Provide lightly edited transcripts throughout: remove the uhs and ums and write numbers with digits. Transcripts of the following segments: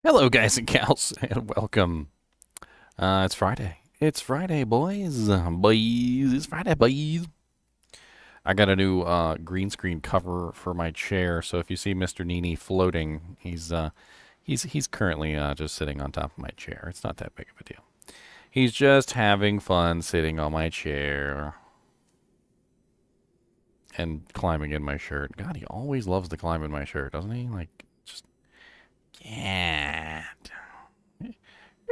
Hello, guys and gals, and welcome. It's Friday. It's Friday, boys. Boys. It's Friday, boys. I got a new green screen cover for my chair, so if you see Mr. NiNi floating, he's currently just sitting on top of my chair. It's not that big of a deal. He's just having fun sitting on my chair and climbing in my shirt. God, he always loves to climb in my shirt, doesn't he? Like, just yeah. He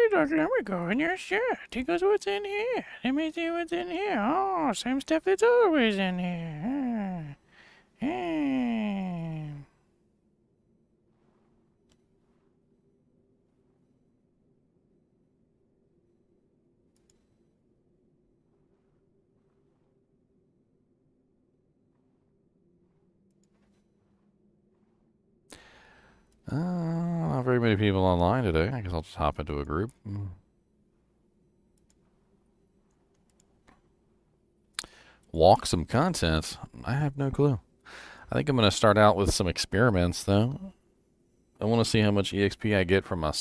does let me go in your shirt. He goes, what's in here? Let me see what's in here. Oh, same stuff that's always in here. Not very many people online today. I guess I'll just hop into a group. Walk some content. I have no clue. I think I'm going to start out with some experiments, though. I want to see how much EXP I get from a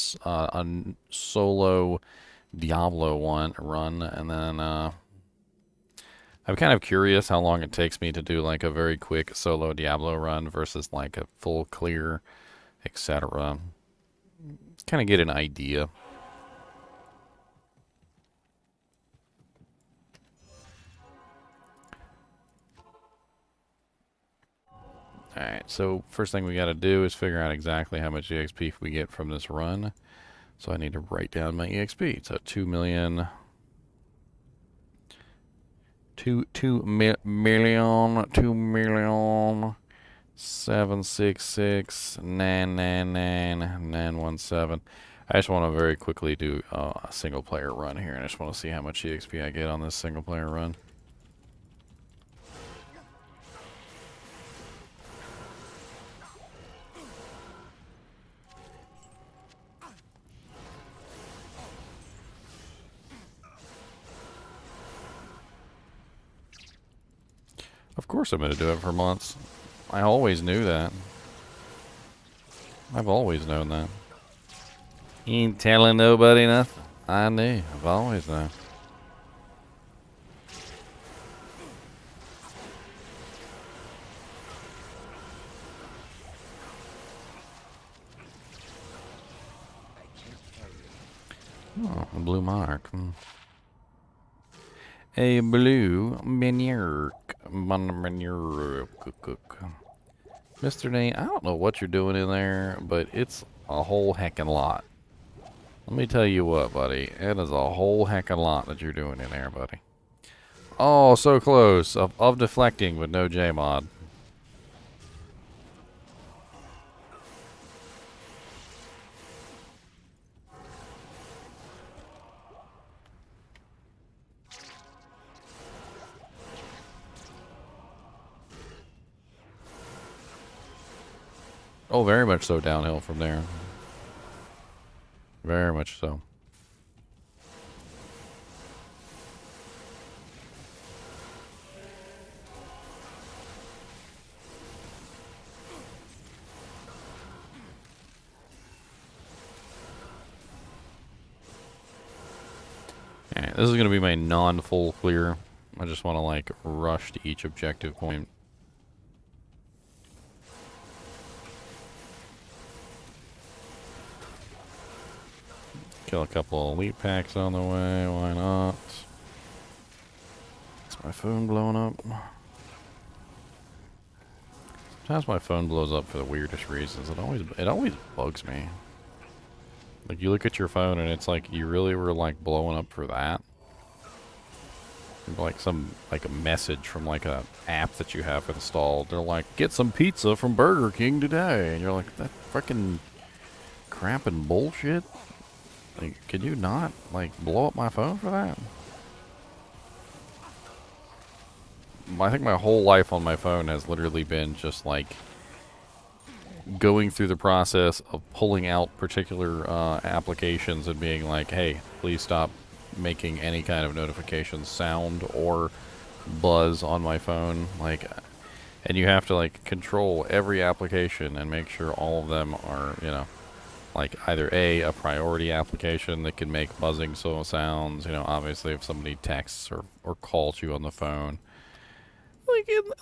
solo Diablo run, and then I'm kind of curious how long it takes me to do like a very quick solo Diablo run versus like a full clear, etc. Kind of get an idea. Alright, so first thing we got to do is figure out exactly how much EXP we get from this run. So I need to write down my EXP. So 2 million... 2 million 766 999 917. I just want to very quickly do a single player run here, and I just want to see how much EXP I get on this single player run. Of course I'm going to do it for months. I always knew that. I've always known that. You ain't telling nobody nothing. I knew. I've always known. Oh, a blue mark. A blue manure. Mr. Nate, I don't know what you're doing in there, but it's a whole heckin' lot. Let me tell you what, buddy. It is a whole heckin' lot that you're doing in there, buddy. Oh, so close. Of deflecting with no J-mod. Oh, very much so downhill from there. Very much so. Alright, this is going to be my non-full clear. I just want to, like, rush to each objective point. Kill a couple of elite packs on the way, why not? Is my phone blowing up? Sometimes my phone blows up for the weirdest reasons. It always bugs me. Like, you look at your phone and it's like, you really were like blowing up for that? Like a message from like a app that you have installed. They're like, get some pizza from Burger King today. And you're like, that freaking crap and bullshit? Like, could you not, like, blow up my phone for that? I think my whole life on my phone has literally been just, like, going through the process of pulling out particular applications and being like, hey, please stop making any kind of notification sound or buzz on my phone. Like, and you have to, like, control every application and make sure all of them are, you know, like either a priority application that can make buzzing sounds, you know, obviously if somebody texts or calls you on the phone.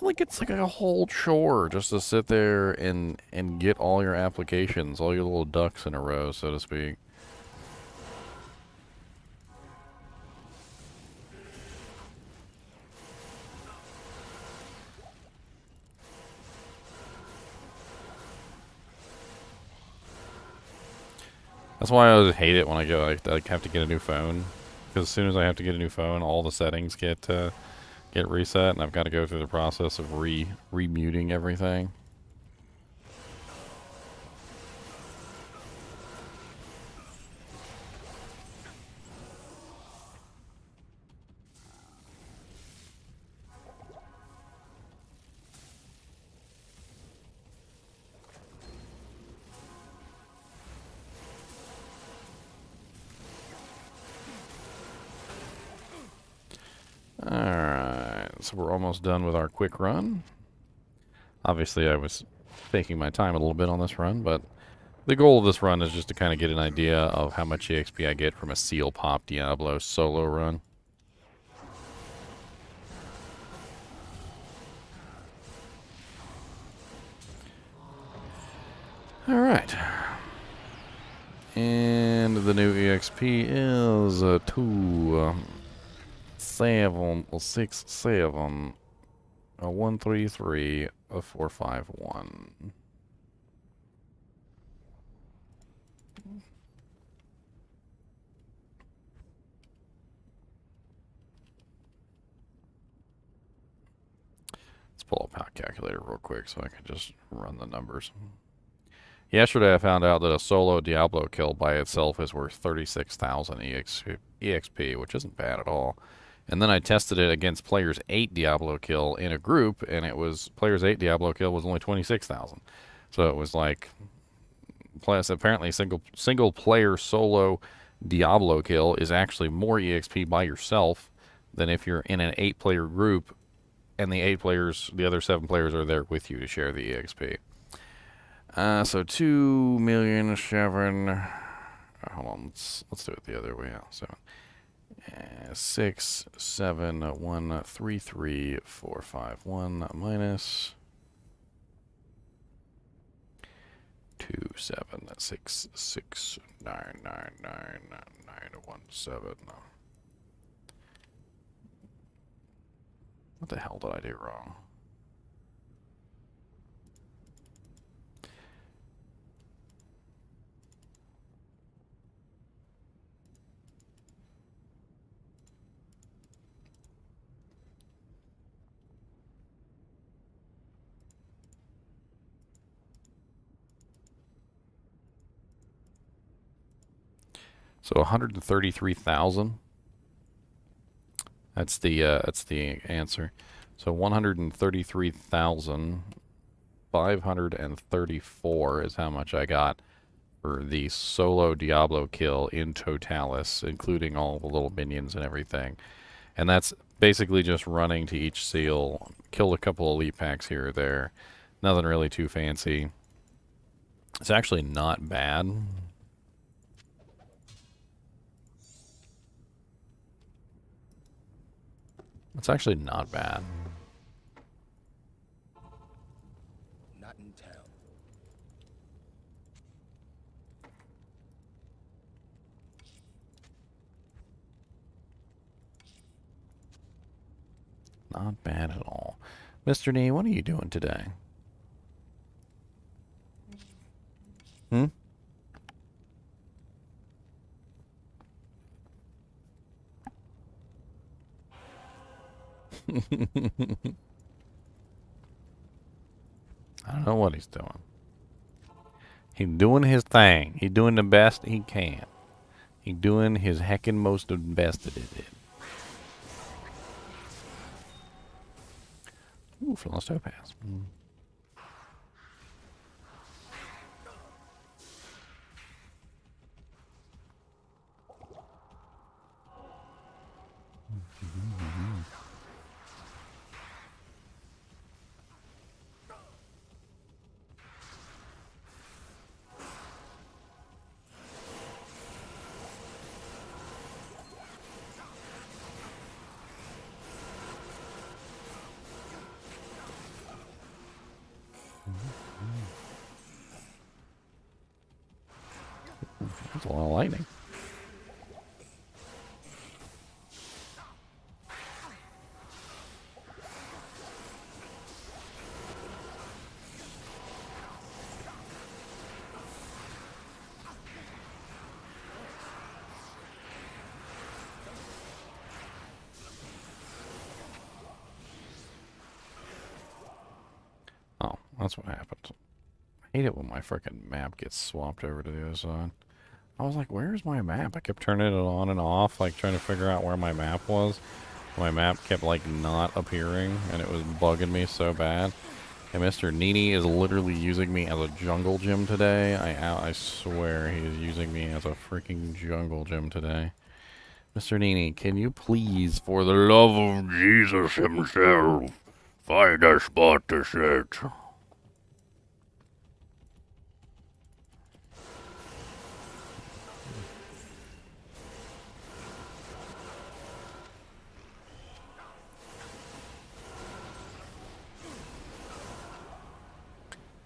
Like it's like a whole chore just to sit there and get all your applications, all your little ducks in a row, so to speak. That's why I always hate it when I go like have to get a new phone, because as soon as I have to get a new phone, all the settings get reset, and I've got to go through the process of remuting everything. Alright, so we're almost done with our quick run. Obviously, I was taking my time a little bit on this run, but the goal of this run is just to kind of get an idea of how much EXP I get from a seal pop Diablo solo run. Alright. And the new EXP is 2, 7, 6, 7, 1, 3, 3, 4, 5, 1. Let's pull up a calculator real quick so I can just run the numbers. Yesterday I found out that a solo Diablo kill by itself is worth 36,000 EXP, which isn't bad at all. And then I tested it against players 8 Diablo kill in a group, and it was players 8 Diablo kill was only 26,000. So it was like, plus apparently single player solo Diablo kill is actually more EXP by yourself than if you're in an 8-player group and the other 7 players are there with you to share the EXP. So 2,000,007. Hold on, let's do it the other way out. So 6, 7, 1, 3, 3, 4, 5, 1 minus 2, 7, 6, 6, 9, 9, 9, 9, 1, 7. What the hell did I do wrong? So 133,000. That's the answer. So 133,534 is how much I got for the solo Diablo kill in totalis, including all the little minions and everything. And that's basically just running to each seal, killed a couple elite packs here or there. Nothing really too fancy. It's actually not bad. It's actually not bad. Not in town. Not bad at all. Mr. Nee, what are you doing today? Hmm? I don't know what he's doing. He's doing his thing. He's doing the best he can. He's doing his heckin' most of the best that it did. Ooh, flawless topaz. lightning. Oh, that's what happened. I hate it when my frickin' map gets swapped over to the other side. I was like, where's my map? I kept turning it on and off, like trying to figure out where my map was. My map kept like not appearing, and it was bugging me so bad. And Mr. NiNi is literally using me as a jungle gym today. I swear he is using me as a freaking jungle gym today. Mr. NiNi, can you please, for the love of Jesus himself, find a spot to sit?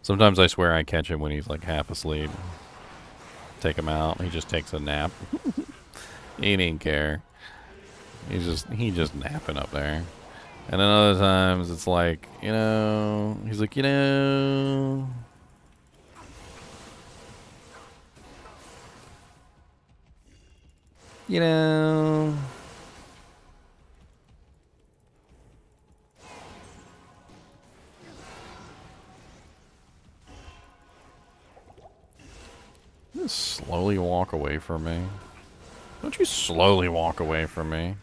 Sometimes I swear I catch him when he's like half asleep. Take him out. He just takes a nap. He didn't care. He just napping up there. And then other times it's like, he's like, you know. Just slowly walk away from me. Don't you slowly walk away from me.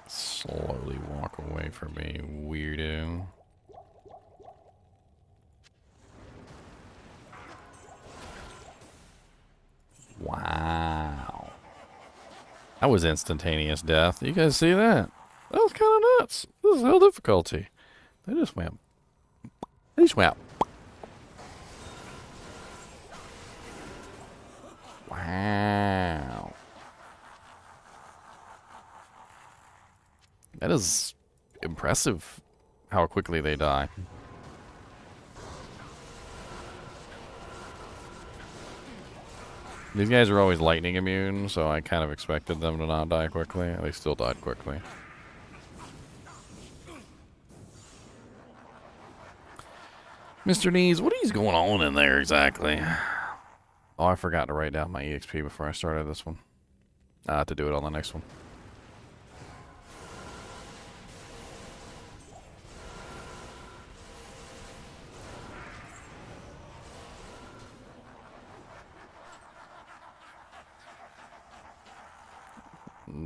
Slowly walk away from me, weirdo. Wow. That was instantaneous death. You guys see that? That was kind of nuts. This is hell difficulty. They just went. They just went. Wow. That is impressive how quickly they die. These guys are always lightning immune, so I kind of expected them to not die quickly. They still died quickly. Mr. Knees, what is going on in there exactly? Oh, I forgot to write down my EXP before I started this one. I have to do it on the next one.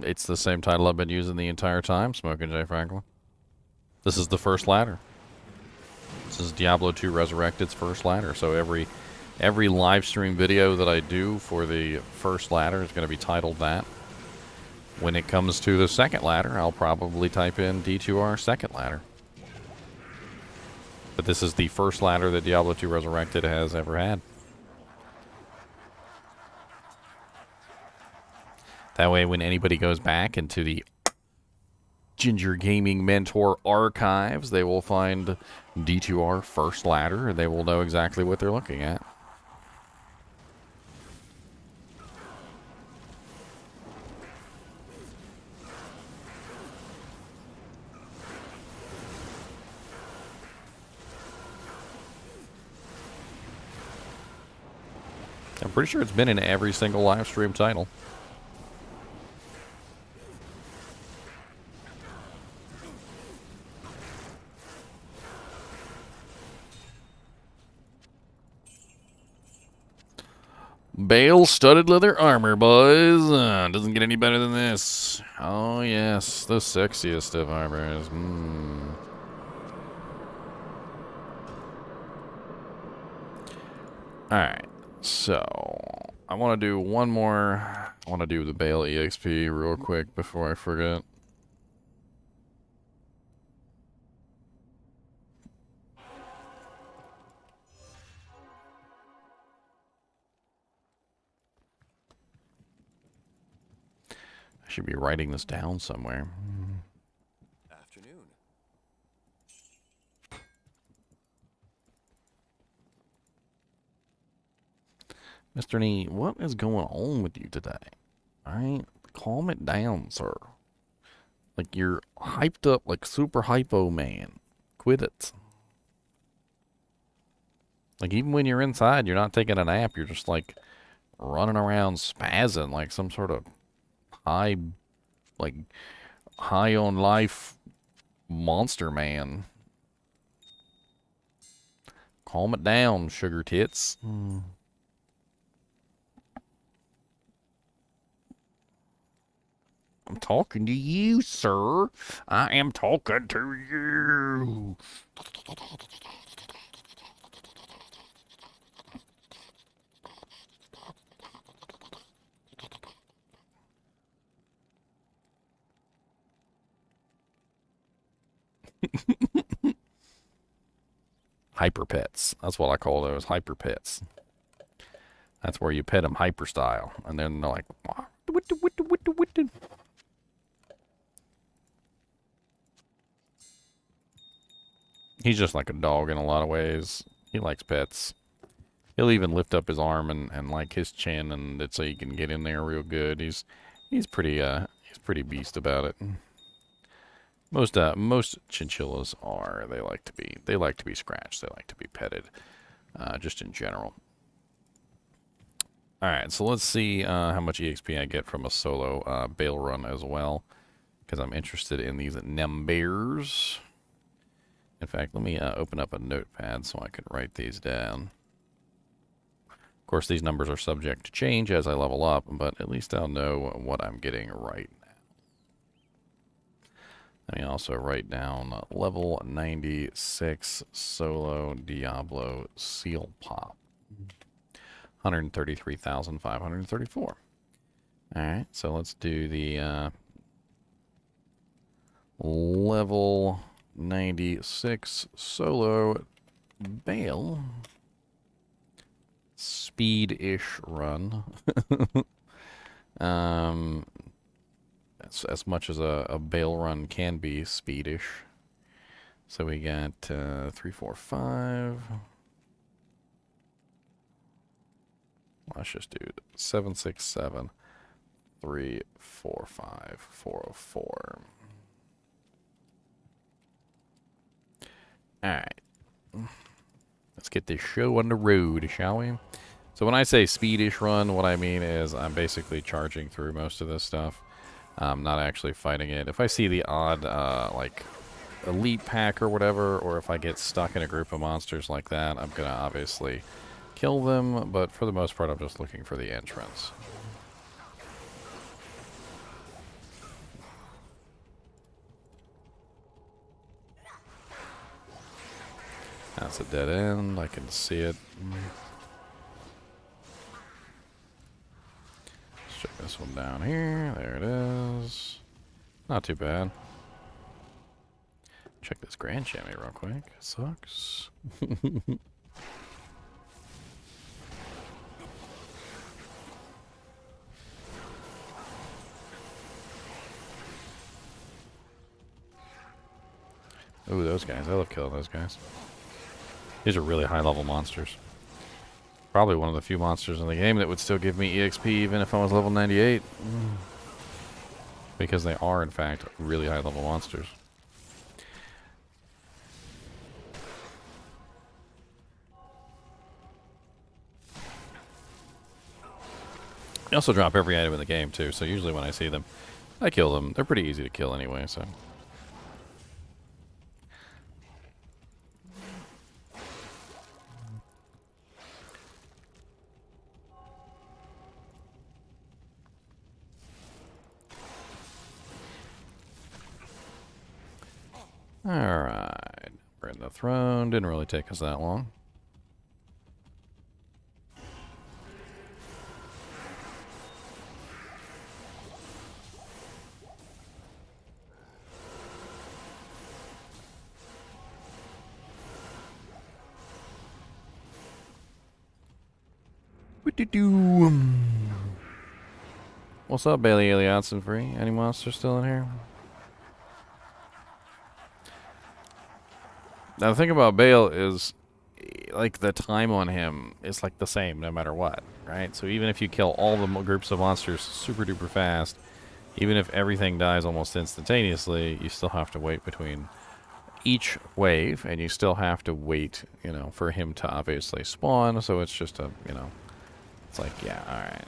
It's the same title I've been using the entire time, Smoking J. Franklin. This is the first ladder. This is Diablo 2 Resurrected's first ladder. So every live stream video that I do for the first ladder is going to be titled that. When it comes to the second ladder, I'll probably type in D2R second ladder. But this is the first ladder that Diablo 2 Resurrected has ever had. That way, when anybody goes back into the Ginger Gaming Mentor archives, they will find D2R first ladder, and they will know exactly what they're looking at. I'm pretty sure it's been in every single live stream title. Baal studded leather armor, boys. Doesn't get any better than this. Oh, yes. The sexiest of armors. Alright. So, I want to do one more. I want to do the Baal EXP real quick before I forget. I should be writing this down somewhere. Afternoon. Mr. Nee, what is going on with you today? Alright? Calm it down, sir. Like, you're hyped up like super hypo man. Quit it. Like, even when you're inside, you're not taking a nap. You're just, like, running around spazzing like some sort of high, like, high on life monster man. Calm it down, sugar tits. I'm talking to you, sir. I am talking to you. Hyper pets. That's what I call those, hyper pets. That's where you pet them hyper style. And then they're like, he's just like a dog in a lot of ways. He likes pets. He'll even lift up his arm and like his chin, and it's so he can get in there real good. He's pretty beast about it. Most chinchillas are. They like to be scratched. They like to be petted, just in general. All right, so let's see how much EXP I get from a solo Baal run as well, because I'm interested in these numbers. In fact, let me open up a notepad so I can write these down. Of course, these numbers are subject to change as I level up, but at least I'll know what I'm getting right now. Let me also write down level 96 solo Diablo seal pop. 133,534. Alright, so let's do the level 96 solo Baal speed-ish run. As much as a Baal run can be speedish. So we got 3, 4, 5. Let's just do 7, 6, 7, 3, 4, 5, 404. Alright. Let's get this show on the road, shall we? So when I say speedish run, what I mean is I'm basically charging through most of this stuff. I'm not actually fighting it. If I see the odd, like, elite pack or whatever, or if I get stuck in a group of monsters like that, I'm going to obviously kill them, but for the most part, I'm just looking for the entrance. That's a dead end. I can see it. Let's check this one down here. There it is. Not too bad. Check this Grand Chamois real quick. It sucks. Ooh, those guys. I love killing those guys. These are really high-level monsters. Probably one of the few monsters in the game that would still give me EXP even if I was level 98. Because they are, in fact, really high-level monsters. They also drop every item in the game, too, so usually when I see them, I kill them. They're pretty easy to kill anyway, so... Alright. We're in the throne. Didn't really take us that long. What to do? What's up, Bailey Eliotson Free? Any monsters still in here? Now the thing about Baal is, like, the time on him is like the same no matter what, right? So even if you kill all the groups of monsters super duper fast, even if everything dies almost instantaneously, you still have to wait between each wave, and you still have to wait, you know, for him to obviously spawn. So it's just a, you know, it's like, yeah, all right.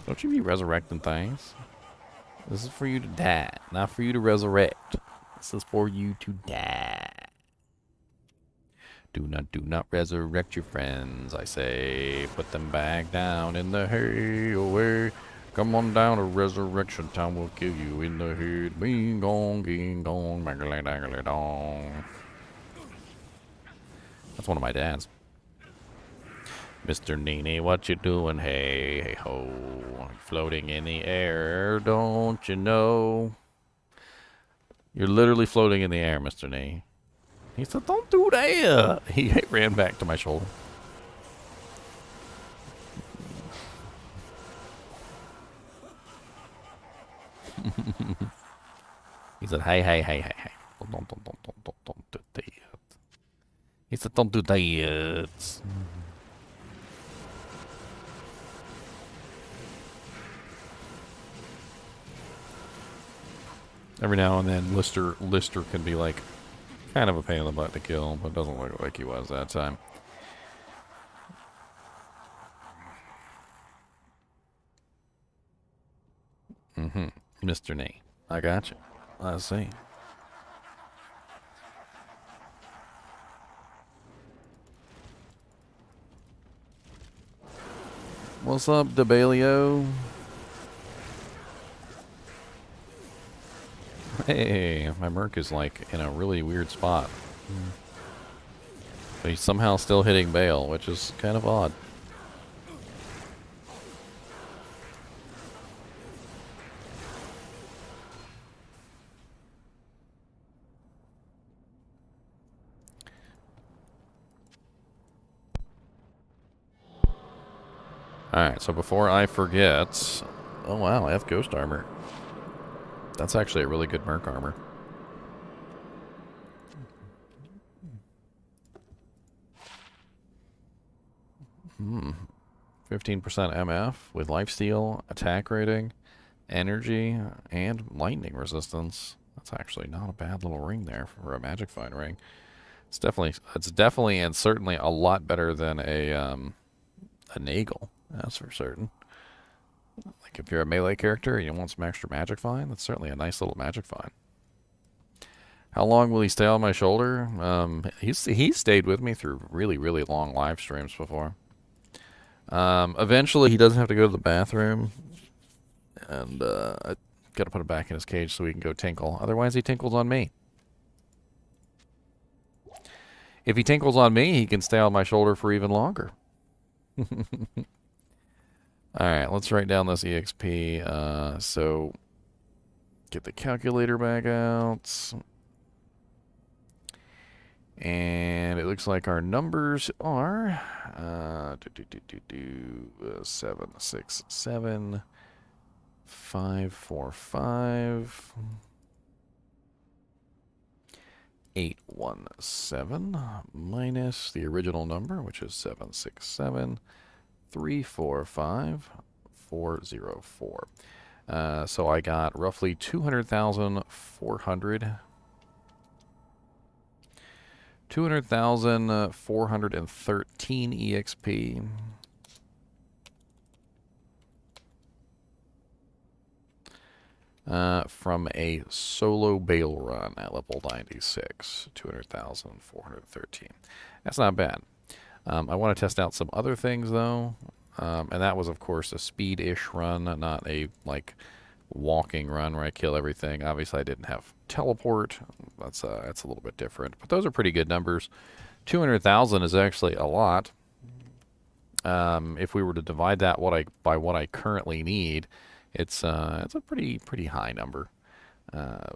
Don't you be resurrecting things? This is for you to die, not for you to resurrect. This is for you to die. Do not resurrect your friends, I say. Put them back down in the hay away. Come on down to resurrection time, we'll kill you in the head. Bing gong, ging gong, bangly dangly dong. That's one of my dads. Mr. NiNi, what you doing? Hey, hey ho. Floating in the air, don't you know? You're literally floating in the air, Mr. NiNi. He said, don't do that. He ran back to my shoulder. He said, hey, hey, hey, hey, hey. Don't do that. He said, don't do that. Every now and then, Lister can be like kind of a pain in the butt to kill, but doesn't look like he was that time. Mr. NiNi. I got you. I see. What's up, Debalio? Hey, my Merc is like in a really weird spot. But he's somehow still hitting Baal, which is kind of odd. Alright, so before I forget... Oh wow, I have Ghost Armor. That's actually a really good Merc armor. 15% MF with lifesteal, attack rating, energy, and lightning resistance. That's actually not a bad little ring there for a Magic Find ring. It's definitely and certainly a lot better than a Nagel. That's for certain. Like if you're a melee character and you want some extra Magic Find, that's certainly a nice little Magic Find. How long will he stay on my shoulder? He's stayed with me through really, really long live streams before. Eventually, he doesn't have to go to the bathroom, and I got to put him back in his cage so he can go tinkle. Otherwise, he tinkles on me. If he tinkles on me, he can stay on my shoulder for even longer. Alright, let's write down this EXP. So, get the calculator back out. And it looks like our numbers are 767 545 817 minus the original number, which is 767 345 404. So I got roughly 200,400. 200,413 EXP. From a solo Baal run at level 96. 200,413. That's not bad. I want to test out some other things, though. And that was, of course, a speed-ish run, not a, like, walking run where I kill everything. Obviously, I didn't have teleport. That's a little bit different. But those are pretty good numbers. 200,000 is actually a lot. If we were to divide that by what I currently need, it's a pretty high number.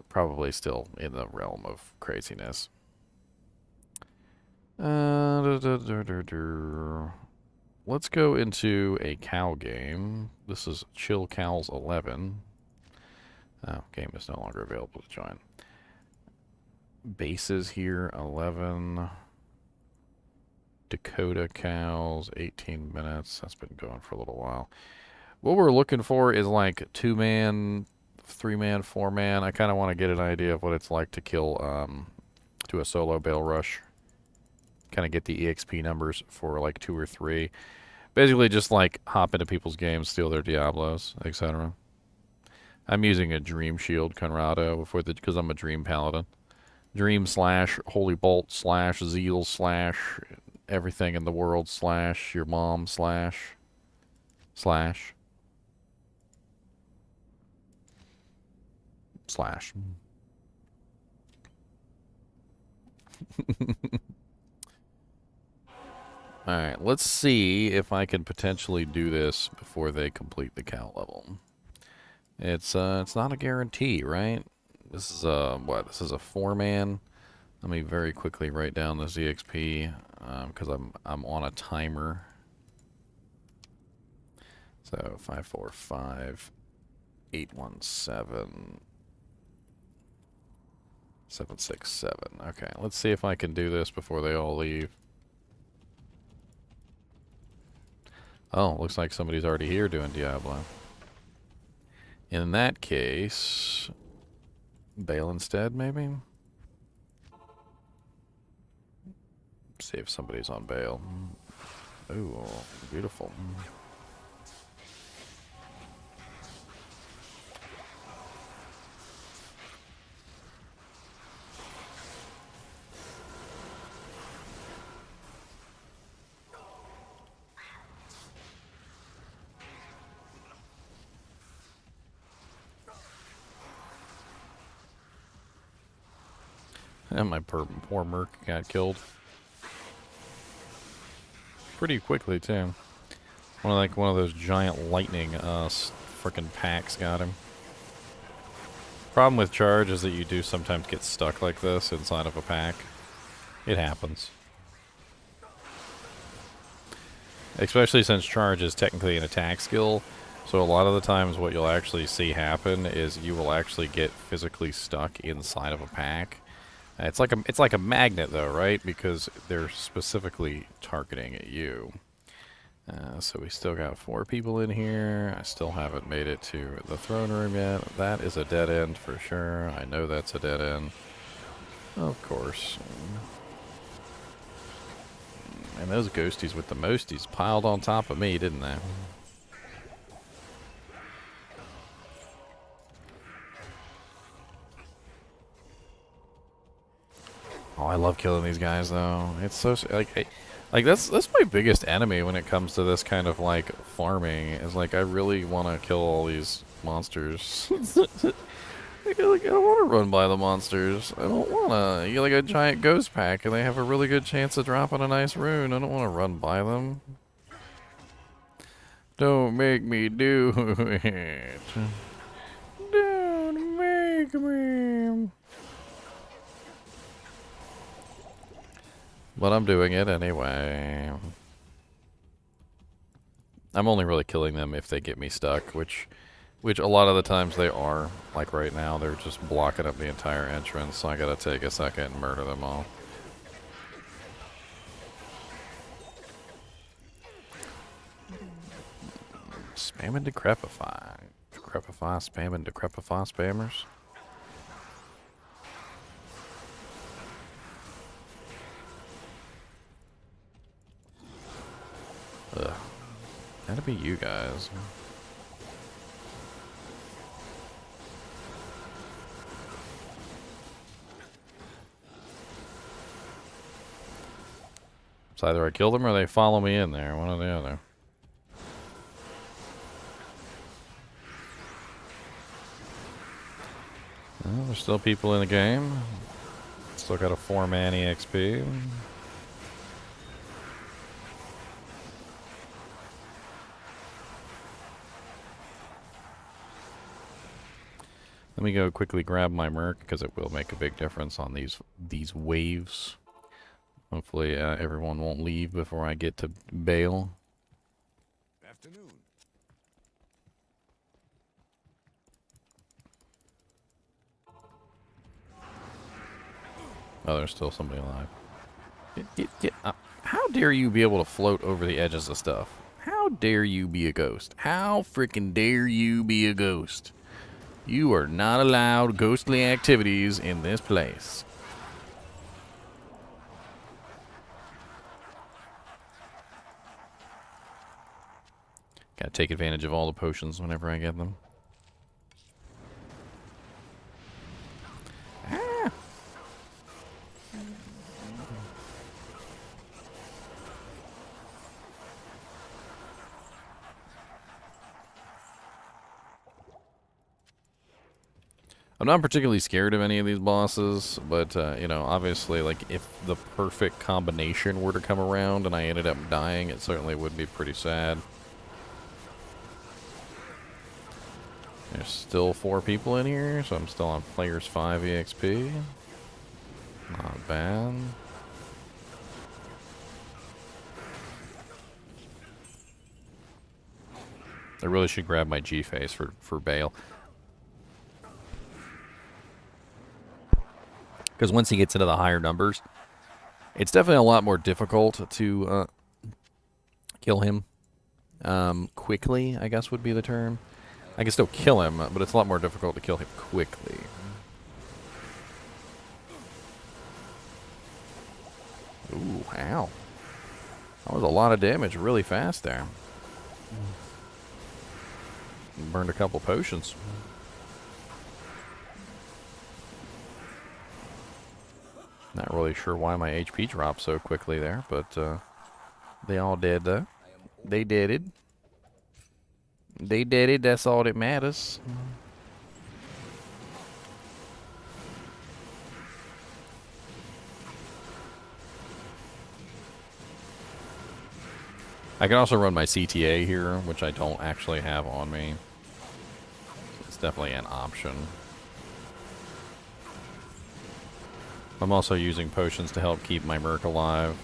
Probably still in the realm of craziness. let's go into a cow game. This is Chill Cows 11. Oh, game is no longer available to join. Bases here, 11. Dakota cows, 18 minutes. That's been going for a little while. What we're looking for is like 2-man, 3-man, 4-man. I kind of want to get an idea of what it's like to kill, to a solo Baal rush. Kind of get the EXP numbers for like 2 or 3. Basically just like hop into people's games, steal their Diablos, etc. I'm using a Dream Shield Conrado because I'm a Dream Paladin. Dream / Holy Bolt / Zeal / everything in the world / your mom / Alright, let's see if I can potentially do this before they complete the cow level. It's not a guarantee, right? This is what? This is a 4-man. Let me very quickly write down this EXP because I'm on a timer. So 545 817 767. Okay, let's see if I can do this before they all leave. Oh, looks like somebody's already here doing Diablo. In that case, Baal instead, maybe? See if somebody's on Baal. Ooh, beautiful. And my poor merc got killed. Pretty quickly, too. One of those giant lightning frickin' packs got him. Problem with charge is that you do sometimes get stuck like this inside of a pack. It happens. Especially since charge is technically an attack skill. So a lot of the times what you'll actually see happen is you will actually get physically stuck inside of a pack. It's like a magnet though, right? Because they're specifically targeting at you. So we still got 4 people in here. I still haven't made it to the throne room yet. That is a dead end for sure. I know that's a dead end. Of course. And those ghosties with the mosties piled on top of me, didn't they? Oh, I love killing these guys though. It's so like that's my biggest enemy when it comes to this kind of like farming. Is like I really want to kill all these monsters. Like, I don't want to run by the monsters. I don't want to. You get like a giant ghost pack and they have a really good chance of dropping a nice rune. I don't want to run by them. Don't make me do it. Don't make me. But I'm doing it anyway. I'm only really killing them if they get me stuck, which a lot of the times they are. Like right now, they're just blocking up the entire entrance, so I gotta take a second and murder them all. Spam and decrepify. Decrepify, spam and decrepify spammers. Ugh. Gotta be you guys. It's either I kill them or they follow me in there, one or the other. Well, there's still people in the game. Still got a 4-man EXP. Let me go quickly grab my merc because it will make a big difference on these waves. Hopefully everyone won't leave before I get to Baal. Afternoon. Oh, there's still somebody alive. Get up. How dare you be able to float over the edges of stuff? How dare you be a ghost? How freaking dare you be a ghost? You are not allowed ghostly activities in this place. Gotta take advantage of all the potions whenever I get them. Ah. I'm not particularly scared of any of these bosses, but, you know, obviously, like, if the perfect combination were to come around and I ended up dying, it certainly would be pretty sad. There's still 4 people in here, so I'm still on players 5 EXP. Not bad. I really should grab my G-face for Baal. Because once he gets into the higher numbers, it's definitely a lot more difficult to kill him quickly, I guess would be the term. I can still kill him, but it's a lot more difficult to kill him quickly. Ooh, ow. That was a lot of damage really fast there. Burned a couple potions. Not really sure why my HP dropped so quickly there, but they all did though. They did it. They did it, that's all that matters. I can also run my CTA here, which I don't actually have on me. It's definitely an option. I'm also using potions to help keep my Merc alive.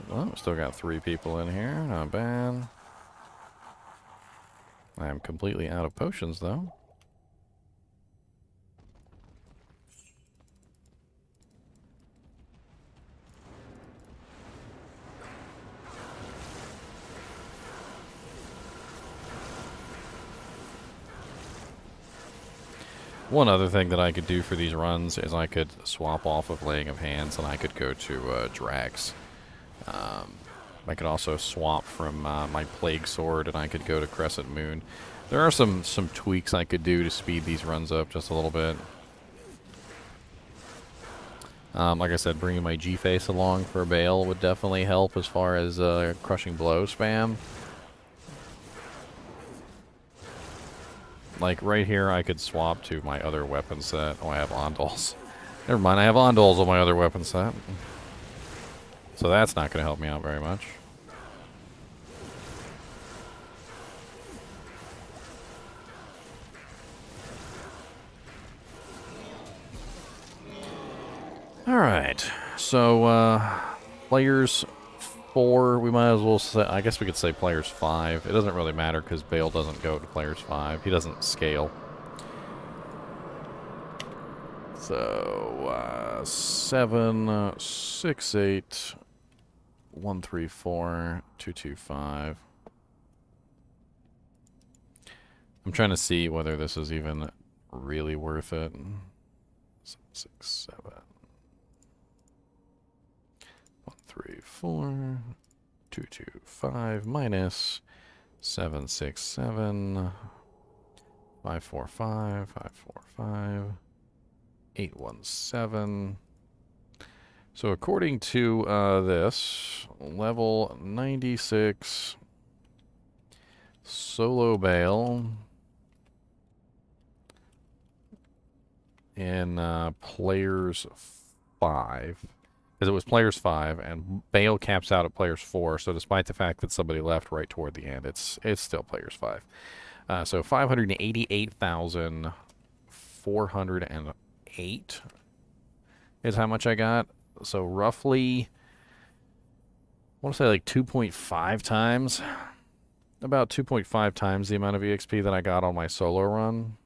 Well, still got 3 people in here, not bad. I am completely out of potions, though. One other thing that I could do for these runs is I could swap off of Laying of Hands and I could go to Drax. I could also swap from my Plague Sword and I could go to Crescent Moon. There are some tweaks I could do to speed these runs up just a little bit. Like I said, bringing my G-Face along for Baal would definitely help as far as Crushing Blow spam. Like, right here, I could swap to my other weapon set. Oh, I have Ondals. Never mind, I have Ondals on my other weapon set. So that's not going to help me out very much. Alright, so, players 4, we might as well say, I guess we could say players 5. It doesn't really matter because Baal doesn't go to players 5. He doesn't scale. So, 7, 6, 8, 1, 3, 4, 2, 2, 5. I'm trying to see whether this is even really worth it. 7, 6, 7. 1, 3, 4, 2, 2, 5, minus 7, 6, 7, 5, 4, 5, 5, 4, 5, 8, 1, 7. So according to this, level 96 solo Baal in players 5. Because it was players 5, and Baal caps out at players 4, so despite the fact that somebody left right toward the end, it's still players 5. So 588,408 is how much I got. So roughly, I want to say like 2.5 times, about 2.5 times the amount of EXP that I got on my solo run.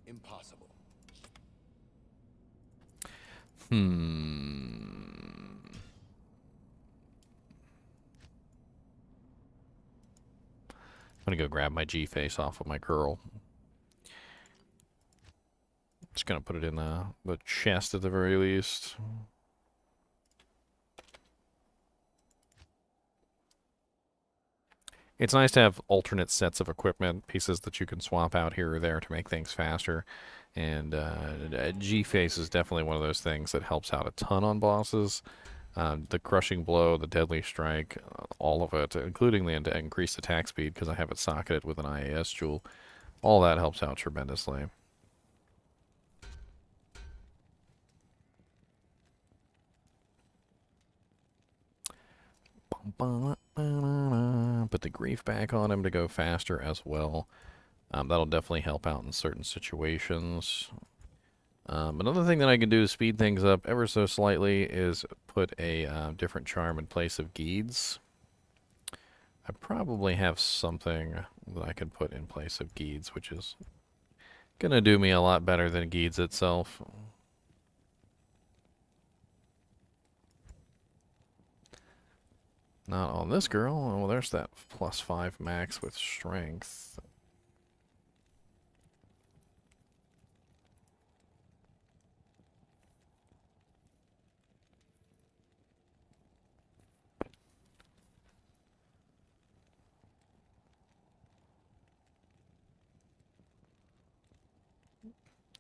Impossible. I'm gonna go grab my G face off of my girl. Just gonna put it in the chest at the very least. It's nice to have alternate sets of equipment, pieces that you can swap out here or there to make things faster. And G-Face is definitely one of those things that helps out a ton on bosses. The Crushing Blow, the Deadly Strike, all of it, including the increased attack speed because I have it socketed with an IAS jewel. All that helps out tremendously. Put the grief back on him to go faster as well. That'll definitely help out in certain situations. Another thing that I can do to speed things up ever so slightly is put a different charm in place of Geeds. I probably have something that I can put in place of Geeds, which is going to do me a lot better than Geeds itself. Not on this girl. Well, there's that +5 max with strength.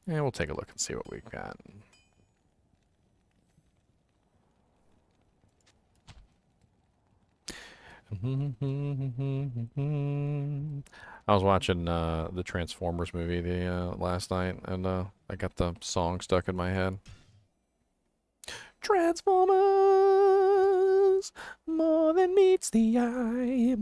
Yeah, we'll take a look and see what we've got. I was watching the Transformers movie last night, and I got the song stuck in my head. Transformers, more than meets the eye.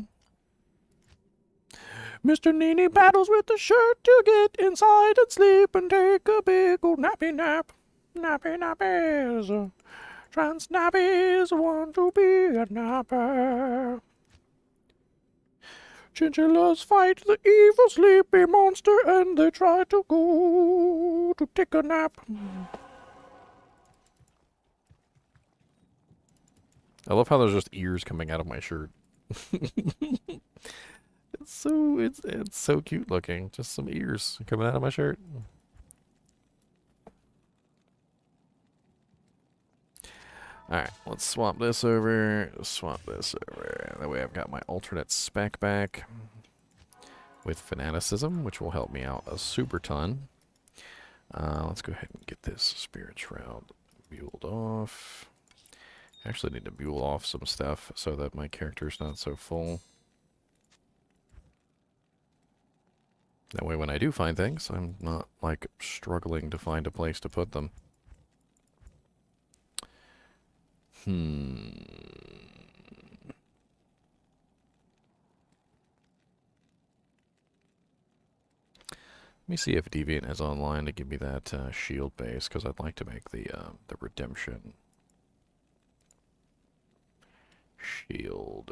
Mr. NiNi battles with the shirt to get inside and sleep and take a big old nappy nap. Nappy nappies. Trans nappies want to be a napper. Chinchillas fight the evil sleepy monster and they try to go to take a nap. I love how there's just ears coming out of my shirt. It's so cute looking. Just some ears coming out of my shirt. Alright, let's swap this over. Swap this over. That way I've got my alternate spec back with fanaticism, which will help me out a super ton. Let's go ahead and get this Spirit Shroud buelled off. I actually need to buell off some stuff so that my character's not so full. That way when I do find things, I'm not, like, struggling to find a place to put them. Let me see if Deviant is online to give me that shield base, because I'd like to make the redemption shield.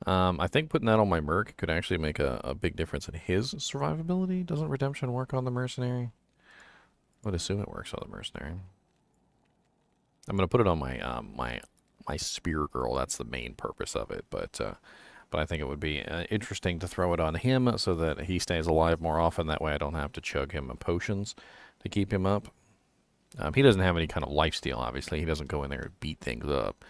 I think putting that on my Merc could actually make a big difference in his survivability. Doesn't Redemption work on the Mercenary? I would assume it works on the Mercenary. I'm gonna put it on my my Spear Girl. That's the main purpose of it. But I think it would be interesting to throw it on him so that he stays alive more often. That way I don't have to chug him potions to keep him up. He doesn't have any kind of lifesteal, obviously. He doesn't go in there and beat things up.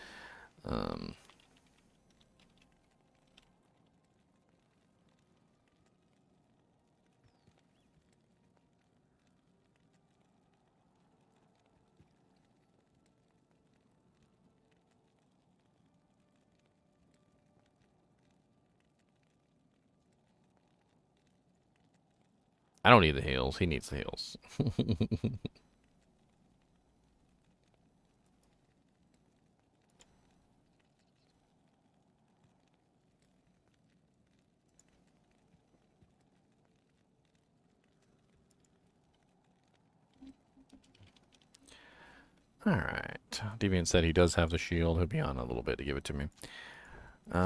I don't need the heals. He needs the heals. Alright. Deviant said he does have the shield. He'll be on a little bit to give it to me.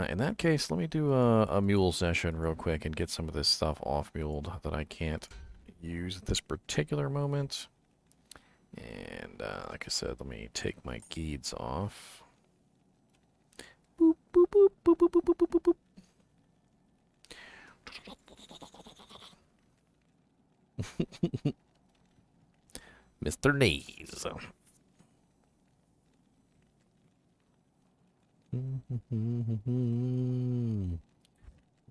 In that case, let me do a mule session real quick and get some of this stuff off-muled that I can't use at this particular moment. And, like I said, let me take my geeds off. Boop, boop, boop, boop, boop, boop, boop, boop, boop. Mr. Knees.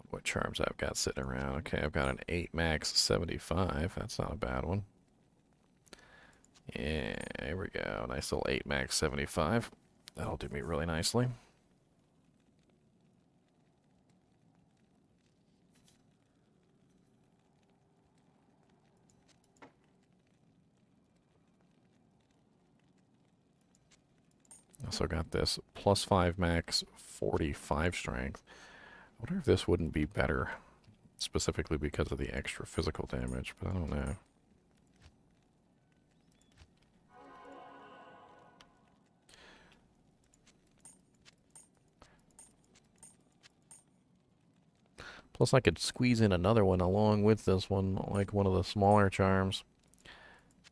What charms I've got sitting around? Okay, I've got an 8 max 75. That's not a bad one. Yeah, here we go. Nice little 8 max 75. That'll do me really nicely. Also got this plus 5 max 45 strength. I wonder if this wouldn't be better, specifically because of the extra physical damage, but I don't know. Plus I could squeeze in another one along with this one, like one of the smaller charms.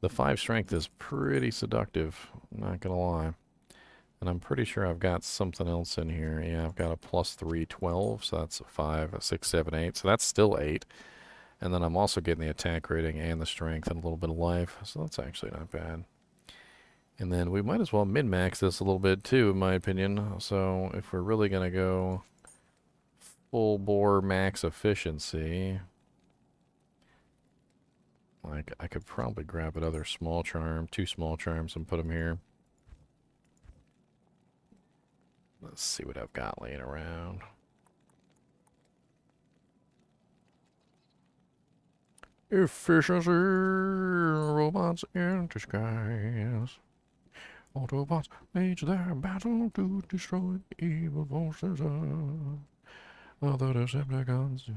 The 5 strength is pretty seductive, I'm not gonna lie. And I'm pretty sure I've got something else in here. Yeah, I've got a plus 3, 12, so that's a 5, a 6, 7, 8. So that's still 8. And then I'm also getting the attack rating and the strength and a little bit of life. So that's actually not bad. And then we might as well min-max this a little bit too, in my opinion. So if we're really going to go full bore max efficiency, like I could probably grab another small charm, 2 small charms, and put them here. Let's see what I've got laying around. Efficiency, robots in disguise. Autobots wage their battle to destroy evil forces of the Decepticons.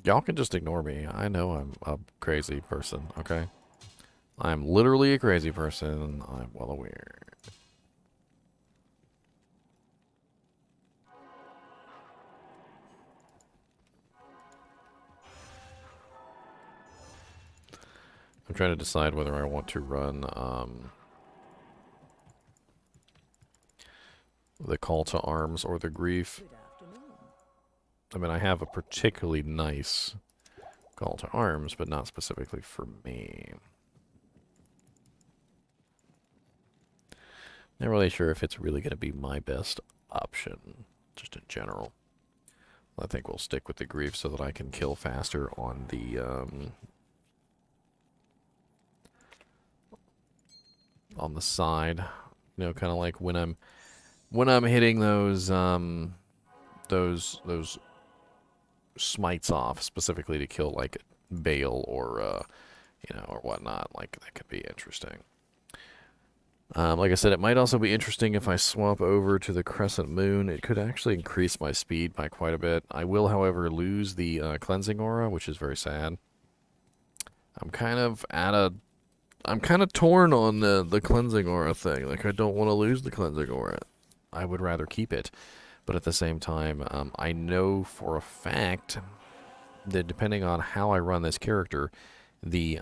Y'all can just ignore me. I know I'm a crazy person, okay? I'm literally a crazy person. I'm well aware. I'm trying to decide whether I want to run the call to arms or the grief. I mean, I have a particularly nice call to arms, but not specifically for me. Not really sure if it's really going to be my best option, just in general. I think we'll stick with the grief so that I can kill faster on the side. You know, kind of like when I'm hitting those smites off specifically to kill like Baal or you know, or whatnot. Like that could be interesting. Like I said, it might also be interesting if I swap over to the Crescent Moon. It could actually increase my speed by quite a bit. I will, however, lose the cleansing aura, which is very sad. I'm kind of torn on the cleansing aura thing. Like, I don't want to lose the cleansing aura. I would rather keep it. But at the same time, I know for a fact that depending on how I run this character, the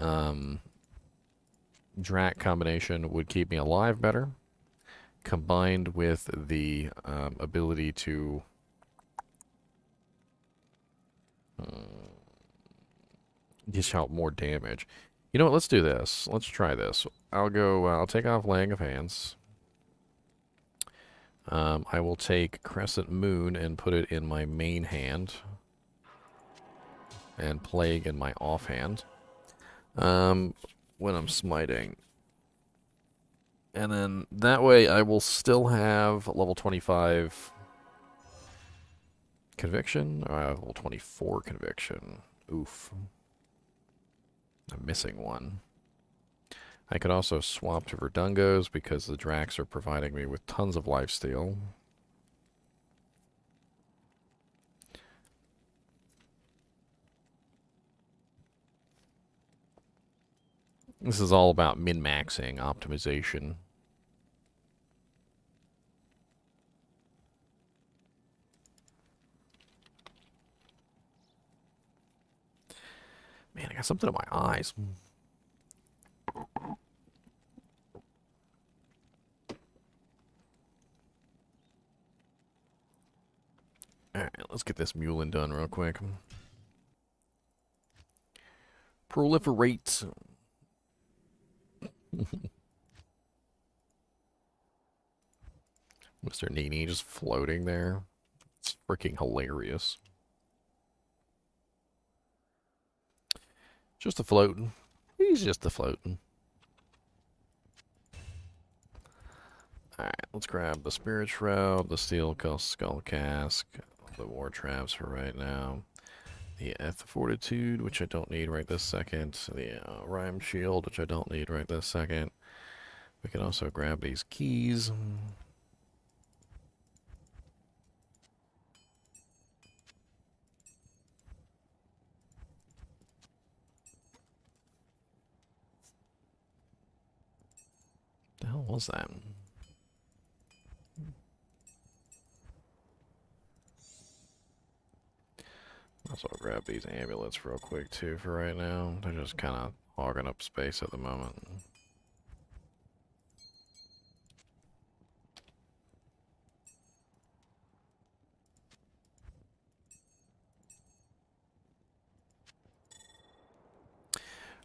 Drak combination would keep me alive better, combined with the ability to dish out more damage. You know what? Let's do this. Let's try this. I'll take off Laying of Hands. I will take Crescent Moon and put it in my main hand, and Plague in my offhand. When I'm smiting. And then that way I will still have level 25 conviction, or I have level 24 conviction. Oof. I'm missing one. I could also swap to Verdungos because the Dracs are providing me with tons of lifesteal. This is all about min-maxing, optimization. Man, I got something in my eyes. Alright, let's get this Muling done real quick. Proliferate. Mr. NiNi just floating there. It's freaking hilarious. Just a floating. He's just a floating. Alright, let's grab the Spirit Shroud, the Steel Skull Cask, the War Traps for right now, the F Fortitude, which I don't need right this second, the Rhyme Shield, which I don't need right this second. We can also grab these keys. The hell was that? Also grab these amulets real quick too for right now. They're just kind of hogging up space at the moment.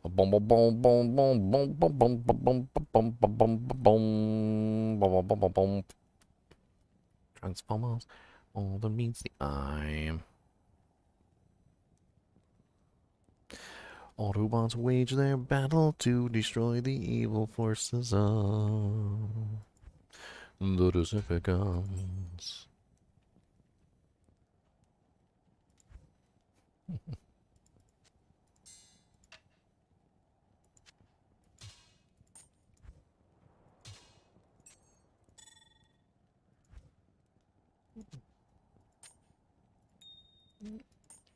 Boom boom boom boom boom boom boom boom boom boom boom boom boom boom boom boom. Transformers, all that means the eye. Autobots wage their battle to destroy the evil forces of the Decepticons.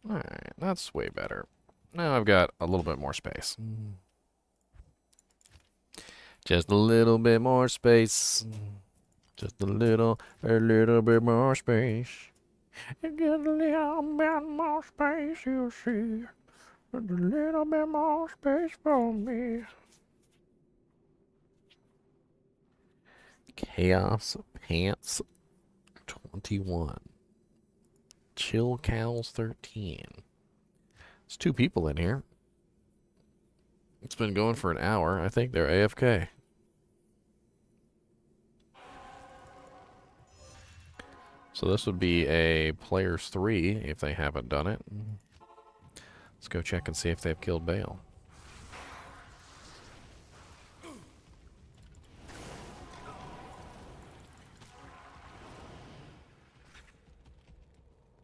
Alright, that's way better. Now I've got a little bit more space. Just a little bit more space. Just a little bit more space. Just a little bit more space, you see. Just a little bit more space for me. Chaos Pants 21. Chill Cows 13. There's 2 people in here. It's been going for an hour. I think they're AFK. So this would be a players 3 if they haven't done it. Let's go check and see if they've killed Baal.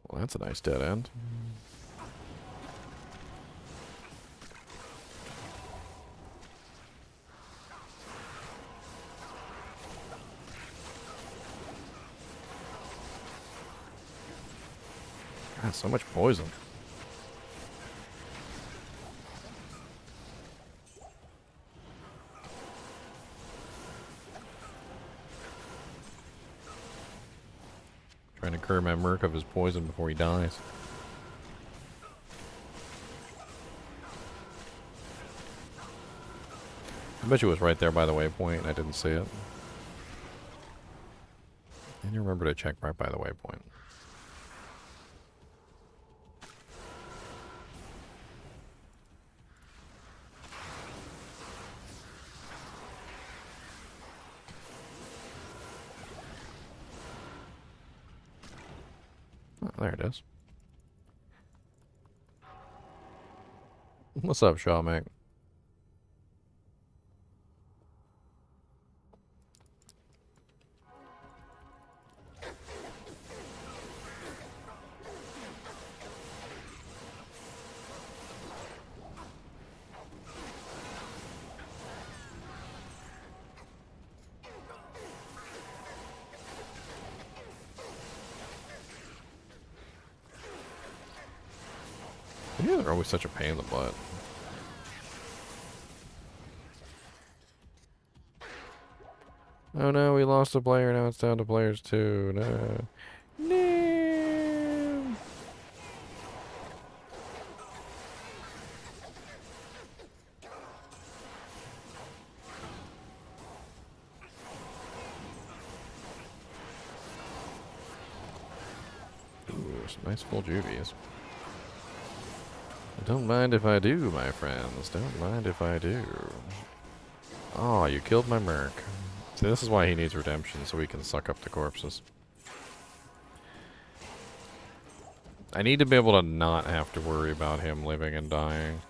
Well, that's a nice dead end. God, so much poison. Trying to cure my Merc of his poison before he dies. I bet you it was right there by the waypoint and I didn't see it. And you remember to check right by the waypoint. Oh, there it is. What's up, Shaw, mate? Yeah, they're always such a pain in the butt. Oh no, we lost a player, now it's down to players 2. No. No! Ooh, some nice full juvies. Don't mind if I do, my friends. Don't mind if I do. Oh, you killed my merc. See, this is why he needs redemption, so he can suck up the corpses. I need to be able to not have to worry about him living and dying.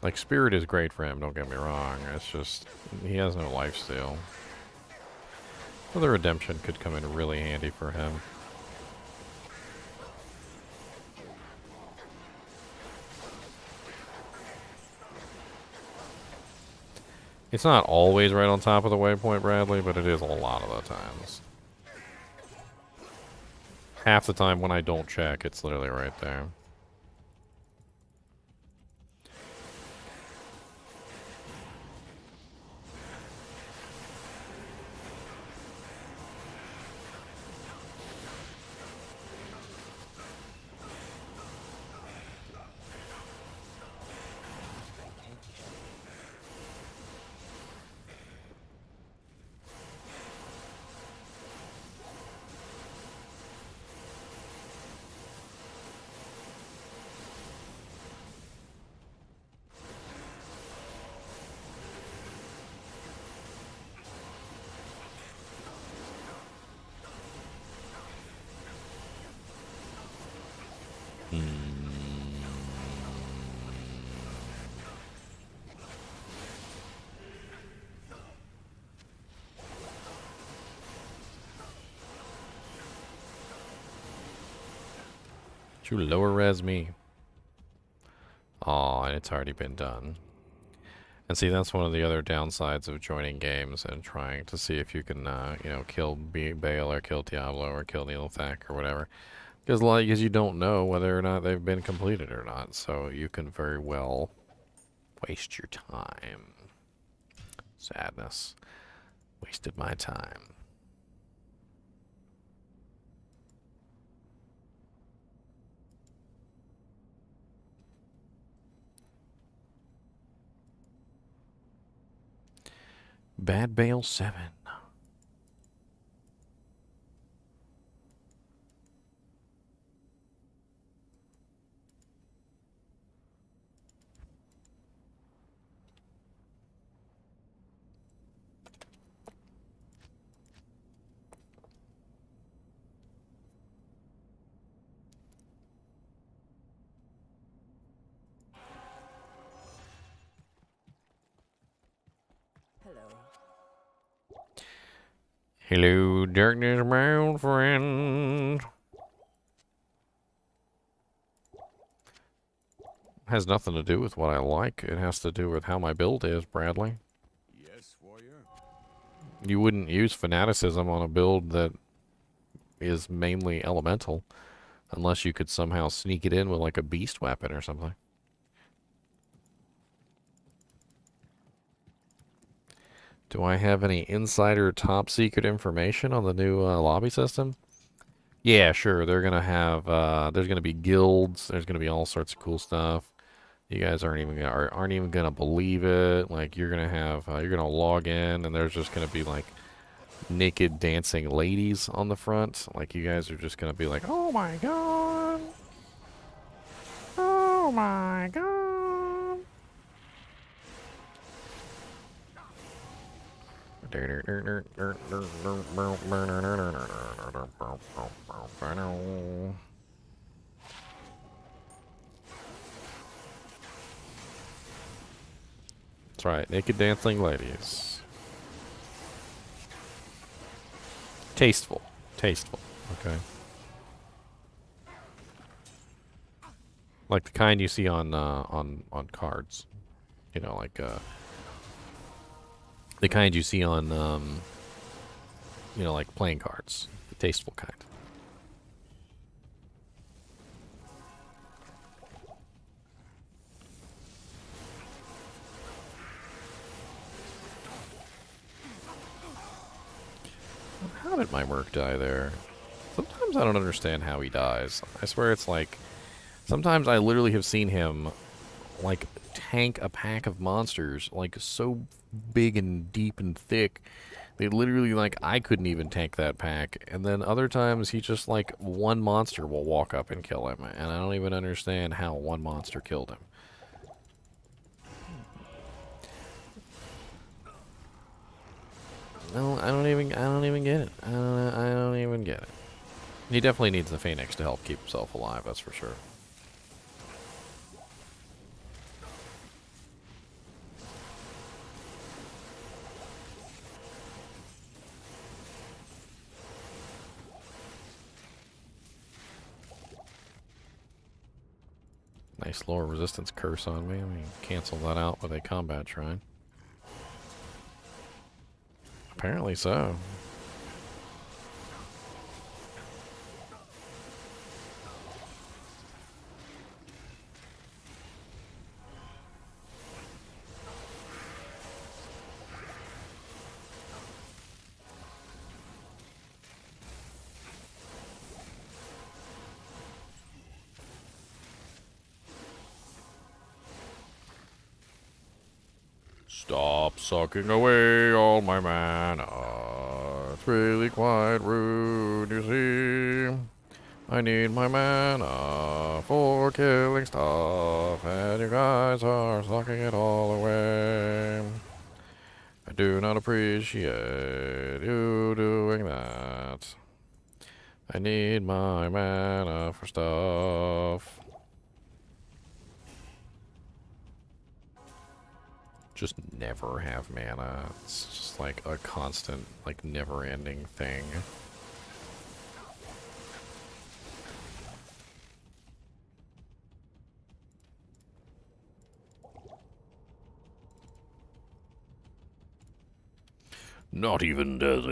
Like, spirit is great for him, don't get me wrong. It's just, he has no lifesteal. So the redemption could come in really handy for him. It's not always right on top of the waypoint, Bradley, but it is a lot of the times. Half the time when I don't check, it's literally right there. You lower res me. Aw, and it's already been done. And see, that's one of the other downsides of joining games and trying to see if you can, you know, kill Baal or kill Diablo or kill Neilthak or whatever. Because you don't know whether or not they've been completed or not, so you can very well waste your time. Sadness. Wasted my time. Bad Baal 7. Hello, darkness, my old friend. Has nothing to do with what I like. It has to do with how my build is, Bradley. Yes, warrior. You wouldn't use fanaticism on a build that is mainly elemental unless you could somehow sneak it in with like a beast weapon or something. Do I have any insider top secret information on the new lobby system? Yeah, sure. They're gonna have there's gonna be guilds. There's gonna be all sorts of cool stuff. You guys aren't even gonna believe it. Like you're gonna have you're gonna log in and there's just gonna be like naked dancing ladies on the front. Like you guys are just gonna be like, oh my god, oh my god. That's right, naked dancing ladies. Tasteful, tasteful. Okay. Like the kind you see on cards. You know, like the kind you see on you know, like playing cards. The tasteful kind. let my Merc die there. Sometimes I don't understand how he dies. I swear it's like... Sometimes I literally have seen him, like, tank a pack of monsters, like, so big and deep and thick. They literally, like, I couldn't even tank that pack. And then other times he just, like, one monster will walk up and kill him. And I don't even understand how one monster killed him. No, I don't even get it. I don't even get it. He definitely needs the Phoenix to help keep himself alive, that's for sure. Nice lower resistance curse on me. Let me cancel that out with a combat shrine. Apparently so. Stop sucking away all my mana. It's really quite rude, you see. I need my mana for killing stuff, and you guys are sucking it all away. I do not appreciate you doing that. I need my mana for stuff. Just never have mana. It's just like a constant, like, never-ending thing. Not even death.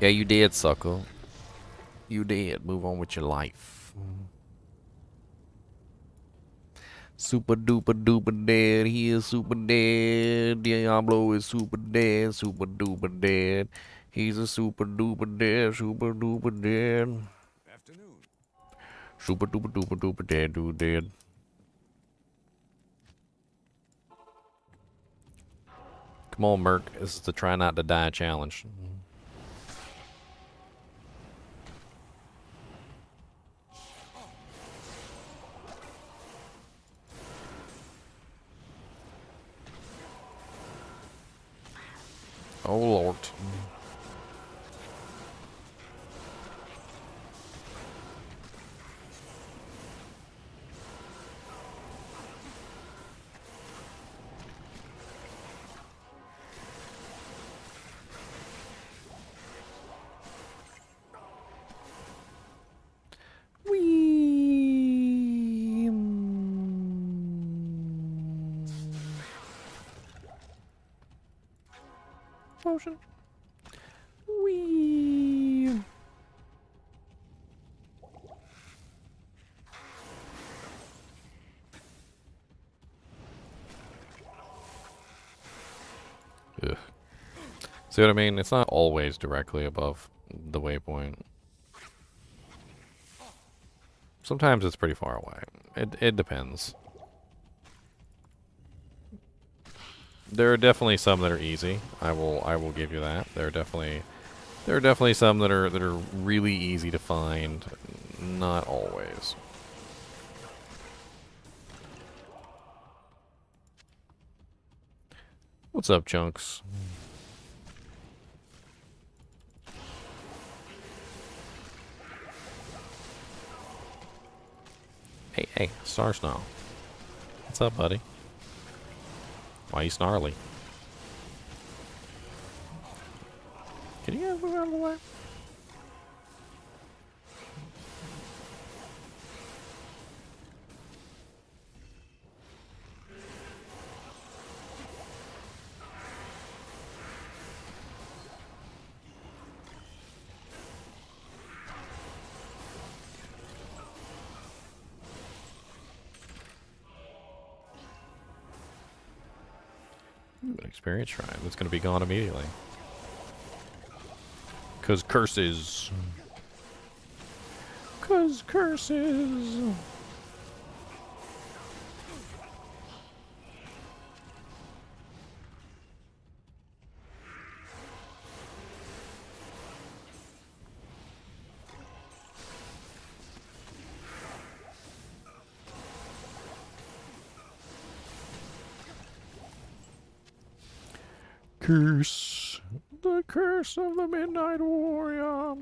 Yeah, you did, sucker. You did. Move on with your life. Super duper duper dead. He is super dead. Diablo is super dead. Super duper dead. He's a super duper dead. Super duper dead. Afternoon. Super duper duper duper dead. Dude dead. Come on, Merc. This is the try not to die challenge. Oh, Lord. Wee. Potion. Wee. Ugh. See what I mean? It's not always directly above the waypoint. Sometimes it's pretty far away. It depends. There are definitely some that are easy. I will give you that. There are definitely some that are really easy to find. Not always. What's up, Chunks? Hey, Star Snarl. What's up, buddy? Why you snarly? Can you guys move out of the way? An experience shrine that's going to be gone immediately. Cause curses. Cause curses. Curse. The curse of the Midnight Warrior.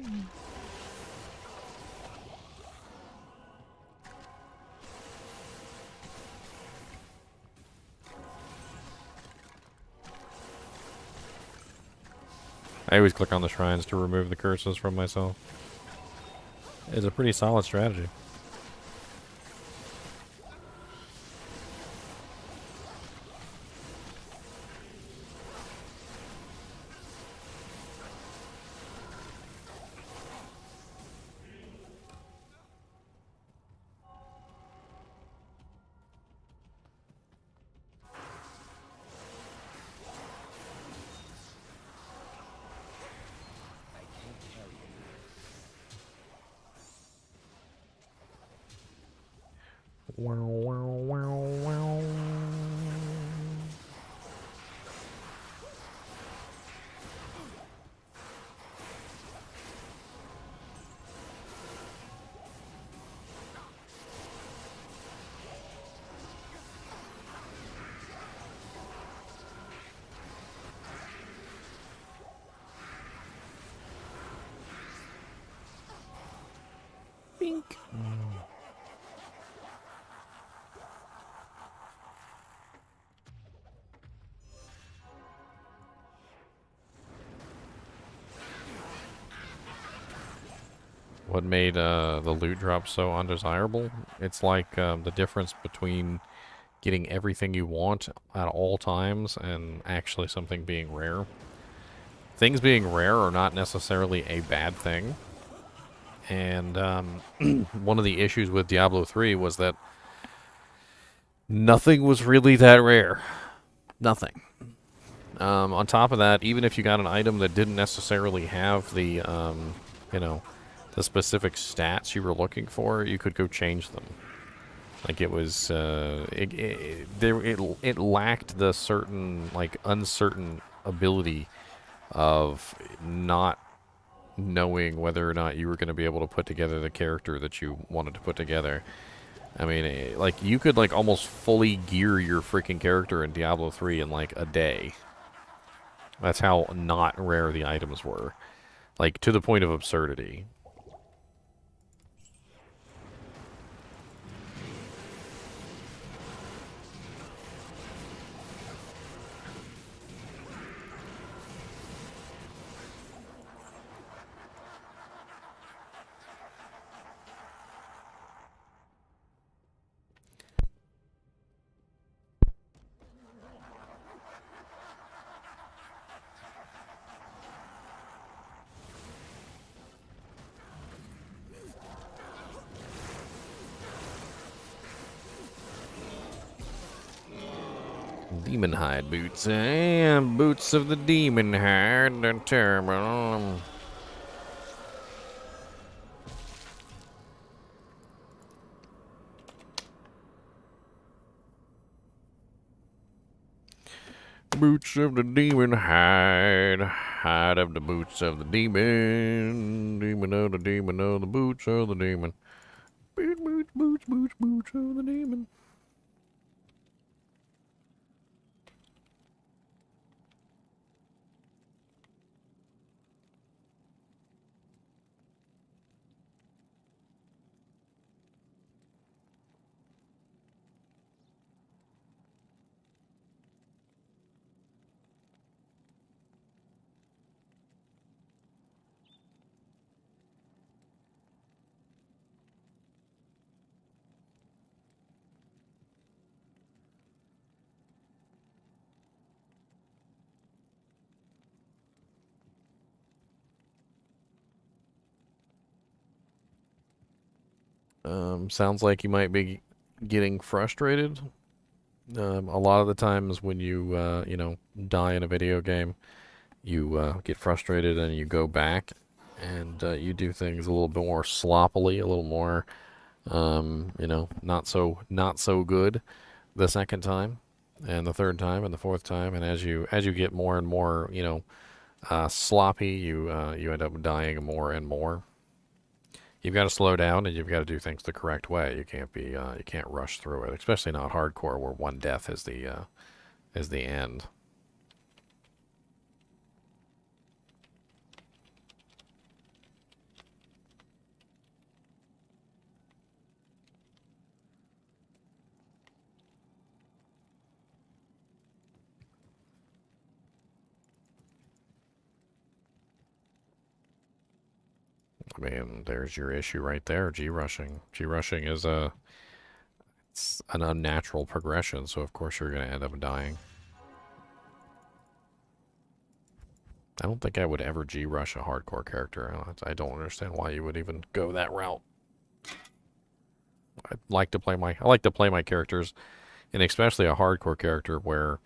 I always click on the shrines to remove the curses from myself. It's a pretty solid strategy. Wow, wow, wow, wow. Bink. What made the loot drop so undesirable? It's like the difference between getting everything you want at all times and actually something being rare. Things being rare are not necessarily a bad thing. And one of the issues with Diablo 3 was that nothing was really that rare. Nothing. On top of that, even if you got an item that didn't necessarily have the, you know, the specific stats you were looking for, you could go change them. Like it was, it lacked the certain, like, uncertain ability of not knowing whether or not you were going to be able to put together the character that you wanted to put together. I mean, like, you could, like, almost fully gear your freaking character in Diablo 3 in, like, a day. That's how not rare the items were. Like, to the point of absurdity. Demon hide boots. Boots of the demon hide. They're terrible. Boots of the demon hide. Hide of the boots of the demon. Demon of the demon of the boots of the demon. Boots, boots, boots, boots, boots of the demon. Sounds like you might be getting frustrated. A lot of the times when you die in a video game, you get frustrated and you go back and you do things a little bit more sloppily, a little more, not so good the second time, and the third time, and the fourth time, and as you get more and more, sloppy, you end up dying more and more. You've got to slow down and you've got to do things the correct way. You can't rush through it, especially not hardcore where one death is the end. I mean, there's your issue right there. G-rushing. G-rushing is it's an unnatural progression, so of course you're going to end up dying. I don't think I would ever G-rush a hardcore character. I don't understand why you would even go that route. I like to play my characters, and especially a hardcore character where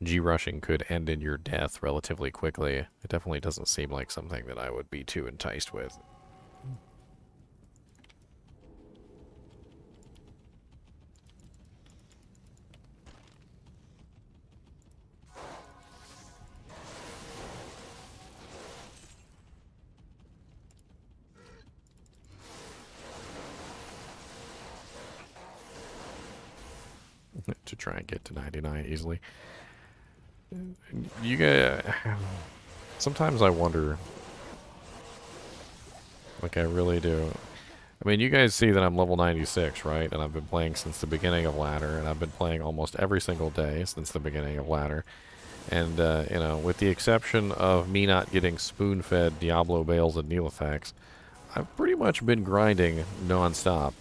G-rushing could end in your death relatively quickly. It definitely doesn't seem like something that I would be too enticed with. To try and get to 99 easily. You guys, sometimes I wonder, like I really do. I mean, you guys see that I'm level 96, right? And I've been playing since the beginning of Ladder, and I've been playing almost every single day since the beginning of Ladder. And, with the exception of me not getting spoon-fed Diablo Bales and Neelithax, I've pretty much been grinding non-stop.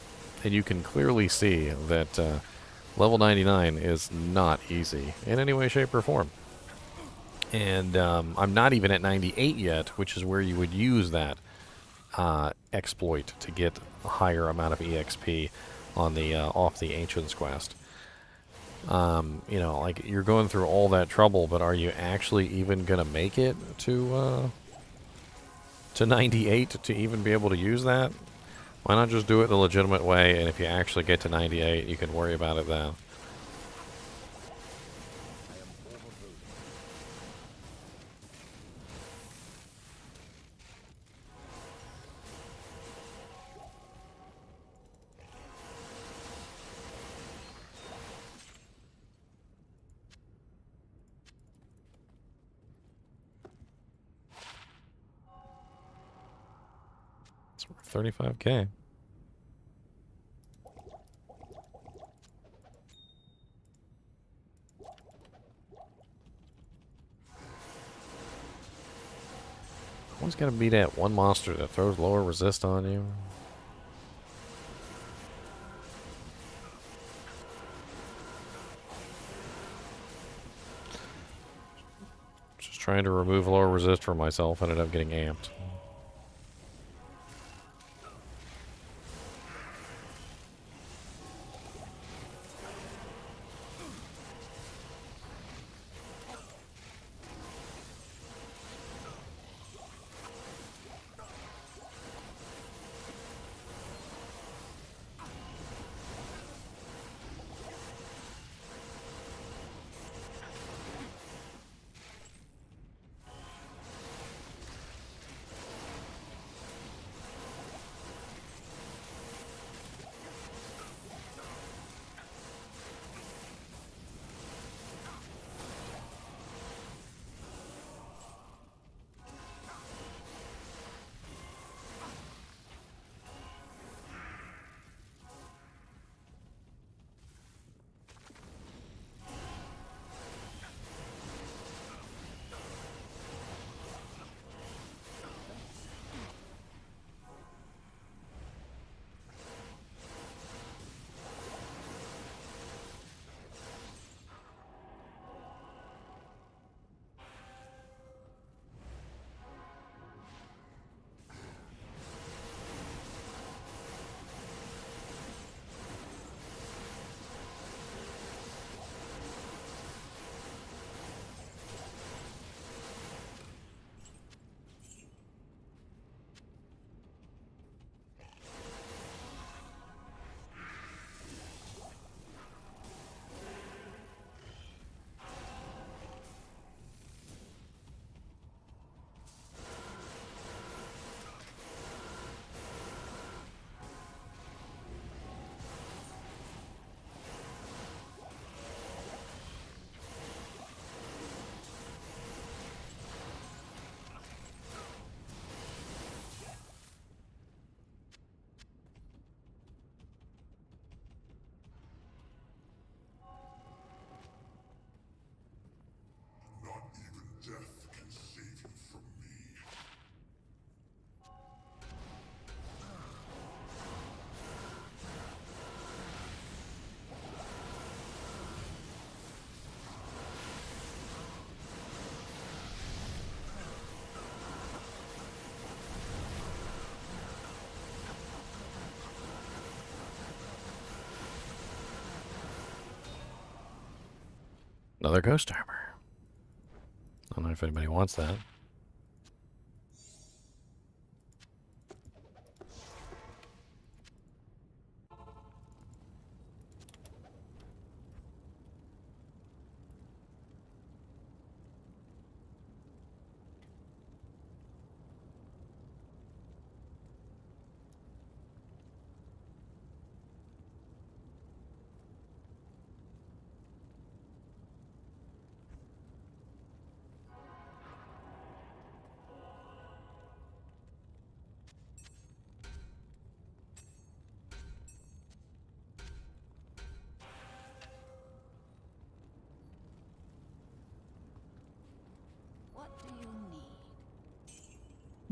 And you can clearly see that level 99 is not easy in any way, shape, or form. And I'm not even at 98 yet, which is where you would use that exploit to get a higher amount of EXP on the off the Ancients quest. Like you're going through all that trouble, but are you actually even gonna make it to 98 to even be able to use that? Why not just do it the legitimate way, and if you actually get to 98, you can worry about it then. It's worth 35k. Always gotta be that one monster that throws lower resist on you. Just trying to remove lower resist from myself, ended up getting amped. Another ghost armor. I don't know if anybody wants that.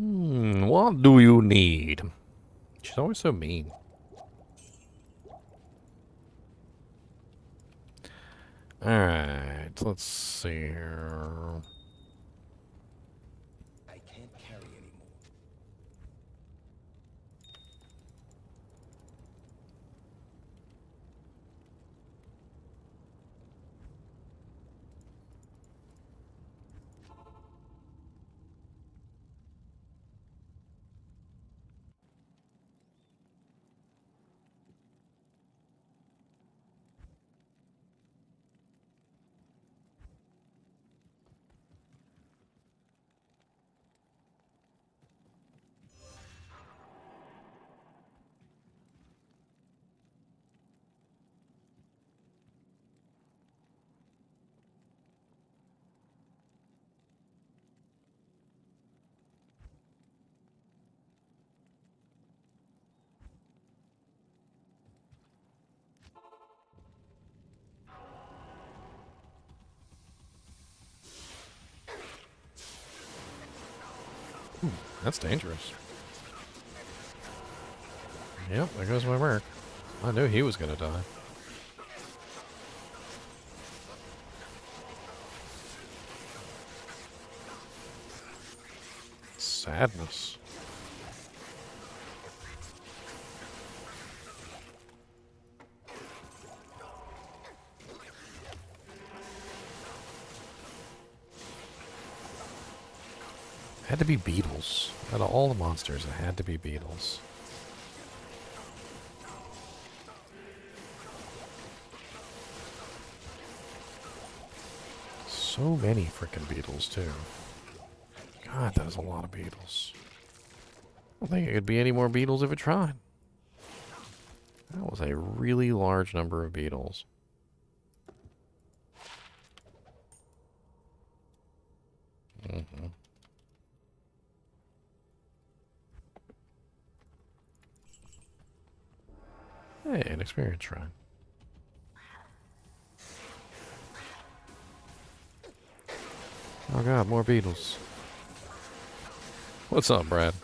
What do you need? She's always so mean. Alright, let's see here. I can't carry anymore. That's dangerous. Yep, there goes my merc. I knew he was gonna die. Sadness. Had to be beetles. Out of all the monsters, it had to be beetles. So many frickin' beetles, too. God, that was a lot of beetles. I don't think it could be any more beetles if it tried. That was a really large number of beetles. Mm-hmm. Hey, an experience shrine. Oh god, more beetles. What's up, Brad?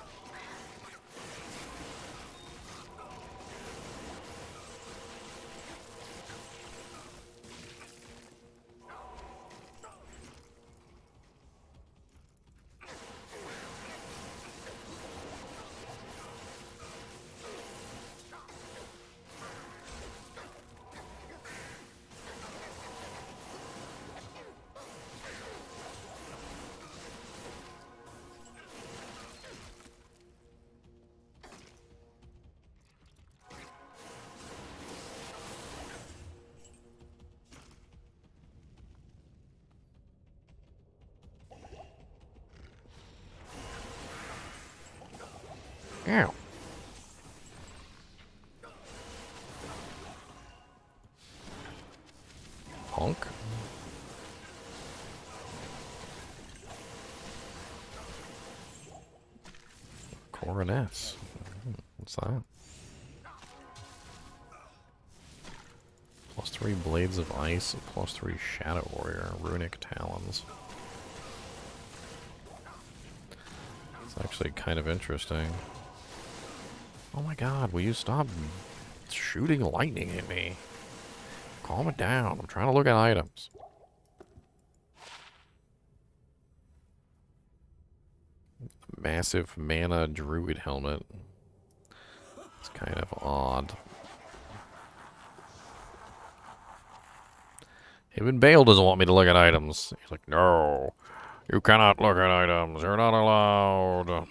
Ow. Honk. Coronets. What's that? +3 blades of ice, +3 shadow warrior, runic talons. It's actually kind of interesting. Oh my god, will you stop shooting lightning at me? Calm it down. I'm trying to look at items. Massive mana druid helmet. It's kind of odd. Even Baal doesn't want me to look at items. He's like, no, you cannot look at items. You're not allowed.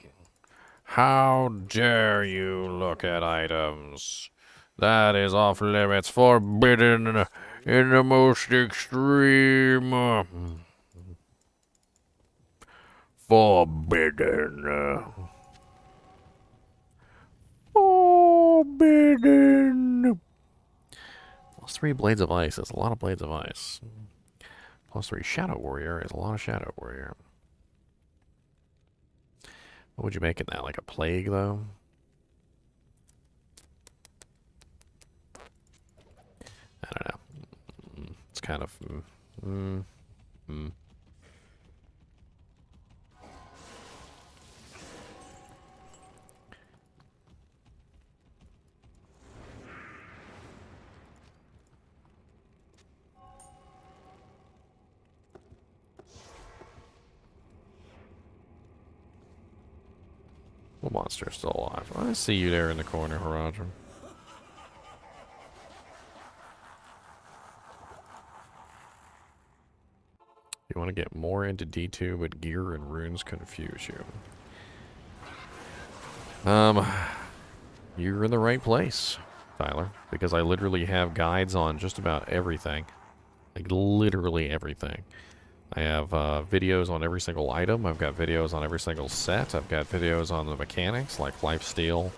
How dare you look at items? That is off limits, forbidden in the most extreme. Forbidden. Forbidden. Plus 3 Blades of Ice is a lot of Blades of Ice. Plus 3 Shadow Warrior is a lot of Shadow Warrior. What would you make it that? Like a plague, though? I don't know. It's kind of... The monster's still alive. I see you there in the corner, Roger. You want to get more into D2, but gear and runes confuse you. You're in the right place, Tyler, because I literally have guides on just about everything. Like, literally everything. I have videos on every single item. I've got videos on every single set. I've got videos on the mechanics, like Lifesteal,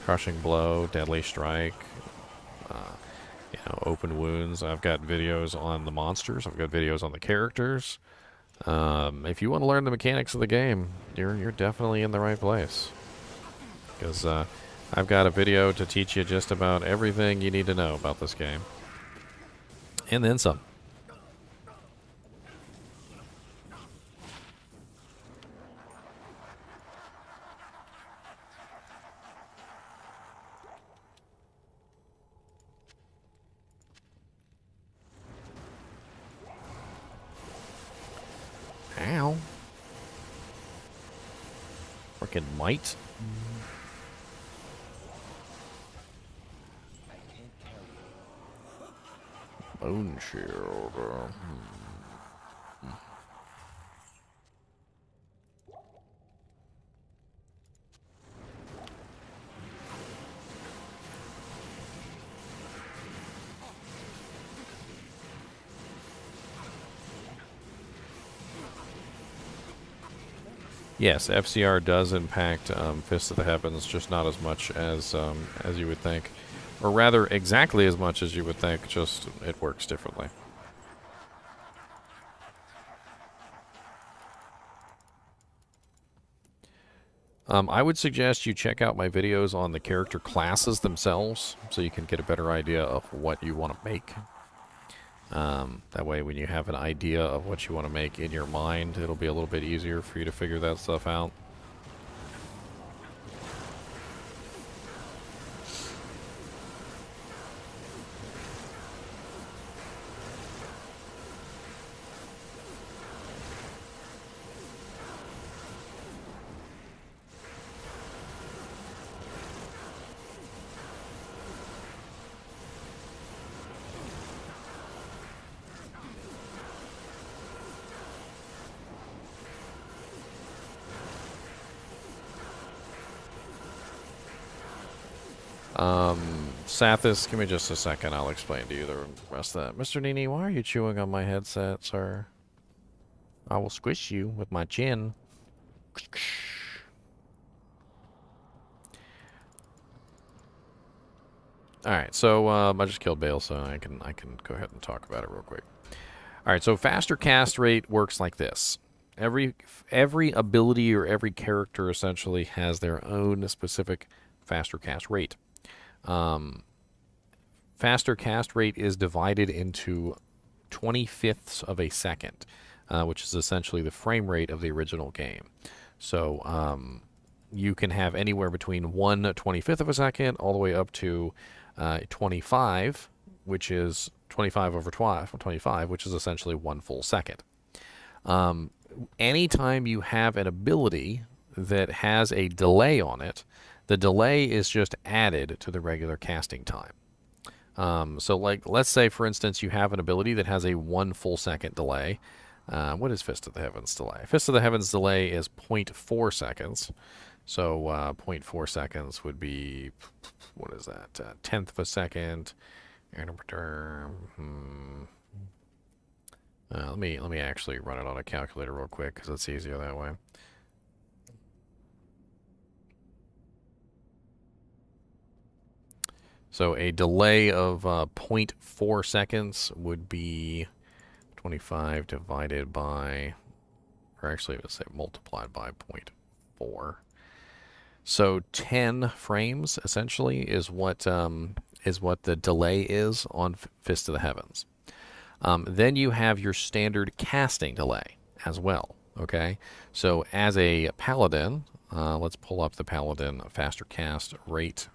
Crushing Blow, Deadly Strike, you know, Open Wounds. I've got videos on the monsters. I've got videos on the characters. If you want to learn the mechanics of the game, you're definitely in the right place. Because I've got a video to teach you just about everything you need to know about this game. And then some. Ow. Frickin' might. Bone shield. Yes, FCR does impact Fist of the Heavens, just not as much as you would think. Or rather, exactly as much as you would think, just it works differently. I would suggest you check out my videos on the character classes themselves, so you can get a better idea of what you want to make. That way, when you have an idea of what you want to make in your mind, it'll be a little bit easier for you to figure that stuff out. Sathis, give me just a second. I'll explain to you the rest of that. Mr. NiNi, why are you chewing on my headset, sir? I will squish you with my chin. Alright, so I just killed Baal, so I can go ahead and talk about it real quick. Alright, so faster cast rate works like this. Every ability or every character essentially has their own specific faster cast rate. Faster cast rate is divided into 25ths of a second, which is essentially the frame rate of the original game. So you can have anywhere between 1/25th of a second all the way up to 25, which is 25 over 25, which is essentially 1 full second. Anytime you have an ability that has a delay on it, the delay is just added to the regular casting time. So, like, let's say, for instance, you have an ability that has a 1 full second delay. What is Fist of the Heavens delay? Fist of the Heavens delay is 0.4 seconds. So, 0.4 seconds would be, what is that? Tenth of a second. Let me actually run it on a calculator real quick because it's easier that way. So a delay of 0.4 seconds would be 25 divided by, or actually let's say multiplied by 0.4. So 10 frames essentially is what the delay is on Fist of the Heavens. Then you have your standard casting delay as well. Okay, so as a paladin, let's pull up the paladin faster cast rate.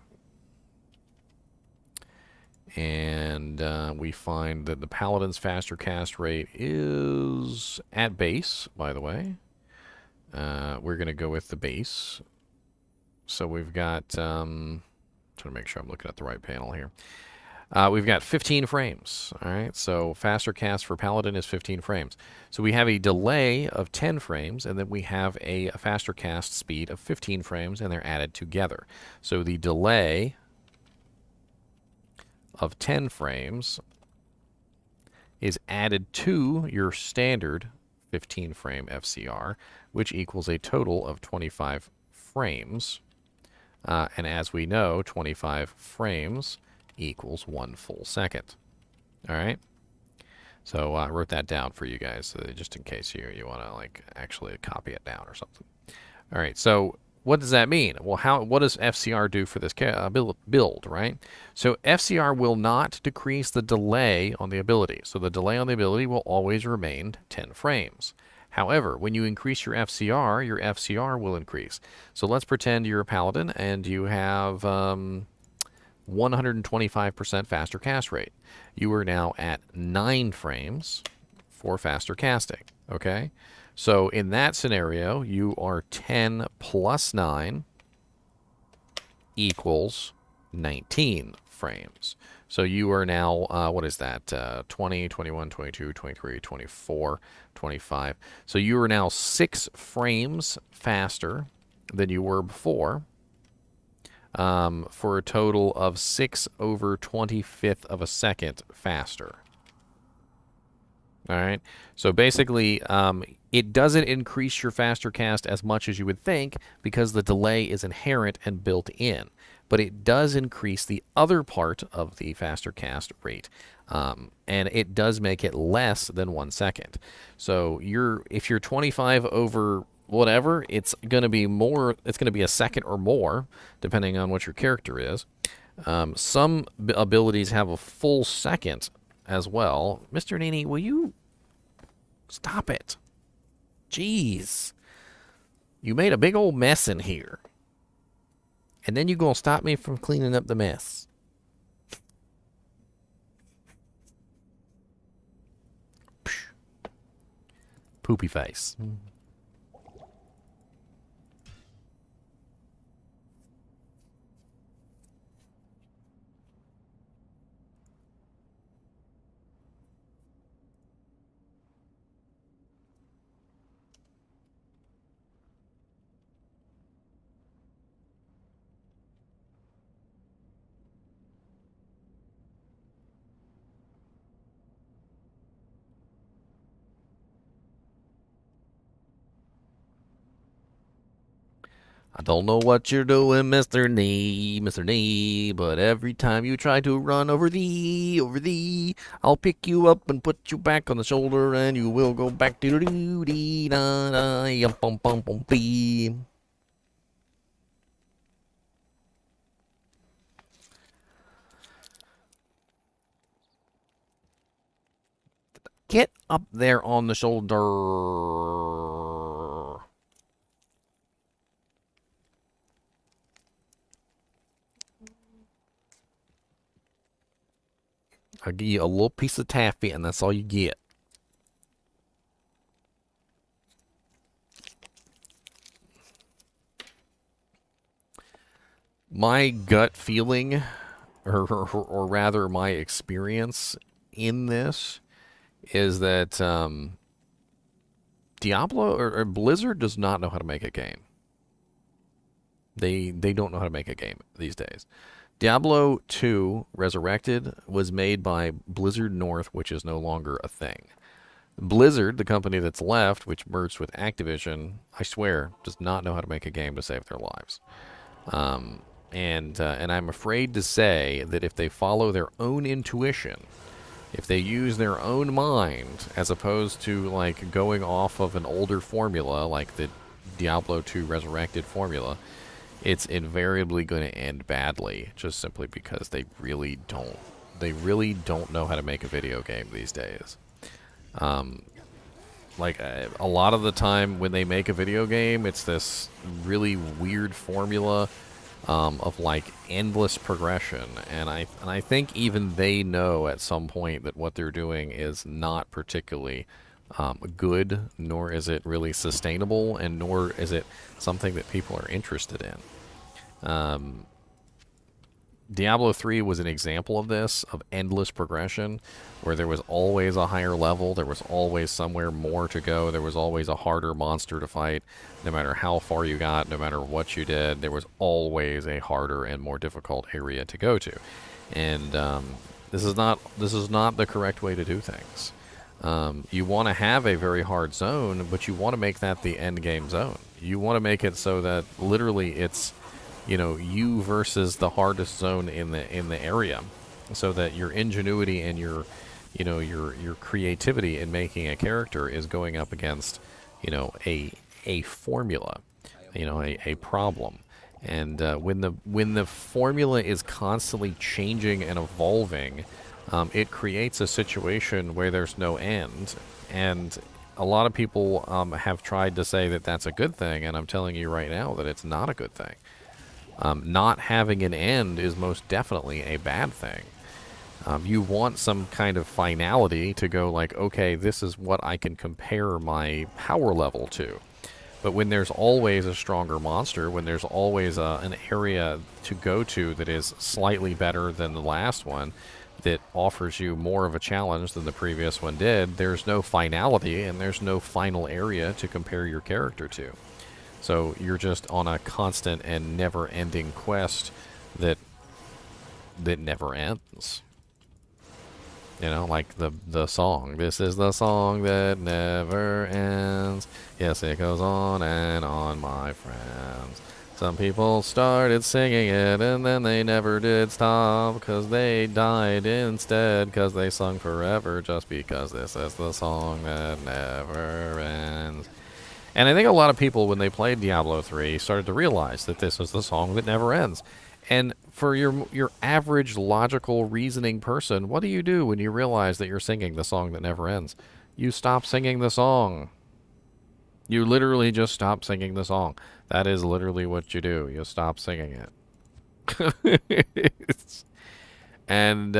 And we find that the Paladin's faster cast rate is at base, by the way. We're going to go with the base. So we've got, trying to make sure I'm looking at the right panel here. We've got 15 frames, all right? So faster cast for Paladin is 15 frames. So we have a delay of 10 frames, and then we have a faster cast speed of 15 frames, and they're added together. So the delay of 10 frames is added to your standard 15 frame FCR, which equals a total of 25 frames. And as we know, 25 frames equals 1 full second. All right? So I wrote that down for you guys, just in case you want to like actually copy it down or something. All right, so what does that mean? Well, what does FCR do for this build, right? So FCR will not decrease the delay on the ability. So the delay on the ability will always remain 10 frames. However, when you increase your FCR will increase. So let's pretend you're a paladin and you have 125% faster cast rate. You are now at 9 frames for faster casting, okay? So in that scenario, you are 10 plus 9 equals 19 frames. So you are now, what is that, 20, 21, 22, 23, 24, 25. So you are now 6 frames faster than you were before, for a total of 6/25 of a second faster. All right. So basically, it doesn't increase your faster cast as much as you would think because the delay is inherent and built in. But it does increase the other part of the faster cast rate, and it does make it less than 1 second. So if you're 25 over whatever, it's going to be more. It's going to be a second or more, depending on what your character is. Some abilities have a full second as well. Mr. NiNi, will you stop it? Jeez. You made a big old mess in here. And then you gonna stop me from cleaning up the mess. Poopy face. I don't know what you're doing, Mr. Knee, but every time you try to run over thee, I'll pick you up and put you back on the shoulder, and you will go back to doo dee da da yum bum bum bum bee. Get up there on the shoulder. I'll give you a little piece of taffy, and that's all you get. My gut feeling or rather my experience in this is that Diablo or Blizzard does not know how to make a game. They don't know how to make a game these days. Diablo 2 Resurrected was made by Blizzard North, which is no longer a thing. Blizzard, the company that's left, which merged with Activision, I swear, does not know how to make a game to save their lives. And I'm afraid to say that if they follow their own intuition, if they use their own mind, as opposed to like going off of an older formula like the Diablo 2 Resurrected formula, it's invariably going to end badly, just simply because they really don't know how to make a video game these days. A lot of the time when they make a video game, it's this really weird formula of like endless progression, and I think even they know at some point that what they're doing is not particularly good, nor is it really sustainable, and nor is it something that people are interested in. Diablo 3 was an example of this, of endless progression, where there was always a higher level, there was always somewhere more to go, there was always a harder monster to fight. No matter how far you got, no matter what you did, there was always a harder and more difficult area to go to. And this is not the correct way to do things. You want to have a very hard zone, but you want to make that the end game zone. You want to make it so that literally it's, you know, you versus the hardest zone in the area, so that your ingenuity and your creativity in making a character is going up against, you know, a formula, you know, a problem. And when the formula is constantly changing and evolving, it creates a situation where there's no end. And a lot of people have tried to say that that's a good thing, and I'm telling you right now that it's not a good thing. Not having an end is most definitely a bad thing. You want some kind of finality to go like, okay, this is what I can compare my power level to. But when there's always a stronger monster, when there's always an area to go to that is slightly better than the last one, that offers you more of a challenge than the previous one did, there's no finality and there's no final area to compare your character to. So you're just on a constant and never-ending quest that never ends. You know, like the song. This is the song that never ends. Yes, it goes on and on, my friends. Some people started singing it and then they never did stop because they died instead because they sung forever just because this is the song that never ends. And I think a lot of people, when they played Diablo 3, started to realize that this is the song that never ends. And for your average logical reasoning person, what do you do when you realize that you're singing the song that never ends? You stop singing the song. You literally just stop singing the song. That is literally what you do. You stop singing it. And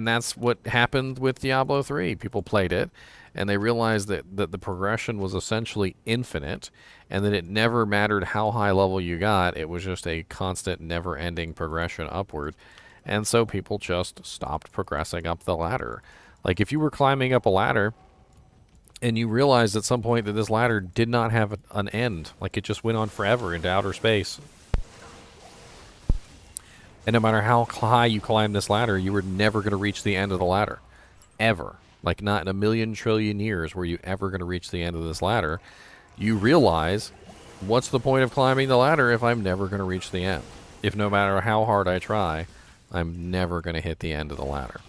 that's what happened with Diablo 3. People played it, and they realized that the progression was essentially infinite, and that it never mattered how high level you got. It was just a constant, never-ending progression upward. And so people just stopped progressing up the ladder. Like, if you were climbing up a ladder, and you realized at some point that this ladder did not have an end, like it just went on forever into outer space, and no matter how high you climbed this ladder, you were never going to reach the end of the ladder. Ever. Like, not in a million trillion years were you ever going to reach the end of this ladder. You realize, what's the point of climbing the ladder if I'm never going to reach the end? If no matter how hard I try, I'm never going to hit the end of the ladder.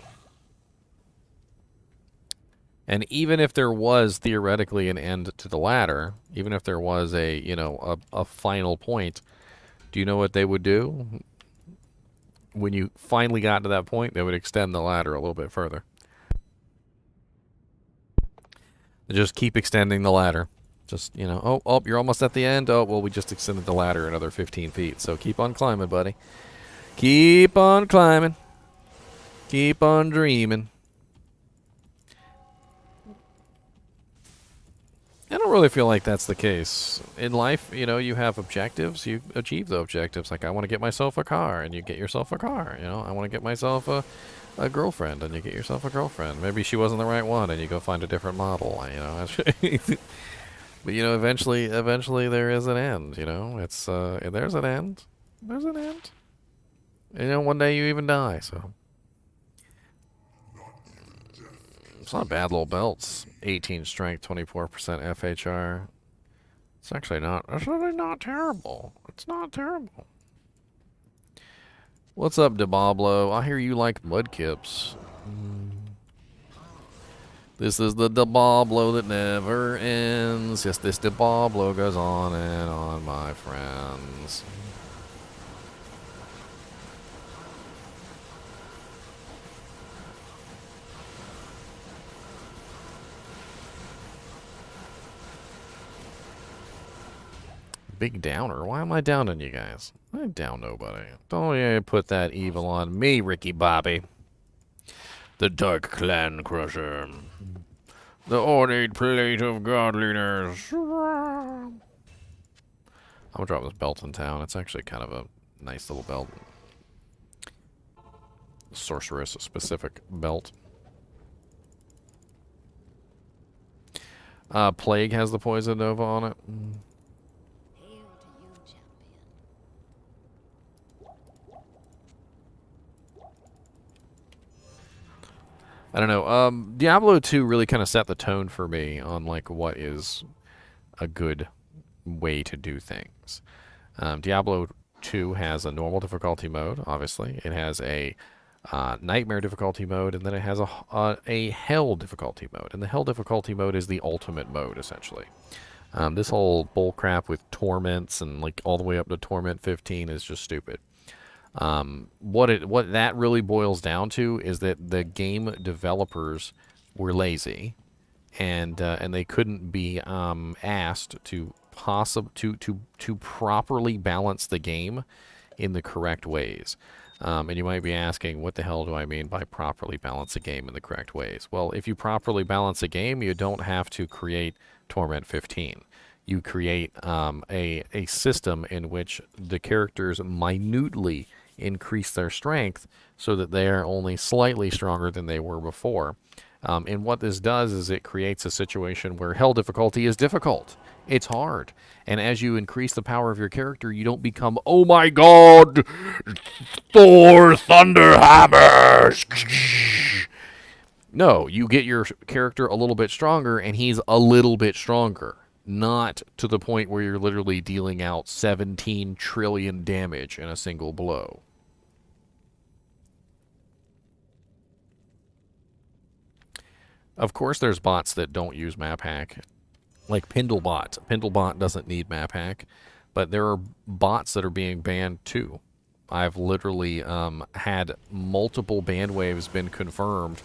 And even if there was theoretically an end to the ladder, even if there was a final point, do you know what they would do? When you finally got to that point, they would extend the ladder a little bit further. They just keep extending the ladder. Just, oh, you're almost at the end. Oh, well, we just extended the ladder another 15 feet. So keep on climbing, buddy. Keep on climbing. Keep on dreaming. I don't really feel like that's the case. In life, you know, you have objectives, you achieve those objectives. Like, I want to get myself a car, and you get yourself a car. You know, I want to get myself a girlfriend, and you get yourself a girlfriend. Maybe she wasn't the right one, and you go find a different model, you know. But, you know, eventually there is an end, you know. It's, there's an end. There's an end. You know, one day you even die, so. It's not bad little belts. 18 strength, 24% FHR. It's actually not terrible. It's not terrible. What's up, Diablo? I hear you like mudkips. This is the Diablo that never ends. Yes, this Diablo goes on and on, my friends. Big downer. Why am I downing you guys? I ain't down nobody. Don't you put that evil on me, Ricky Bobby. The Dark Clan Crusher. The ornate plate of godliness. I'm gonna drop this belt in town. It's actually kind of a nice little belt. Sorceress specific belt. Plague has the poison nova on it. I don't know. Diablo 2 really kind of set the tone for me on like what is a good way to do things. Diablo 2 has a normal difficulty mode, obviously. It has a nightmare difficulty mode, and then it has a hell difficulty mode. And the hell difficulty mode is the ultimate mode, essentially. This whole bullcrap with torments and like all the way up to torment 15 is just stupid. What that really boils down to is that the game developers were lazy, and they couldn't be asked to properly balance the game in the correct ways. And you might be asking, what the hell do I mean by properly balance a game in the correct ways? Well, if you properly balance a game, you don't have to create Torment 15. You create a system in which the characters minutely increase their strength so that they are only slightly stronger than they were before. And what this does is it creates a situation where hell difficulty is difficult. It's hard. And as you increase the power of your character, you don't become, oh my god, Thor Thunderhammers. No, you get your character a little bit stronger, and he's a little bit stronger. Not to the point where you're literally dealing out 17 trillion damage in a single blow. Of course, there's bots that don't use map hack, like Pindlebot. Pindlebot doesn't need map hack, but there are bots that are being banned too. I've literally had multiple band waves been confirmed,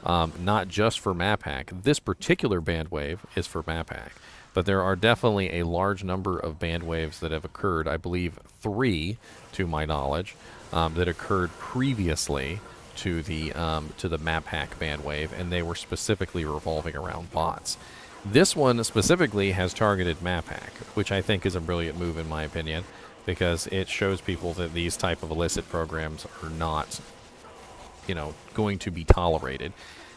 not just for map hack. This particular band wave is for map hack, but there are definitely a large number of band waves that have occurred. I believe 3, to my knowledge, that occurred previously to the map hack band wave, and they were specifically revolving around bots. This one specifically has targeted map hack, which I think is a brilliant move in my opinion, because it shows people that these type of illicit programs are not, you know, going to be tolerated.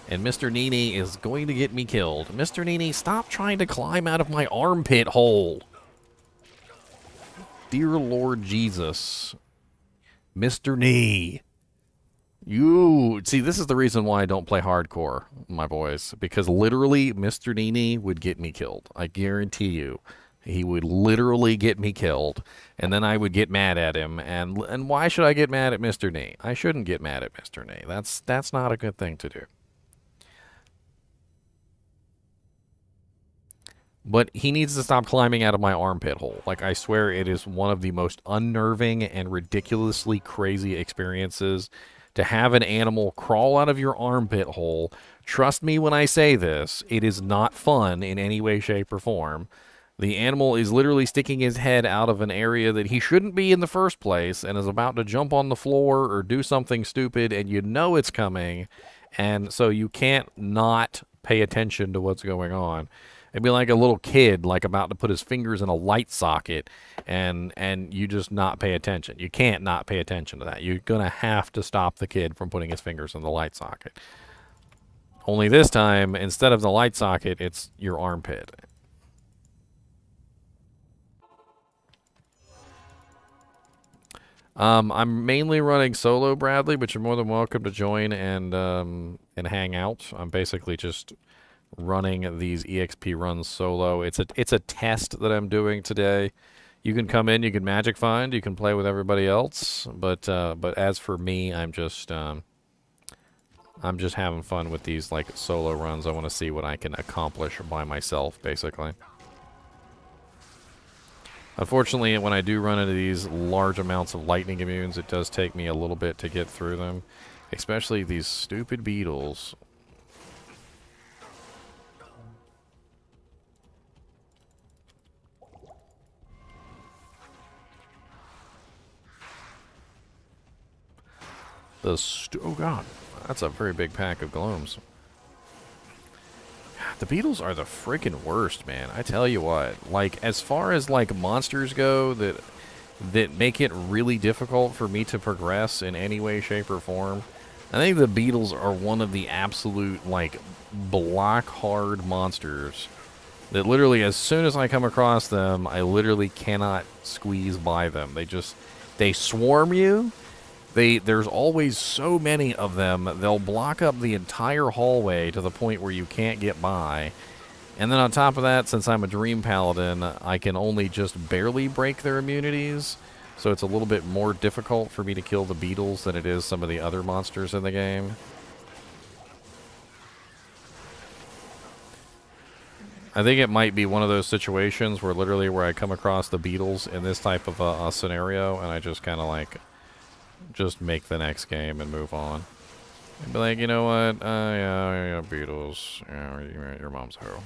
And Mr. NiNi is going to get me killed. Mr. NiNi, stop trying to climb out of my armpit hole. Dear Lord Jesus. Mr. NiNi. You see, this is the reason why I don't play hardcore, my boys, because literally Mr. NiNi would get me killed. I guarantee you, he would literally get me killed, and then I would get mad at him. And why should I get mad at Mr. NiNi? I shouldn't get mad at Mr. NiNi. That's not a good thing to do. But he needs to stop climbing out of my armpit hole. Like, I swear it is one of the most unnerving and ridiculously crazy experiences to have an animal crawl out of your armpit hole. Trust me when I say this, it is not fun in any way, shape, or form. The animal is literally sticking his head out of an area that he shouldn't be in the first place and is about to jump on the floor or do something stupid, and you know it's coming, and so you can't not pay attention to what's going on. It'd be like a little kid, like about to put his fingers in a light socket, and you just not pay attention. You can't not pay attention to that. You're gonna have to stop the kid from putting his fingers in the light socket. Only this time, instead of the light socket, it's your armpit. I'm mainly running solo, Bradley, but you're more than welcome to join and hang out. I'm basically just running these EXP runs solo. It's a test that I'm doing today. You can come in, you can magic find, you can play with everybody else, but as for me, I'm just having fun with these like solo runs. I want to see what I can accomplish by myself, basically. Unfortunately, when I do run into these large amounts of lightning immunes, it does take me a little bit to get through them, especially these stupid beetles. Oh god, that's a very big pack of glooms. The beetles are the freaking worst, man. I tell you what. Like, as far as like monsters go that make it really difficult for me to progress in any way, shape, or form, I think the beetles are one of the absolute like block hard monsters that literally, as soon as I come across them, I literally cannot squeeze by them. They swarm you. There's always so many of them. They'll block up the entire hallway to the point where you can't get by. And then on top of that, since I'm a Dream Paladin, I can only just barely break their immunities. So it's a little bit more difficult for me to kill the beetles than it is some of the other monsters in the game. I think it might be one of those situations where literally where I come across the beetles in this type of a scenario, and I just kind of like just make the next game and move on. And be like, you know what? Yeah, beetles. Yeah, your mom's hoe.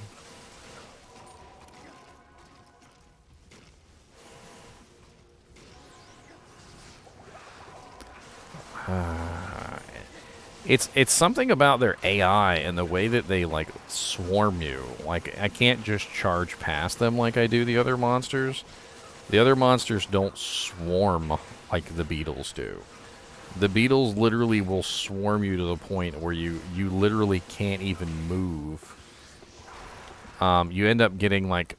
It's something about their AI and the way that they like swarm you. Like, I can't just charge past them like I do the other monsters. The other monsters don't swarm like the beetles do. The beetles literally will swarm you to the point where you literally can't even move. You end up getting like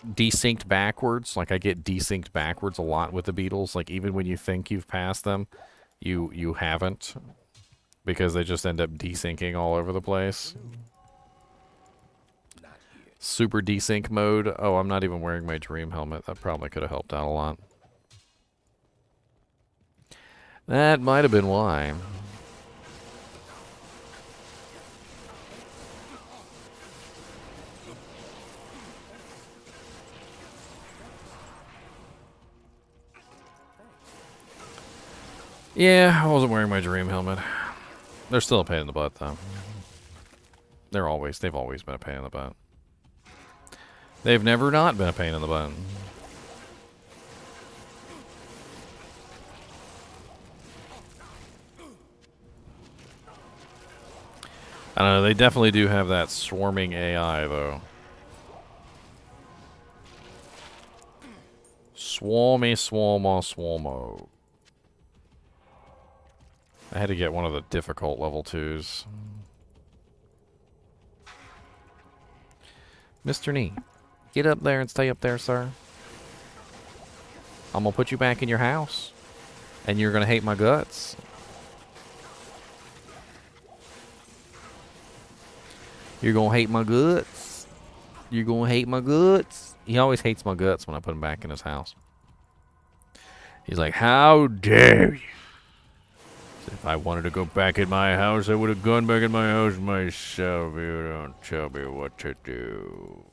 desynced backwards. Like, I get desynced backwards a lot with the beetles. Like, even when you think you've passed them, you haven't, because they just end up desyncing all over the place. Super desync mode. Oh, I'm not even wearing my dream helmet. That probably could have helped out a lot. That might have been why. Yeah, I wasn't wearing my dream helmet. They're still a pain in the butt, though. They've always been a pain in the butt. They've never not been a pain in the butt. I don't know, they definitely do have that swarming AI, though. Swarmy, swarmo. I had to get one of the difficult level 2s. Mr. Nee, get up there and stay up there, sir. I'm gonna put you back in your house, and you're gonna hate my guts. You're gonna hate my guts. You're gonna hate my guts. He always hates my guts when I put him back in his house. He's like, how dare you? If I wanted to go back in my house, I would have gone back in my house myself. You don't tell me what to do.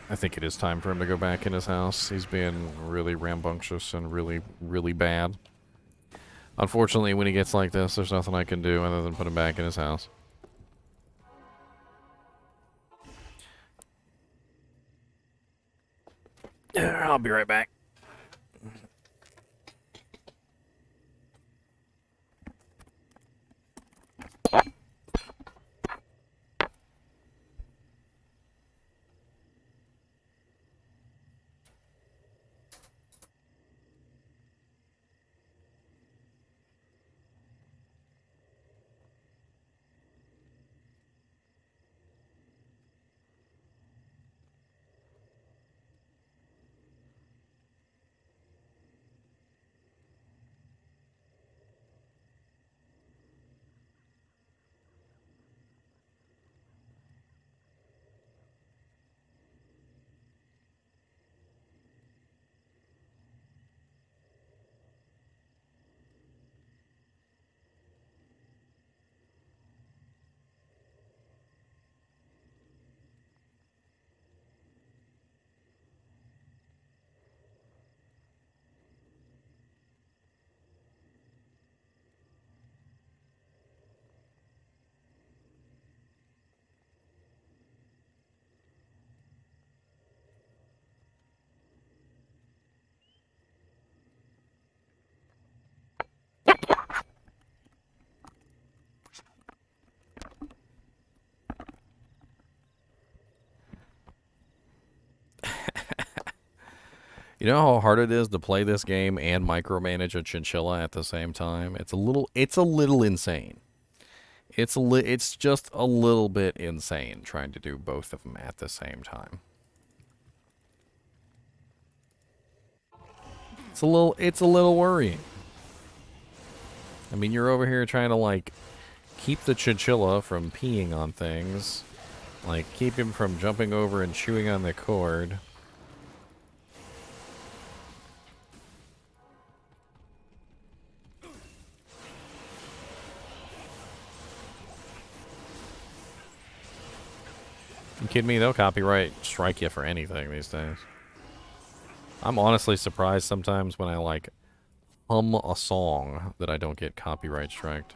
I think it is time for him to go back in his house. He's being really rambunctious and really, really bad. Unfortunately, when he gets like this, there's nothing I can do other than put him back in his house. I'll be right back. You know how hard it is to play this game and micromanage a chinchilla at the same time? It's a little insane. It's just a little bit insane trying to do both of them at the same time. It's a little worrying. I mean, you're over here trying to like keep the chinchilla from peeing on things, like keep him from jumping over and chewing on the cord. You kidding me? They'll copyright strike you for anything these days. I'm honestly surprised sometimes when I like hum a song that I don't get copyright striked.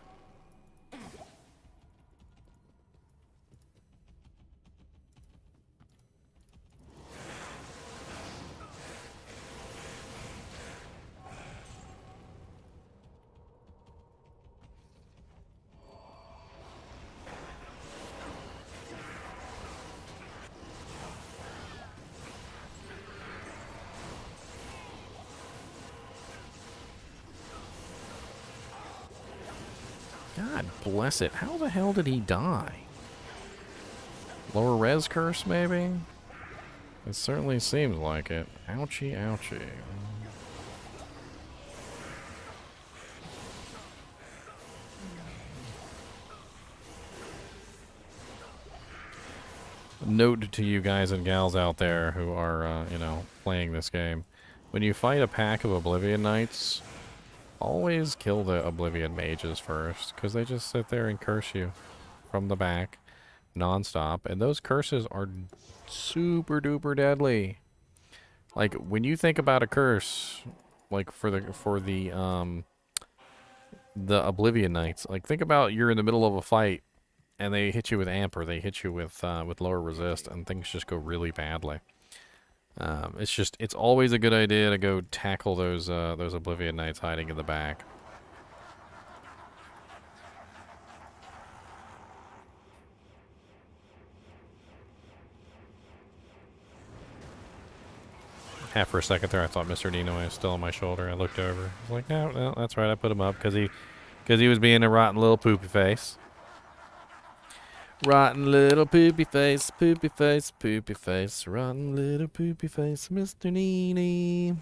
God bless it. How the hell did he die? Lower res curse, maybe? It certainly seems like it. Ouchie, ouchie. Note to you guys and gals out there who are, you know, playing this game. When you fight a pack of Oblivion Knights, always kill the Oblivion Mages first, because they just sit there and curse you from the back, non-stop, and those curses are super duper deadly. Like, when you think about a curse, like for the Oblivion Knights, like think about you're in the middle of a fight and they hit you with amp or they hit you with lower resist and things just go really badly. It's always a good idea to go tackle those Oblivion Knights hiding in the back. Half for a second there, I thought Mr. NiNi was still on my shoulder. I looked over. I was like, no, that's right. I put him up because he was being a rotten little poopy face. Rotten little poopy face, poopy face, poopy face. Rotten little poopy face, Mr. NiNi.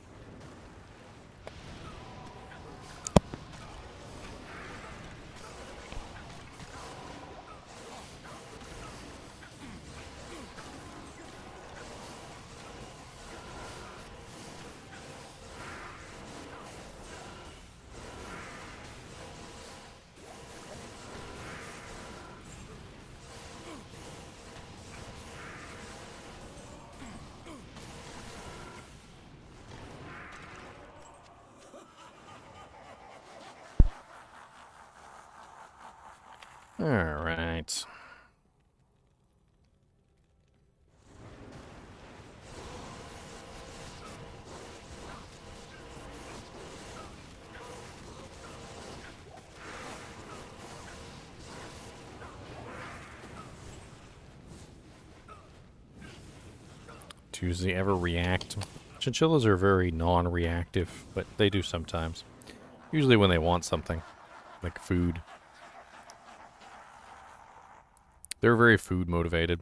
All right. does he ever react? Chinchillas are very non-reactive, but they do sometimes. Usually when they want something, like food. They're very food motivated.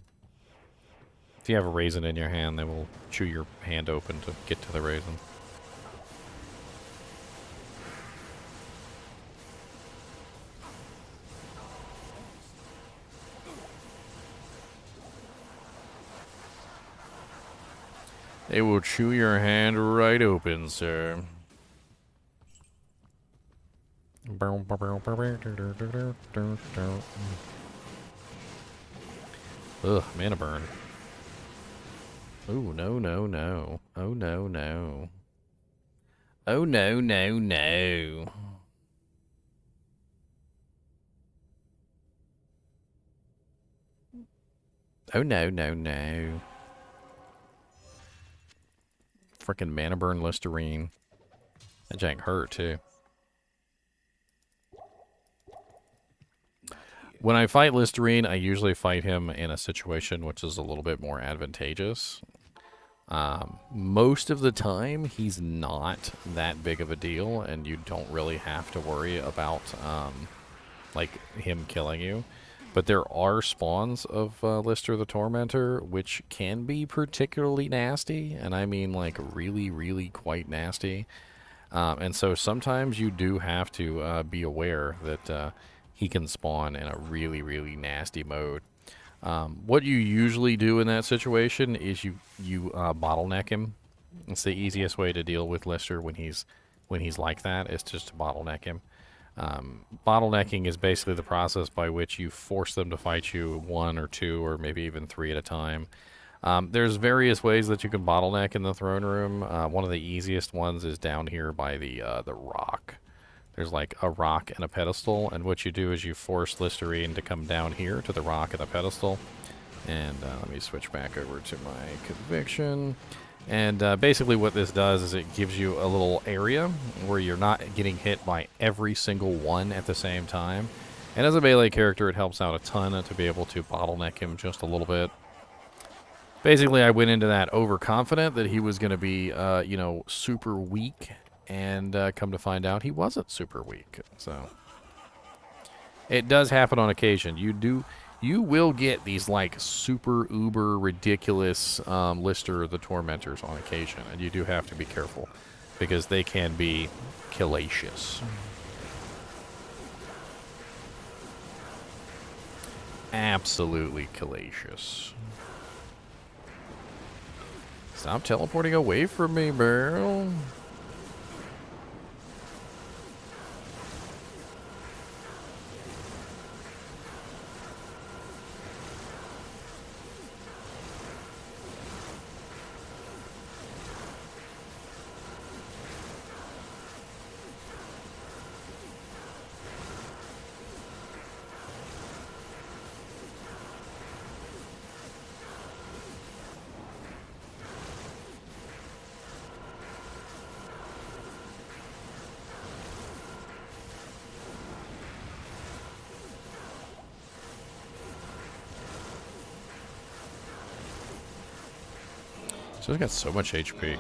If you have a raisin in your hand, they will chew your hand open to get to the raisin. They will chew your hand right open, sir. Ugh, mana burn. Ooh, no, no, no. Oh, no, no. Oh, no, no, no. Oh, no, no, no. Frickin' mana burn Listerine. That jank hurt, too. When I fight Listerine, I usually fight him in a situation which is a little bit more advantageous. Most of the time, he's not that big of a deal, and you don't really have to worry about, like, him killing you. But there are spawns of Lister the Tormentor, which can be particularly nasty, and I mean, like, really, really quite nasty. And so sometimes you do have to be aware that he can spawn in a really, really nasty mode. What you usually do in that situation is you bottleneck him. It's the easiest way to deal with Lister when he's like that, is just to bottleneck him. Bottlenecking is basically the process by which you force them to fight you 1 or 2 or maybe even 3 at a time. There's various ways that you can bottleneck in the throne room. One of the easiest ones is down here by the rock. There's like a rock and a pedestal, and what you do is you force Listerine to come down here to the rock and the pedestal. And let me switch back over to my conviction. And basically what this does is it gives you a little area where you're not getting hit by every single one at the same time. And as a melee character, it helps out a ton to be able to bottleneck him just a little bit. Basically, I went into that overconfident that he was going to be, you know, super weak. And come to find out, he wasn't super weak. So it does happen on occasion. You will get these like super uber ridiculous Lister the Tormentors on occasion, and you do have to be careful because they can be killacious. Absolutely killacious. Stop teleporting away from me, Baal. So he's got so much HP.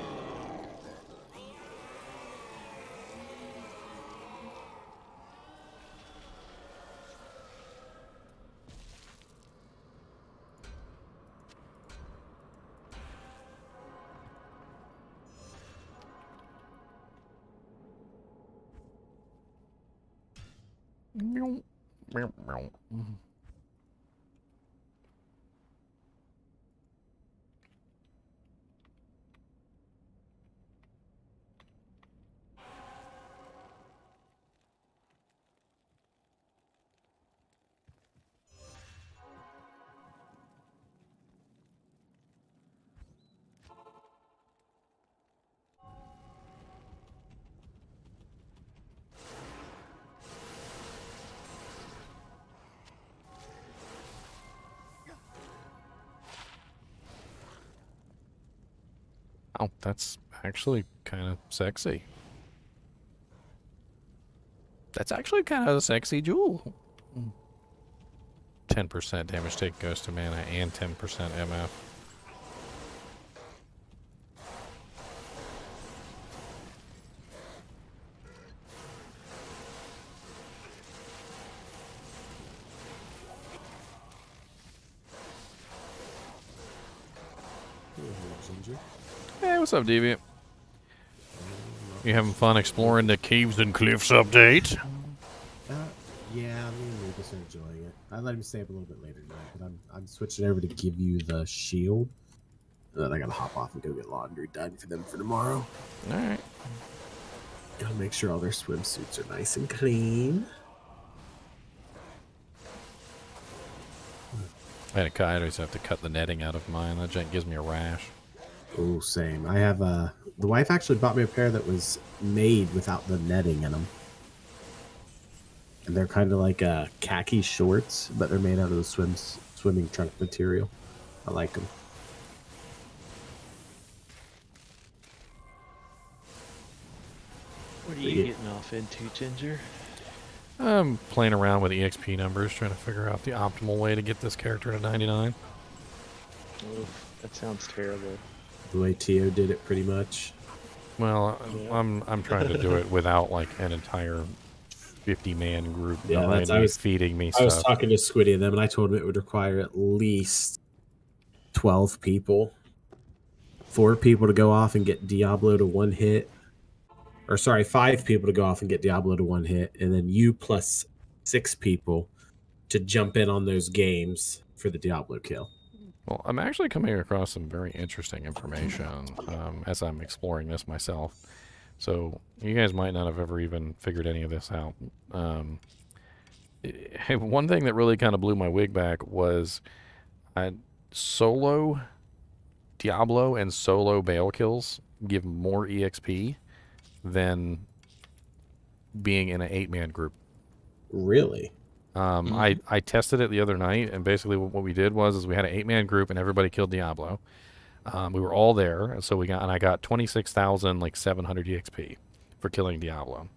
Oh, that's actually kind of sexy. That's actually kind of a sexy jewel. 10% damage taken goes to mana and 10% MF. what's up, Deviant? You having fun exploring the caves and cliffs update? Yeah, me and Lucas are enjoying it. I let him stay up a little bit later tonight, but I'm switching over to give you the shield. And then I gotta hop off and go get laundry done for them for tomorrow. All right. Gotta make sure all their swimsuits are nice and clean. I always have to cut the netting out of mine. That gives me a rash. Oh, same. I have the wife actually bought me a pair that was made without the netting in them. And they're kind of like khaki shorts, but they're made out of the swimming trunk material. I like them. What are you getting off into, Ginger? I'm playing around with EXP numbers, trying to figure out the optimal way to get this character to 99. Oof, that sounds terrible. The way Tio did it, pretty much. Well, Yeah. I'm trying to do it without like an entire 50-man group Yeah, behind I me was- feeding me I was stuff. talking to Squiddy and them, and I told him it would require at least 12 people. 4 people to go off and get Diablo to 1 hit. Or sorry, 5 people to go off and get Diablo to 1 hit, and then you plus 6 people to jump in on those games for the Diablo kill. Well, I'm actually coming across some very interesting information as I'm exploring this myself. So you guys might not have ever even figured any of this out. One thing that really kind of blew my wig back was solo Diablo and solo Baal kills give more EXP than being in an 8-man group. Really? I tested it the other night, and basically what we did was we had an 8-man group, and everybody killed Diablo. We were all there, and so I got 26,700 EXP for killing Diablo.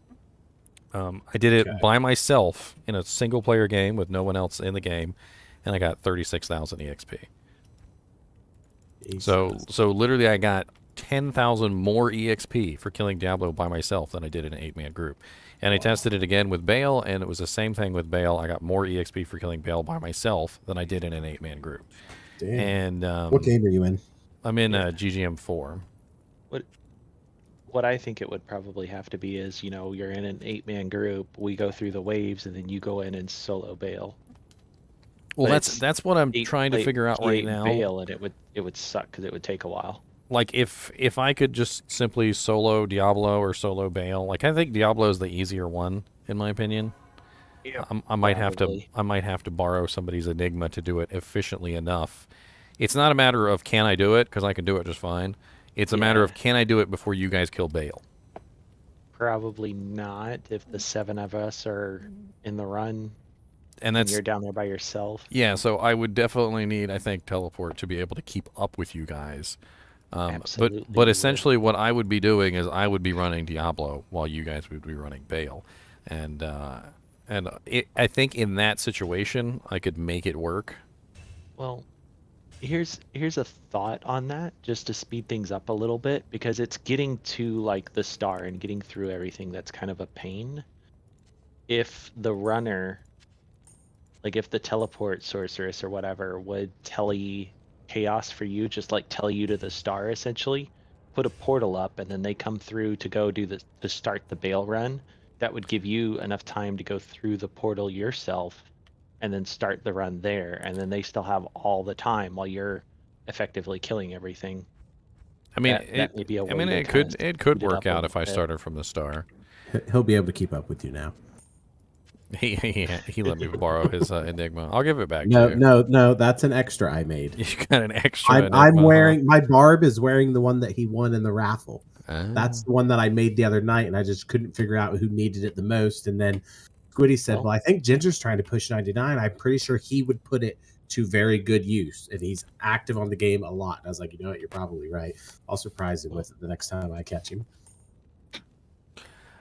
I did it by myself in a single-player game with no one else in the game, and I got 36,000 EXP. So literally, I got 10,000 more EXP for killing Diablo by myself than I did in an 8-man group. And I tested it again with Baal, and it was the same thing with Baal. I got more EXP for killing Baal by myself than I did in an 8-man group. Damn. And What game are you in? I'm in GGM 4. What I think it would probably have to be is, you're in an 8-man group, we go through the waves, and then you go in and solo Baal. Well, But that's what I'm Eight- trying to like, figure out right eight now. Baal, and it would suck because it would take a while. Like if I could just simply solo Diablo or solo Baal, like I think Diablo is the easier one in my opinion. Yeah, I might have to borrow somebody's Enigma to do it efficiently enough. It's not a matter of can I do it, because I can do it just fine. It's a matter of can I do it before you guys kill Baal. Probably not if the 7 of us are in the run And and that's you're down there by yourself. yeah. So I would definitely need, I think, teleport to be able to keep up with you guys. Absolutely But you would. essentially, what I would be doing is I would be running Diablo while you guys would be running Baal, and I think in that situation I could make it work. Well, here's a thought on that, just to speed things up a little bit, because it's getting to like the star and getting through everything that's kind of a pain. If the runner, like if the teleport sorceress or whatever would tele chaos for you, just like tell you to the star essentially, put a portal up, and then they come through to go do to start the Baal run, that would give you enough time to go through the portal yourself and then start the run there, and then they still have all the time while you're effectively killing everything. I mean, That may be a way to it kinda could speed it work up a out if I little bit. started from the star. He'll be able to keep up with you now. He let me borrow his Enigma. I'll give it back No, to you. no, that's an extra I made. You got an extra. I'm Enigma, huh? wearing my Barb is wearing the one that he won in the raffle. Ah. That's the one that I made the other night, and I just couldn't figure out who needed it the most. And then Squiddy said, Oh. "Well, I think Ginger's trying to push 99. I'm pretty sure he would put it to very good use, and he's active on the game a lot." And I was like, "You know what? You're probably right. I'll surprise him with it the next time I catch him."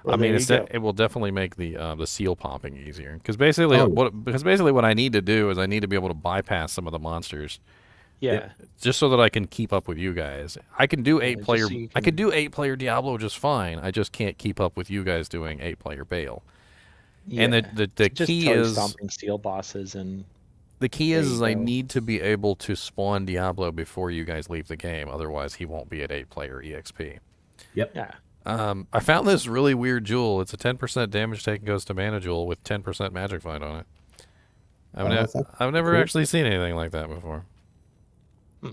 Well, I mean, there you go. it will definitely make the seal popping easier because basically Oh. what I need to do is I need to be able to bypass some of the monsters. Yeah. Just so that I can keep up with you guys. I can do Yeah, 8-player. just so you I can can- do 8-player Diablo just fine. I just can't keep up with you guys doing 8-player Baal. And Yeah. the Just key tell you is stomping steel bosses and The key There is you I go. need to be able to spawn Diablo before you guys leave the game. Otherwise, he won't be at 8-player EXP. Yep. Yeah. I found this really weird jewel. It's a 10% damage taken goes to mana jewel with 10% magic find on it. That's I've never cool. actually seen anything like that before. Hmm.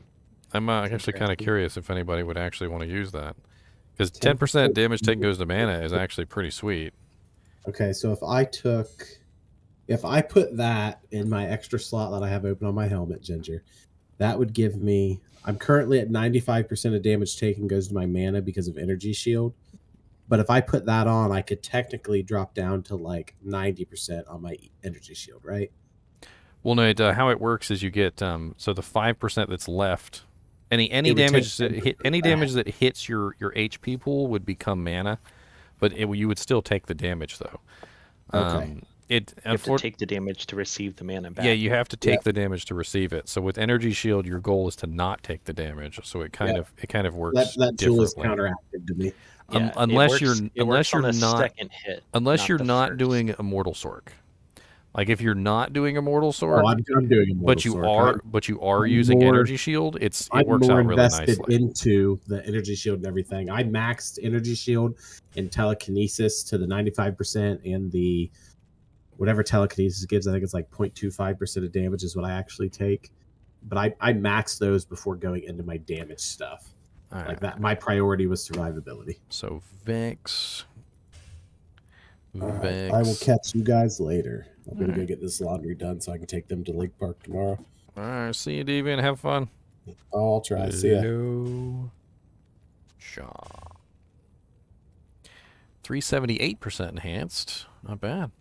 I'm actually kind of interesting. curious if anybody would actually want to use that. Because 10% 10% damage taken goes to mana is actually pretty sweet. Okay, so if I put that in my extra slot that I have open on my helmet, Ginger, that would give me. I'm currently at 95% of damage taken goes to my mana because of energy shield. But if I put that on, I could technically drop down to like 90% on my energy shield, right? Well, no, how it works is you get so the 5% that's left, any It would take damage that 10% any back. damage that hits your HP pool would become mana, but you would still take the damage though. Okay. It You have to take the damage to receive the mana back. Yeah, you have to take Yep. the damage to receive it. So with energy shield, your goal is to not take the damage. So it kind of works That tool is differently. counteractive to me. Yeah, Unless you're it works on the not second hit, unless you're the not first. doing Immortal Sork. Like if you're not doing Immortal Sork, Oh, I'm doing Immortal but you Sword. are I'm using more- energy shield, it I'm works more out really invested nicely. into the energy shield and everything. I maxed energy shield and telekinesis to the 95% and the whatever telekinesis gives. I think it's like 0.25% of damage is what I actually take. But I maxed those before going into my damage stuff. All Like right. that, my priority was survivability. So Vex. All right, I will catch you guys later. I'm gonna go get this laundry done so I can take them to Lake Park tomorrow. All right, see you, Deviant. Have fun. I'll try. See ya. Hello. Shaw. 378% enhanced. Not bad.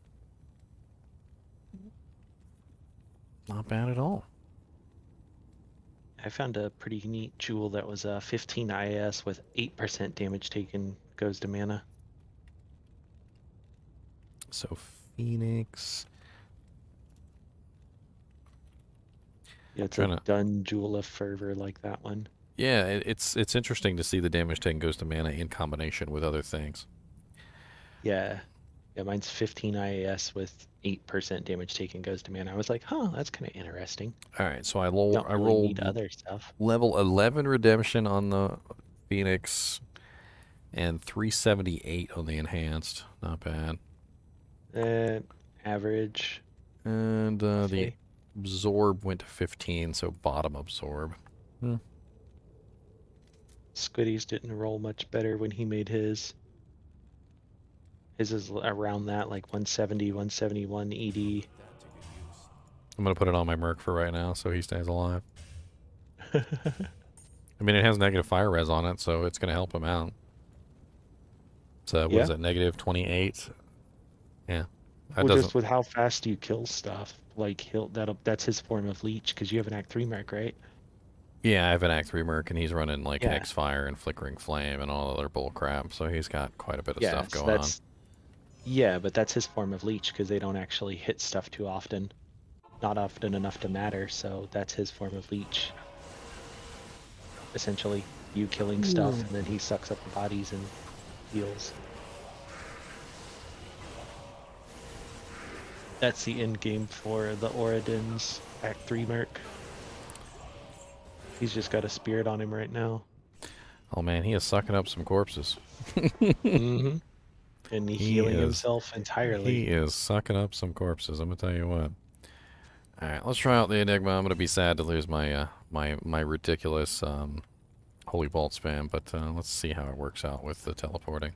Not bad at all. I found a pretty neat jewel that was 15 IS with 8% damage taken goes to mana. So Phoenix. Yeah, it's Trying a to- dun jewel of fervor like that one. Yeah, it's interesting to see the damage taken goes to mana in combination with other things. Yeah. Yeah, mine's 15 IAS with 8% damage taken goes to mana. I was like, huh, that's kind of interesting. All right, so I Don't really rolled need other stuff. level 11 redemption on the Phoenix and 378 on the enhanced. Not bad. Average. And the Okay. absorb went to 15, so bottom absorb. Squiddies didn't roll much better when he made his. His is around that, like 170, 171 ED. I'm going to put it on my Merc for right now so he stays alive. I mean, it has negative fire res on it, so it's going to help him out. So, what is it, negative 28? Yeah. That Well, doesn't... just with how fast you kill stuff, like that's his form of leech, because you have an Act 3 mark, right? Yeah, I have an Act 3 Merc, and he's running, like, Yeah. X-Fire and Flickering Flame and all other bull crap, so he's got quite a bit of Yeah, stuff so going on. that's yeah, but that's his form of leech, because they don't actually hit stuff too often. Not often enough to matter, so that's his form of leech. Essentially, you killing stuff, and then he sucks up the bodies and heals. That's the end game for the Oridin's Act 3 Merc. He's just got a spirit on him right now. Oh, man, he is sucking up some corpses. Mm-hmm. And He healing is- himself entirely. He is sucking up some corpses, I'm going to tell you what. Alright, let's try out the Enigma. I'm going to be sad to lose my my ridiculous Holy Bolt spam, but let's see how it works out with the teleporting.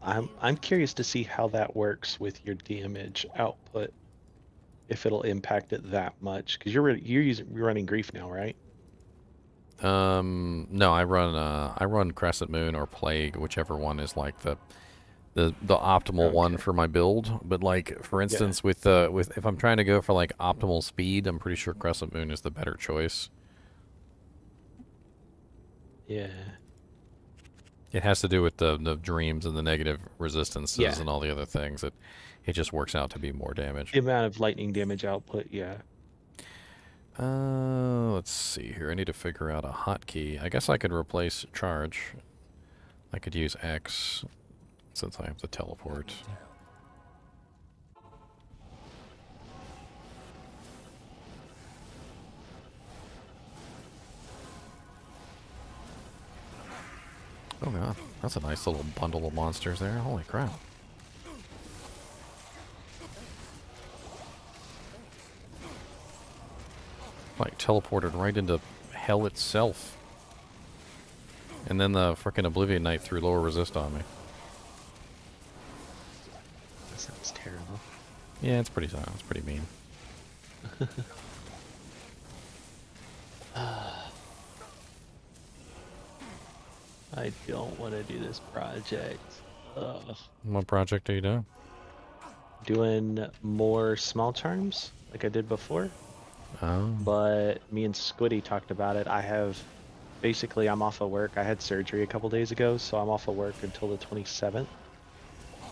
I'm curious to see how that works with your damage output. If it'll impact it that much, because you're running grief now, right? No, I run Crescent Moon or Plague, whichever one is like the optimal one Okay. for my build. But like for instance, with if I'm trying to go for like optimal speed, I'm pretty sure Crescent Moon is the better choice. Yeah. It has to do with the dreams and the negative resistances Yeah. and all the other things. It just works out to be more damage. The amount of lightning damage output, yeah. Let's see here. I need to figure out a hotkey. I guess I could replace charge. I could use X since I have the teleport. Oh god, that's a nice little bundle of monsters there. Holy crap. Like teleported right into hell itself. And then the frickin' Oblivion Knight threw lower resist on me. That sounds terrible. Yeah, it's pretty silent. It's pretty mean. I don't want to do this project. Ugh. What project are you doing? Doing more small charms like I did before, Oh. but me and Squiddy talked about it. Basically, I'm off of work. I had surgery a couple days ago, so I'm off of work until the 27th.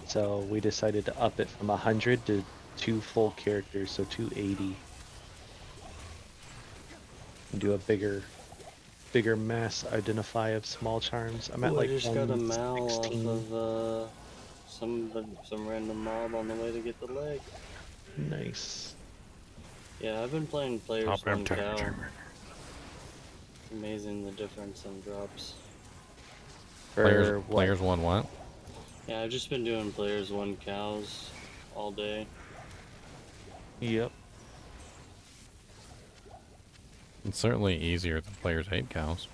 So we decided to up it from 100 to 2 full characters, so 280. And do a bigger mass identify of small charms. I'm at Ooh, like I just got a Mal off 116. of some random mob on the way to get the leg. Nice. Yeah, I've been playing players Top one cow. temperature. It's amazing the difference in drops. For what? Players won what? Yeah, I've just been doing players one cows all day. Yep. It's certainly easier than players 8 cows.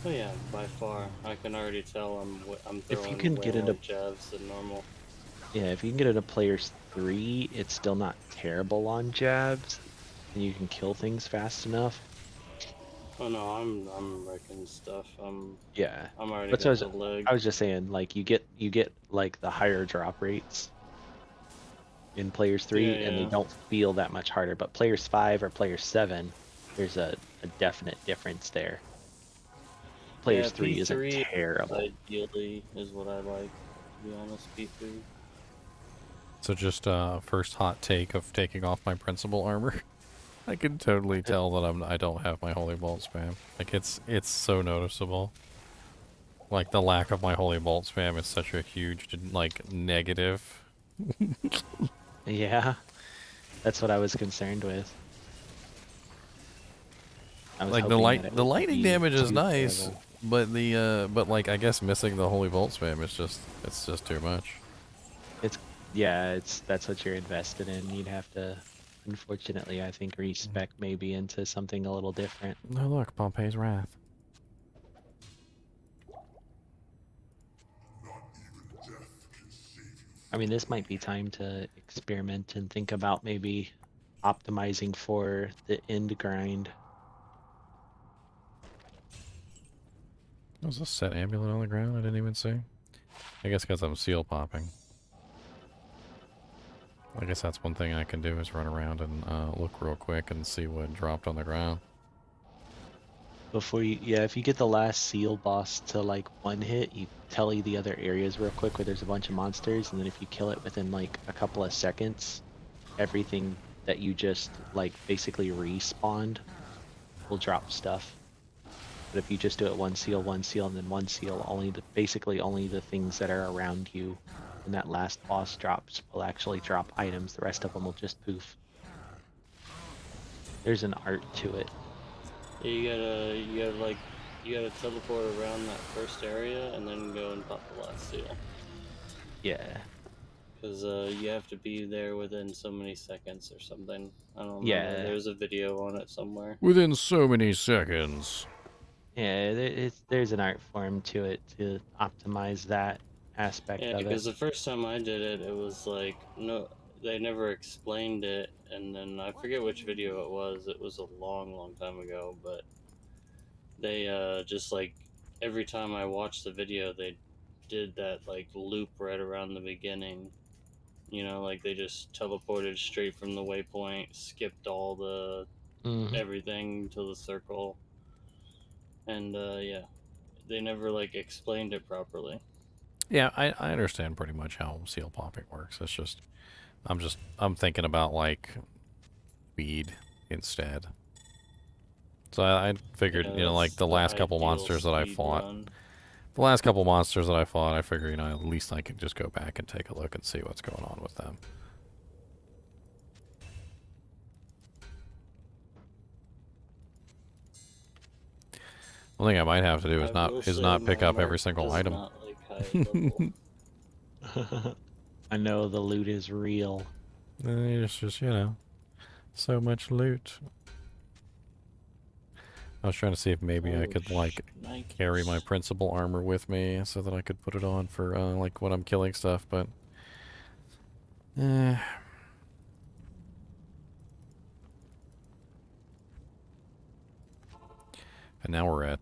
Oh yeah, by far. I can already tell I'm throwing you can way get more into- jabs than normal. Yeah, if you can get it to players 3, it's still not terrible on jabs, and you can kill things fast enough. Oh no, I'm wrecking stuff. Yeah. I'm already But got so the leg. I was just saying, like you get like the higher drop rates in players 3, Yeah, and they yeah. don't feel that much harder. But players 5 or players 7, there's a definite difference there. Players 3 isn't P3 terrible. ideally is what I like, to be honest, P3. So just first hot take of taking off my principal armor. I can totally tell that I don't have my holy bolt spam. Like it's so noticeable. Like the lack of my holy bolt spam is such a huge like negative. Yeah, that's what I was concerned with. I was Like hoping that it the wouldn't lightning be damage is too nice, terrible. but but like I guess missing the holy bolt spam is it's just too much. That's what you're invested in. You'd have to, unfortunately, I think respec maybe into something a little different. No, look, Pompey's Wrath. I mean, this might be time to experiment and think about maybe optimizing for the end grind. There's a set amulet on the ground I didn't even see. I guess because I'm seal popping. I guess that's one thing I can do is run around and look real quick and see what dropped on the ground. If you get the last seal boss to like one hit, you tally the other areas real quick where there's a bunch of monsters, and then if you kill it within like a couple of seconds, everything that you just like basically respawned will drop stuff. But if you just do it one seal, and then one seal, basically only the things that are around you when that last boss drops will actually drop items. The rest of them will just poof. There's an art to it. Yeah, you gotta teleport around that first area and then go and pop the last seal. Yeah. Because you have to be there within so many seconds or something. I don't know. Yeah. There's a video on it somewhere. Within so many seconds. Yeah, there's an art form to it to optimize that aspect Yeah, of because it. the first time I did it, it was like, no, they never explained it, and then I forget which video it was. It was a long, long time ago, but they just like, every time I watched the video, they did that like loop right around the beginning. You know, like they just teleported straight from the waypoint, skipped all the everything to the circle, and yeah, they never like explained it properly. Yeah, I understand pretty much how seal popping works. It's just I'm thinking about like speed instead. So I figured, Yeah, you know, like that's the last couple ideal monsters that I speed fought. run. The last couple monsters that I fought, I figure, you know, at least I can just go back and take a look and see what's going on with them. One thing I might have to do I is will say not pick my up every mark single does item. not like high level. I know the loot is real. It's just, you know, so much loot. I was trying to see if maybe I Oh, could, like, carry my Nikes. principal armor with me so that I could put it on for, like, when I'm killing stuff, but... Eh. And now we're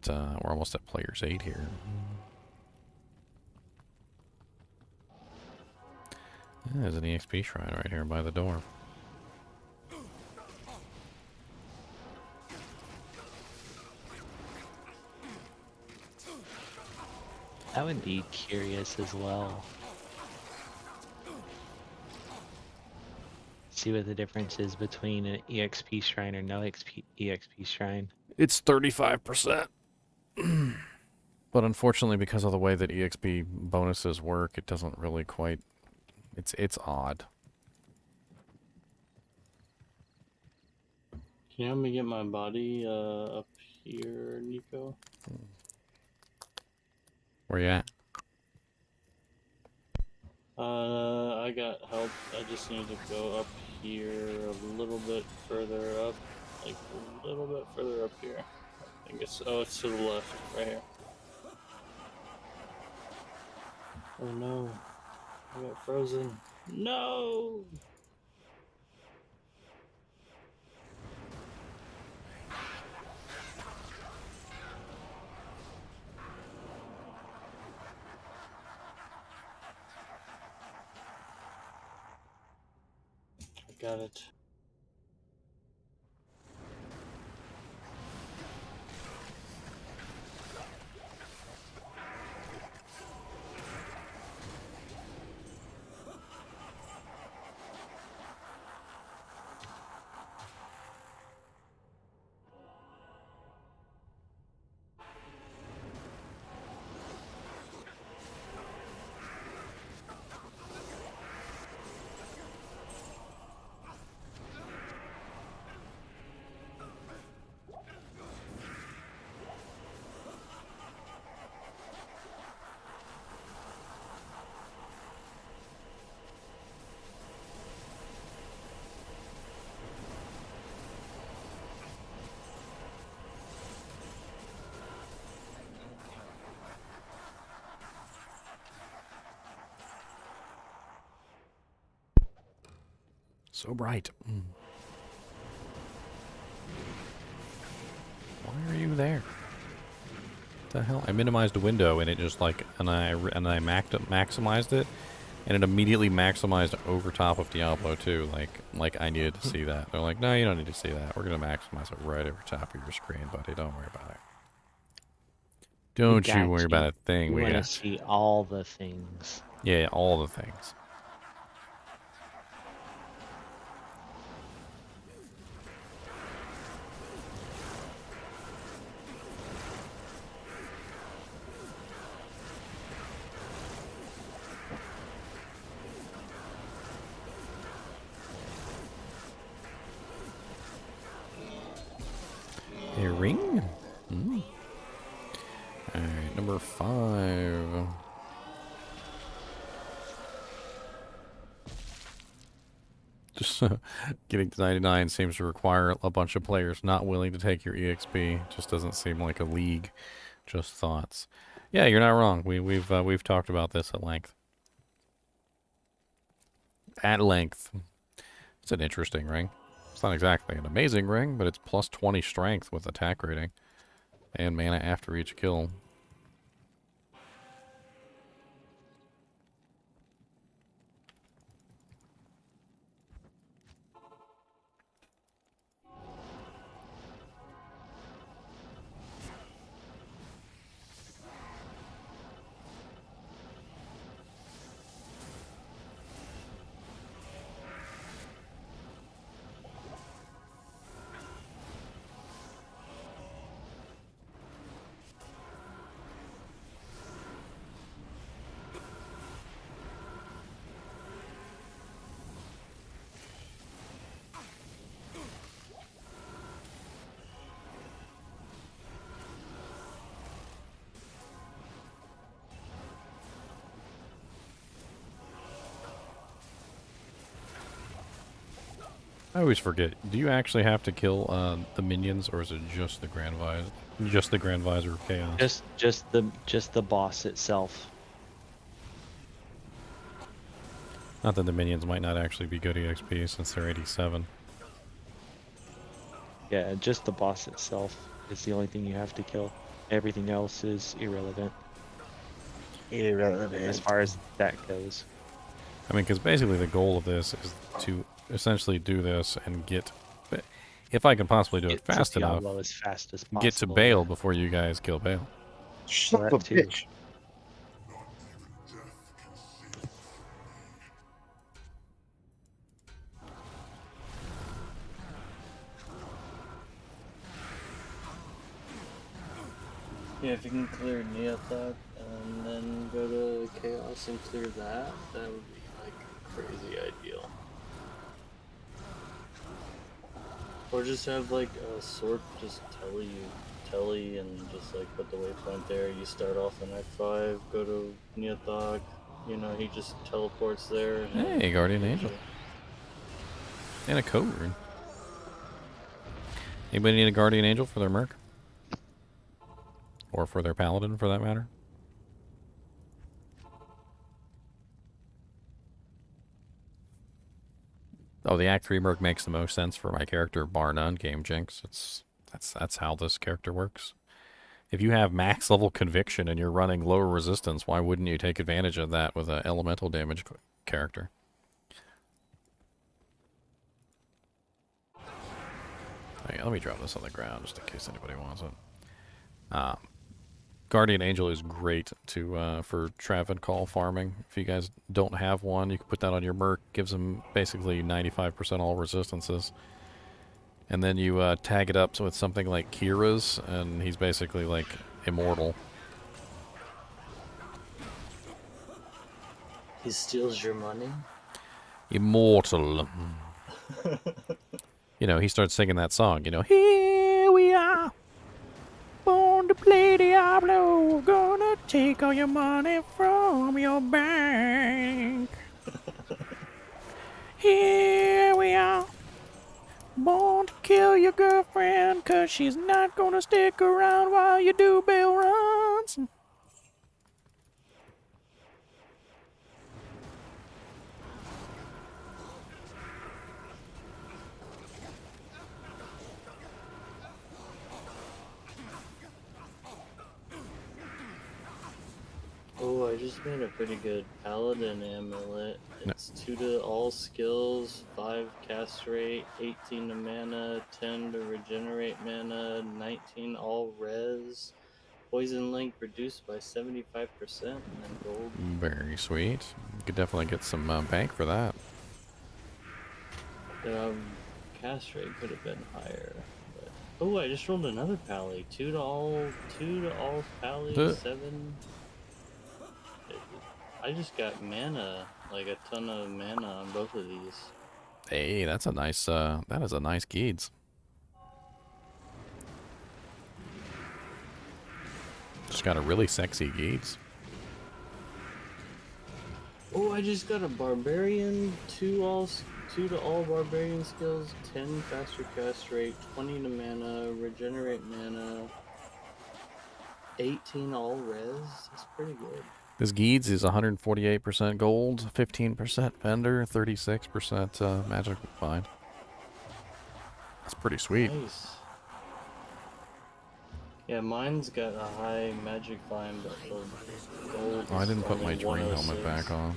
almost at players 8 here. There's an EXP shrine right here by the door. I would be curious as well. See what the difference is between an EXP shrine or no EXP shrine. It's 35%. But unfortunately, because of the way that EXP bonuses work, it doesn't really quite... It's odd. Can you help me get my body up here, Nico? Where you at? I got help. I just need to go up here a little bit further up. Like a little bit further up here. I think it's, oh, it's to the left, right here. Oh no. I got frozen. No! I got it. So bright. Why are you there? What the hell? I minimized a window and it just like, and I maximized it, and it immediately maximized over top of Diablo 2. Like I needed to see that. They're like, no, you don't need to see that. We're gonna maximize it right over top of your screen, buddy. Don't worry about it. Don't you worry about a thing. We We want to got, see all the things. yeah, all the things. A ring? Alright, number 5. Just getting to 99 seems to require a bunch of players not willing to take your EXP. Just doesn't seem like a league. Just thoughts. Yeah, you're not wrong. We've talked about this at length. At length. It's an interesting ring. It's not exactly an amazing ring, but it's plus 20 strength with attack rating. And mana after each kill. I always forget. Do you actually have to kill the minions, or is it just the Grand Visor? Just the Grand Visor of Chaos? Just the boss itself. Not that the minions might not actually be good EXP since they're 87. Yeah, just the boss itself is the only thing you have to kill. Everything else is irrelevant. Irrelevant as far as that goes. I mean, because basically the goal of this is to essentially do this and get, if I can possibly do it Get to fast enough, Diablo as fast as possible. get to Baal before you guys kill Baal. Son of that a too. bitch. Yeah, if you can clear Neothok and then go to Chaos and clear that, that would be like crazy ideal. Or just have like a sword just telly and just like put the waypoint there. You start off in F5, go to Neothok, you know, he just teleports there. And Hey, Guardian Angel. And a code rune. Anybody need a Guardian Angel for their Merc? Or for their Paladin, for that matter? Oh, the Act 3 Merc makes the most sense for my character, bar none, Game Jinx. That's how this character works. If you have max level conviction and you're running lower resistance, why wouldn't you take advantage of that with an elemental damage character? Okay, let me drop this on the ground just in case anybody wants it. Guardian Angel is great to for Travancore farming. If you guys don't have one, you can put that on your Merc. Gives them basically 95% all resistances. And then you tag it up with something like Kira's, and he's basically like immortal. He steals your money? Immortal. You know, he starts singing that song, you know, here we are. Born to play Diablo, gonna take all your money from your bank. Here we are. Born to kill your girlfriend, 'cause she's not gonna stick around while you do bail runs. Oh, I just made a pretty good Paladin amulet. It's 2 to all skills, 5 cast rate, 18 to mana, 10 to regenerate mana, 19 all res, poison link reduced by 75%, and then gold. Very sweet. You could definitely get some bank for that. Cast rate could have been higher. But... Oh, I just rolled another pally. 2 to all pally, 7. I just got mana, like a ton of mana on both of these. Hey, that's a nice, that is a nice Geeds. Just got a really sexy Geeds. Oh, I just got a barbarian, 2 to all barbarian skills, 10 faster cast rate, 20 to mana, regenerate mana, 18 all res. That's pretty good. This Geeds is 148% gold, 15% Fender, 36% magic find. That's pretty sweet. Nice. Yeah, mine's got a high magic find, but the gold. Oh, I didn't is put my only dream helmet 106. back on.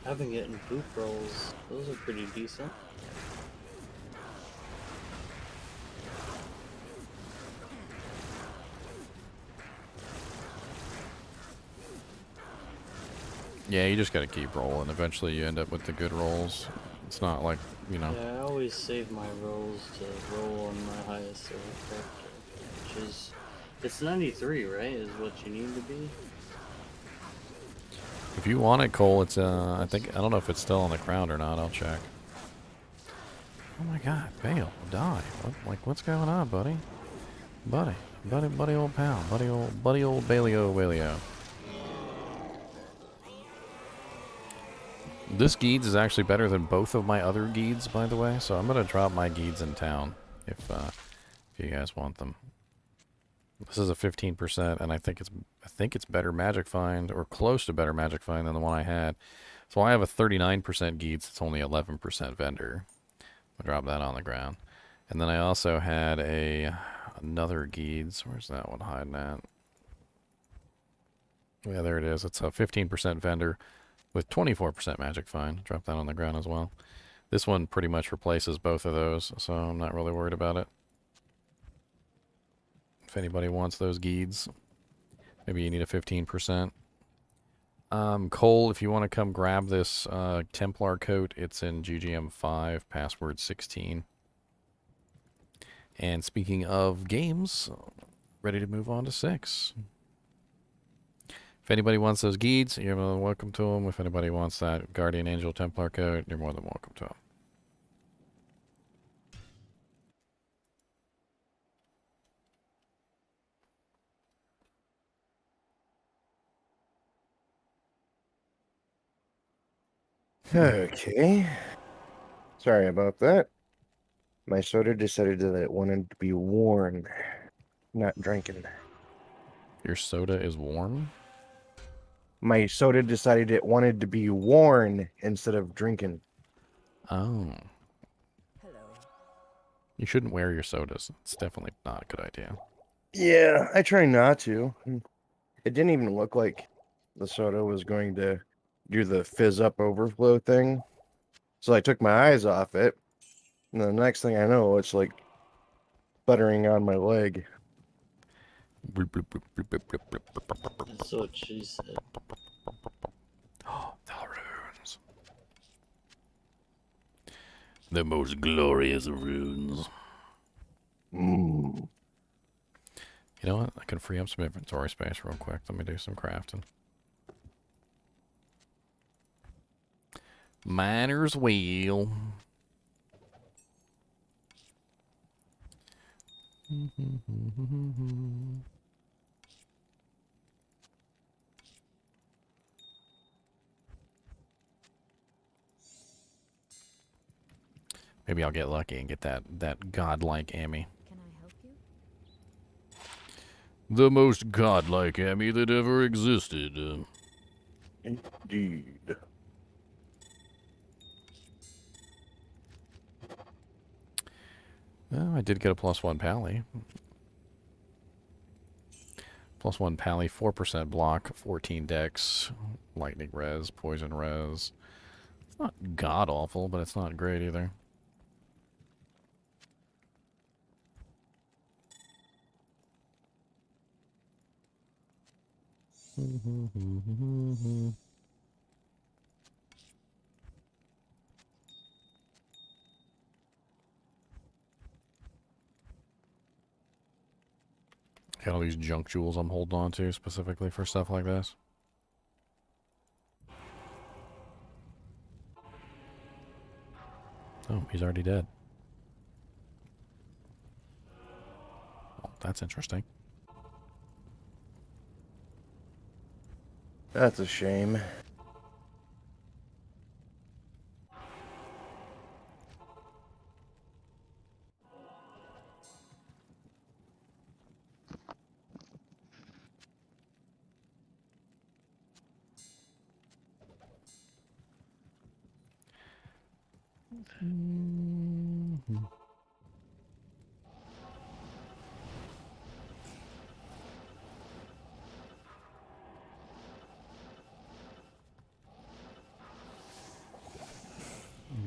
I've been getting poop rolls. Those are pretty decent. Yeah, you just gotta keep rolling. Eventually you end up with the good rolls. It's not like, you know. Yeah, I always save my rolls to roll on my highest level character, which is... It's 93, right? Is what you need to be? If you want it, Cole, it's, I don't know if it's still on the ground or not. I'll check. Oh my god, Baal, die. What's going on, buddy? Buddy old pal. Buddy old Bailio. This Geeds is actually better than both of my other Geeds, by the way, so I'm going to drop my Geeds in town if you guys want them. This is a 15%, and I think it's better Magic Find, or close to better Magic Find than the one I had. So I have a 39% Geeds, it's only 11% Vendor. I'll drop that on the ground. And then I also had another Geeds. Where's that one hiding at? Yeah, there it is. It's a 15% Vendor with 24% Magic Find. Drop that on the ground as well. This one pretty much replaces both of those, so I'm not really worried about it. If anybody wants those Geeds, maybe you need a 15%. Cole, if you want to come grab this Templar coat, it's in GGM 5, password 16. And speaking of games, ready to move on to 6. If anybody wants those Geeds, you're more than welcome to them. If anybody wants that Guardian Angel Templar coat, you're more than welcome to them. Okay. Sorry about that. My soda decided that it wanted to be worn, not drinking. Your soda is warm? My soda decided it wanted to be worn instead of drinking. Oh. You shouldn't wear your sodas. It's definitely not a good idea. Yeah, I try not to. It didn't even look like the soda was going to do the fizz up overflow thing. So I took my eyes off it. And the next thing I know, it's like buttering on my leg. That's what she said. The runes. The most glorious runes. Mm. You know what? I can free up some inventory space real quick. Let me do some crafting. Miner's wheel. Maybe I'll get lucky and get that godlike Amy. Can I help you? The most godlike Amy that ever existed. Indeed. Oh, I did get a +1 pally. +1 pally, 4% block, 14 dex, lightning res, poison res. It's not god awful, but it's not great either. Got all these junk jewels I'm holding on to specifically for stuff like this. Oh, he's already dead. Oh, that's interesting. That's a shame.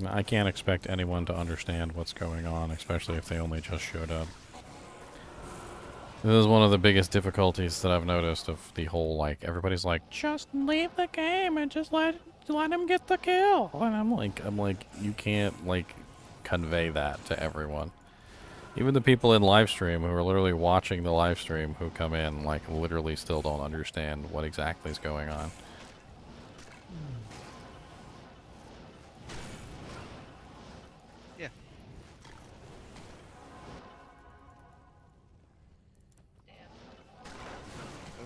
I can't expect anyone to understand what's going on, especially if they only just showed up. This is one of the biggest difficulties that I've noticed of the whole, like, everybody's like, just leave the game and just let him get the kill. And I'm like, you can't, like, convey that to everyone. Even the people in Livestream who are literally watching the Livestream who come in, like, literally still don't understand what exactly is going on. Yeah.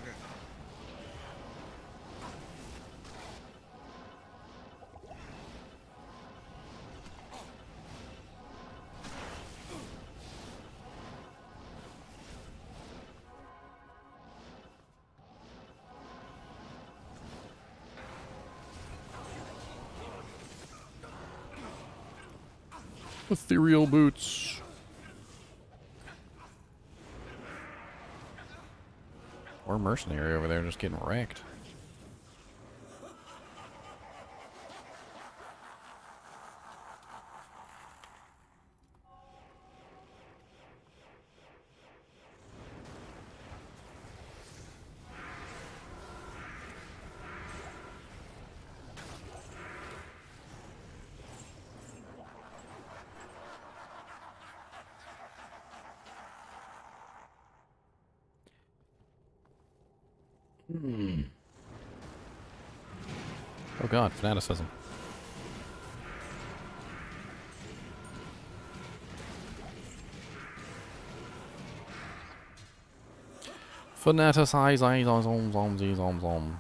Okay. Ethereal boots. Or mercenary over there just getting wrecked. Oh god, fanaticism. Fanaticize, zom.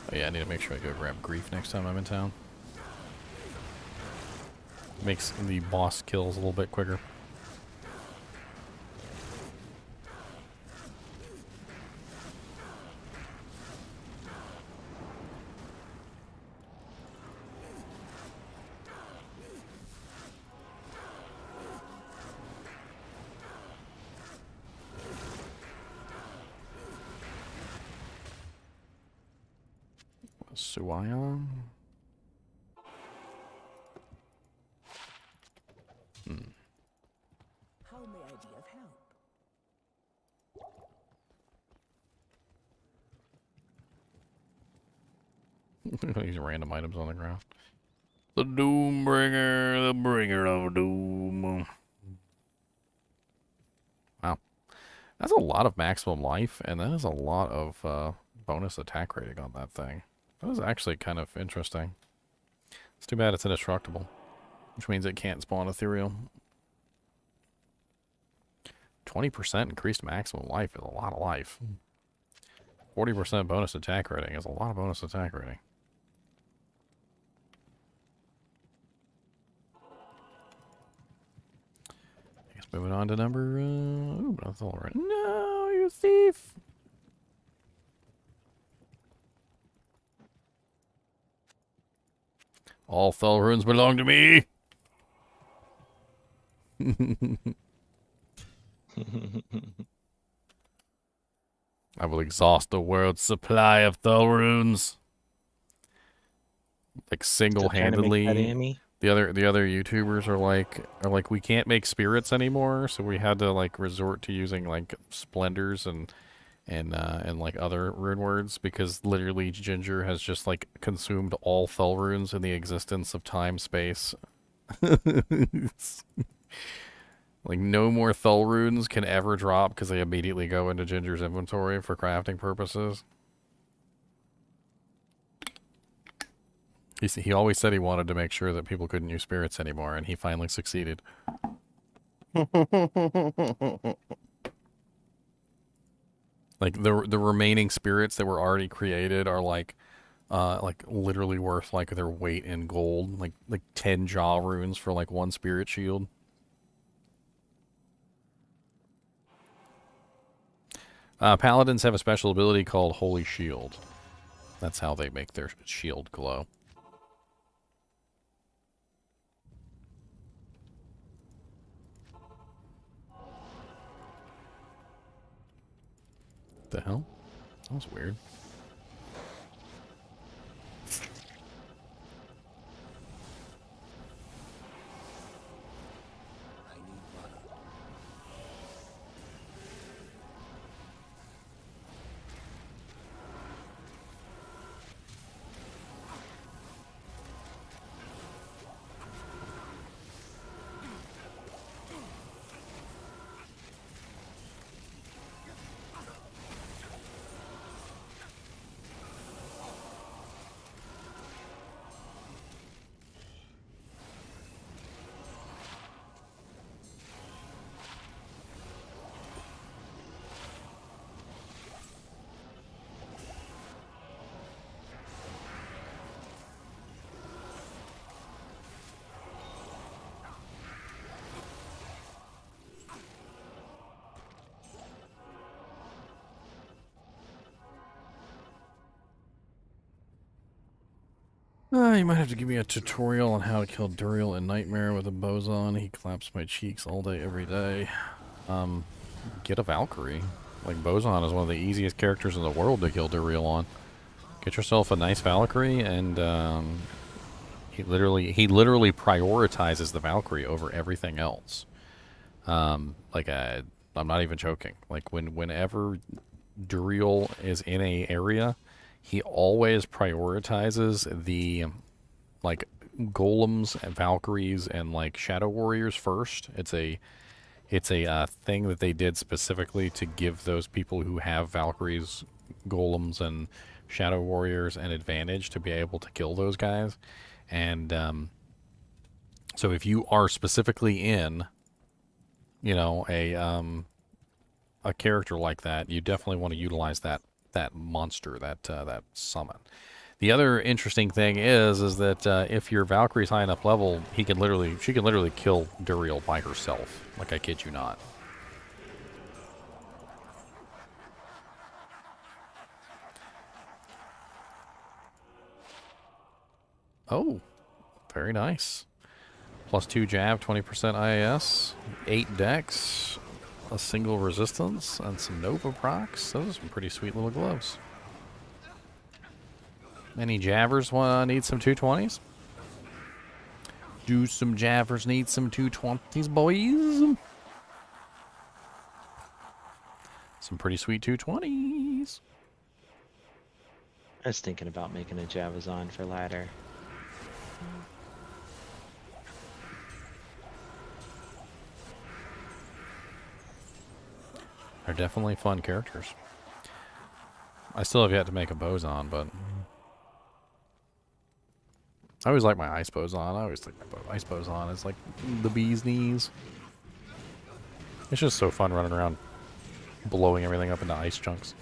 Oh yeah, I need to make sure I go grab grief next time I'm in town. Makes the boss kills a little bit quicker. Suion? How may I be of help? These random items on the ground. The Doombringer, the bringer of doom. Wow. That's a lot of maximum life, and that is a lot of bonus attack rating on that thing. That was actually kind of interesting. It's too bad it's indestructible, which means it can't spawn ethereal. 20% increased maximum life is a lot of life. 40% bonus attack rating is a lot of bonus attack rating. I guess moving on to number... ooh, that's all right. No, you thief! All fell runes belong to me! I will exhaust the world's supply of Thel runes. Like Still trying to make that single-handedly. Amy? The other YouTubers are like we can't make spirits anymore, so we had to like resort to using like splendors and like other rune words because literally Ginger has just like consumed all Thel runes in the existence of time space. Like no more Thel runes can ever drop because they immediately go into Ginger's inventory for crafting purposes. He always said he wanted to make sure that people couldn't use spirits anymore, and he finally succeeded. Like the remaining spirits that were already created are like literally worth like their weight in gold, like 10 jaw runes for like one spirit shield. Paladins have a special ability called Holy Shield. That's how they make their shield glow. The hell? That was weird. I need money. You might have to give me a tutorial on how to kill Duriel in Nightmare with a boson. He claps my cheeks all day, every day. Get a Valkyrie. Like, Boson is one of the easiest characters in the world to kill Duriel on. Get yourself a nice Valkyrie, and he literally prioritizes the Valkyrie over everything else. I'm not even joking. Like, whenever Duriel is in a area, he always prioritizes the like golems and Valkyries and like Shadow Warriors first. It's a thing that they did specifically to give those people who have Valkyries, golems, and Shadow Warriors an advantage to be able to kill those guys. And so if you are specifically in, you know, a character like that, you definitely want to utilize that monster, that summon. The other interesting thing is that if your Valkyrie's high enough level, she can literally kill Duriel by herself. Like, I kid you not. Oh, very nice. +2 jab, 20% IAS, 8 dex, a single resistance, and some Nova procs. Those are some pretty sweet little gloves. Any jabbers need some 220s? Do some jabbers need some 220s, boys? Some pretty sweet 220s. I was thinking about making a Javazon for ladder. They're definitely fun characters. I still have yet to make a Boson, but I always like my Ice Boson. I always think my Ice Boson is like the bee's knees. It's just so fun running around blowing everything up into ice chunks.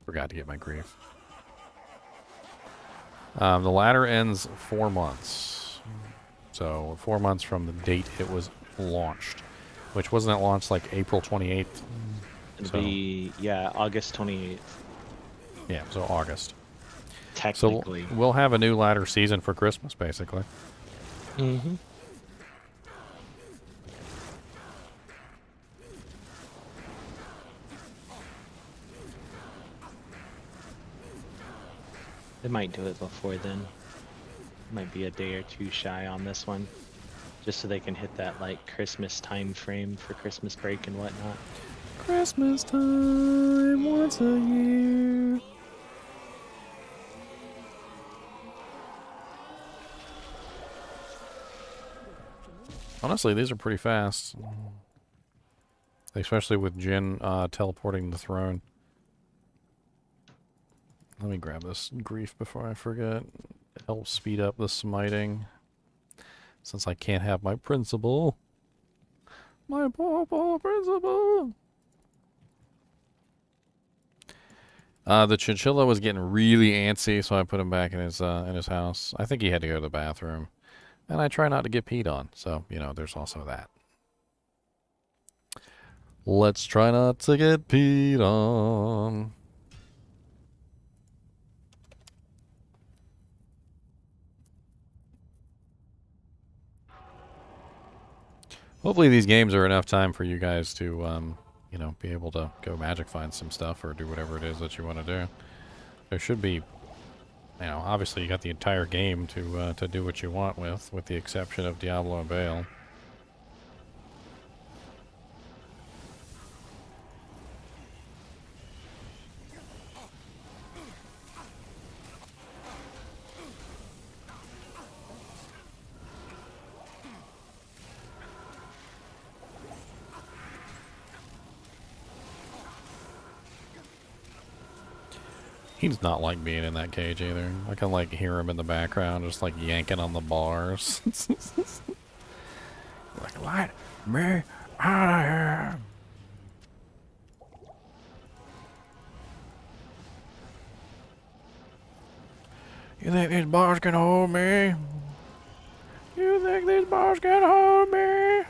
Forgot to get my grief. The ladder ends 4 months. So 4 months from the date it was launched. Which wasn't it launched like April 28th? It'll be, yeah, August 28th. Yeah, so August. Technically. So we'll have a new ladder season for Christmas, basically. Mm-hmm. They might do it before then. Might be a day or two shy on this one. Just so they can hit that, like, Christmas time frame for Christmas break and whatnot. Christmas time once a year. Honestly, these are pretty fast. Especially with Jin teleporting the throne. Let me grab this grief before I forget. It helps speed up the smiting. Since I can't have my principal. My poor principal. The Chinchilla was getting really antsy, so I put him back in his house. I think he had to go to the bathroom. And I try not to get peed on, so, you know, there's also that. Let's try not to get peed on. Hopefully these games are enough time for you guys to, you know, be able to go magic find some stuff or do whatever it is that you want to do. There should be, you know, obviously you got the entire game to do what you want with the exception of Diablo and Baal. He does not like being in that cage either. I can like hear him in the background just like yanking on the bars. Like, let me out of here. You think these bars can hold me? You think these bars can hold me?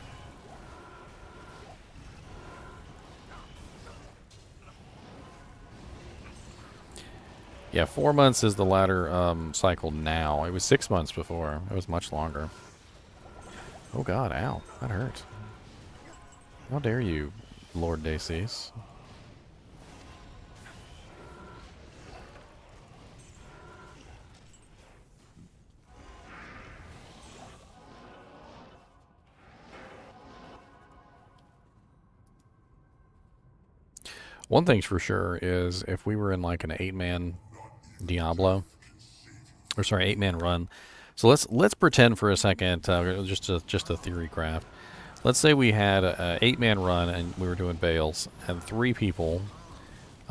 Yeah, 4 months is the ladder cycle now. It was 6 months before. It was much longer. Oh god, ow. That hurt. How dare you, Lord Dacis. One thing's for sure is if we were in like an 8-man Diablo, or sorry, 8-man run. So let's pretend for a second, just a theory craft. Let's say we had a 8-man run and we were doing Baals, and 3 people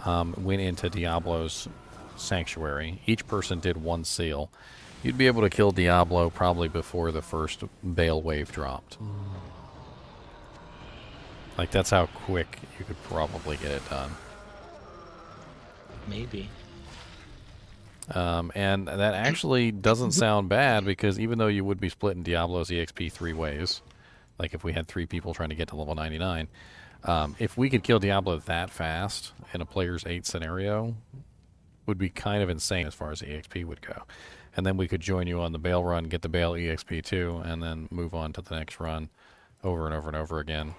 went into Diablo's sanctuary. Each person did 1 seal. You'd be able to kill Diablo probably before the first Baal wave dropped. Like, that's how quick you could probably get it done. Maybe. And that actually doesn't sound bad, because even though you would be splitting Diablo's EXP 3 ways, like if we had 3 people trying to get to level 99, if we could kill Diablo that fast in a player's 8 scenario, would be kind of insane as far as EXP would go. And then we could join you on the Baal run, get the Baal EXP too, and then move on to the next run over and over and over again.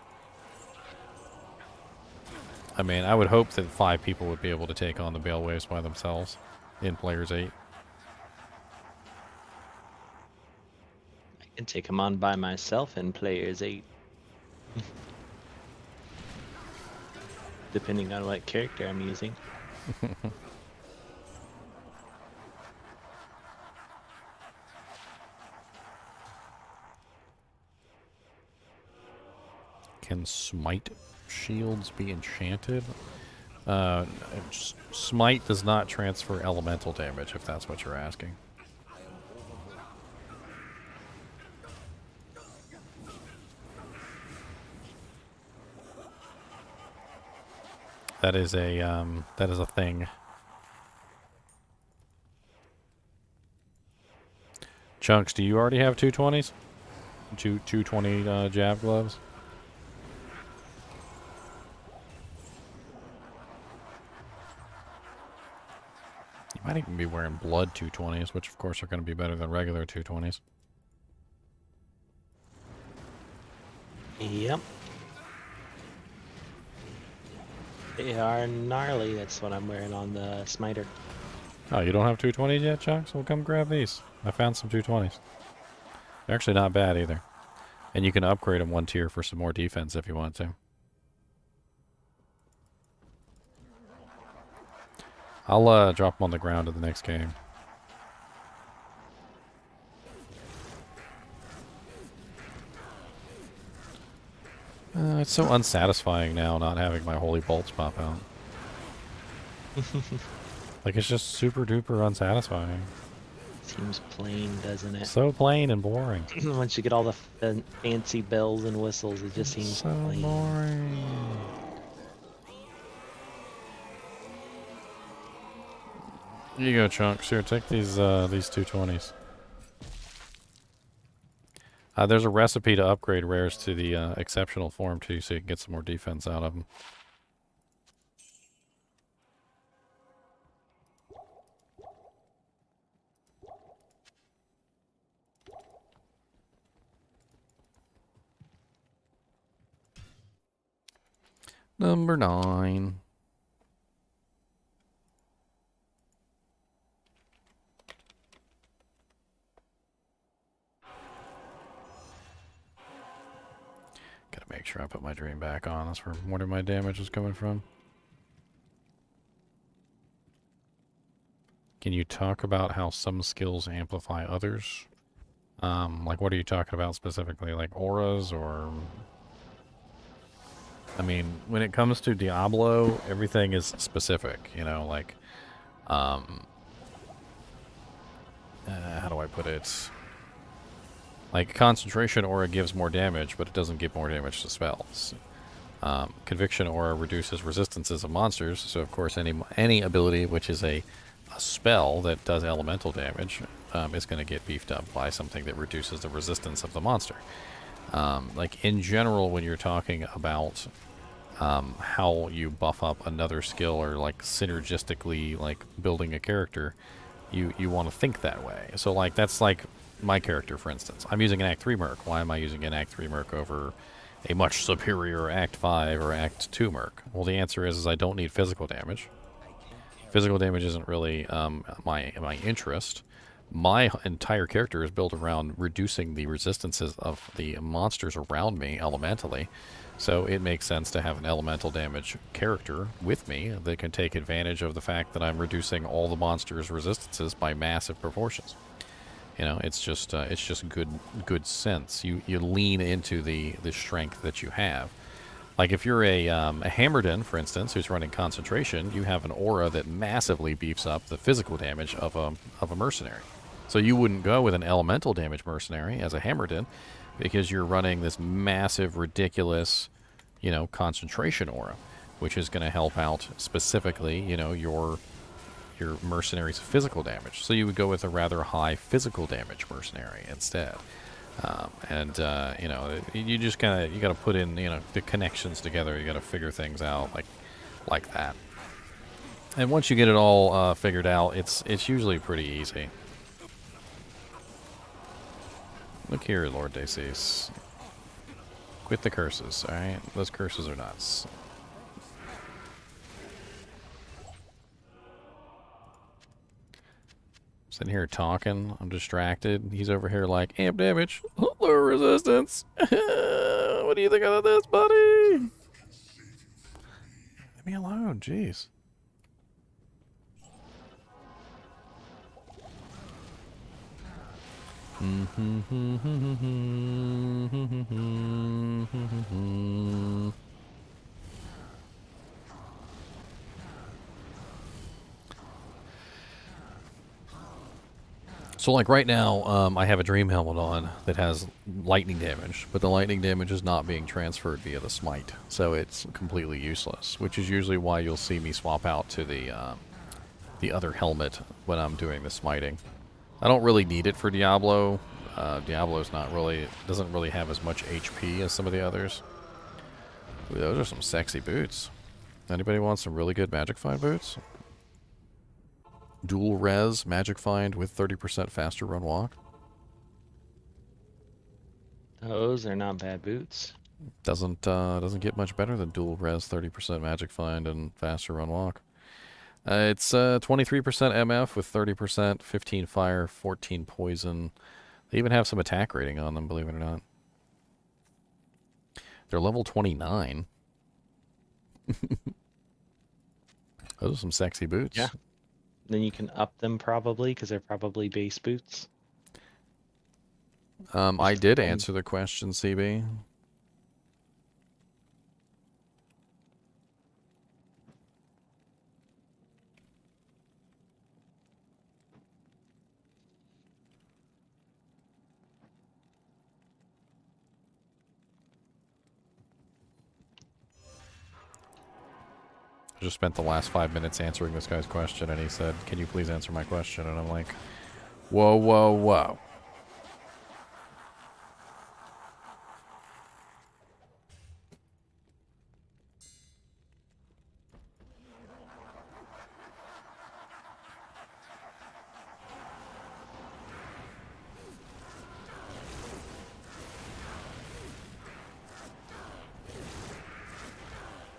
I mean, I would hope that 5 people would be able to take on the Baal waves by themselves in players 8. I can take them on by myself in players 8. Depending on what character I'm using. Can smite shields be enchanted? Smite does not transfer elemental damage, if that's what you're asking. That is a thing. Chunks, do you already have 220s? 220 jab gloves? You might even be wearing blood 220s, which of course are going to be better than regular 220s. Yep. They are gnarly. That's what I'm wearing on the smiter. Oh, you don't have 220s yet, Chunks? Well, come grab these. I found some 220s. They're actually not bad either. And you can upgrade them 1 tier for some more defense if you want to. I'll drop them on the ground in the next game. It's so unsatisfying now not having my holy bolts pop out. Like, it's just super duper unsatisfying. Seems plain, doesn't it? So plain and boring. Once you get all the fancy bells and whistles, it just seems so plain. boring. Here you go, Chunks. Here, take these 220s. There's a recipe to upgrade rares to the exceptional form too, so you can get some more defense out of them. Number 9. Gotta make sure I put my dream back on. That's where more of my damage is coming from. Can you talk about how some skills amplify others? Like, what are you talking about specifically? Like auras, or... I mean, when it comes to Diablo, everything is specific, you know, like, how do I put it? Like, concentration aura gives more damage, but it doesn't give more damage to spells. Conviction aura reduces resistances of monsters, so of course any ability which is a a spell that does elemental damage is going to get beefed up by something that reduces the resistance of the monster. Like in general, when you're talking about how you buff up another skill or like synergistically like building a character, you want to think that way. So like that's like my character, for instance. I'm using an Act 3 Merc. Why am I using an Act 3 Merc over a much superior Act 5 or Act 2 Merc? Well, the answer is I don't need physical damage. Physical damage isn't really my interest. My entire character is built around reducing the resistances of the monsters around me elementally. So it makes sense to have an elemental damage character with me that can take advantage of the fact that I'm reducing all the monsters' resistances by massive proportions. You know, it's just good sense. You lean into the strength that you have. Like if you're a Hammerdin, for instance, who's running concentration, you have an aura that massively beefs up the physical damage of a mercenary. So you wouldn't go with an elemental damage mercenary as a Hammerdin because you're running this massive, ridiculous, you know, concentration aura, which is going to help out specifically, you know, your mercenary's physical damage. So you would go with a rather high physical damage mercenary instead. You know, you just kind of, you got to put in, you know, the connections together. You got to figure things out like that. And once you get it all figured out, it's usually pretty easy. Look here, Lord Decis. Quit the curses, alright? Those curses are nuts. Sitting here talking, I'm distracted. He's over here like, amp damage, lower resistance. What do you think of this, buddy? Leave me alone, jeez. So like right now, I have a Dream Helmet on that has lightning damage, but the lightning damage is not being transferred via the smite, so it's completely useless, which is usually why you'll see me swap out to the other helmet when I'm doing the smiting. I don't really need it for Diablo. Diablo's not really, doesn't really have as much HP as some of the others. Ooh, those are some sexy boots. Anybody want some really good Magic Find boots? Dual res Magic Find with 30% faster run walk. Those are not bad boots. Doesn't get much better than dual res 30% Magic Find and faster run walk. It's 23% MF with 30%, 15 fire, 14 poison. They even have some attack rating on them, believe it or not. They're level 29. Those are some sexy boots. Yeah. Then you can up them probably because they're probably base boots. I did answer the question, CB. I just spent the last 5 minutes answering this guy's question, and he said, "Can you please answer my question?" And I'm like, whoa, whoa, whoa.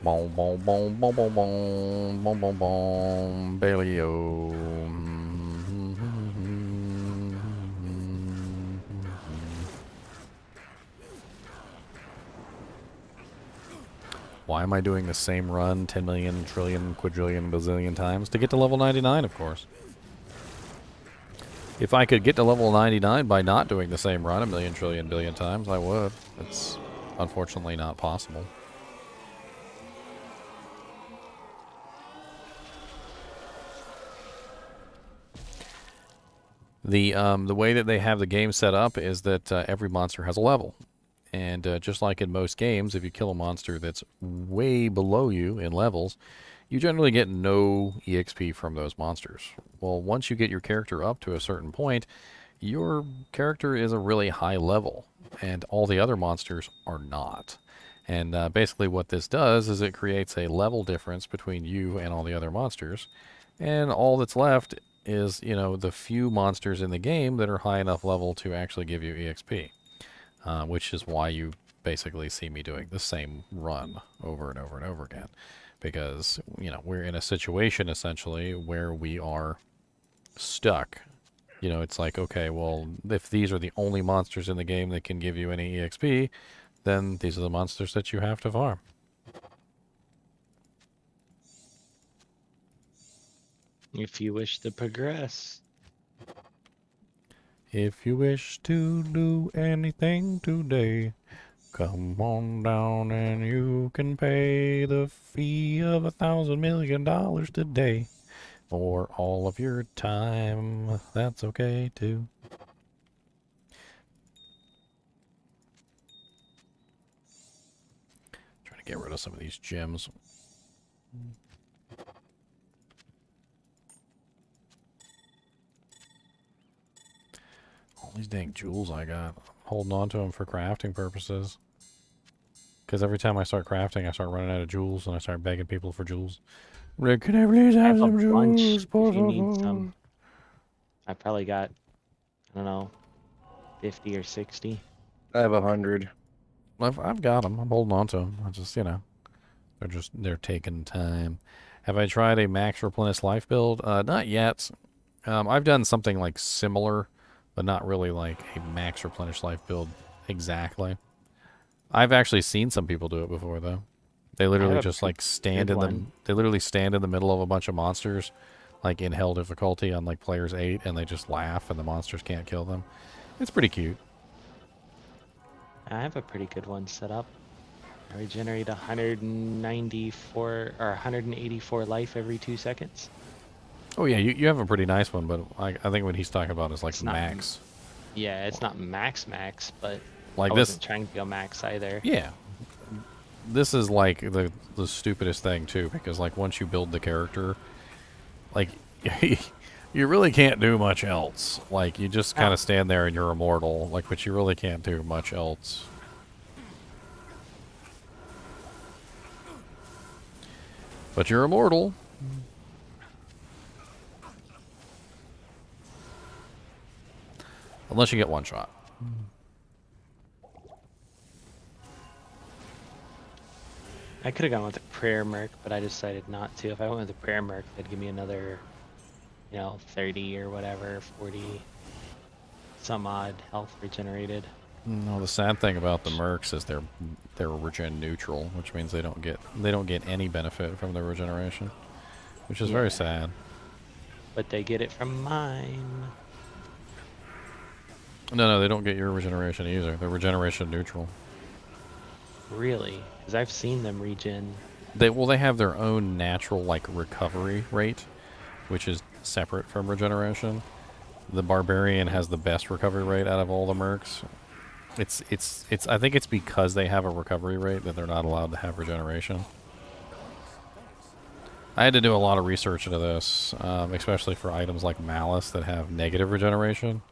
Boom, boom, boom, boom, boom, boom, boom, boom, boom, Bailey-o. Why am I doing the same run 10 million, trillion, quadrillion, bazillion times? To get to level 99, of course. If I could get to level 99 by not doing the same run a million, trillion, billion times, I would. It's unfortunately not possible. The way that they have the game set up is that every monster has a level. And just like in most games, if you kill a monster that's way below you in levels, you generally get no EXP from those monsters. Well, once you get your character up to a certain point, your character is a really high level, and all the other monsters are not. And basically what this does is it creates a level difference between you and all the other monsters, and all that's left is, you know, the few monsters in the game that are high enough level to actually give you EXP, which is why you basically see me doing the same run over and over and over again. Because, you know, we're in a situation, essentially, where we are stuck. You know, it's like, okay, well, if these are the only monsters in the game that can give you any EXP, then these are the monsters that you have to farm. If you wish to progress. If you wish to do anything today, come on down and you can pay the fee of $1,000 million today. For all of your time, that's okay too. Trying to get rid of some of these gems. All these dang jewels I got. I'm holding on to them for crafting purposes. Because every time I start crafting, I start running out of jewels, and I start begging people for jewels. Rick, can I please I have have a some bunch jewels? if you need some. I probably got, I don't know, 50 or 60. I have 100. I've got them. I'm holding on to them. I just, you know, they're taking time. Have I tried a max replenish life build? Not yet. I've done something like similar, but not really like a max replenish life build exactly. I've actually seen some people do it before, though. They literally just like stand in the they literally stand in the middle of a bunch of monsters, like in hell difficulty on like players 8, and they just laugh and the monsters can't kill them. It's pretty cute. I have a pretty good one set up. I regenerate 194 or 184 life every 2 seconds. Oh yeah, you have a pretty nice one, but I think what he's talking about is like It's not max. Yeah, it's not max, but Like I this. wasn't trying to go max either. Yeah. This is like the stupidest thing too, because like once you build the character, like you really can't do much else. Like you just kind of stand there and you're immortal, like, but you really can't do much else. But you're immortal. Unless you get one shot. I could have gone with the prayer merc, but I decided not to. If I went with the prayer merc, they'd give me another, 30 or whatever, 40 some odd health regenerated. No, the sad thing about the mercs is they're regen neutral, which means they don't get any benefit from their regeneration, which is very sad. But they get it from mine. No, they don't get your regeneration either. They're regeneration neutral. Really? Because I've seen them regen. They have their own natural like recovery rate, which is separate from regeneration. The barbarian has the best recovery rate out of all the mercs. It's I think it's because they have a recovery rate that they're not allowed to have regeneration. I had to do a lot of research into this, especially for items like Malice that have negative regeneration.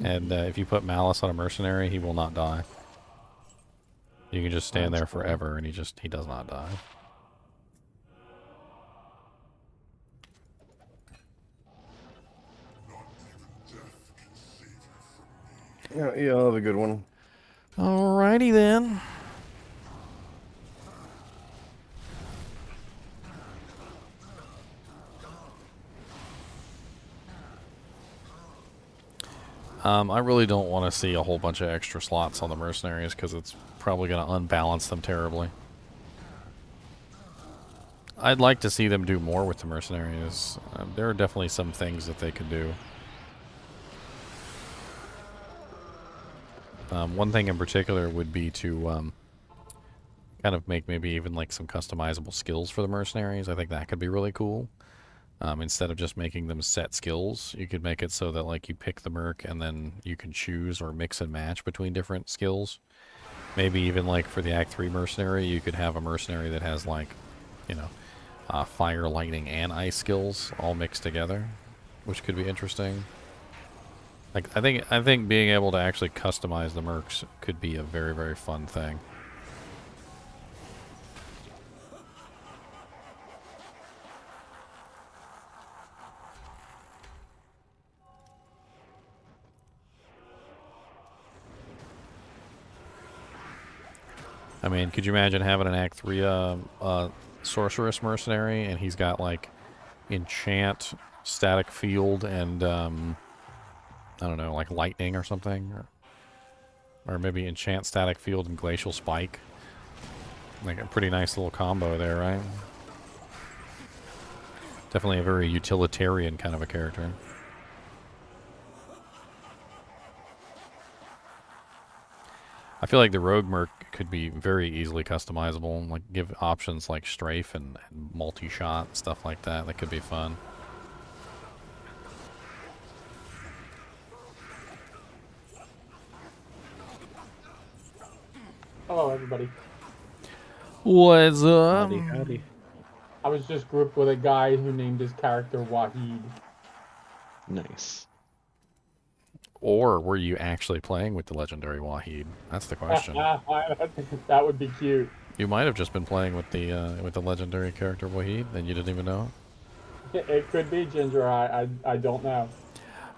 And if you put Malice on a mercenary, he will not die. You can just stand there forever, and he does not die. Yeah, I'll have a good one. Alrighty then. I really don't want to see a whole bunch of extra slots on the mercenaries because it's probably going to unbalance them terribly. I'd like to see them do more with the mercenaries. There are definitely some things that they could do. One thing in particular would be to kind of make maybe even like some customizable skills for the mercenaries. I think that could be really cool. Instead of just making them set skills, you could make it so that like you pick the merc and then you can choose or mix and match between different skills. Maybe even like for the Act 3 mercenary, you could have a mercenary that has like, you know, fire, lightning, and ice skills all mixed together, which could be interesting. Like I think being able to actually customize the mercs could be a very, very fun thing. I mean, could you imagine having an Act 3 sorceress mercenary and he's got like enchant, static field, and I don't know, like lightning or something, or maybe enchant, static field, and glacial spike. Like a pretty nice little combo there, right? Definitely a very utilitarian kind of a character. I feel like the rogue merc could be very easily customizable, like give options like strafe and multi-shot, stuff like that. That could be fun. Hello, everybody. What's up? Howdy, howdy. I was just grouped with a guy who named his character Wahid. Nice. Or were you actually playing with the legendary Wahid? That's the question. That would be cute. You might have just been playing with the legendary character Wahid, and you didn't even know it. It could be Ginger. I don't know.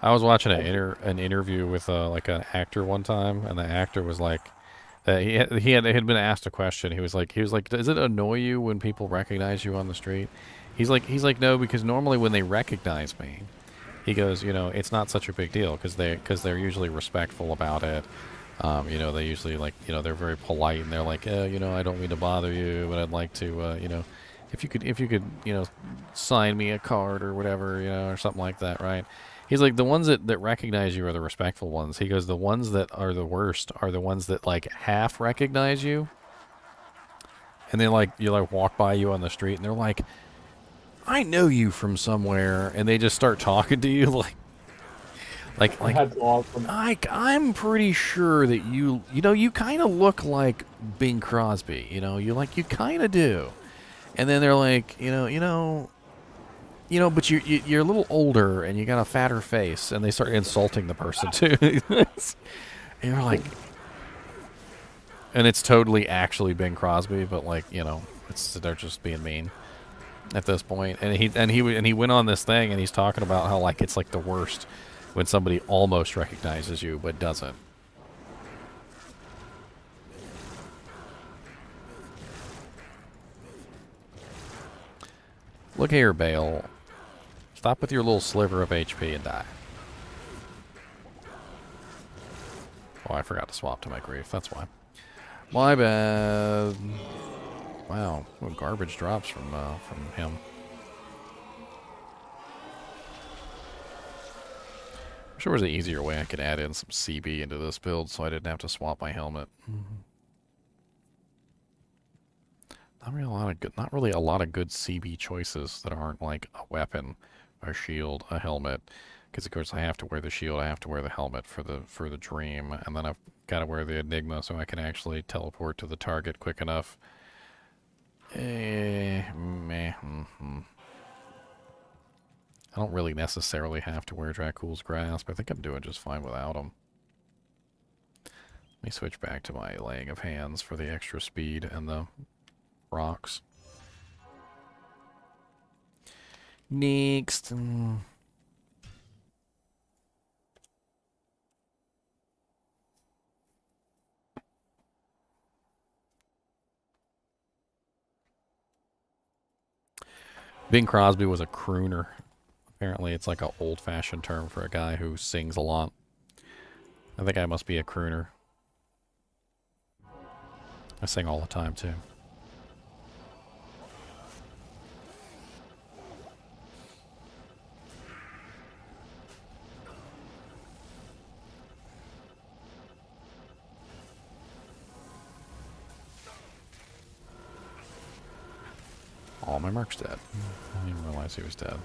I was watching an interview with like an actor one time, and the actor was like, he had been asked a question. He was like, does it annoy you when people recognize you on the street? He's like, no, because normally when they recognize me, he goes, you know, it's not such a big deal because they're usually respectful about it. You know, they usually like, you know, they're very polite and they're like, you know, I don't mean to bother you, but I'd like to, you know, if you could, you know, sign me a card or whatever, you know, or something like that, right? He's like, the ones that recognize you are the respectful ones. He goes, the ones that are the worst are the ones that like half recognize you, and they like you like walk by you on the street and they're like, I know you from somewhere, and they just start talking to you like That's awesome. I'm pretty sure that you know, you kind of look like Bing Crosby, you know, you kind of do. And then they're like, you know, but you're a little older and you got a fatter face, and they start insulting the person too. And you're like, and it's totally actually Bing Crosby, but like, you know, they're just being mean at this point. And he went on this thing and he's talking about how like it's like the worst when somebody almost recognizes you but doesn't. Look here, Baal. Stop with your little sliver of HP and die. Oh, I forgot to swap to my grief. That's why. My bad. Wow, what garbage drops from him. I'm sure there's an easier way I could add in some CB into this build so I didn't have to swap my helmet. Not really a lot of good CB choices that aren't like a weapon, a shield, a helmet. Because of course I have to wear the shield, I have to wear the helmet for the dream, and then I've got to wear the Enigma so I can actually teleport to the target quick enough. I don't really necessarily have to wear Dracul's Grasp. I think I'm doing just fine without him. Let me switch back to my laying of hands for the extra speed and the rocks. Next. Bing Crosby was a crooner. Apparently it's like an old-fashioned term for a guy who sings a lot. I think I must be a crooner. I sing all the time, too. Oh, my Merc's dead. I didn't even realize he was dead.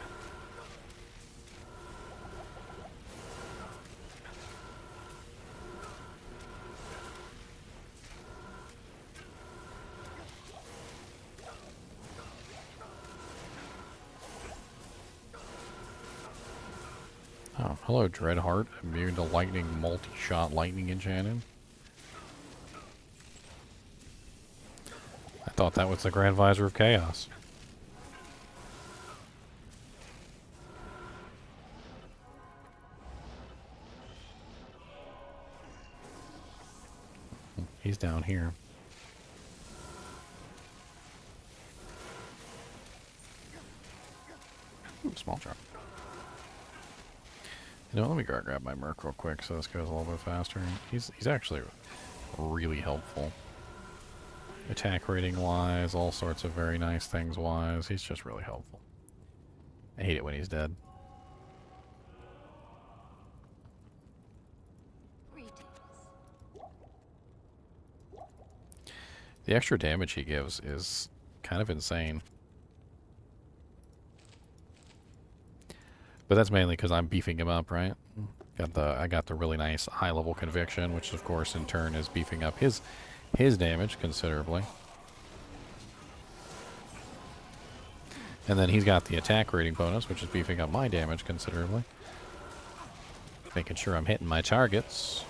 Oh, hello, Dreadheart. Immune to lightning, multi-shot lightning enchanted. I thought that was the Grand Visor of Chaos. He's down here. Ooh, small drop. You know, let me grab my Merc real quick so this goes a little bit faster. He's actually really helpful. Attack rating wise, all sorts of very nice things wise. He's just really helpful. I hate it when he's dead. The extra damage he gives is kind of insane. But that's mainly because I'm beefing him up, right? I got the really nice high level conviction, which of course in turn is beefing up his damage considerably. And then he's got the attack rating bonus, which is beefing up my damage considerably. Making sure I'm hitting my targets.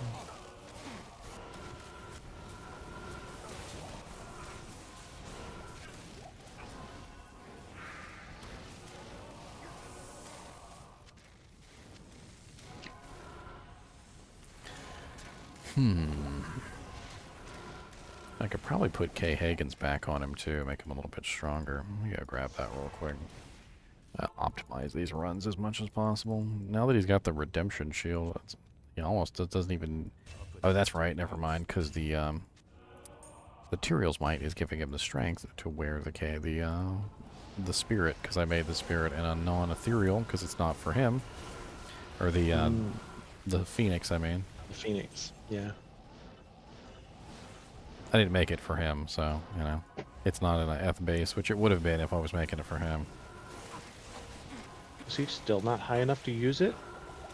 I could probably put K. Hagen's back on him too, make him a little bit stronger. Let me go grab that real quick. Optimize these runs as much as possible. Now that he's got the redemption shield, he almost doesn't even... Oh, that's right, never mind, because the Tyrael's Might is giving him the strength to wear the spirit, because I made the spirit and a non-ethereal, because it's not for him. Or the Phoenix, I mean. The Phoenix, yeah. I didn't make it for him, so, you know. It's not an F base, which it would have been if I was making it for him. Is he still not high enough to use it?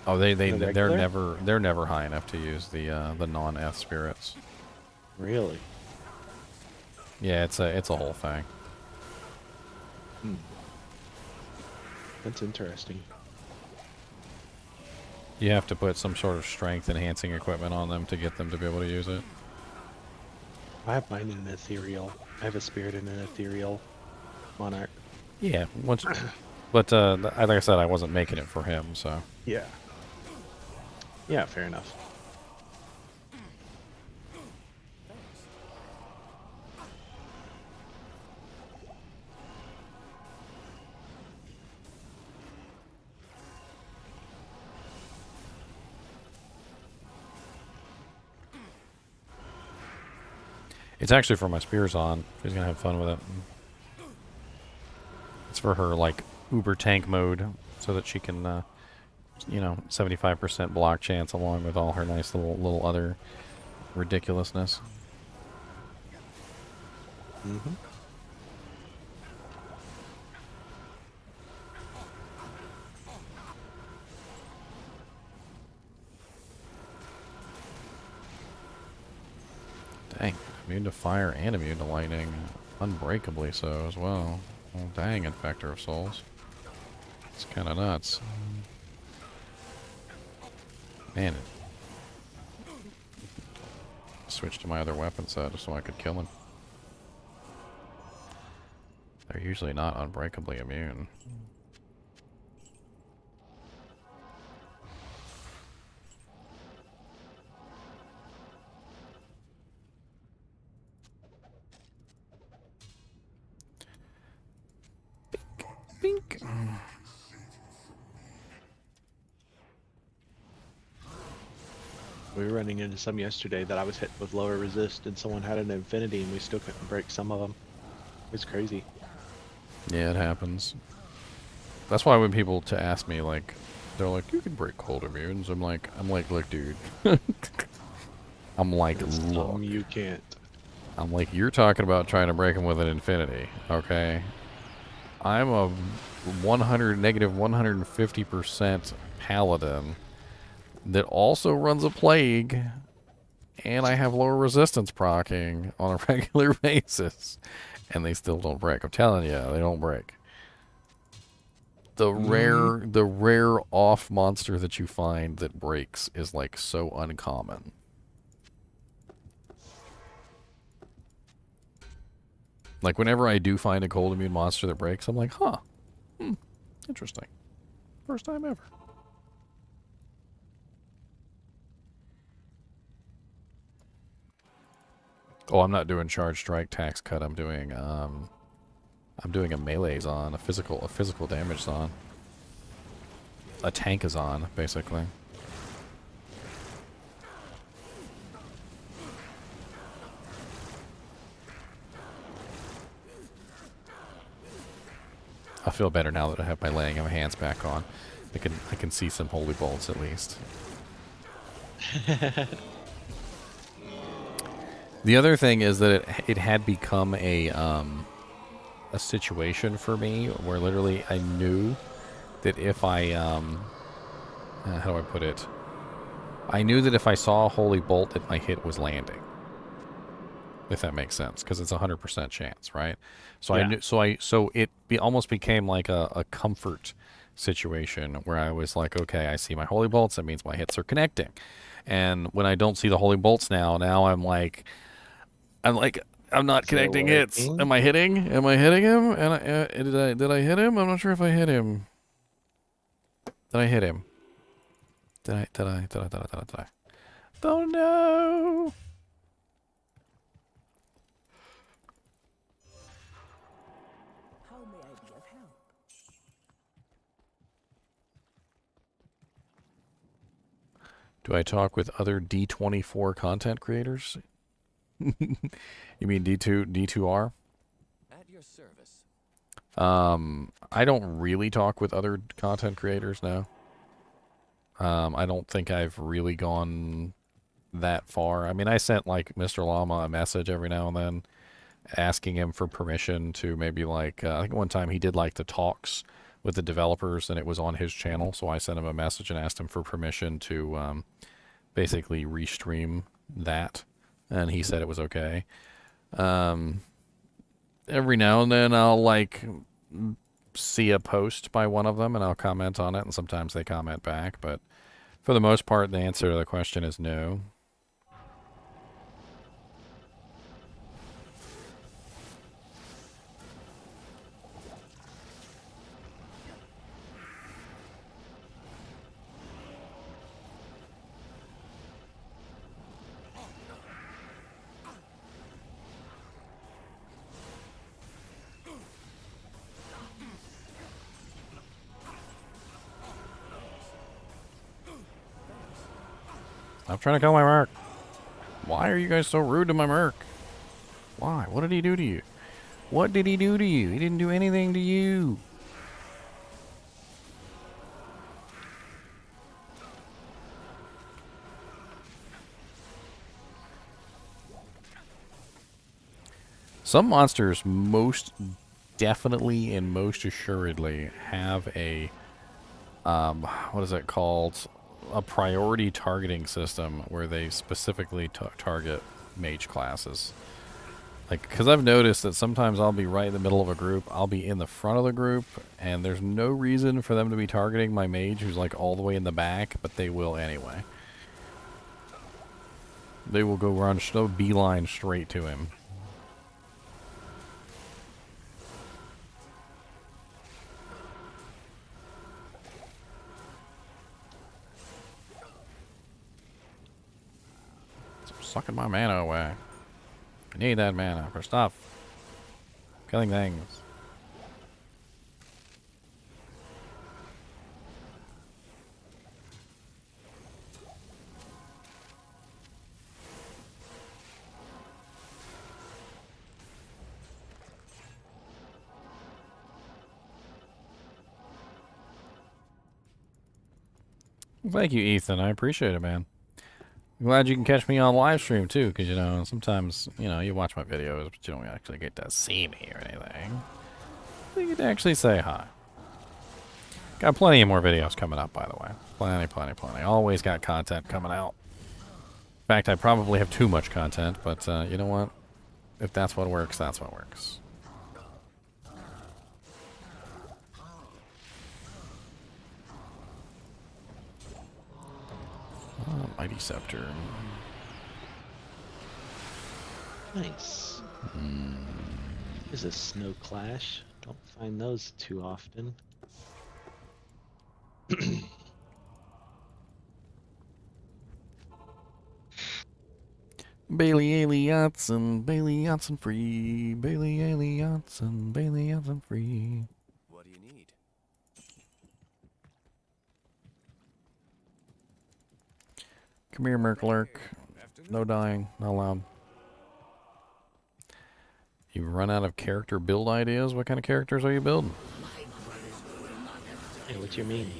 Oh, they're never high enough to use the non-F spirits. Really? Yeah, it's a whole thing. That's interesting. You have to put some sort of strength enhancing equipment on them to get them to be able to use it. I have mine in an ethereal. I have a spirit in an ethereal monarch. Yeah, but like I said, I wasn't making it for him, so. Yeah. Yeah, fair enough. It's actually for my spears on. She's gonna have fun with it. It's for her, like, uber tank mode, so that she can, you know, 75% block chance along with all her nice little other ridiculousness. Mm-hmm. Dang, immune to fire and immune to lightning. Unbreakably so as well. Oh, dang, Infector of Souls. It's kind of nuts. Man, switch to my other weapon set just so I could kill him. They're usually not unbreakably immune. Bink. We were running into some yesterday that I was hit with lower resist, and someone had an infinity, and we still couldn't break some of them. It was crazy. Yeah, it happens. That's why when people ask me, like, they're like, "You can break cold immunes." I'm like, look, dude. I'm like, look. You can't. I'm like, you're talking about trying to break them with an infinity, okay? I'm a negative 150% paladin that also runs a plague, and I have lower resistance proccing on a regular basis, and they still don't break. I'm telling you, they don't break. the rare off monster that you find that breaks is like so uncommon. Like whenever I do find a cold immune monster that breaks, I'm like, huh, interesting. First time ever. Oh, I'm not doing charge strike tax cut. I'm doing a melee zon, a physical damage zon. A tank zon, basically. I feel better now that I have my laying of hands back on. I can see some holy bolts at least. The other thing is that it had become a situation for me where literally I knew that if I how do I put it? I knew that if I saw a holy bolt that my hit was landing. If that makes sense, because it's 100% chance, right? So Yeah. I knew, so it almost became like a comfort situation where I was like, okay, I see my holy bolts, that means my hits are connecting. And when I don't see the holy bolts now I'm like, I'm not Is it connecting hits. working? Am I hitting? Am I hitting him? And did I hit him? I'm not sure if I hit him. Did I hit him? Did I? Oh no! How may I be of help? Do I talk with other D24 content creators? You mean D2R? At your service. I don't really talk with other content creators now. I don't think I've really gone that far. I mean, I sent like Mr. Llama a message every now and then asking him for permission to maybe like, I think one time he did like the talks with the developers and it was on his channel. So I sent him a message and asked him for permission to basically restream that. And he said it was okay. Every now and then I'll like see a post by one of them and I'll comment on it, and sometimes they comment back, but for the most part the answer to the question is no. I'm trying to kill my merc. Why are you guys so rude to my merc? Why? What did he do to you? What did he do to you? He didn't do anything to you. Some monsters most definitely and most assuredly have a what is it called? A priority targeting system where they specifically target mage classes. Like, because I've noticed that sometimes I'll be right in the middle of a group, I'll be in the front of the group, and there's no reason for them to be targeting my mage who's like all the way in the back, but they will anyway. They will go run beeline straight to him. Sucking my mana away. I need that mana for stuff. Killing things. Well, thank you, Ethan. I appreciate it, man. I'm glad you can catch me on live stream too, because you know sometimes you watch my videos, but you don't actually get to see me or anything. You get to actually say hi. Got plenty of more videos coming up, by the way. Plenty. Always got content coming out. In fact, I probably have too much content, but you know what? If that's what works, that's what works. Mighty Scepter. Nice. There's a snow clash. Don't find those too often. Bailey Eliotson, Bailey Yotson free. Bailey Eliotson, Bailey Yotson free. What do you need? Come here, Merklurk. No dying, not allowed. You run out of character build ideas? What kind of characters are you building? Hey, what you mean?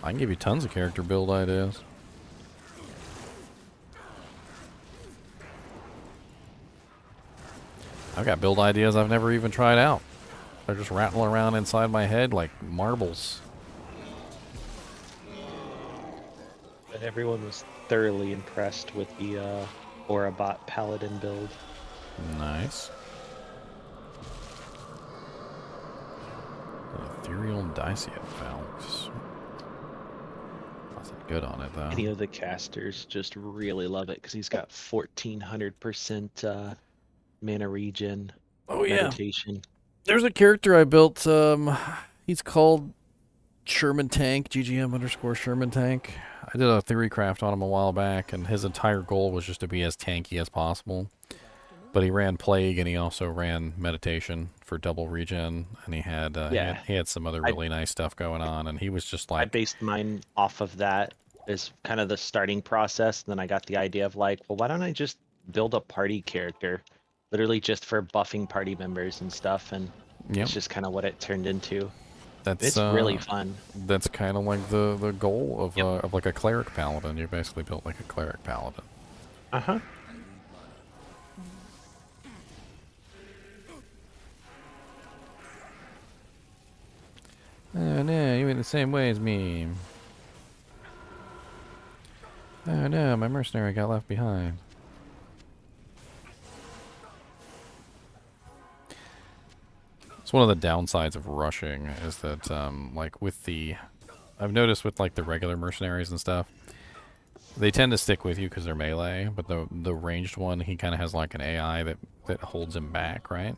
I can give you tons of character build ideas. I've got build ideas I've never even tried out. They're just rattling around inside my head like marbles. But everyone was thoroughly impressed with the Orabot Paladin build. Nice. Ethereal Diceat Valves. Nothing good on it, though. Any of the casters just really love it because he's got 1400% mana regen. Oh, yeah. Meditation. There's a character I built. He's called Sherman Tank, GGM_Sherman Tank. I did a theory craft on him a while back, and his entire goal was just to be as tanky as possible. But he ran Plague, and he also ran Meditation for double regen, and he had he had some other really nice stuff going on, and he was just like... I based mine off of that as kind of the starting process, and then I got the idea of like, well, why don't I just build a party character, literally just for buffing party members and stuff, and it's just kind of what it turned into. It's really fun. That's kind of like the goal of like a cleric paladin. You basically built like a cleric paladin. Uh-huh. Oh no, you went the same way as me. Oh no, my mercenary got left behind. It's one of the downsides of rushing is that, like with the... I've noticed with like the regular mercenaries and stuff, they tend to stick with you because they're melee, but the ranged one, he kind of has like an AI that holds him back, right?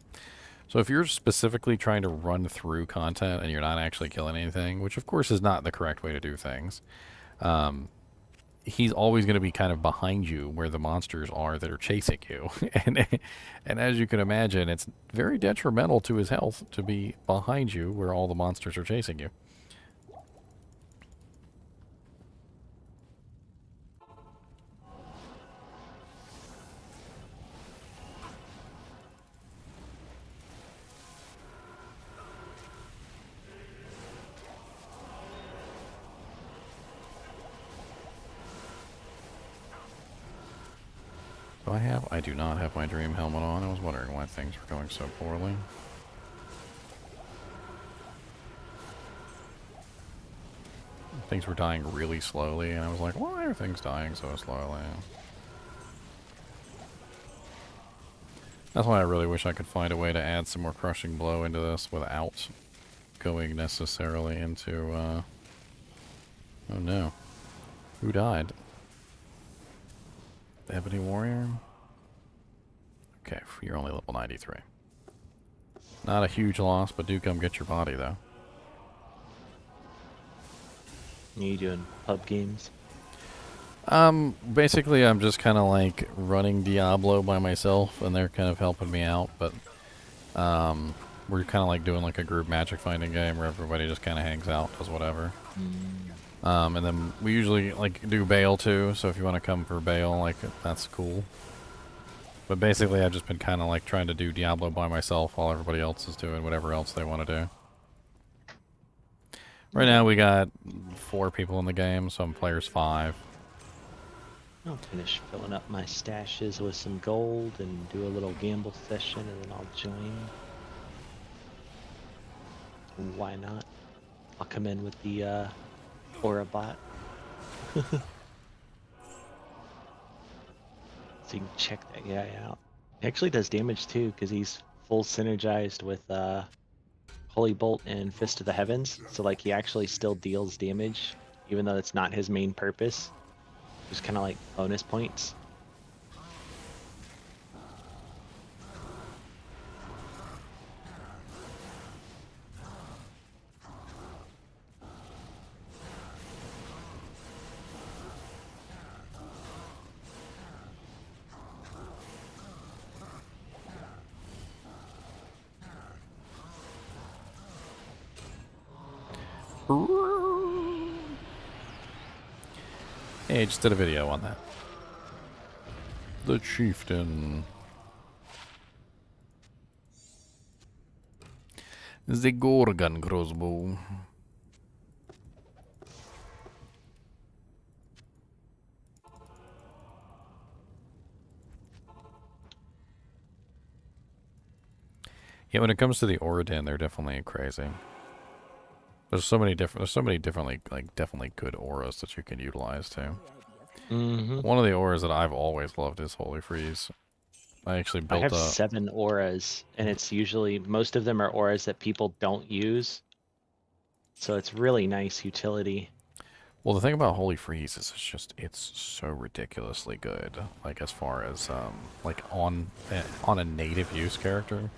So if you're specifically trying to run through content and you're not actually killing anything, which of course is not the correct way to do things, he's always going to be kind of behind you where the monsters are that are chasing you. and as you can imagine, it's very detrimental to his health to be behind you where all the monsters are chasing you. I do not have my dream helmet on. I was wondering why things were going so poorly. Things were dying really slowly, and I was like, why are things dying so slowly? That's why I really wish I could find a way to add some more crushing blow into this without going necessarily into, oh no. Who died? The Ebony Warrior? Okay, you're only level 93. Not a huge loss, but do come get your body, though. Are you doing pub games? Basically, I'm just kind of like running Diablo by myself, and they're kind of helping me out, but, we're kind of like doing like a group magic finding game where everybody just kind of hangs out, does whatever. And then we usually like do Baal too, so if you want to come for Baal, like, that's cool. But basically, I've just been kind of like trying to do Diablo by myself while everybody else is doing whatever else they want to do. Right now, we got 4 people in the game, so I'm players 5. I'll finish filling up my stashes with some gold and do a little gamble session, and then I'll join. Why not? I'll come in with the Orabot. So you can check that guy out. He actually does damage too, because he's full synergized with Holy Bolt and Fist of the Heavens. So like he actually still deals damage, even though it's not his main purpose. Just kind of like bonus points. Hey, just did a video on that. The Chieftain. The Gorgon crossbow. Yeah, when it comes to the Oradin, they're definitely crazy. There's so many different, like definitely good auras that you can utilize too. Mm-hmm. One of the auras that I've always loved is Holy Freeze. I actually I built have a 7 auras, and it's usually, most of them are auras that people don't use. So it's really nice utility. Well, the thing about Holy Freeze is it's so ridiculously good. Like as far as like on a native use character,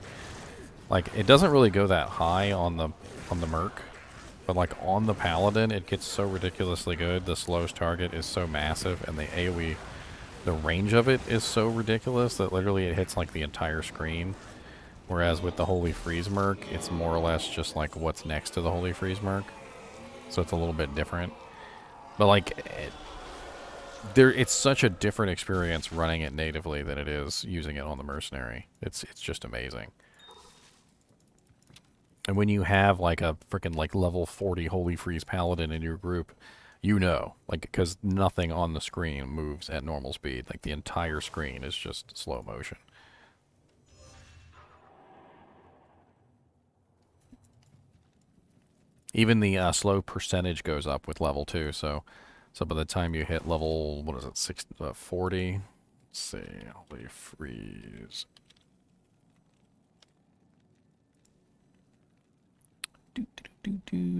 like it doesn't really go that high on the Merc, but like on the Paladin, it gets so ridiculously good. The slowest target is so massive, and the AoE, the range of it is so ridiculous that literally it hits like the entire screen. Whereas with the Holy Freeze Merc, it's more or less just like what's next to the Holy Freeze Merc, so it's a little bit different. But like, it's such a different experience running it natively than it is using it on the Mercenary. It's just amazing. And when you have like a freaking like level 40 Holy Freeze Paladin in your group, you know, like because nothing on the screen moves at normal speed. Like the entire screen is just slow motion. Even the slow percentage goes up with level 2, so by the time you hit level, what is it, 40? Let's see, Holy Freeze.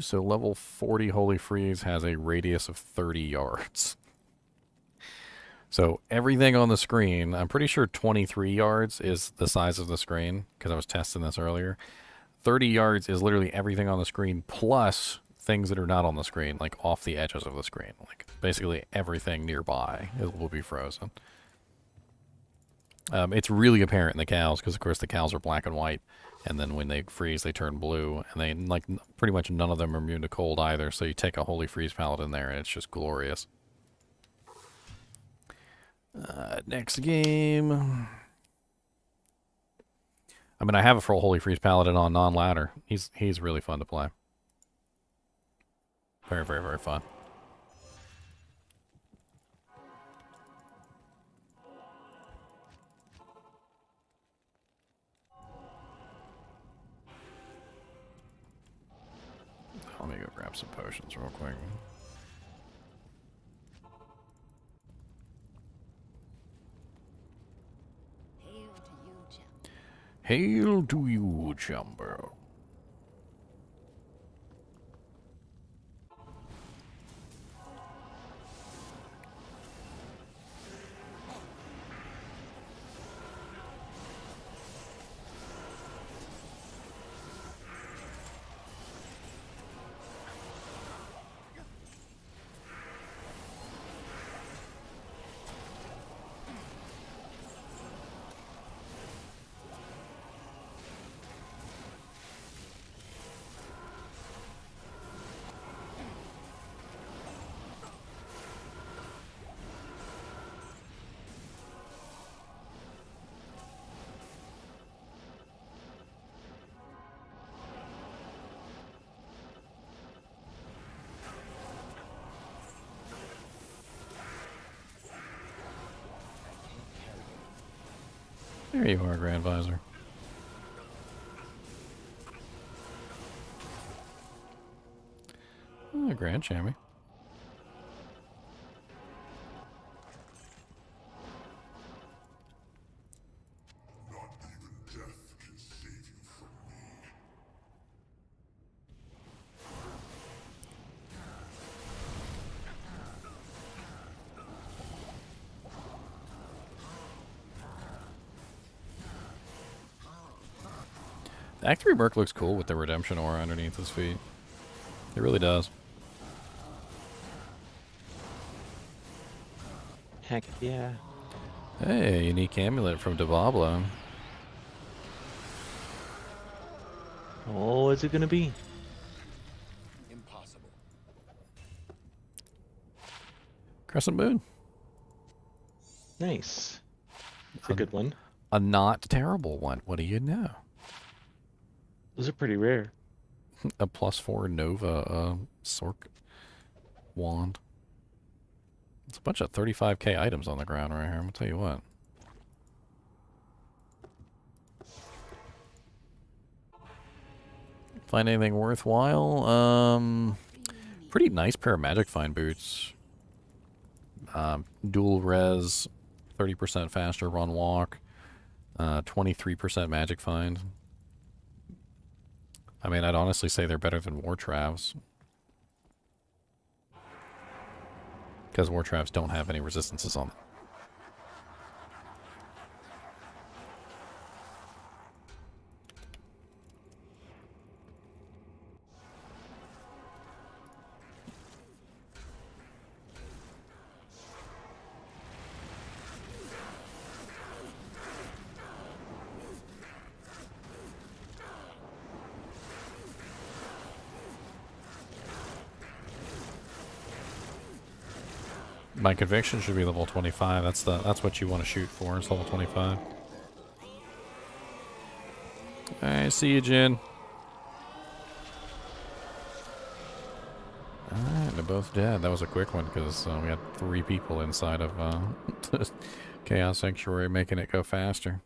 So level 40 Holy Freeze has a radius of 30 yards. So everything on the screen, I'm pretty sure 23 yards is the size of the screen, because I was testing this earlier. 30 yards is literally everything on the screen, plus things that are not on the screen, like off the edges of the screen. Like basically everything nearby will be frozen. It's really apparent in the cows, because of course the cows are black and white, and then when they freeze they turn blue, and they like pretty much none of them are immune to cold either, so you take a Holy Freeze Paladin there and it's just glorious. Next game. I mean, I have a full Holy Freeze Paladin on non-ladder. He's really fun to play. Very, very, very fun. Let me go grab some potions real quick. Hail to you, Jumbo. There you are, Grand Visor. Oh, Grand Chamois. Act 3 Merc looks cool with the redemption aura underneath his feet. It really does. Heck yeah. Hey, unique amulet from Diablo. Oh, what's it gonna be? Impossible. Crescent Moon. Nice. It's a good one. A not terrible one. What do you know? Those are pretty rare. A +4 Nova Sork wand. It's a bunch of 35k items on the ground right here. I'm gonna tell you what. Find anything worthwhile? Pretty nice pair of magic find boots. Dual res, 30% faster run walk, 23% magic find. I mean, I'd honestly say they're better than war travs. Because war travs don't have any resistances on them. My conviction should be level 25. That's what you want to shoot for. Is level 25. I see you, Jin. Alright, they're both dead. That was a quick one because we had 3 people inside of Chaos Sanctuary, making it go faster.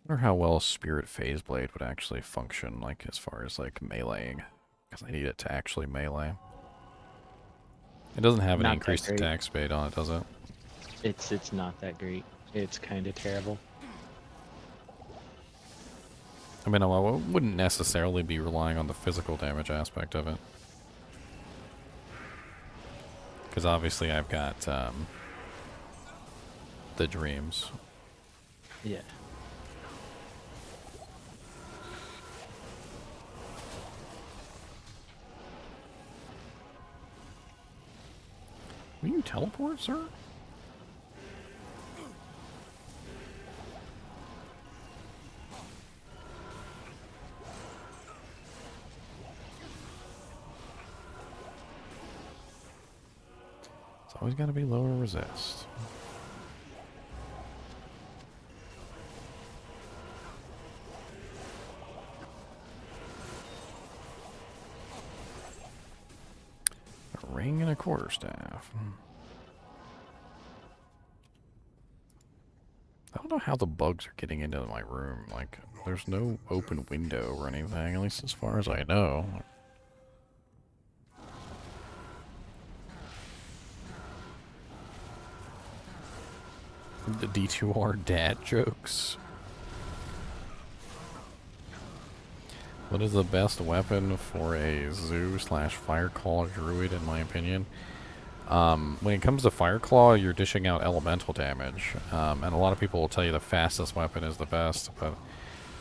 I wonder how well Spirit Phase Blade would actually function, like as far as like meleeing, because I need it to actually melee. It doesn't have any Not that increased great. attack speed on it, does it? It's not that great. It's kind of terrible. I mean, I wouldn't necessarily be relying on the physical damage aspect of it, because obviously I've got the dreams. Yeah. Will you teleport, sir? It's always got to be lower resist. A ring and a quarterstaff. I don't know how the bugs are getting into my room. Like, there's no open window or anything, at least as far as I know. The D2R dad jokes. What is the best weapon for a zoo/fireclaw druid, in my opinion? When it comes to Fireclaw, you're dishing out elemental damage, and a lot of people will tell you the fastest weapon is the best, but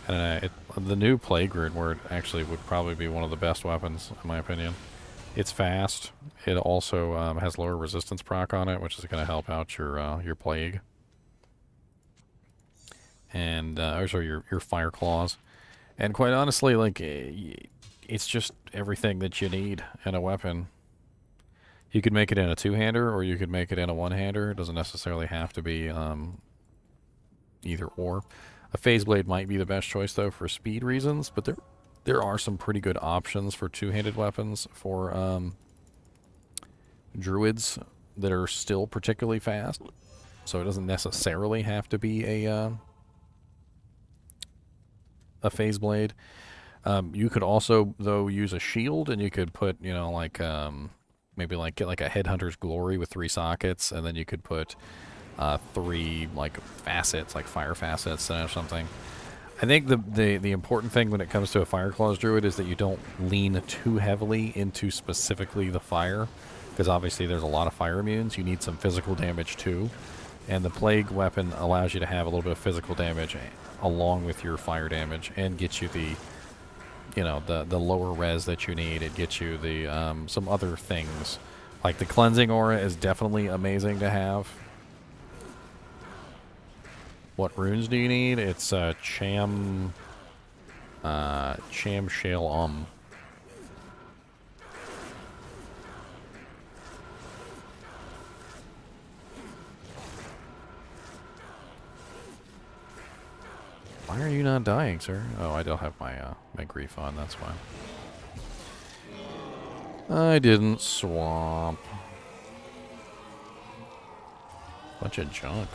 the new Plague Rune Word actually would probably be one of the best weapons, in my opinion. It's fast. It also has lower resistance proc on it, which is going to help out your Plague. And, also your Fireclaws. And quite honestly, like, it's just everything that you need in a weapon. You could make it in a two-hander, or you could make it in a one-hander. It doesn't necessarily have to be either or. A phase blade might be the best choice, though, for speed reasons, but there are some pretty good options for two-handed weapons for druids that are still particularly fast. So it doesn't necessarily have to be a phase blade. You could also, though, use a shield, and you could put, you know, like, maybe like get like a headhunter's glory with 3 sockets, and then you could put 3 like facets, like fire facets or something. I think the important thing when it comes to a fire claws druid is that you don't lean too heavily into specifically the fire, because obviously there's a lot of fire immunes. You need some physical damage too, and the plague weapon allows you to have a little bit of physical damage along with your fire damage, and gets you the, you know, the lower res that you need. It gets you the some other things, like the cleansing aura is definitely amazing to have. What runes do you need? It's Cham Shale Why are you not dying, sir? Oh, I don't have my my grief on, that's fine. I didn't swamp. Bunch of junk.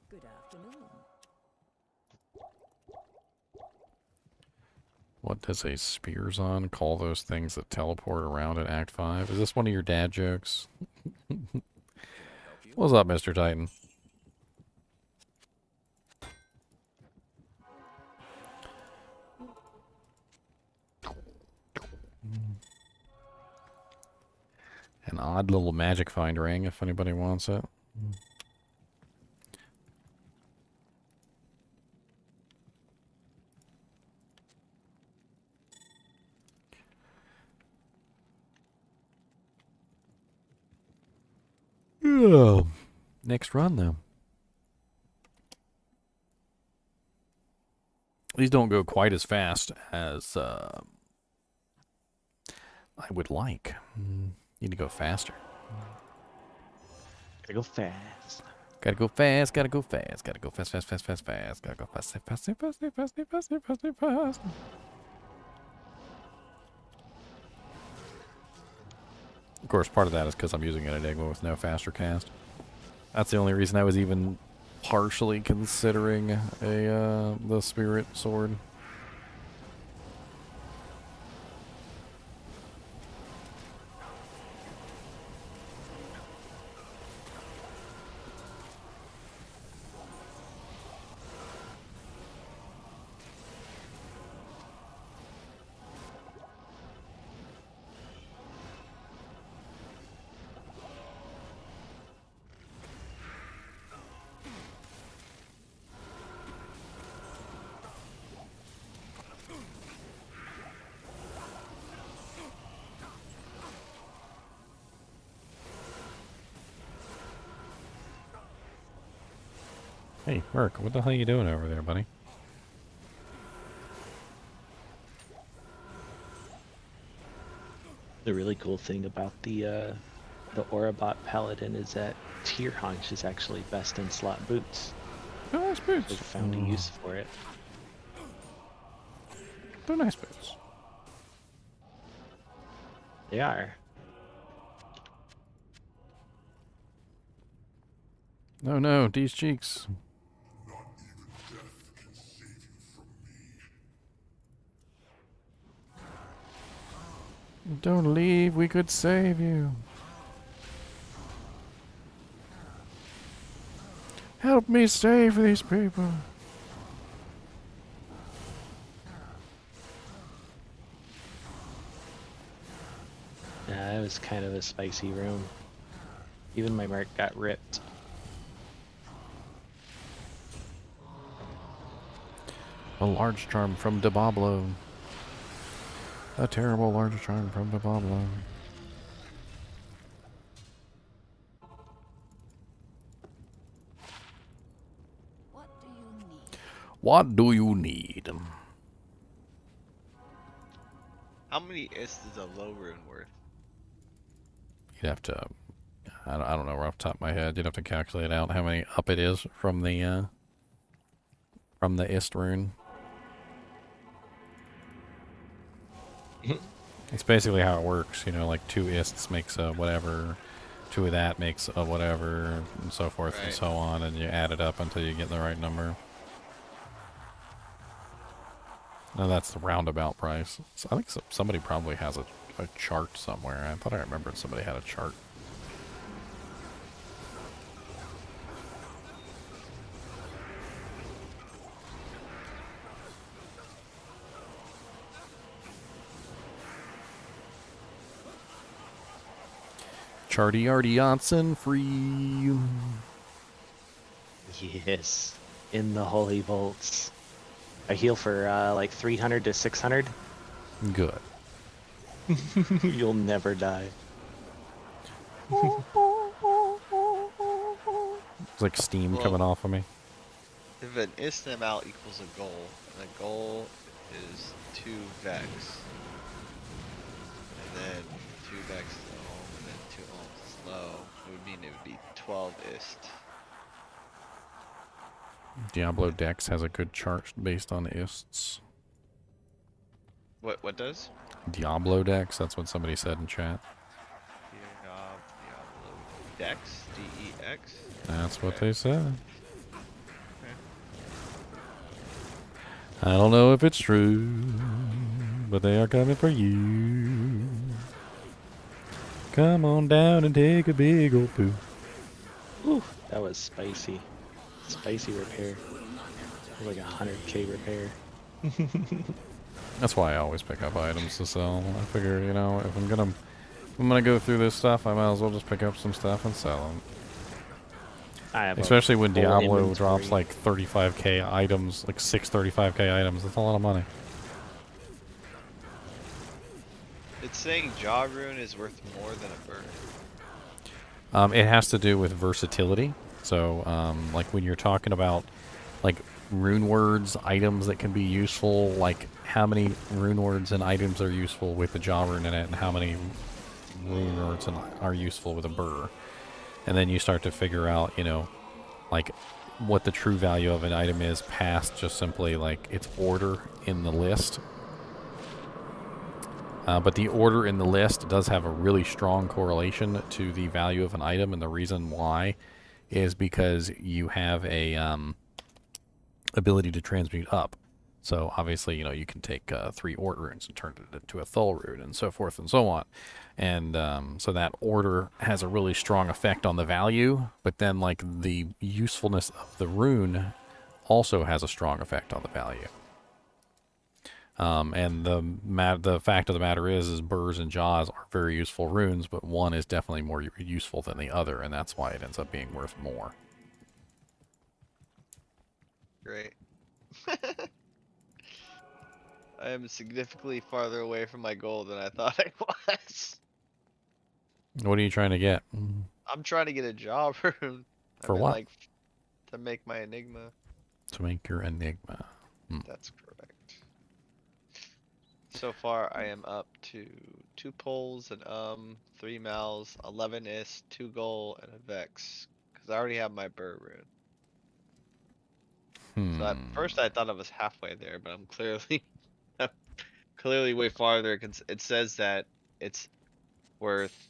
Good afternoon. What does a spears on call those things that teleport around in Act 5? Is this one of your dad jokes? What's up, Mr. Titan? An odd little magic find ring if anybody wants it. Oh, next run though. These don't go quite as fast as I would like. Need to go faster. Gotta go fast. Gotta go fast, gotta go fast, gotta go fast, fast, fast, fast, fast, gotta go fast, fast, fast, fast, fast, fast, fast, fast, fast. Of course, part of that is because I'm using an Enigma with no faster cast. That's the only reason I was even partially considering a the Spirit Sword. Hey, Merc, what the hell are you doing over there, buddy? The really cool thing about the Orabot Paladin is that Tier Haunch is actually best in slot boots. Oh, nice boots. They've found a use for it. They're nice boots. They are. No, no, these cheeks. Don't leave, we could save you. Help me save these people. Yeah, it was kind of a spicy room. Even my mark got ripped. A large charm from Diablo. A terrible large charm from Diablo. What do you need? What do you need? How many is a low rune worth? You'd have to, I don't know off the top of my head. You'd have to calculate out how many up it is from the ist rune. It's basically how it works, you know, like 2 ists makes whatever, 2 of that makes a whatever, and so forth and Right. so on, and you add it up until you get the right number. No, that's the roundabout price. So I think somebody probably has a chart somewhere. I thought I remembered somebody had a chart. Charty Arty Johnson free. Yes, in the holy vaults. I heal for like 300 to 600. Good. You'll never die. It's like steam Well- coming off of me. If an instant amount equals a goal, and a goal is 2 vex, and then 2 vex is the ohm, and then 2 ohms is low, it would mean it would be 12 ist. Diablo Dex has a good chart based on ists. What does? Diablo Dex, that's what somebody said in chat. Diablo Dex? D-E-X? That's what Okay. they said. I don't know if it's true, but they are coming for you. Come on down and take a big old poo. Ooh, that was spicy. Spicy repair. It was like 100k repair. That's why I always pick up items to sell. I figure, you know, if I'm gonna go through this stuff, I might as well just pick up some stuff and sell them. I have Especially when full Diablo drops inventory. like 35k items, like 6 35k items. That's a lot of money. It's saying Jaw Rune is worth more than a bird. It has to do with versatility. So, like when you're talking about like rune words, items that can be useful, like how many rune words and items are useful with the Jaw Rune in it, and how many rune words are useful with a burr. And then you start to figure out, you know, like what the true value of an item is past just simply like its order in the list. But the order in the list does have a really strong correlation to the value of an item, and the reason why is because you have a ability to transmute up. So obviously, you know, you can take 3 Ort runes and turn it into a Thul rune and so forth and so on. And so that order has a really strong effect on the value, but then like the usefulness of the rune also has a strong effect on the value. And the fact of the matter is burrs and jaws are very useful runes, but one is definitely more useful than the other, and that's why it ends up being worth more. Great. I am significantly farther away from my goal than I thought I was. What are you trying to get? I'm trying to get a job rune. For what? Like, to make my Enigma. To make your Enigma. That's correct. So far, I am up to 2 poles and 3 mals, 11 ist, 2 gold, and a vex. Because I already have my burr rune. So at first I thought I was halfway there, but I'm clearly way farther. It says that it's worth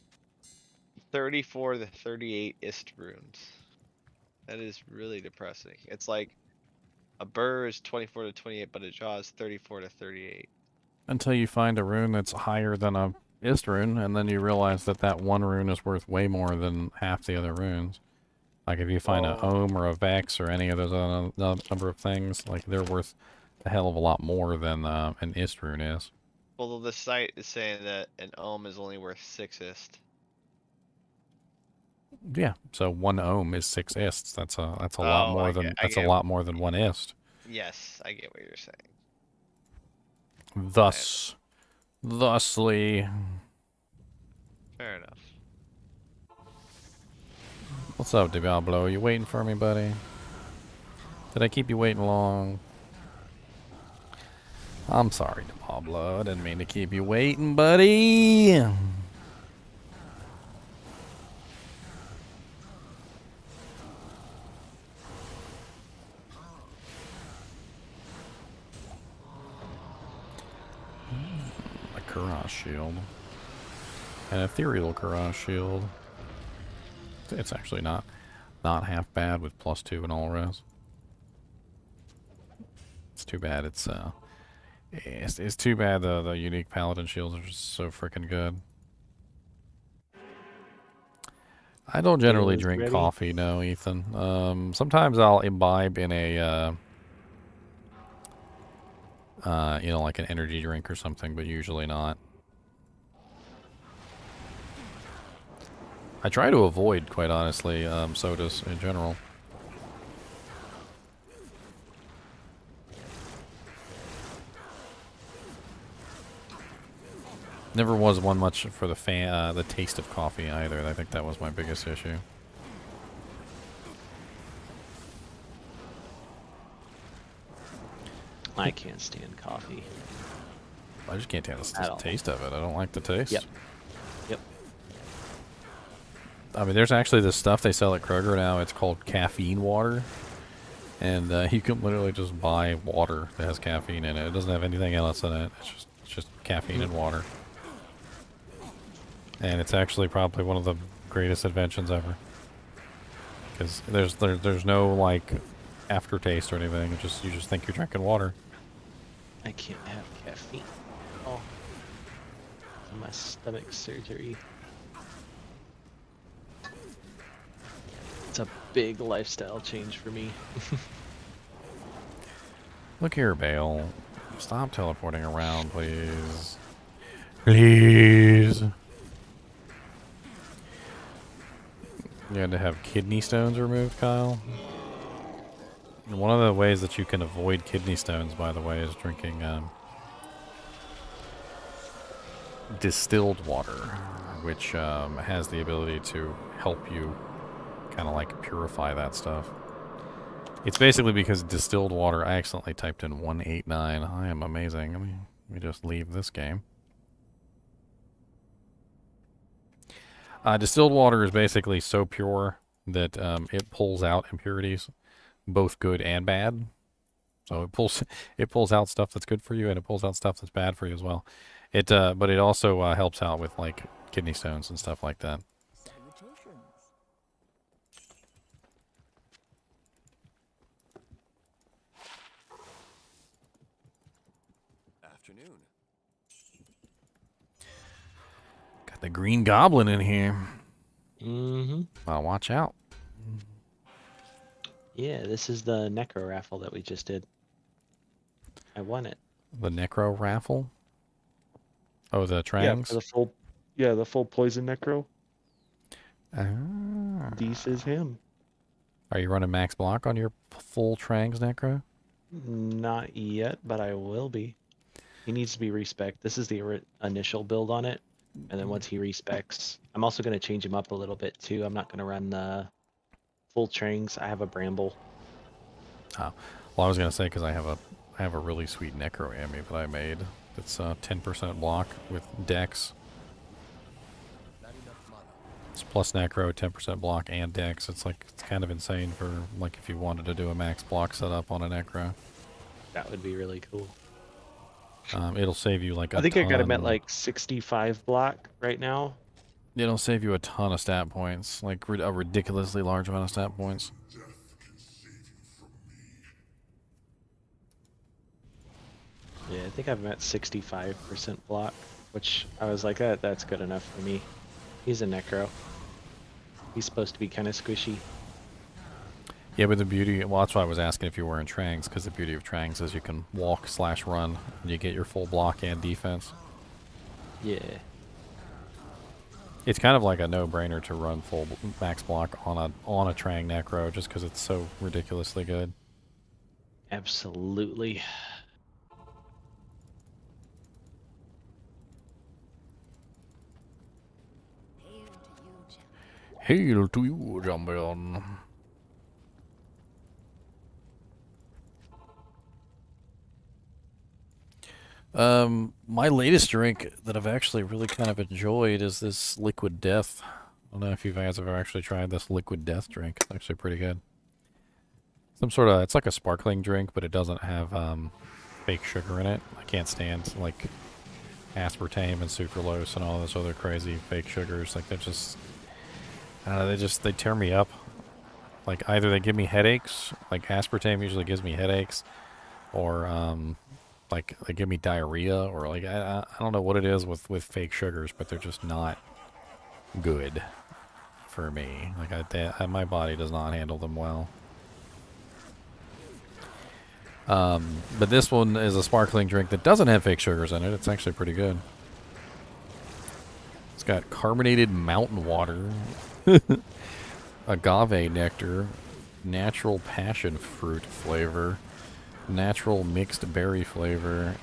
34 to 38 ist runes. That is really depressing. It's like a burr is 24 to 28, but a jaw is 34 to 38. Until you find a rune that's higher than a ist rune, and then you realize that that one rune is worth way more than half the other runes. Like if you find an ohm or a vex or any of those other number of things, like they're worth a hell of a lot more than an ist rune is. Well, the site is saying that an ohm is only worth 6 ist. Yeah, so 1 ohm is 6 ists. That's a lot more than a lot more than 1 ist. Yes, I get what you're saying. Thusly. Fair enough. What's up, Diablo? You waiting for me, buddy? Did I keep you waiting long? I'm sorry, Diablo. I didn't mean to keep you waiting, buddy. A Karash shield. An ethereal Karash shield. It's actually not half bad with +2 and all res. It's too bad it's too bad the unique Paladin shields are just so freaking good. I don't generally Is drink ready. coffee, no, Ethan. Sometimes I'll imbibe in a you know, like an energy drink or something, but usually not. I try to avoid, quite honestly, sodas in general. Never was one much for the taste of coffee either. I think that was my biggest issue. I can't stand coffee. I just can't stand At the all. taste of it. I don't like the taste. Yep. Yep. I mean, there's actually this stuff they sell at Kroger now. It's called caffeine water. And you can literally just buy water that has caffeine in it. It doesn't have anything else in it. It's just caffeine and water. And it's actually probably one of the greatest inventions ever. Because there's no, like, aftertaste or anything. You just think you're drinking water. I can't have caffeine. Oh. My stomach surgery. It's a big lifestyle change for me. Look here, Baal. Stop teleporting around, please. Please. You had to have kidney stones removed, Kyle? And one of the ways that you can avoid kidney stones, by the way, is drinking distilled water, which has the ability to help you kind of like purify that stuff. It's basically because distilled water, I accidentally typed in 189. I am amazing. Let me just leave this game. Distilled water is basically so pure that it pulls out impurities, both good and bad. So it pulls out stuff that's good for you, and it pulls out stuff that's bad for you as well. But it also helps out with like kidney stones and stuff like that. Salutations. Afternoon. Got the green goblin in here. Mm-hmm. Well, watch out. Yeah, this is the Necro raffle that we just did. I won it. The necro raffle. Oh, the Yeah, trangs. for the full poison Necro. Ah. This is him. Are you running max block on your full trangs necro? Not yet, but I will be. He needs to be respec. This is the initial build on it, and then once he respecs, I'm also going to change him up a little bit too. I'm not going to run the full trangs. I have a bramble. Oh, well, I was gonna say because I have a really sweet necro ammy that I made. It's 10% block with dex. It's plus necro, 10% block, and dex. It's kind of insane for like if you wanted to do a max block setup on a necro. That would be really cool. It'll save you like a I think I got him at ton- like 65 block right now. It'll save you a ton of stat points, like a ridiculously large amount of stat points. Yeah, I think I'm at 65% block, which I was like, that's good enough for me. He's a necro. He's supposed to be kind of squishy. Yeah, but the beauty, well, that's why I was asking if you were in Trangs, because the beauty of Trangs is you can walk/run, and you get your full block and defense. Yeah. It's kind of like a no-brainer to run full max block on a Trang Necro, just because it's so ridiculously good. Absolutely. Hail to you, champion. Hail to you, champion. My latest drink that I've actually really kind of enjoyed is this Liquid Death. I don't know if you guys have ever actually tried this Liquid Death drink. It's actually pretty good. It's like a sparkling drink, but it doesn't have fake sugar in it. I can't stand like aspartame and sucralose and all those other crazy fake sugars. Like they're just, They tear me up. Like either they give me headaches, like aspartame usually gives me headaches, or like they give me diarrhea, or like I don't know what it is with fake sugars, but they're just not good for me. Like my body does not handle them well. But this one is a sparkling drink that doesn't have fake sugars in it. It's actually pretty good. It's got carbonated mountain water, agave nectar, natural passion fruit flavor, natural mixed berry flavor,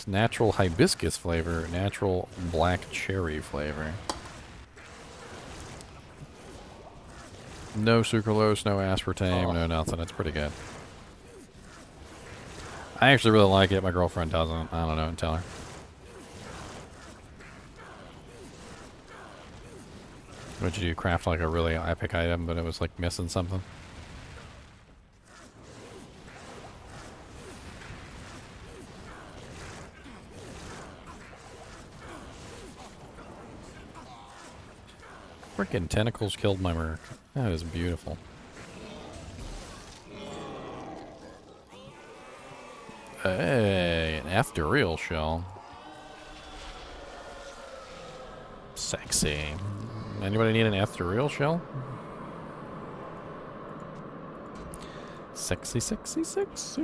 natural hibiscus flavor, natural black cherry flavor. No sucralose, no aspartame, no nothing. It's pretty good. I actually really like it. My girlfriend doesn't. I don't know. Tell her. What'd you do? Craft like a really epic item, but it was like missing something? Freaking tentacles killed my merc. That is beautiful. Hey, an ethereal shell. Sexy. Anybody need an ethereal shell? Sexy, sexy, sexy.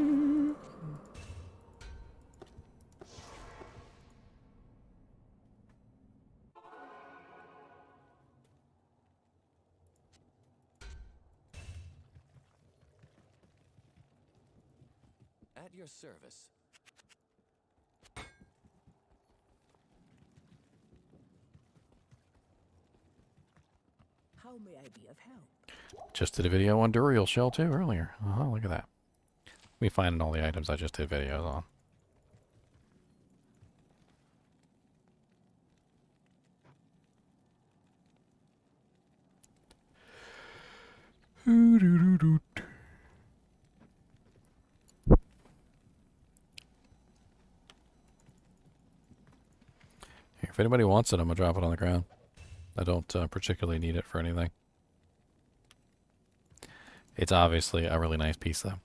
At your service. How may I be of help? Just did a video on Duriel Shell too earlier. Oh, look at that. Me finding all the items I just did videos on. If anybody wants it, I'm going to drop it on the ground. I don't particularly need it for anything. It's obviously a really nice piece, though.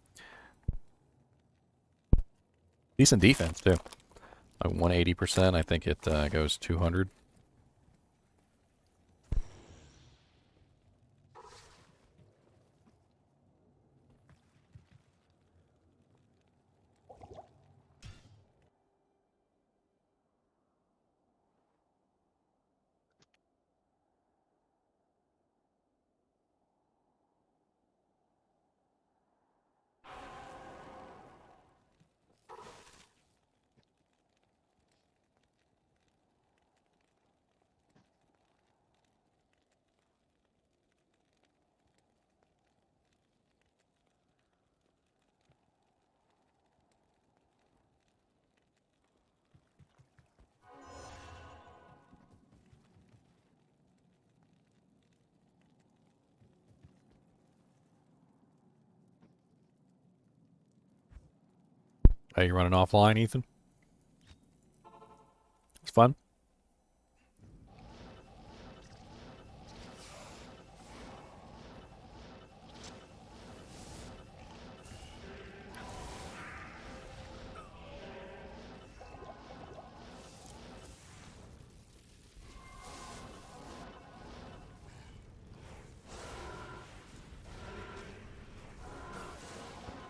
Decent defense, too. Like 180%, I think it goes 200. Are you running offline, Ethan? It's fun.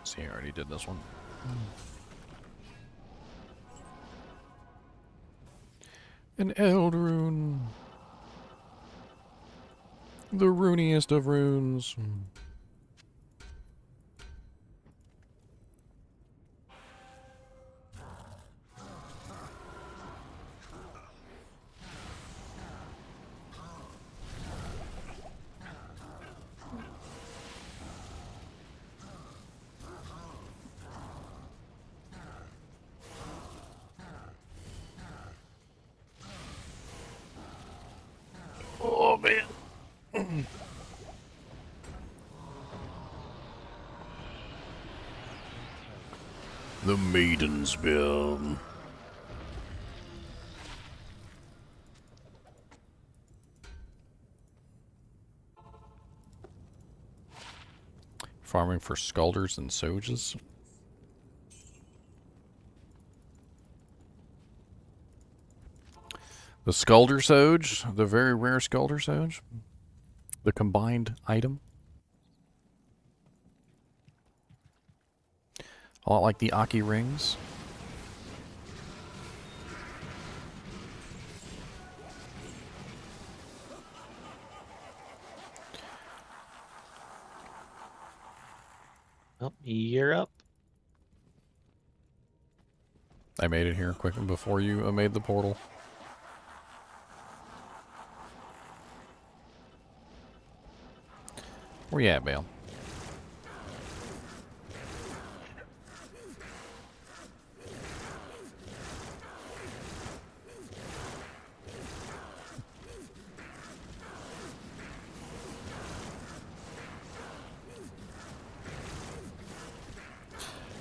See, I already did this one. An Eld rune. The runiest of runes. Oh, man. The Maiden's Bell. Farming for Scalders and Soges. The Scalder Soge, the very rare Scalder Soge. The combined item. A lot like the Aki rings. Oh, you're up. I made it here quick before you made the portal. Where you at, Baal?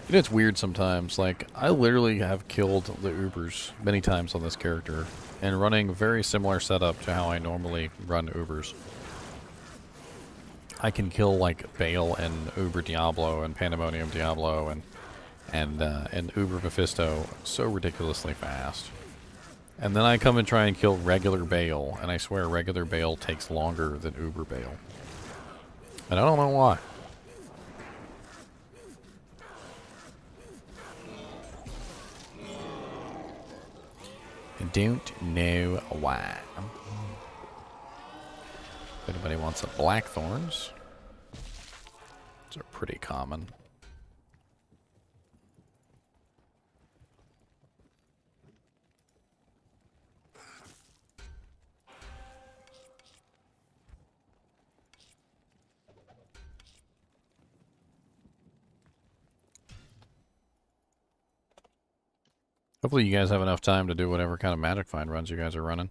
You know, it's weird sometimes. Like, I literally have killed the Ubers many times on this character, and running very similar setup to how I normally run Ubers. I can kill like Baal and Uber Diablo and Pandemonium Diablo and Uber Mephisto so ridiculously fast. And then I come and try and kill regular Baal, and I swear regular Baal takes longer than Uber Baal. And I don't know why. I don't know why. If anybody wants a blackthorns, those are pretty common. Hopefully you guys have enough time to do whatever kind of magic find runs you guys are running.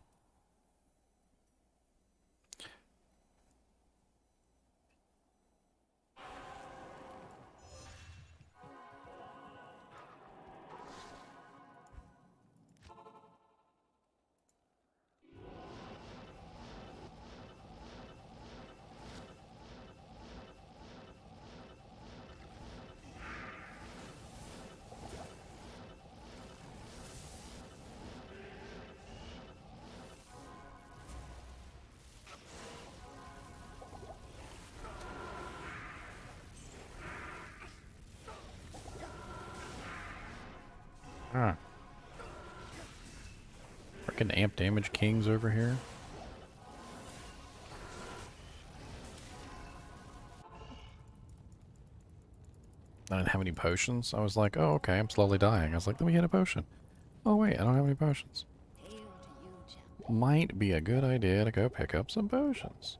Huh. Freaking amp damage kings over here. I didn't have any potions. I was like, oh, okay, I'm slowly dying. I was like, let me get a potion. Oh, wait, I don't have any potions. Might be a good idea to go pick up some potions.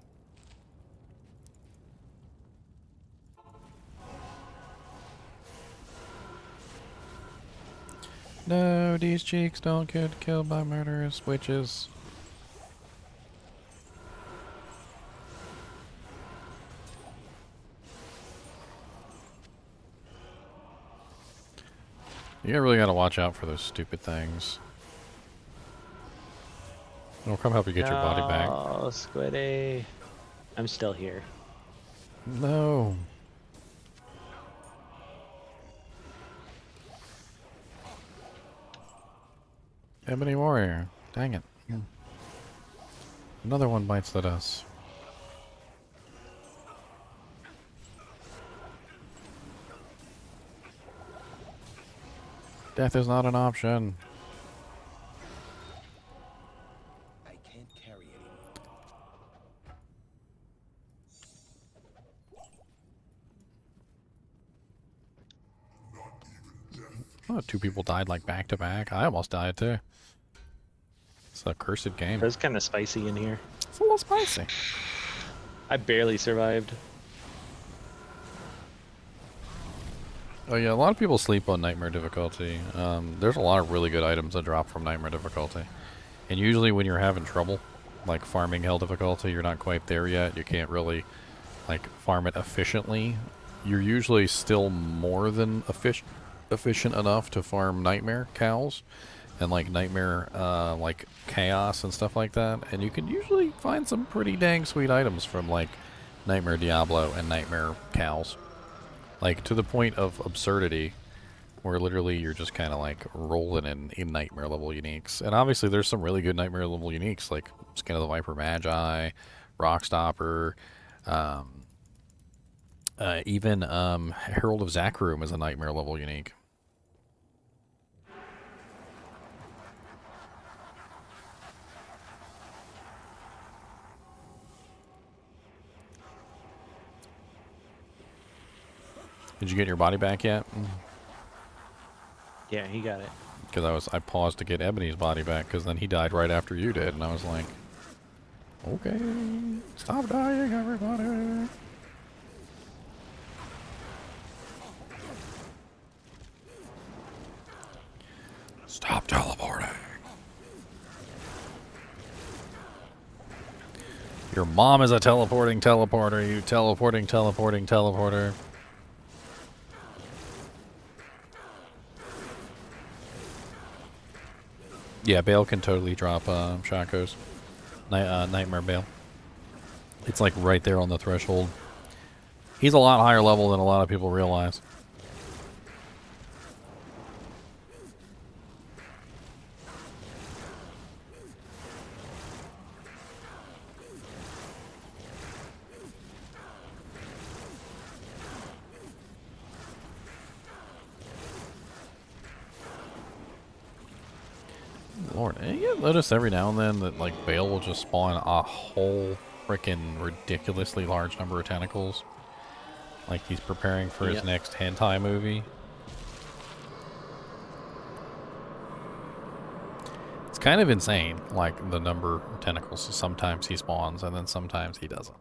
No, these cheeks don't get killed by murderous witches. You really gotta watch out for those stupid things. It'll come help you get your body back. Oh, Squiddy. I'm still here. No. Ebony Warrior. Dang it. Another one bites the dust. Death is not an option. I can't carry anymore. Oh, two people died like back to back. I almost died too. It's a cursed game. It was kind of spicy in here. It's a little spicy. I barely survived. Oh yeah, a lot of people sleep on Nightmare difficulty. There's a lot of really good items that drop from Nightmare difficulty. And usually when you're having trouble, like farming Hell difficulty, you're not quite there yet. You can't really like farm it efficiently. You're usually still more than efficient enough to farm Nightmare cows and like Nightmare like chaos and stuff like that. And you can usually find some pretty dang sweet items from like Nightmare Diablo and Nightmare cows. Like, to the point of absurdity, where literally you're just kind of like rolling in nightmare level uniques. And obviously there's some really good nightmare level uniques, like Skin of the Viper Magi, Rockstopper, even Herald of Zakroom is a nightmare level unique. Did you get your body back yet? Yeah, he got it. Because I paused to get Ebony's body back, because then he died right after you did, and I was like, okay, stop dying, everybody. Stop teleporting. Your mom is a teleporting teleporter, you teleporting teleporter. Yeah, Baal can totally drop Shakos. Nightmare Baal. It's like right there on the threshold. He's a lot higher level than a lot of people realize. Lord, you notice every now and then that like Baal will just spawn a whole freaking ridiculously large number of tentacles. Like he's preparing for his next hentai movie. It's kind of insane, like the number of tentacles. Sometimes he spawns and then sometimes he doesn't.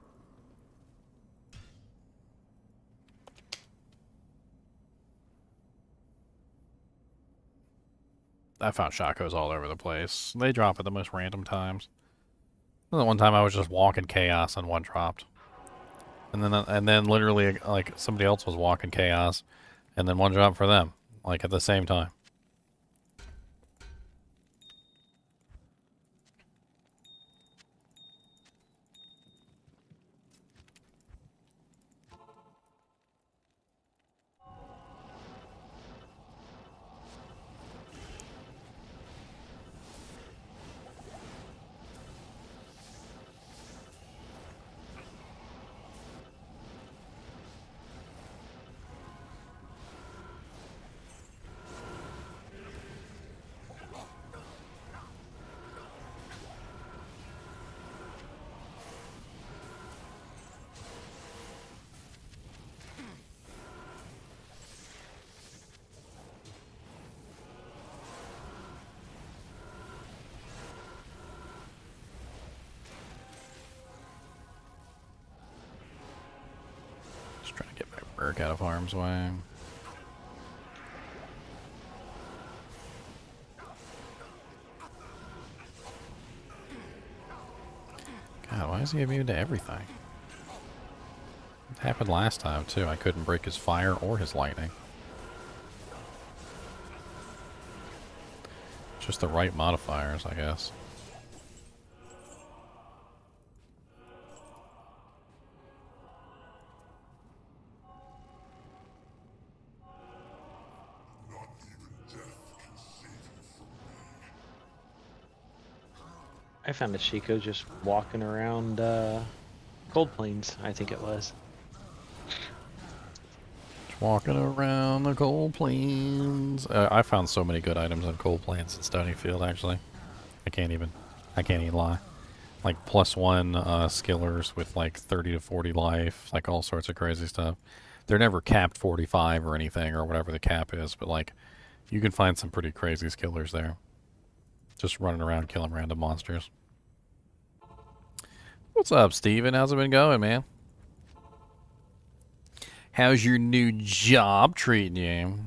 I found Shakos all over the place. They drop at the most random times. The one time I was just walking chaos and one dropped. And then literally like somebody else was walking chaos and then one dropped for them. Like at the same time. Just trying to get my Burke out of harm's way. God, why is he immune to everything? It happened last time, too. I couldn't break his fire or his lightning. Just the right modifiers, I guess. I found a Chico just walking around Cold Plains, I think it was. Just walking around the Cold Plains. I found so many good items on Cold Plains and Stonyfield, actually. I can't even lie. Like +1 skillers with like 30 to 40 life, like all sorts of crazy stuff. They're never capped 45 or anything or whatever the cap is, but like you can find some pretty crazy skillers there. Just running around killing random monsters. What's up, Steven? How's it been going, man? How's your new job treating you?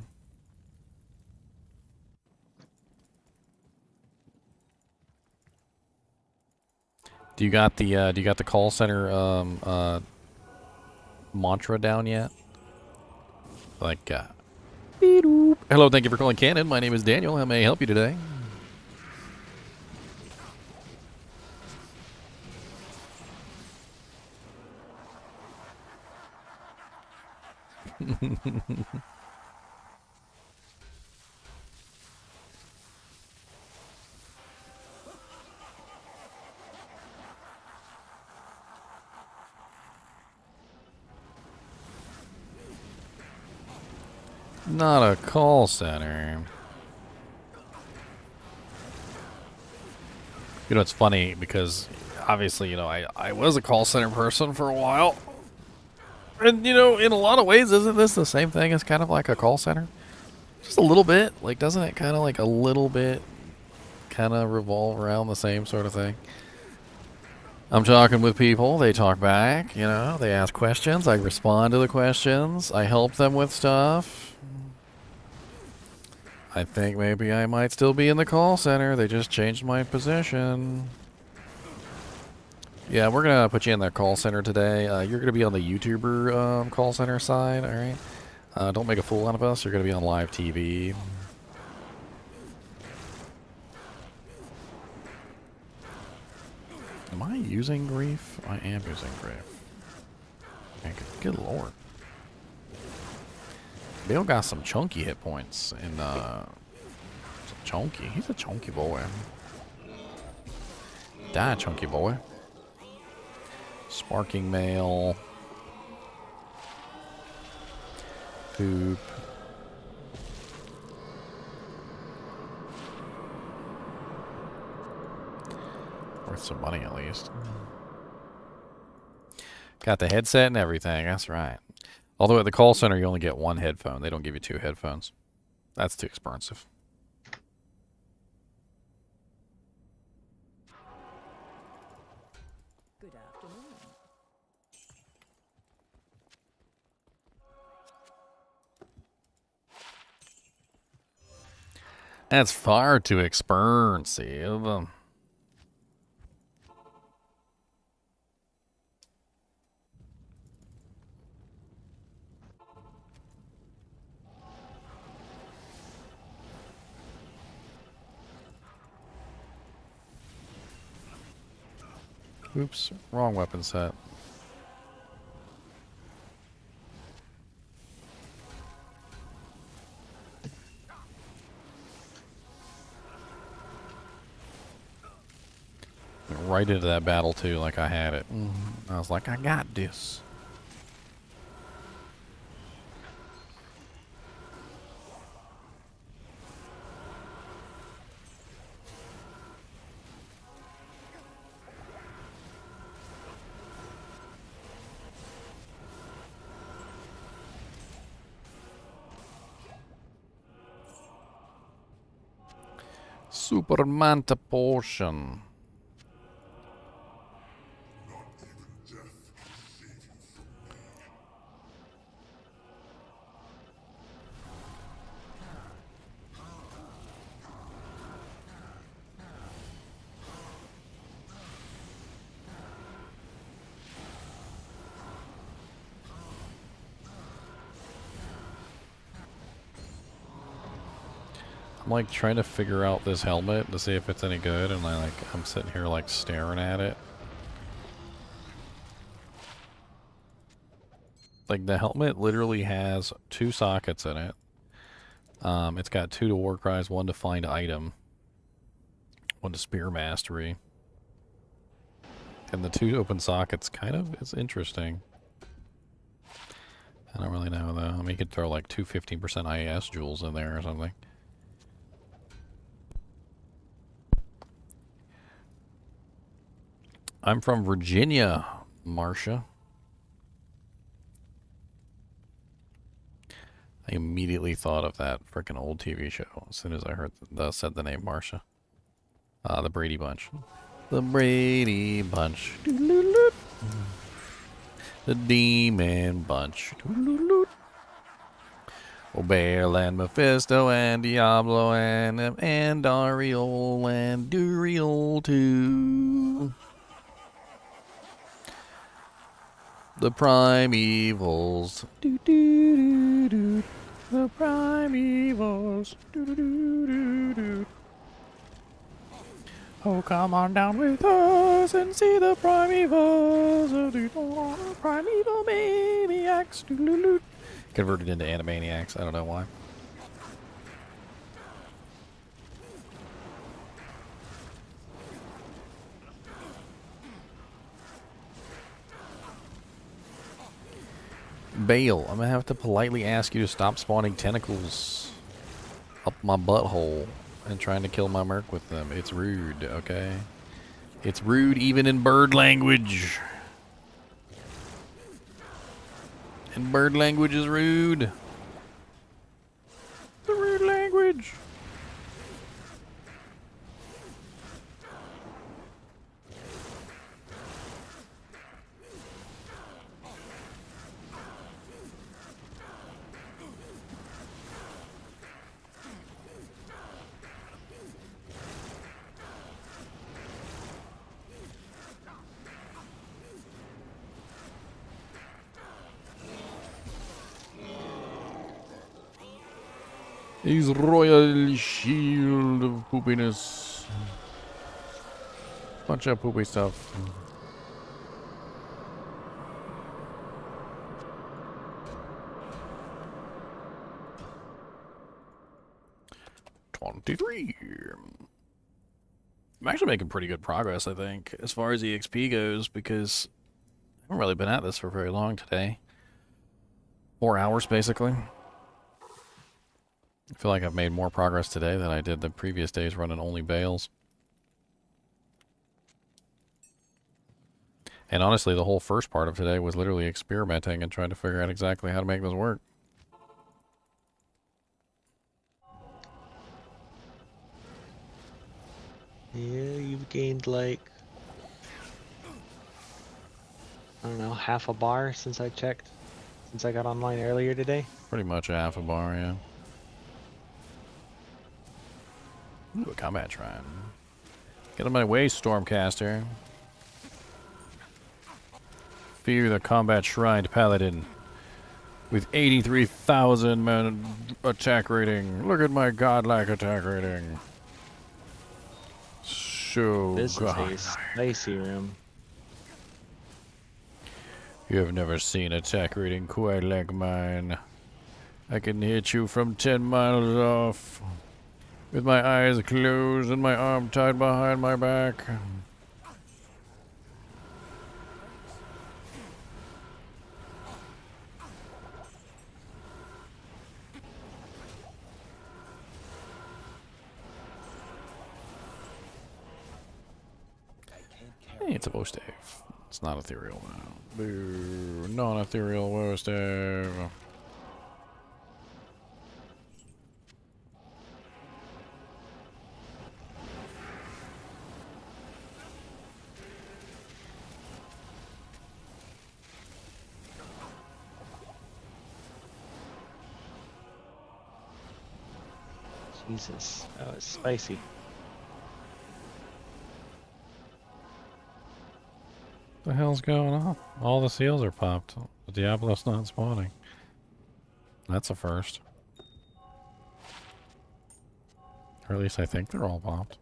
Do you got the call center mantra down yet? Like beep-doop. Hello, thank you for calling Canon. My name is Daniel. How may I help you today? Not a call center. You know, it's funny because obviously, you know, I was a call center person for a while. And, you know, in a lot of ways, isn't this the same thing as kind of like a call center? Just a little bit. Like, doesn't it kind of like a little bit kind of revolve around the same sort of thing? I'm talking with people. They talk back, you know. They ask questions. I respond to the questions. I help them with stuff. I think maybe I might still be in the call center. They just changed my position. Yeah, we're going to put you in the call center today. You're going to be on the YouTuber call center side, all right? Don't make a fool out of us. You're going to be on live TV. Am I using grief? I am using grief. Okay, good lord. Bill got some chunky hit points and chunky. He's a chunky boy. Die, chunky boy. Sparking mail. Poop. Worth some money at least. Got the headset and everything. That's right. Although at the call center, you only get one headphone. They don't give you two headphones. That's too expensive. Good afternoon. That's far too expensive. Oops, wrong weapon set. Went right into that battle too, like I had it. I was like, I got this. Super Manta Potion. I'm like trying to figure out this helmet to see if it's any good, and I'm sitting here like staring at it. Like the helmet literally has 2 sockets in it. It's got 2 to war cries, 1 to find item, 1 to spear mastery. And the 2 open sockets kind of is interesting. I don't really know though. I mean, you could throw like 2 15% IAS jewels in there or something. I'm from Virginia, Marcia. I immediately thought of that freaking old TV show as soon as I heard said the name Marcia. The Brady Bunch. The Brady Bunch. The Demon Bunch. Oh, Baal and Mephisto and Diablo and Ariel and Duriel too. The primevals. Do do do do. The primevals. Do do do do do. Oh, come on down with us and see the primevals of the primeval maniacs. Do do do. converted into Animaniacs. I don't know why. Baal, I'm gonna have to politely ask you to stop spawning tentacles up my butthole and trying to kill my merc with them. It's rude, okay? It's rude even in bird language. And bird language is rude. The rude language. His royal shield of poopiness. Bunch of poopy stuff. $23. I'm actually making pretty good progress, I think, as far as EXP goes, because I haven't really been at this for very long today. 4 hours, basically. I feel like I've made more progress today than I did the previous days running only bales. And honestly, the whole first part of today was literally experimenting and trying to figure out exactly how to make this work. Yeah, you've gained like, I don't know, half a bar since I checked. Since I got online earlier today. Pretty much a half a bar, yeah. Ooh, a combat shrine. Get out of my way, Stormcaster. Fear the combat shrined Paladin. With 83,000 man attack rating. Look at my godlike attack rating. So This god. is a spicy room. You have never seen attack rating quite like mine. I can hit you from 10 miles off. With my eyes closed and my arm tied behind my back. Hey, it's a bow stave. It's not ethereal now. Boo. Non-ethereal bow stave. Jesus. Oh, it's spicy. What the hell's going on? All the seals are popped. The Diablo's not spawning. That's a first. Or at least I think they're all popped.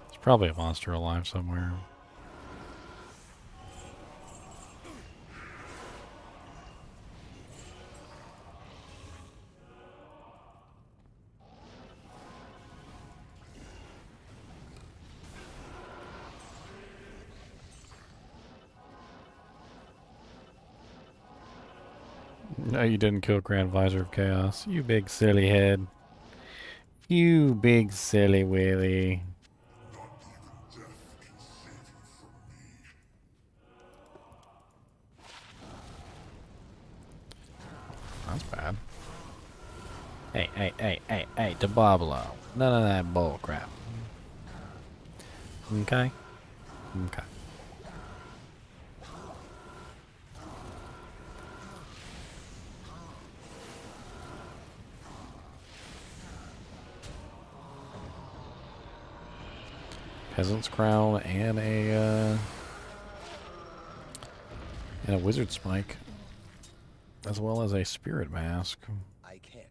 There's probably a monster alive somewhere. No, you didn't kill Grand Visor of Chaos. You big silly head. You big silly willy. That's bad. Hey, Diablo. None of that bull crap. Okay? Okay. Peasant's crown and a wizard spike, as well as a spirit mask. I can't.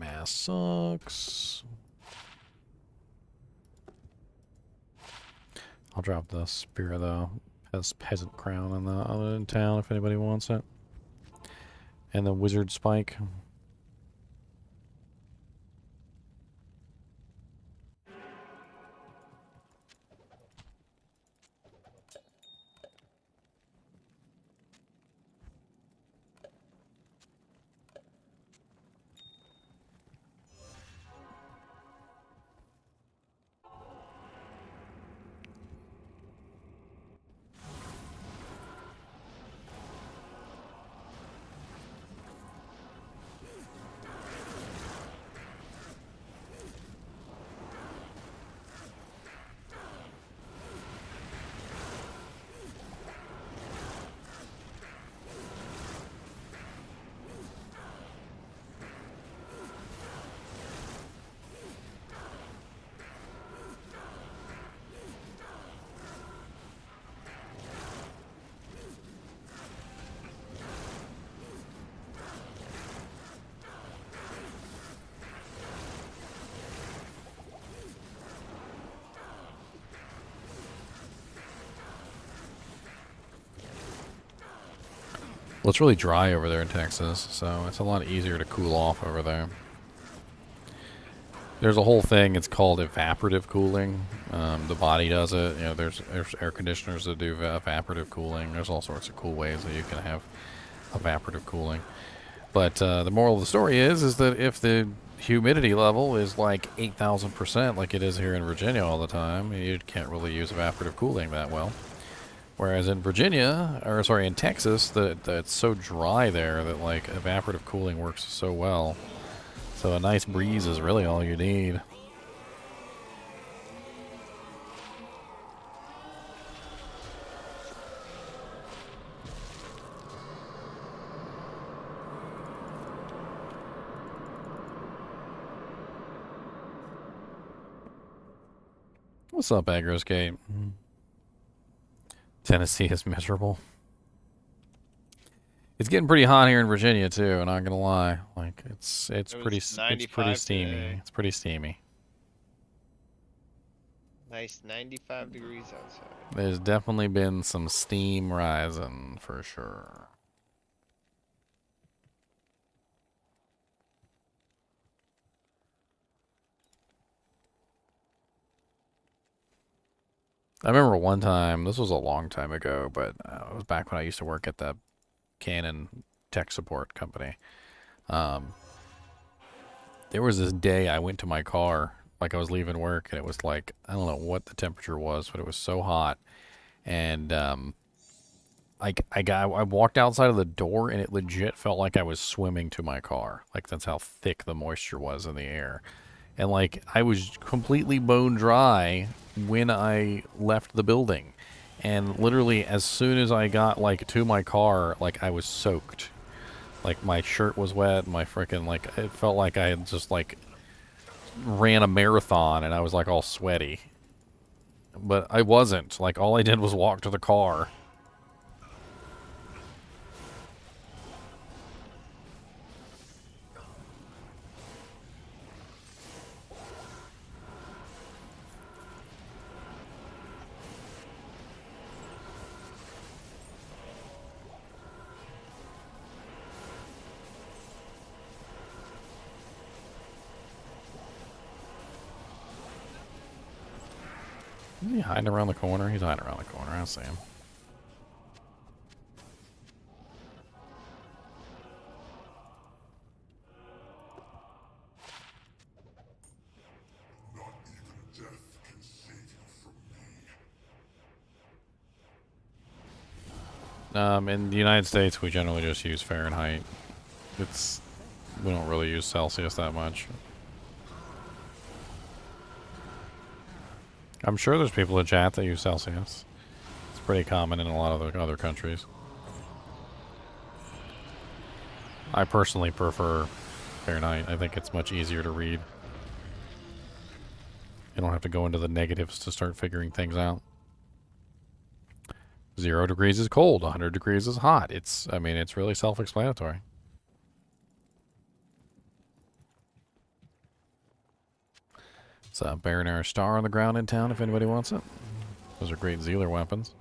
Mass sucks. I'll drop the spear though. Peasant crown in the other in town if anybody wants it. And the wizard spike. Well, it's really dry over there in Texas, so it's a lot easier to cool off over there. There's a whole thing, it's called evaporative cooling. The body does it. You know, there's air conditioners that do evaporative cooling. There's all sorts of cool ways that you can have evaporative cooling. But the moral of the story is that if the humidity level is like 8,000%, like it is here in Virginia all the time, you can't really use evaporative cooling that well. Whereas in Virginia, or sorry, in Texas, it's so dry there that like evaporative cooling works so well. So a nice breeze is really all you need. What's up, Agroscape? Tennessee is miserable. It's getting pretty hot here in Virginia too, not gonna lie. Like it's pretty steamy. today. It's pretty steamy. Nice 95 degrees outside. There's definitely been some steam rising for sure. I remember one time, this was a long time ago, but it was back when I used to work at the Canon tech support company. There was this day I went to my car, like I was leaving work, and it was like, I don't know what the temperature was, but it was so hot. And I walked outside of the door, and it legit felt like I was swimming to my car. Like that's how thick the moisture was in the air. And like I was completely bone dry when I left the building. And literally as soon as I got like to my car, like I was soaked. Like my shirt was wet, my freaking like it felt like I had just like ran a marathon and I was like all sweaty. But I wasn't. Like all I did was walk to the car. Is he hiding around the corner? He's hiding around the corner. I see him. In the United States, we generally just use Fahrenheit. We don't really use Celsius that much. I'm sure there's people in chat that use Celsius. It's pretty common in a lot of the other countries. I personally prefer Fahrenheit. I think it's much easier to read. You don't have to go into the negatives to start figuring things out. 0 degrees is cold, 100 degrees is hot. I mean, it's really self-explanatory. It's a Baronera Star on the ground in town if anybody wants it. Those are great Zealer weapons.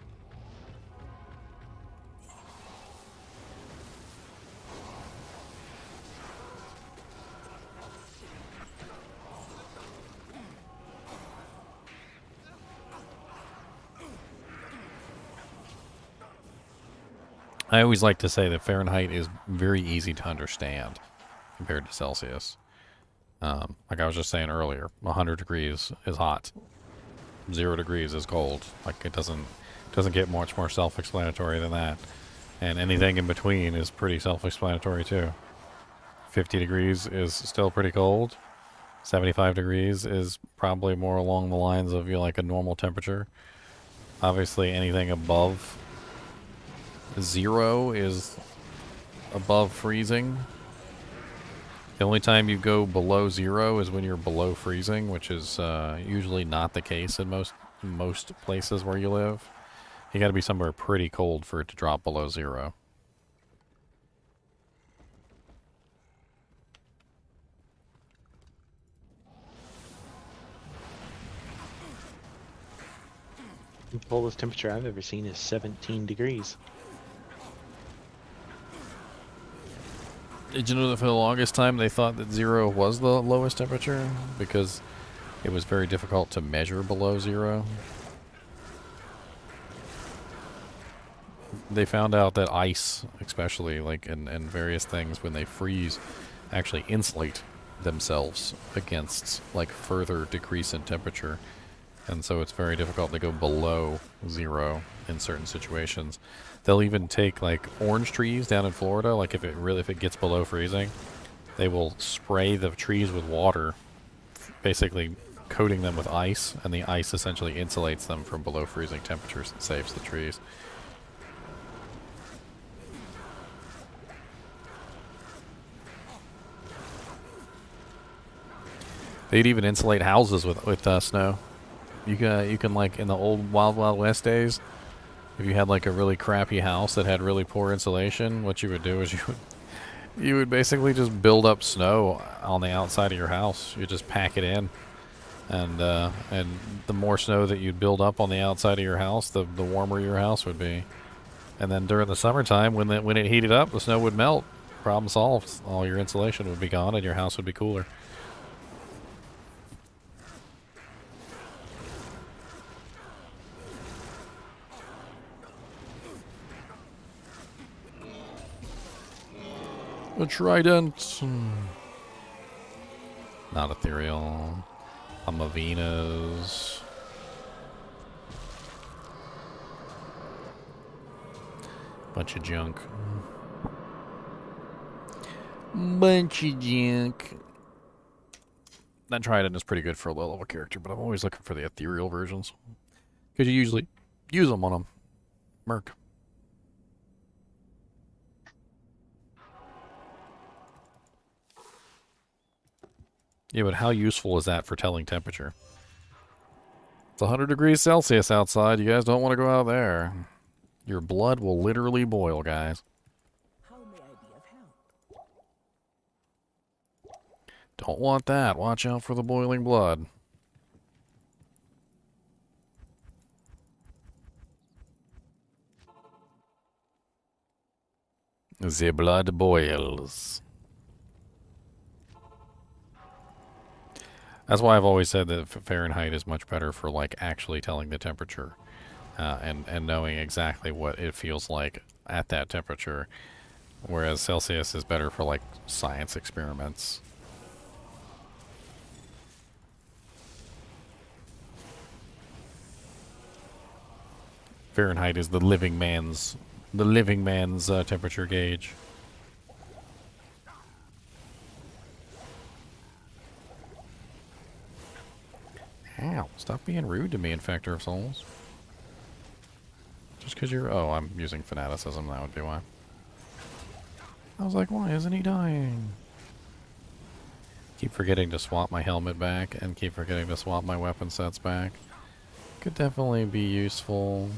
I always like to say that Fahrenheit is very easy to understand compared to Celsius. Like I was just saying earlier, 100 degrees is hot. 0 degrees is cold. Like it doesn't get much more self-explanatory than that. And anything in between is pretty self-explanatory too. 50 degrees is still pretty cold. 75 degrees is probably more along the lines of, you know, like a normal temperature. Obviously anything above 0 is above freezing. The only time you go below 0 is when you're below freezing, which is usually not the case in most places where you live. You got to be somewhere pretty cold for it to drop below 0. The coldest temperature I've ever seen is 17 degrees. Did you know that for the longest time they thought that 0 was the lowest temperature because it was very difficult to measure below 0? They found out that ice, especially, like, and various things when they freeze, actually insulate themselves against, like, further decrease in temperature. And so it's very difficult to go below 0 in certain situations. They'll even take, like, orange trees down in Florida, like if it gets below freezing, they will spray the trees with water, basically coating them with ice, and the ice essentially insulates them from below freezing temperatures and saves the trees. They'd even insulate houses with snow. You can like in the old Wild Wild West days, if you had like a really crappy house that had really poor insulation, what you would do is you would basically just build up snow on the outside of your house. You just pack it in, and the more snow that you'd build up on the outside of your house, the warmer your house would be. And then during the summertime, when it heated up, the snow would melt. Problem solved. All your insulation would be gone, and your house would be cooler. A trident. Not ethereal. Amavinas. Bunch of junk. Bunch of junk. That trident is pretty good for a low level character, but I'm always looking for the ethereal versions. Because you usually use them on a merc. Yeah, but how useful is that for telling temperature? It's 100 degrees Celsius outside. You guys don't want to go out there. Your blood will literally boil, guys. How may I be of help? Don't want that. Watch out for the boiling blood. The blood boils. That's why I've always said that Fahrenheit is much better for like actually telling the temperature and knowing exactly what it feels like at that temperature, whereas Celsius is better for like science experiments. Fahrenheit is the living man's temperature gauge. Ow, stop being rude to me, Infector of Souls. Just because you're... Oh, I'm using fanaticism, that would be why. I was like, why isn't he dying? Keep forgetting to swap my helmet back, and keep forgetting to swap my weapon sets back. Could definitely be useful.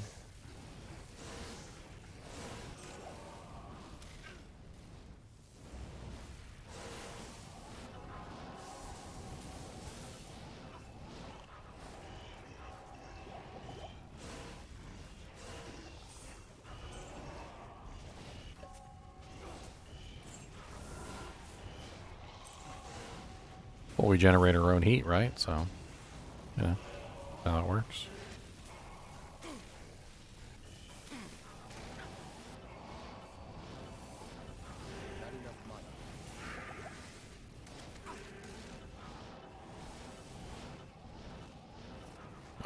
Well, we generate our own heat, right? So, yeah, that's how it works.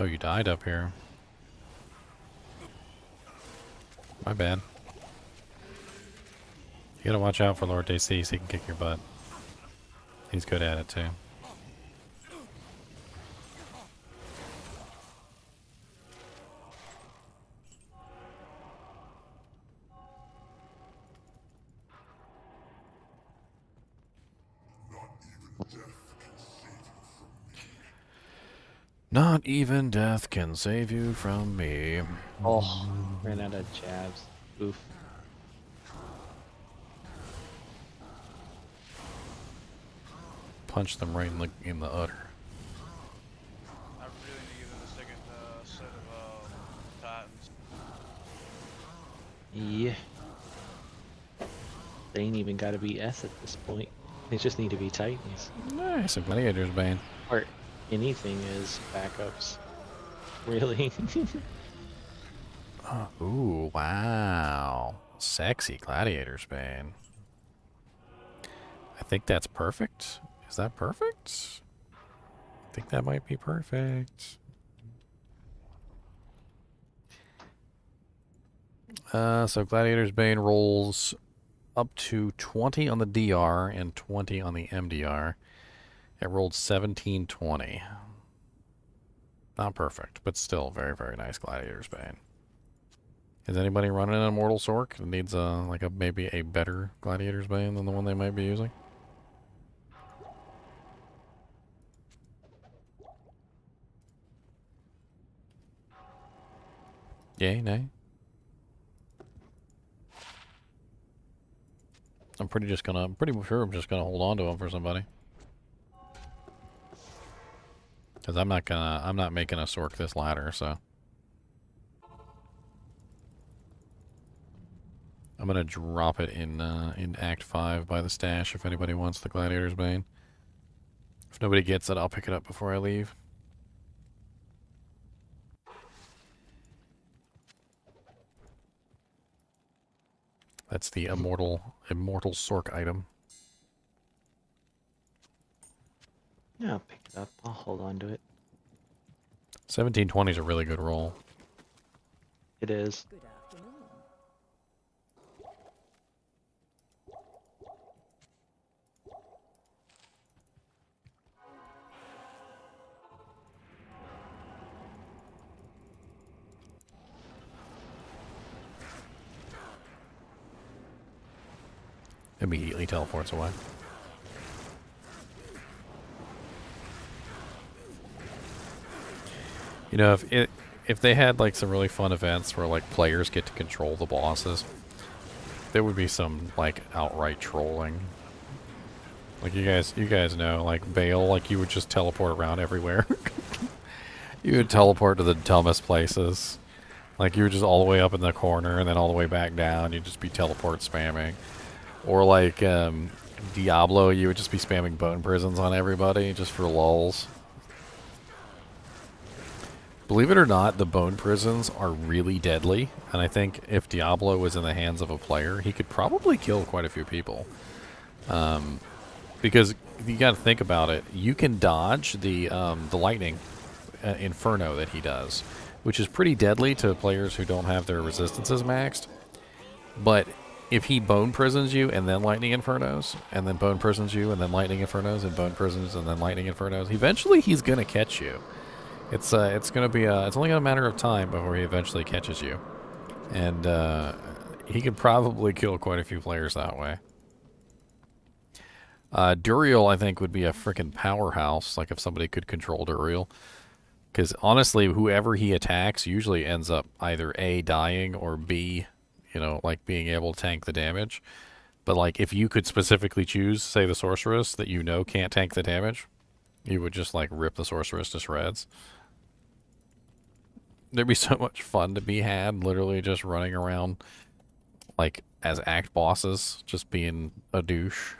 Oh, you died up here. My bad. You gotta watch out for Lord DC so he can kick your butt. He's good at it too. Not even death can save you from me. Oh, ran out of jabs. Oof. Punch them right in the udder. I really need to give them a second set of Titans. Yeah. They ain't even got to be S at this point. They just need to be Titans. Nice, a Gladiator's Bane. Or anything is backups. Really? Ooh, wow. Sexy Gladiator's Bane. I think that's perfect. Is that perfect? I think that might be perfect. So Gladiator's Bane rolls up to 20 on the DR and 20 on the MDR. It rolled 1720. Not perfect, but still very, very nice Gladiator's Bane. Is anybody running an Immortal Sork that needs maybe a better Gladiator's Bane than the one they might be using? Yay, nay? I'm pretty sure I'm just gonna hold on to him for somebody. Cause I'm not making a Sork this ladder, so. I'm gonna drop it in Act 5 by the stash if anybody wants the Gladiator's Bane. If nobody gets it, I'll pick it up before I leave. That's the immortal Sork item. Yeah, I'll pick it up. I'll hold on to it. 1720 is a really good roll. It is. Good afternoon. Immediately teleports away. You know, if they had like some really fun events where like players get to control the bosses, there would be some like outright trolling. Like you guys know, like Baal, like you would just teleport around everywhere. You would teleport to the dumbest places. Like you were just all the way up in the corner and then all the way back down. You'd just be teleport spamming. Or like Diablo, you would just be spamming bone prisons on everybody just for lulz. Believe it or not, the bone prisons are really deadly, and I think if Diablo was in the hands of a player, he could probably kill quite a few people. Because you got to think about it, you can dodge the lightning inferno that he does, which is pretty deadly to players who don't have their resistances maxed. But if he bone prisons you and then lightning infernos, and then bone prisons you and then lightning infernos, and bone prisons and then lightning infernos, eventually he's gonna catch you. It's gonna be it's only a matter of time before he eventually catches you, and he could probably kill quite a few players that way. Duriel, I think, would be a freaking powerhouse. Like if somebody could control Duriel, because honestly, whoever he attacks usually ends up either A, dying, or B, you know, like being able to tank the damage. But like if you could specifically choose, say, the sorceress that you know can't tank the damage, you would just like rip the sorceress to shreds. There'd be so much fun to be had, literally just running around like as act bosses, just being a douche.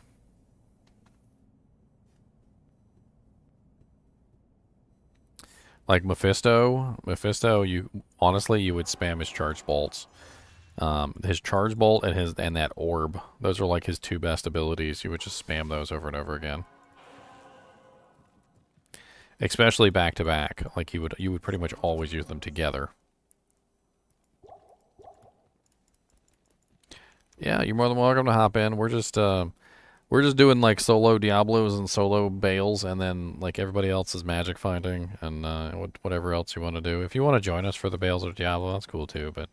Like Mephisto, you honestly you would spam his charge bolts. His charge bolt and that orb, those are like his two best abilities. You would just spam those over and over again. Especially back to back. Like you would pretty much always use them together. Yeah, you're more than welcome to hop in. We're just doing like solo Diablos and solo Baals, and then like everybody else is magic finding and whatever else you want to do. If you want to join us for the Baals or Diablo, that's cool too. But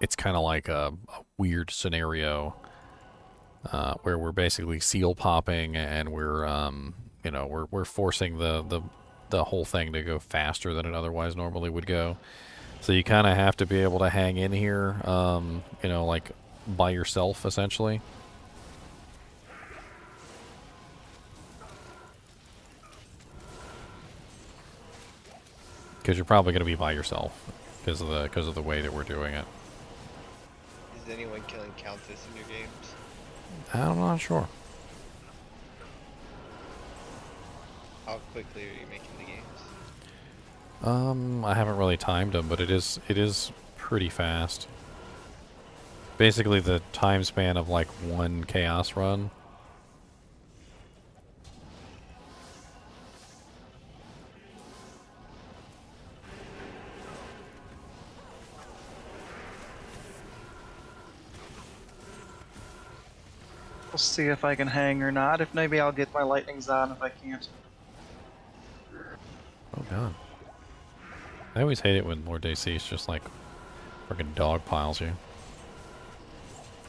it's kind of like a weird scenario where we're basically seal popping and we're we're forcing the whole thing to go faster than it otherwise normally would go. So you kind of have to be able to hang in here, like by yourself, essentially. Because you're probably going to be by yourself because of the way that we're doing it. Is anyone killing Countess in your games? I'm not sure. How quickly are you making the games? I haven't really timed them, but it is pretty fast. Basically the time span of like one chaos run. We'll see if I can hang or not. If maybe I'll get my lightnings on if I can't. Oh god. I always hate it when Lord Deceased just like freaking dog piles you.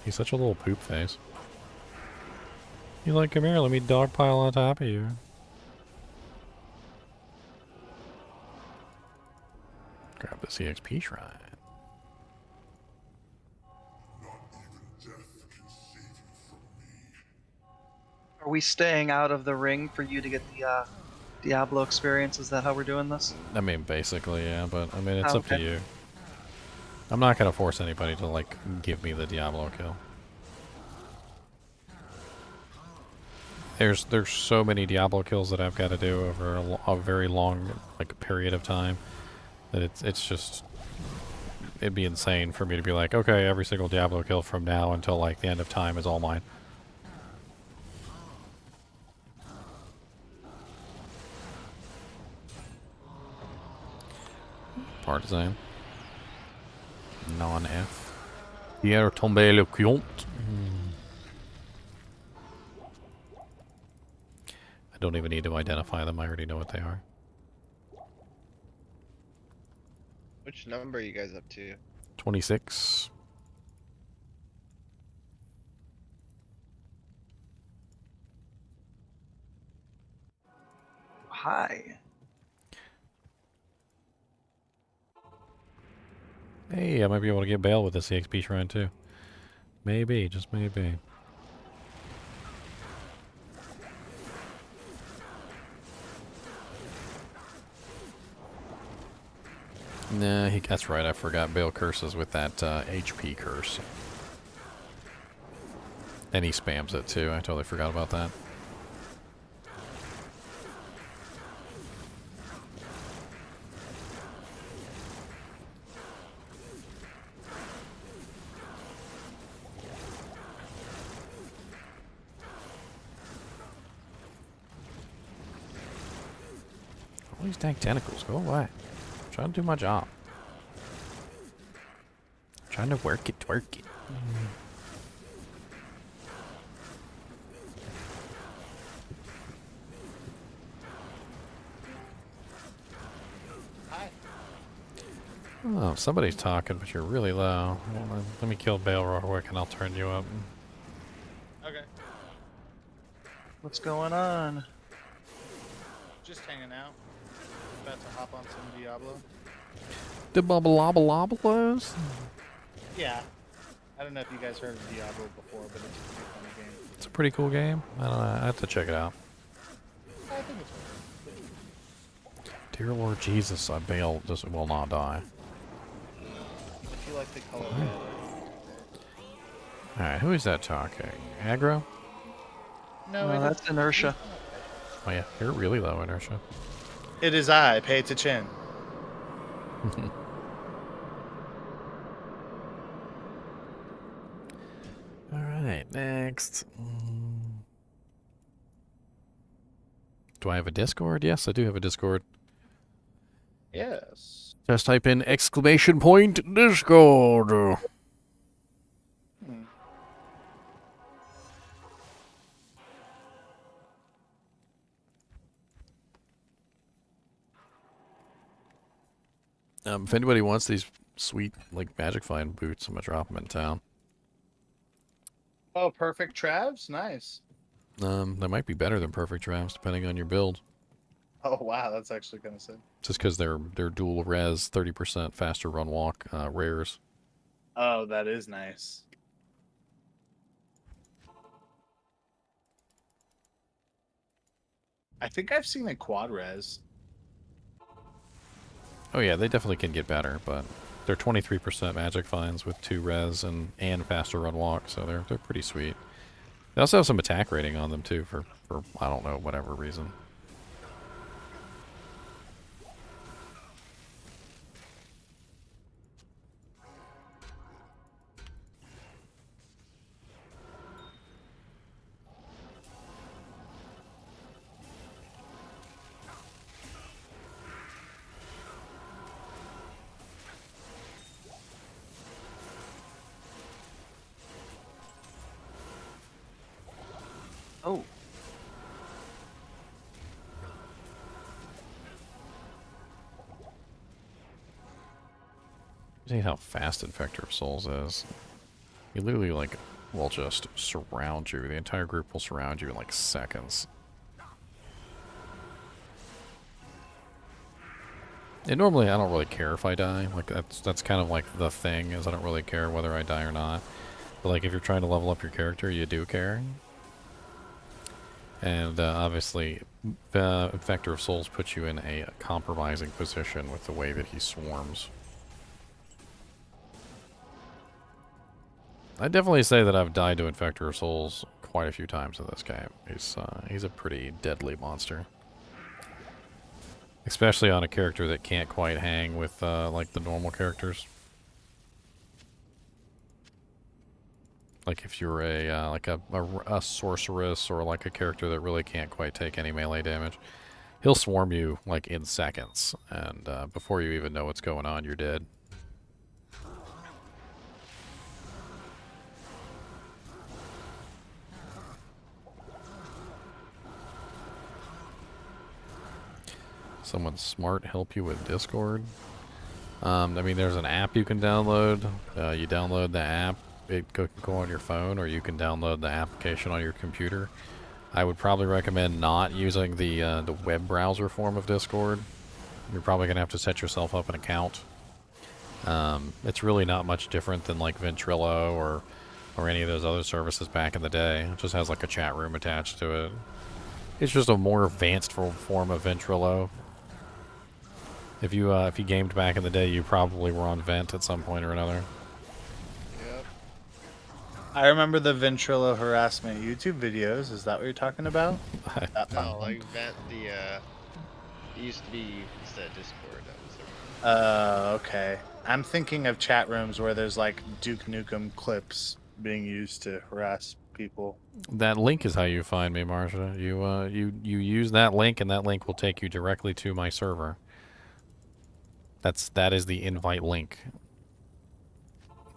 He's such a little poop face. You like, come here, let me dog pile on top of you. Grab the CXP shrine. Are we staying out of the ring for you to get the Diablo experience? Is that how we're doing this? I mean, basically, yeah, but I mean, it's Oh, up to okay. you. I'm not gonna force anybody to like give me the Diablo kill. There's so many Diablo kills that I've got to do over a very long like period of time that it's just it'd be insane for me to be like, okay, every single Diablo kill from now until like the end of time is all mine. Partisan. Non-F. Pierre tombe le compte. I don't even need to identify them. I already know what they are. Which number are you guys up to? 26. Hi. Hey, I might be able to get Baal with the CXP shrine too. Maybe, just maybe. Nah, that's right. I forgot Baal curses with that HP curse. And he spams it too. I totally forgot about that. All these dang tentacles, go away. I'm trying to do my job. I'm trying to work it, twerk it. Hi. Oh, somebody's talking, but you're really low. Well, let me kill Baal real quick and I'll turn you up. Okay. What's going on? Just hanging out. About to hop on some Diablo. The bubble-lobble-lobbles? Yeah. I don't know if you guys heard of Diablo before, but it's a pretty fun game. It's a pretty cool game. I don't know. I have to check it out. I think it's fun. Dear Lord Jesus, I Baal just will not die. If you like the color red. Alright, who is that talking? Aggro? No, That's inertia. Oh yeah, you're really low inertia. It is I. Pay attention. All right, next. Do I have a Discord? Yes, I do have a Discord. Yes. Just type in exclamation point Discord. If anybody wants these sweet, like, Magic Find boots, I'm gonna drop them in town. Oh, perfect Travs? Nice. They might be better than Perfect Drafts, depending on your build. Oh, wow. That's actually kind of sick. Just because they're dual res, 30% faster run walk, rares. Oh, that is nice. I think I've seen a quad res. Oh yeah, they definitely can get better, but they're 23% magic finds with 2 res and faster run walk, so they're pretty sweet. They also have some attack rating on them too for I don't know, whatever reason. Oh. See how fast Infector of Souls is. You literally, like, will just surround you. The entire group will surround you in, like, seconds. And normally I don't really care if I die. Like, that's kind of like the thing, is I don't really care whether I die or not. But, like, if you're trying to level up your character, you do care. And obviously, Infector of Souls puts you in a compromising position with the way that he swarms. I definitely say that I've died to Infector of Souls quite a few times in this game. He's a pretty deadly monster. Especially on a character that can't quite hang with like the normal characters. Like if you're a sorceress or like a character that really can't quite take any melee damage, he'll swarm you like in seconds, and before you even know what's going on, you're dead. Someone smart help you with Discord. I mean, there's an app you can download. You download the app. It can go on your phone, or you can download the application on your computer. I would probably recommend not using the web browser form of Discord. You're probably going to have to set yourself up an account. It's really not much different than like Ventrilo or any of those other services back in the day. It just has like a chat room attached to it. It's just a more advanced form of Ventrilo. If you gamed back in the day, you probably were on Vent at some point or another. Yep. I remember the Ventrilo harassment YouTube videos. Is that what you're talking about? No, like Vent, it used to be instead of Discord. That was Okay. I'm thinking of chat rooms where there's like Duke Nukem clips being used to harass people. That link is how you find me, Marsha. You use that link, and that link will take you directly to my server. That is the invite link.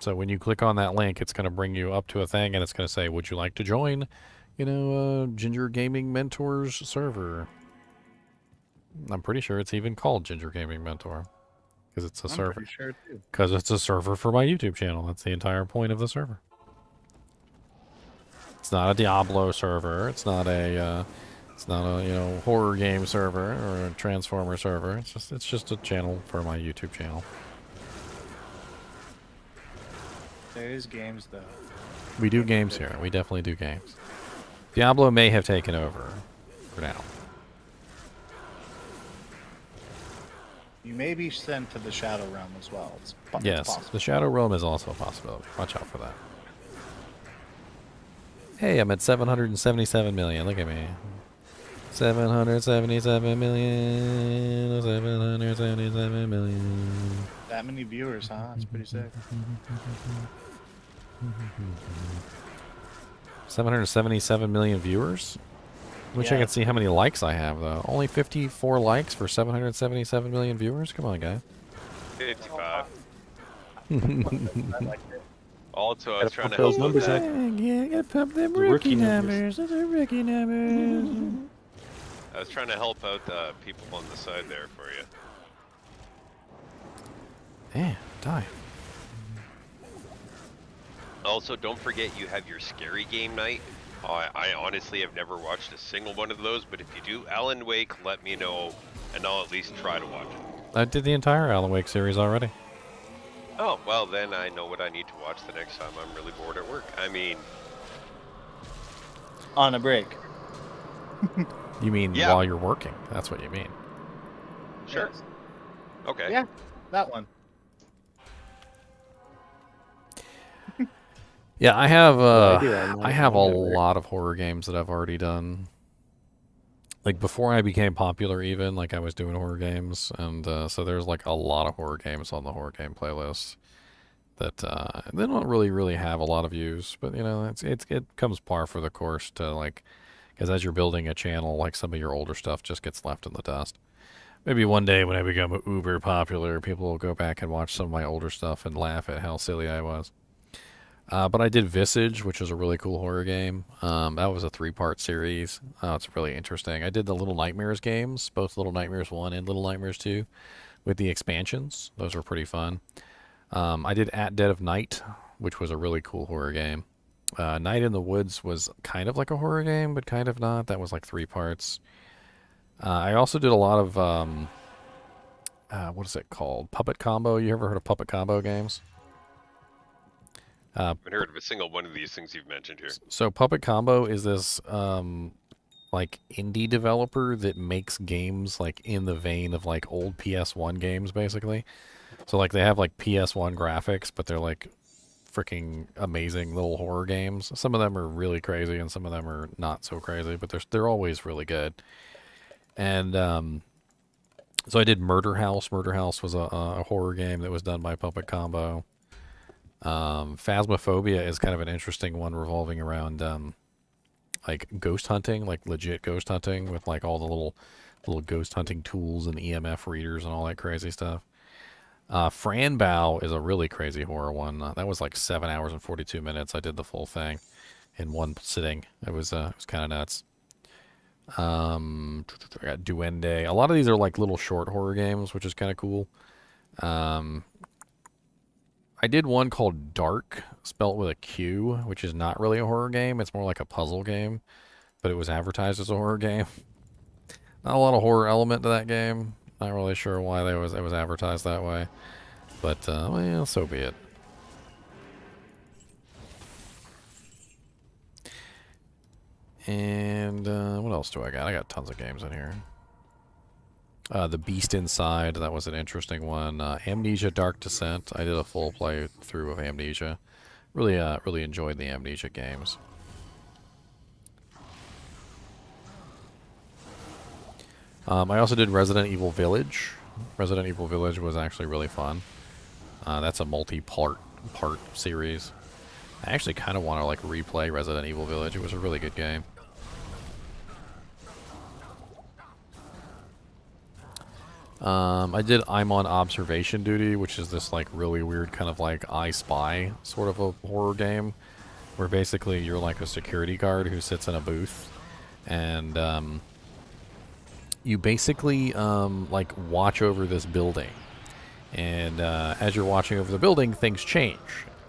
So when you click on that link, it's going to bring you up to a thing, and it's going to say, "Would you like to join, Ginger Gaming Mentor's server?" I'm pretty sure it's even called Ginger Gaming Mentor, because it's a server. Pretty sure too. Because it's a server for my YouTube channel. That's the entire point of the server. It's not a Diablo server. It's not a horror game server or a Transformer server. It's just a channel for my YouTube channel. There's games though. We do games here. We definitely do games. Diablo may have taken over for now. You may be sent to the Shadow Realm as well. It's Yes, possible. the Shadow Realm is also a possibility. Watch out for that. Hey, I'm at 777 million. Look at me. 777 million. 777 million. That many viewers, huh? That's pretty sick. 777 million viewers? Wish I Yeah. could see how many likes I have, though. Only 54 likes for 777 million viewers? Come on, guys. 55. I liked it. Also, I Gotta was trying pump to those help numbers out up. Yeah, gotta pump them The rookie numbers. Those are rookie numbers. I was trying to help out the people on the side there for you. Yeah, die. Also, don't forget you have your scary game night. I honestly have never watched a single one of those, but if you do Alan Wake, let me know, and I'll at least try to watch it. I did the entire Alan Wake series already. Oh, well, then I know what I need to watch the next time I'm really bored at work. I mean, On a break. You mean Yeah. while you're working? That's what you mean. sure. Yes. Okay. Yeah, that one. Yeah, I have I I have a might work. lot of horror games that I've already done. Like before I became popular, even like I was doing horror games, and so there's like a lot of horror games on the horror game playlist that they don't really have a lot of views, but you know it comes par for the course to like, because as you're building a channel, like some of your older stuff just gets left in the dust. Maybe one day when I become uber popular, people will go back and watch some of my older stuff and laugh at how silly I was. But I did Visage, which was a really cool horror game. That was a 3-part series. It's really interesting. I did the Little Nightmares games, both Little Nightmares 1 and Little Nightmares 2, with the expansions. Those were pretty fun. I did At Dead of Night, which was a really cool horror game. Night in the Woods was kind of like a horror game, but kind of not. That was like 3 parts. I also did a lot of, what is it called? Puppet Combo. You ever heard of Puppet Combo games? I haven't heard of a single one of these things you've mentioned here. So Puppet Combo is this like indie developer that makes games like in the vein of like old PS1 games, basically. So like they have like PS1 graphics, but they're like freaking amazing little horror games. Some of them are really crazy, and some of them are not so crazy, but they're always really good. And so I did Murder House. Murder House was a horror game that was done by Puppet Combo. Phasmophobia is kind of an interesting one revolving around like ghost hunting, like legit ghost hunting with like all the little ghost hunting tools and EMF readers and all that crazy stuff. Fran Bow is a really crazy horror one. That was like 7 hours and 42 minutes. I did the full thing in one sitting. It was kind of nuts. I got Duende. A lot of these are like little short horror games, which is kind of cool. I did one called Dark, spelt with a Q, which is not really a horror game. It's more like a puzzle game, but it was advertised as a horror game. Not a lot of horror element to that game. Not really sure why it was advertised that way, but well, so be it. And what else do I got? I got tons of games in here. The Beast Inside, that was an interesting one. Amnesia Dark Descent, I did a full playthrough of Amnesia. Really enjoyed the Amnesia games. I also did Resident Evil Village. Resident Evil Village was actually really fun. That's a multi-part series. I actually kind of want to like replay Resident Evil Village. It was a really good game. I did I'm on Observation Duty, which is this like really weird kind of like I Spy sort of a horror game, where basically you're like a security guard who sits in a booth, and you basically like watch over this building, and as you're watching over the building, things change,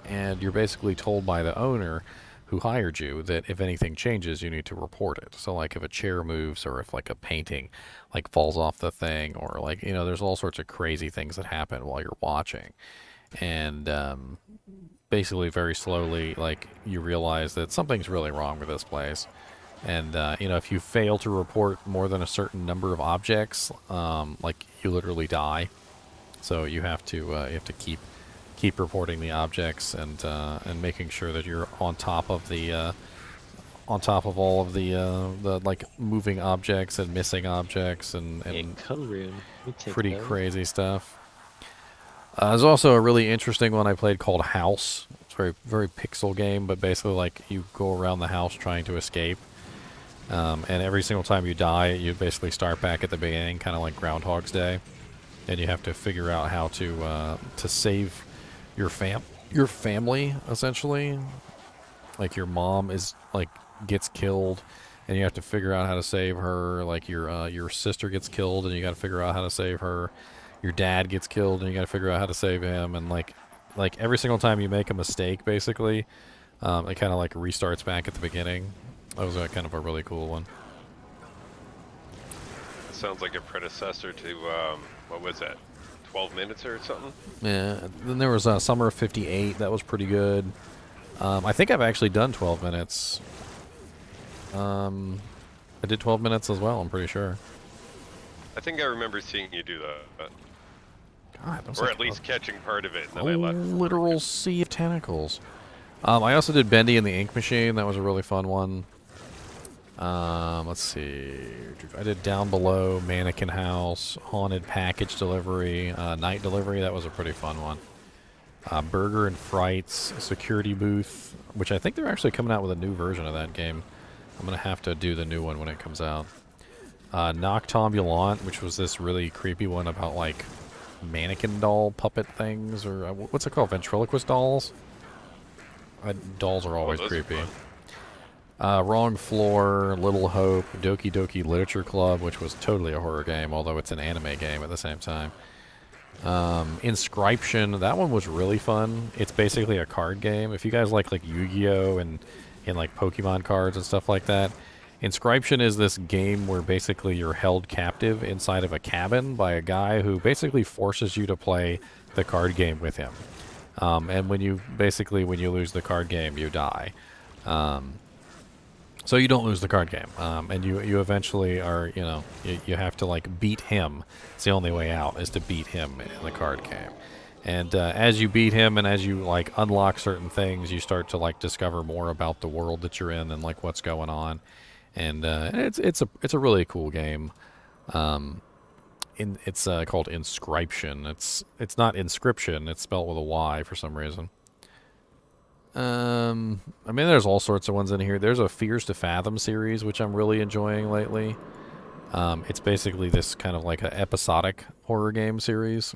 and you're basically told by the owner who hired you that if anything changes, you need to report it. So like if a chair moves, or if like a painting like falls off the thing, or like, you know, there's all sorts of crazy things that happen while you're watching. And basically very slowly, like, you realize that something's really wrong with this place. And you know, if you fail to report more than a certain number of objects, like, you literally die. So you have to keep reporting the objects, and making sure that you're on top of the on top of all of the like moving objects and missing objects and Rune. We take pretty those. crazy stuff. There's also a really interesting one I played called House. It's a very pixel game, but basically like you go around the house trying to escape. And every single time you die, you basically start back at the beginning, kind of like Groundhog's Day, and you have to figure out how to save your family, essentially. Like your mom is like gets killed, and you have to figure out how to save her. Like your sister gets killed, and you got to figure out how to save her. Your dad gets killed, and you got to figure out how to save him. And like every single time you make a mistake, basically, it kind of like restarts back at the beginning. That was kind of a really cool one. It sounds like a predecessor to, what was that, 12 Minutes or something? Yeah, then there was Summer of '58. That was pretty good. I think I've actually done 12 Minutes. I did 12 Minutes as well, I'm pretty sure. I think I remember seeing you do that. God, that was or like at least catching part of it, and a then I left. literal sea of tentacles. I also did Bendy and the Ink Machine. That was a really fun one. Let's see. I did Down Below, Mannequin House, Haunted Package Delivery, Night Delivery. That was a pretty fun one. Burger and Frights, Security Booth, which I think they're actually coming out with a new version of that game. I'm going to have to do the new one when it comes out. Noctambulant, which was this really creepy one about, like, mannequin doll puppet things, or what's it called? Ventriloquist dolls? Dolls are always creepy. Wrong Floor, Little Hope, Doki Doki Literature Club, which was totally a horror game, although it's an anime game at the same time. Inscription, that one was really fun. It's basically a card game. If you guys like Yu-Gi-Oh! and like Pokemon cards and stuff like that, Inscription is this game where basically you're held captive inside of a cabin by a guy who basically forces you to play the card game with him. And when you lose the card game, you die. So you don't lose the card game, and you eventually are, you have to like beat him. It's the only way out is to beat him in the card game. And as you beat him and as you like unlock certain things, you start to like discover more about the world that you're in and like what's going on. And it's a really cool game. It's called Inscription. It's not Inscription. It's spelled with a Y for some reason. I mean, there's all sorts of ones in here. There's a Fears to Fathom series, which I'm really enjoying lately. It's basically this kind of like an episodic horror game series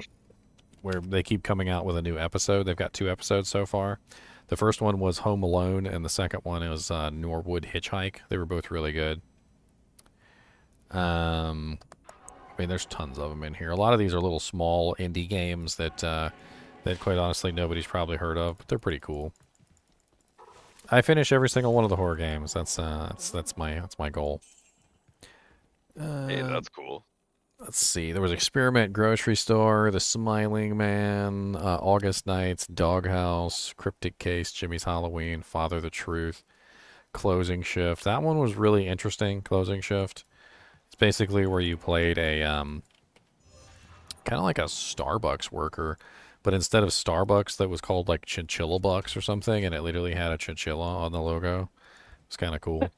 where they keep coming out with a new episode. They've got 2 episodes so far. The first one was Home Alone, and the second one was Norwood Hitchhike. They were both really good. I mean, there's tons of them in here. A lot of these are little small indie games that quite honestly nobody's probably heard of, but they're pretty cool. I finish every single one of the horror games. That's my goal. Hey, that's cool. Let's see. There was Experiment Grocery Store, The Smiling Man, August Nights, Doghouse, Cryptic Case, Jimmy's Halloween, Father the Truth, Closing Shift. That one was really interesting. Closing Shift. It's basically where you played a kind of like a Starbucks worker. But instead of Starbucks, that was called like Chinchilla Bucks or something, and it literally had a chinchilla on the logo. It's kind of cool.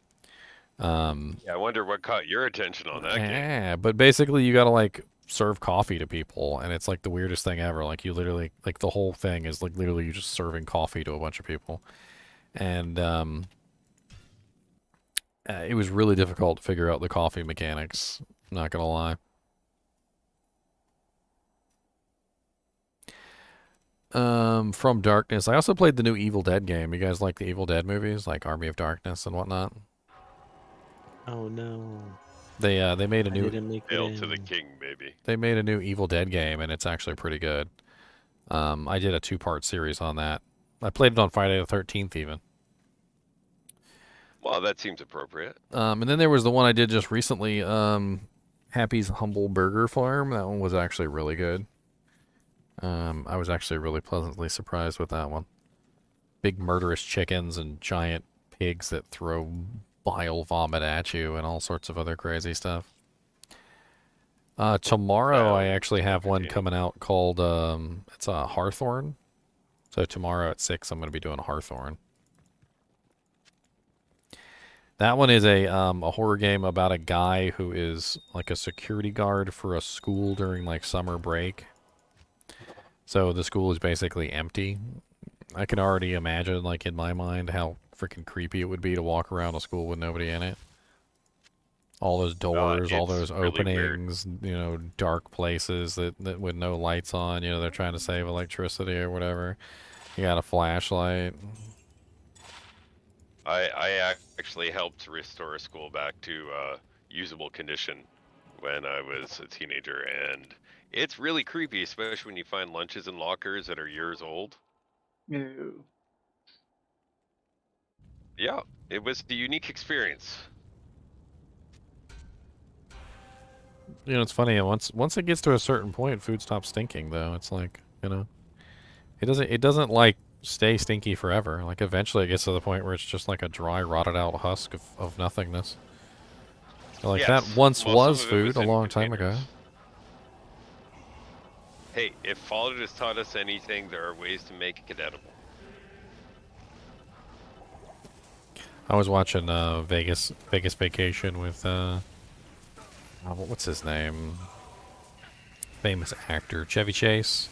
Yeah, I wonder what caught your attention on that game. Yeah, but basically you gotta like serve coffee to people, and it's like the weirdest thing ever. Like you literally, like the whole thing is like literally you just serving coffee to a bunch of people. And it was really difficult to figure out the coffee mechanics, I'm not gonna lie. From Darkness. I also played the new Evil Dead game. You guys like the Evil Dead movies, like Army of Darkness and whatnot? Oh no. They made a new Hail to the king, baby. They made a new Evil Dead game, and it's actually pretty good. I did a 2-part series on that. I played it on Friday the 13th even. Well, that seems appropriate. And then there was the one I did just recently, Happy's Humble Burger Farm. That one was actually really good. I was actually really pleasantly surprised with that one. Big murderous chickens and giant pigs that throw bile vomit at you and all sorts of other crazy stuff. Tomorrow I actually have one coming out called, it's a Hawthorne. So tomorrow at 6 I'm going to be doing Hawthorne. That one is a horror game about a guy who is like a security guard for a school during like summer break. So the school is basically empty. I can already imagine, like in my mind, how freaking creepy it would be to walk around a school with nobody in it. All those doors, all It's those really weird. openings, dark places that with no lights on. They're trying to save electricity or whatever. You got a flashlight. I actually helped restore a school back to usable condition when I was a teenager, and it's really creepy, especially when you find lunches in lockers that are years old. Ew. Yeah, it was a unique experience. It's funny. Once it gets to a certain point, food stops stinking. Though it's like it doesn't like stay stinky forever. Like eventually, it gets to the point where it's just like a dry, rotted out husk of nothingness. Like that Yes, once well, some was of it food was a in long time ago. containers. Hey, if Fallout has taught us anything, there are ways to make it edible. I was watching Vegas Vacation with what's his name? Famous actor Chevy Chase,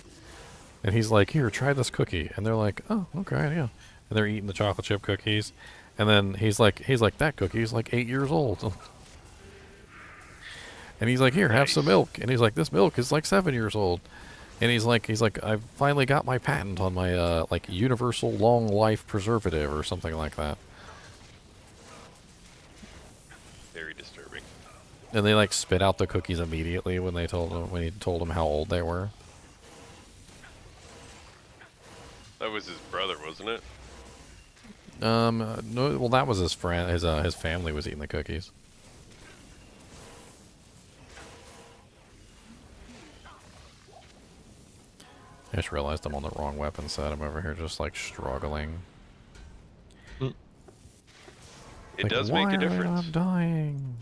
and he's like, "Here, try this cookie," and they're like, "Oh, okay, yeah," and they're eating the chocolate chip cookies, and then he's like, "That cookie's like 8 years old," and he's like, "Here, have some Nice. milk," and he's like, "This milk is like 7 years old," and he's like, "I finally got my patent on my like universal long life preservative or something like that." Very disturbing. And they like spit out the cookies immediately when he told them how old they were. That was his brother, wasn't it? No, well that was his friend. His family was eating the cookies. I just realized I'm on the wrong weapon set. I'm over here just like struggling. It does make a difference. I'm dying.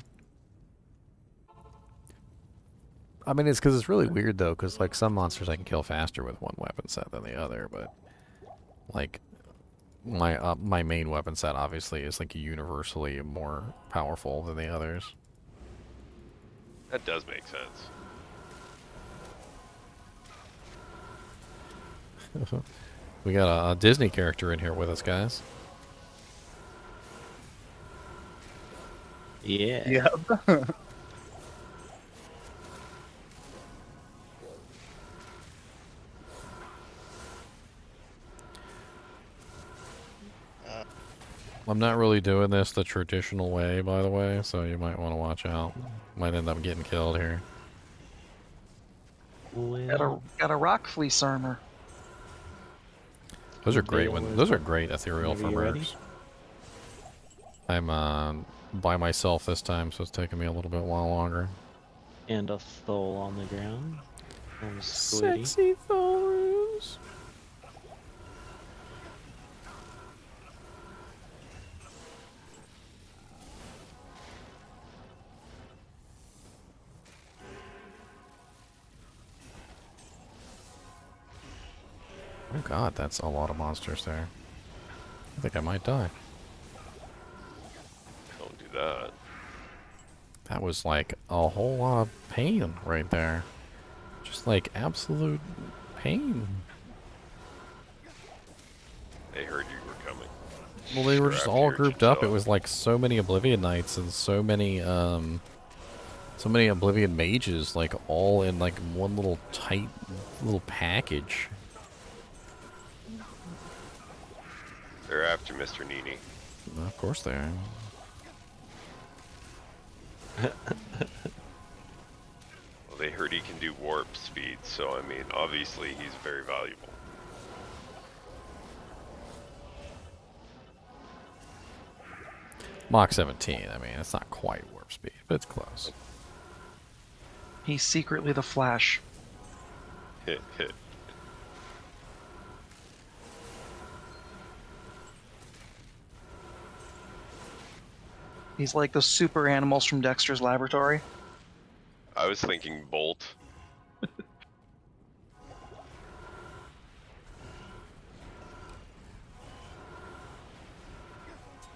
I mean, it's because it's really weird though, because like some monsters I can kill faster with one weapon set than the other, but like my main weapon set obviously is like universally more powerful than the others. That does make sense. We got a Disney character in here with us, guys. Yeah. Yep. I'm not really doing this the traditional way, by the way, so you might want to watch out. Might end up getting killed here. Got a rock fleece armor. Those are great Beetle ones. is Those are up. great ethereal for Whenever you're ready. mercs. I'm by myself this time, so it's taking me a little bit while longer. And a thole on the ground. From Squiddy. Sexy Thorus. Oh god, that's a lot of monsters there. I think I might die. Don't do that. That was like a whole lot of pain right there. Just like absolute pain. They heard you were coming. Well, they were Sure, just after all your grouped up. It Chinchilla. was like so many Oblivion Knights and so many Oblivion mages, like all in like one little tight little package. They're after Mr. NiNi. Of course they are. Well, they heard he can do warp speed, so I mean, obviously he's very valuable. Mach 17. I mean, it's not quite warp speed, but it's close. He's secretly the Flash. Hit, hit. He's like the super animals from Dexter's Laboratory. I was thinking Bolt.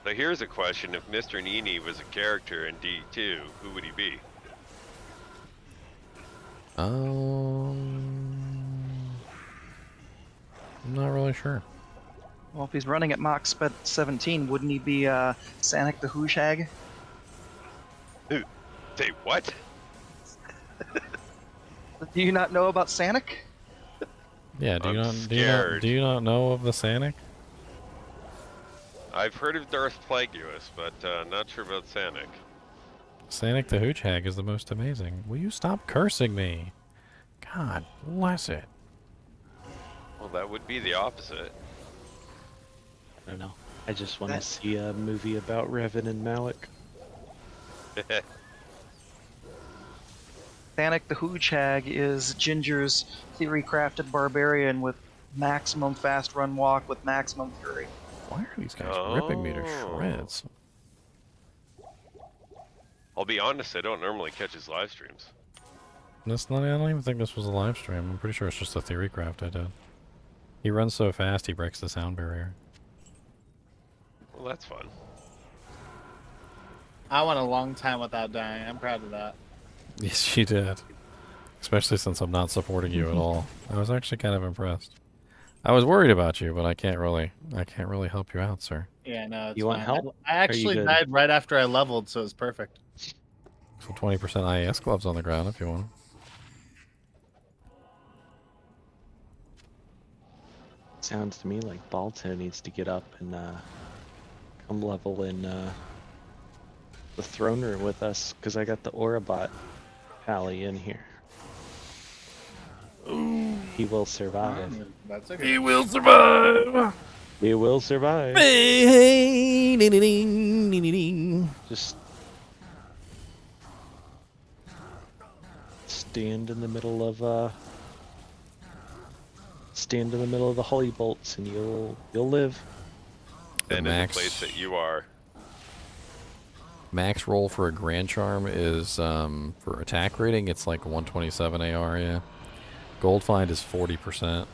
So here's a question: if Mr. NiNi was a character in D2, who would he be? I'm not really sure. Well, if he's running at Mach 17, wouldn't he be Sanic the Hoosh Hag? Say what? Do you not know about Sanic? Yeah, do I'm you not know of the Sanic? I've heard of Darth Plagueis, but not sure about Sanic. Sanic the Hooch Hag is the most amazing. Will you stop cursing me? God bless it. Well, that would be the opposite. I don't know. I just want to see a movie about Revan and Malik. Sanic the Hooch Hag is Ginger's theory-crafted barbarian with maximum fast run walk with maximum fury. Why are these guys ripping me to shreds? I'll be honest, I don't normally catch his live streams. That's not. I don't even think this was a live stream. I'm pretty sure it's just a theory craft I did. He runs so fast, he breaks the sound barrier. Well, that's fun. I went a long time without dying. I'm proud of that. Yes, you did. Especially since I'm not supporting you at all. I was actually kind of impressed. I was worried about you, but I can't really help you out, sir. Yeah, no, it's You want fine. help? I actually died right after I leveled, so it's perfect. So 20% IAS gloves on the ground if you want. Sounds to me like Balto needs to get up and come level in the throne room with us, because I got the Aurabot Pally in here. He will survive. That's okay. He will survive! He will survive. Hey, hey, ding, ding, ding, ding, ding. Just stand in the middle of the holy bolts and you'll live. And in the place that you are. Max roll for a Grand Charm is, for attack rating, it's like 127 AR, yeah. Gold find is 40%.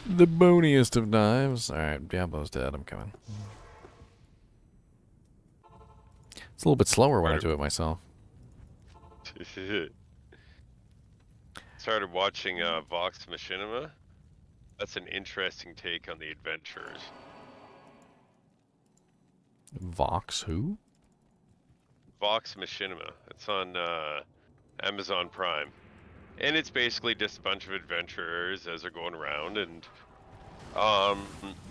The boniest of knives. Alright, Diablo's dead, I'm coming. It's a little bit slower when I do it myself. Started watching Vox Machinima. That's an interesting take on the adventurers. Vox who? Vox Machinima. It's on Amazon Prime. And it's basically just a bunch of adventurers as they're going around, and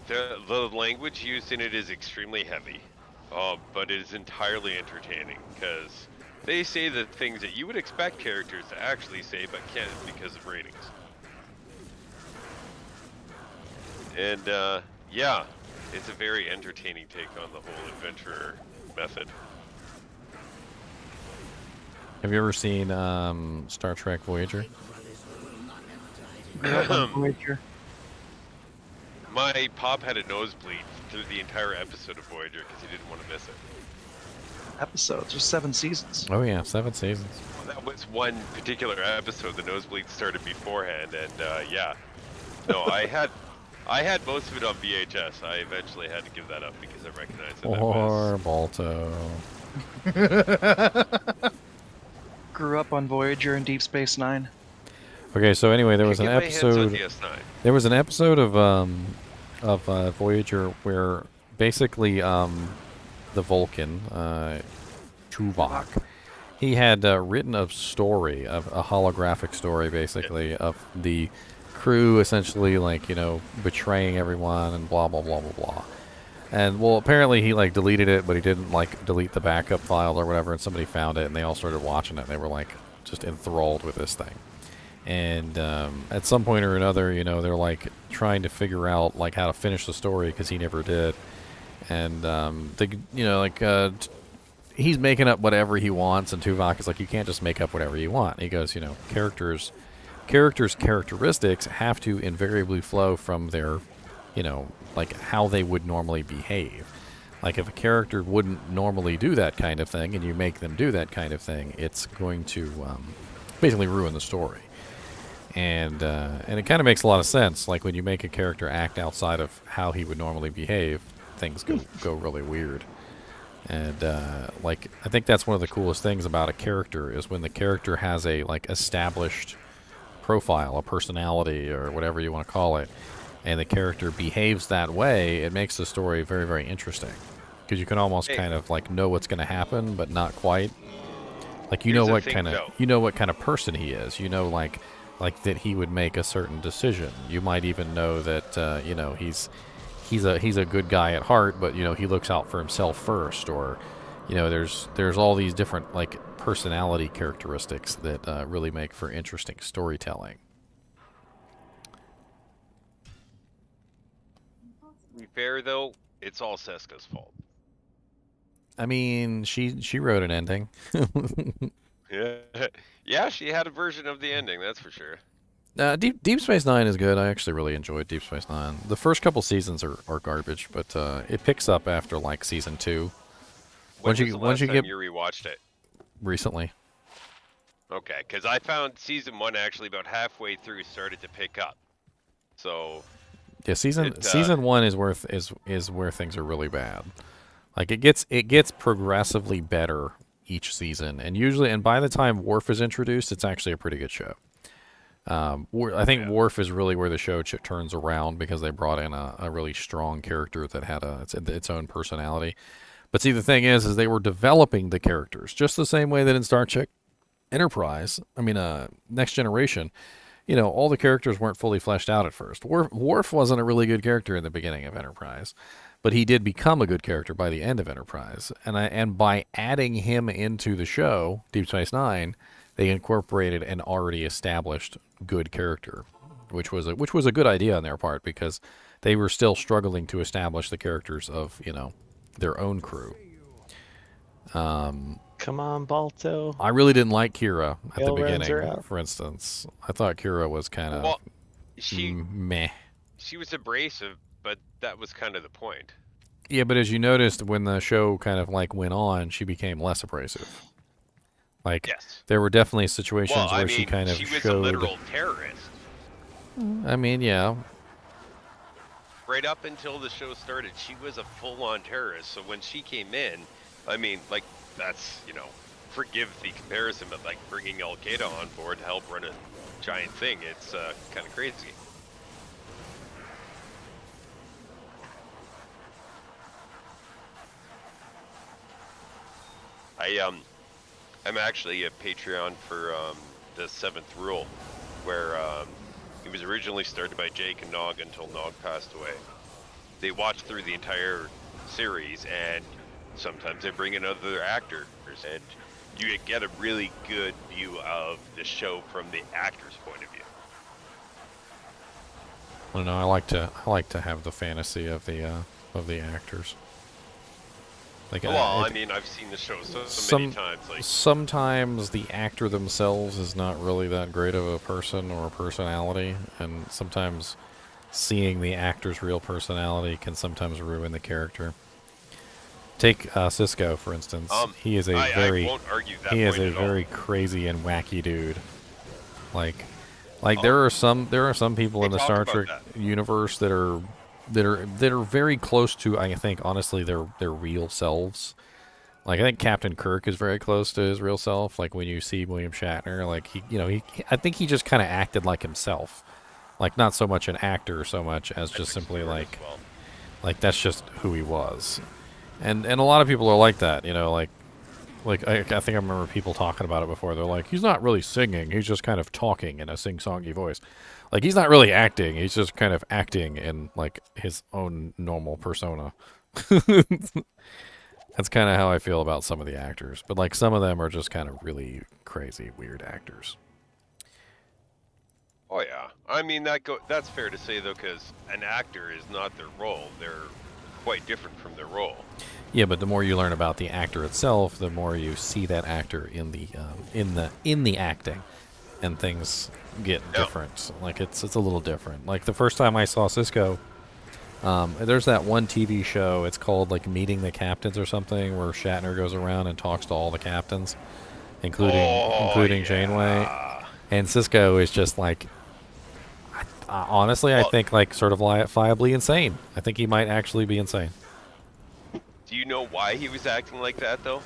the language used in it is extremely heavy, but it is entirely entertaining, because they say the things that you would expect characters to actually say but can't because of ratings. And yeah, it's a very entertaining take on the whole adventurer method. Have you ever seen Star Trek Voyager? Voyager. My pop had a nosebleed through the entire episode of Voyager because he didn't want to miss it. Episodes. There's 7 seasons. Oh yeah, 7 seasons. Well, that was one particular episode. The nosebleed started beforehand, and yeah. No, I had most of it on VHS. I eventually had to give that up because I recognized that Or Balto. Grew up on Voyager and Deep Space Nine. Okay, so anyway, there was an Get my hands on episode. DS9. There was an episode of Voyager where basically the Vulcan, Tuvok, he had written a story, of a holographic story, basically, of the crew essentially, like, you know, betraying everyone and blah blah blah blah blah. And well, apparently he like deleted it, but he didn't like delete the backup file or whatever. And somebody found it, and they all started watching it. And they were like just enthralled with this thing. And at some point or another, you know, they're like trying to figure out like how to finish the story because he never did. And they, you know, like he's making up whatever he wants, and Tuvok is like, you can't just make up whatever you want. He goes, you know, characters' characteristics have to invariably flow from their, you know, like how they would normally behave. Like if a character wouldn't normally do that kind of thing and you make them do that kind of thing, it's going to basically ruin the story. and it kind of makes a lot of sense. Like when you make a character act outside of how he would normally behave, things go really weird. And like I think that's one of the coolest things about a character is when the character has a like established profile, a personality, or whatever you want to call it, and the character behaves that way. It makes the story very, very interesting because you can almost kind of like know what's going to happen, but not quite. Like you know what kind of person he is. You know, like that he would make a certain decision. You might even know that you know he's a good guy at heart, but you know he looks out for himself first, or you know there's all these different like personality characteristics that really make for interesting storytelling. To be fair though, it's all Seska's fault. I mean, she wrote an ending. Yeah, yeah, she had a version of the ending, that's for sure. Deep Space Nine is good. I actually really enjoyed Deep Space Nine. The first couple seasons are garbage, but it picks up after like season 2. Once you rewatched it? Recently. Okay, because I found season 1 actually about halfway through started to pick up. So yeah, season 1 is where things are really bad. Like it gets progressively better each season, and by the time Worf is introduced, it's actually a pretty good show. I think Worf is really where the show turns around because they brought in a really strong character that had its own personality. But see, the thing is they were developing the characters just the same way that in Star Trek Enterprise, Next Generation, you know, all the characters weren't fully fleshed out at first. Worf wasn't a really good character in the beginning of Enterprise, but he did become a good character by the end of Enterprise. And by adding him into the show, Deep Space Nine, they incorporated an already established good character, which was a good idea on their part because they were still struggling to establish the characters of, you know, their own crew. Come on, Balto. I really didn't like Kira at the beginning, out. for instance. I thought Kira was kind of meh. She was abrasive, but that was kind of the point. Yeah, but as you noticed, when the show kind of like went on, she became less abrasive. Like, yes. There were definitely situations where she kind of she was showed... a literal terrorist. I mean, yeah. Right up until the show started, she was a full-on terrorist. So when she came in, I mean, like, that's, you know, forgive the comparison, but like bringing Al-Qaeda on board to help run a giant thing, it's kind of crazy. I'm actually a Patreon for the 7th Rule, where it was originally started by Jake and Nog until Nog passed away. They watch through the entire series, and sometimes they bring in other actors, and you get a really good view of the show from the actor's point of view. Well, no, I like to have the fantasy of the actors. Like, well, I mean, I've seen the show so many times. Like, sometimes the actor themselves is not really that great of a person or a personality, and sometimes seeing the actor's real personality can sometimes ruin the character. Take Cisco, for instance. He is I won't argue that point at all. Very crazy and wacky dude. Like there are some people in the Star Trek universe that are very close to, I think, honestly, their real selves. Like, I think Captain Kirk is very close to his real self. Like, when you see William Shatner, like, I think he just kind of acted like himself. Like, not so much an actor, so much as just simply like that's just who he was. And a lot of people are like that, you know, like I think I remember people talking about it before. They're like, he's not really singing, he's just kind of talking in a sing-songy voice. Like, he's not really acting, he's just kind of acting in, like, his own normal persona. That's kind of how I feel about some of the actors. But, like, some of them are just kind of really crazy, weird actors. oh yeah, I mean that's fair to say though, because an actor is not their role; they're quite different from their role. Yeah, but the more you learn about the actor itself, the more you see that actor in the acting, and things get different. Like, it's a little different. Like, the first time I saw Cisco, there's that one TV show. It's called like Meeting the Captains or something, where Shatner goes around and talks to all the captains, including Janeway. And Cisco is just like Honestly, I think like sort of viably insane. I think he might actually be insane. Do you know why he was acting like that though?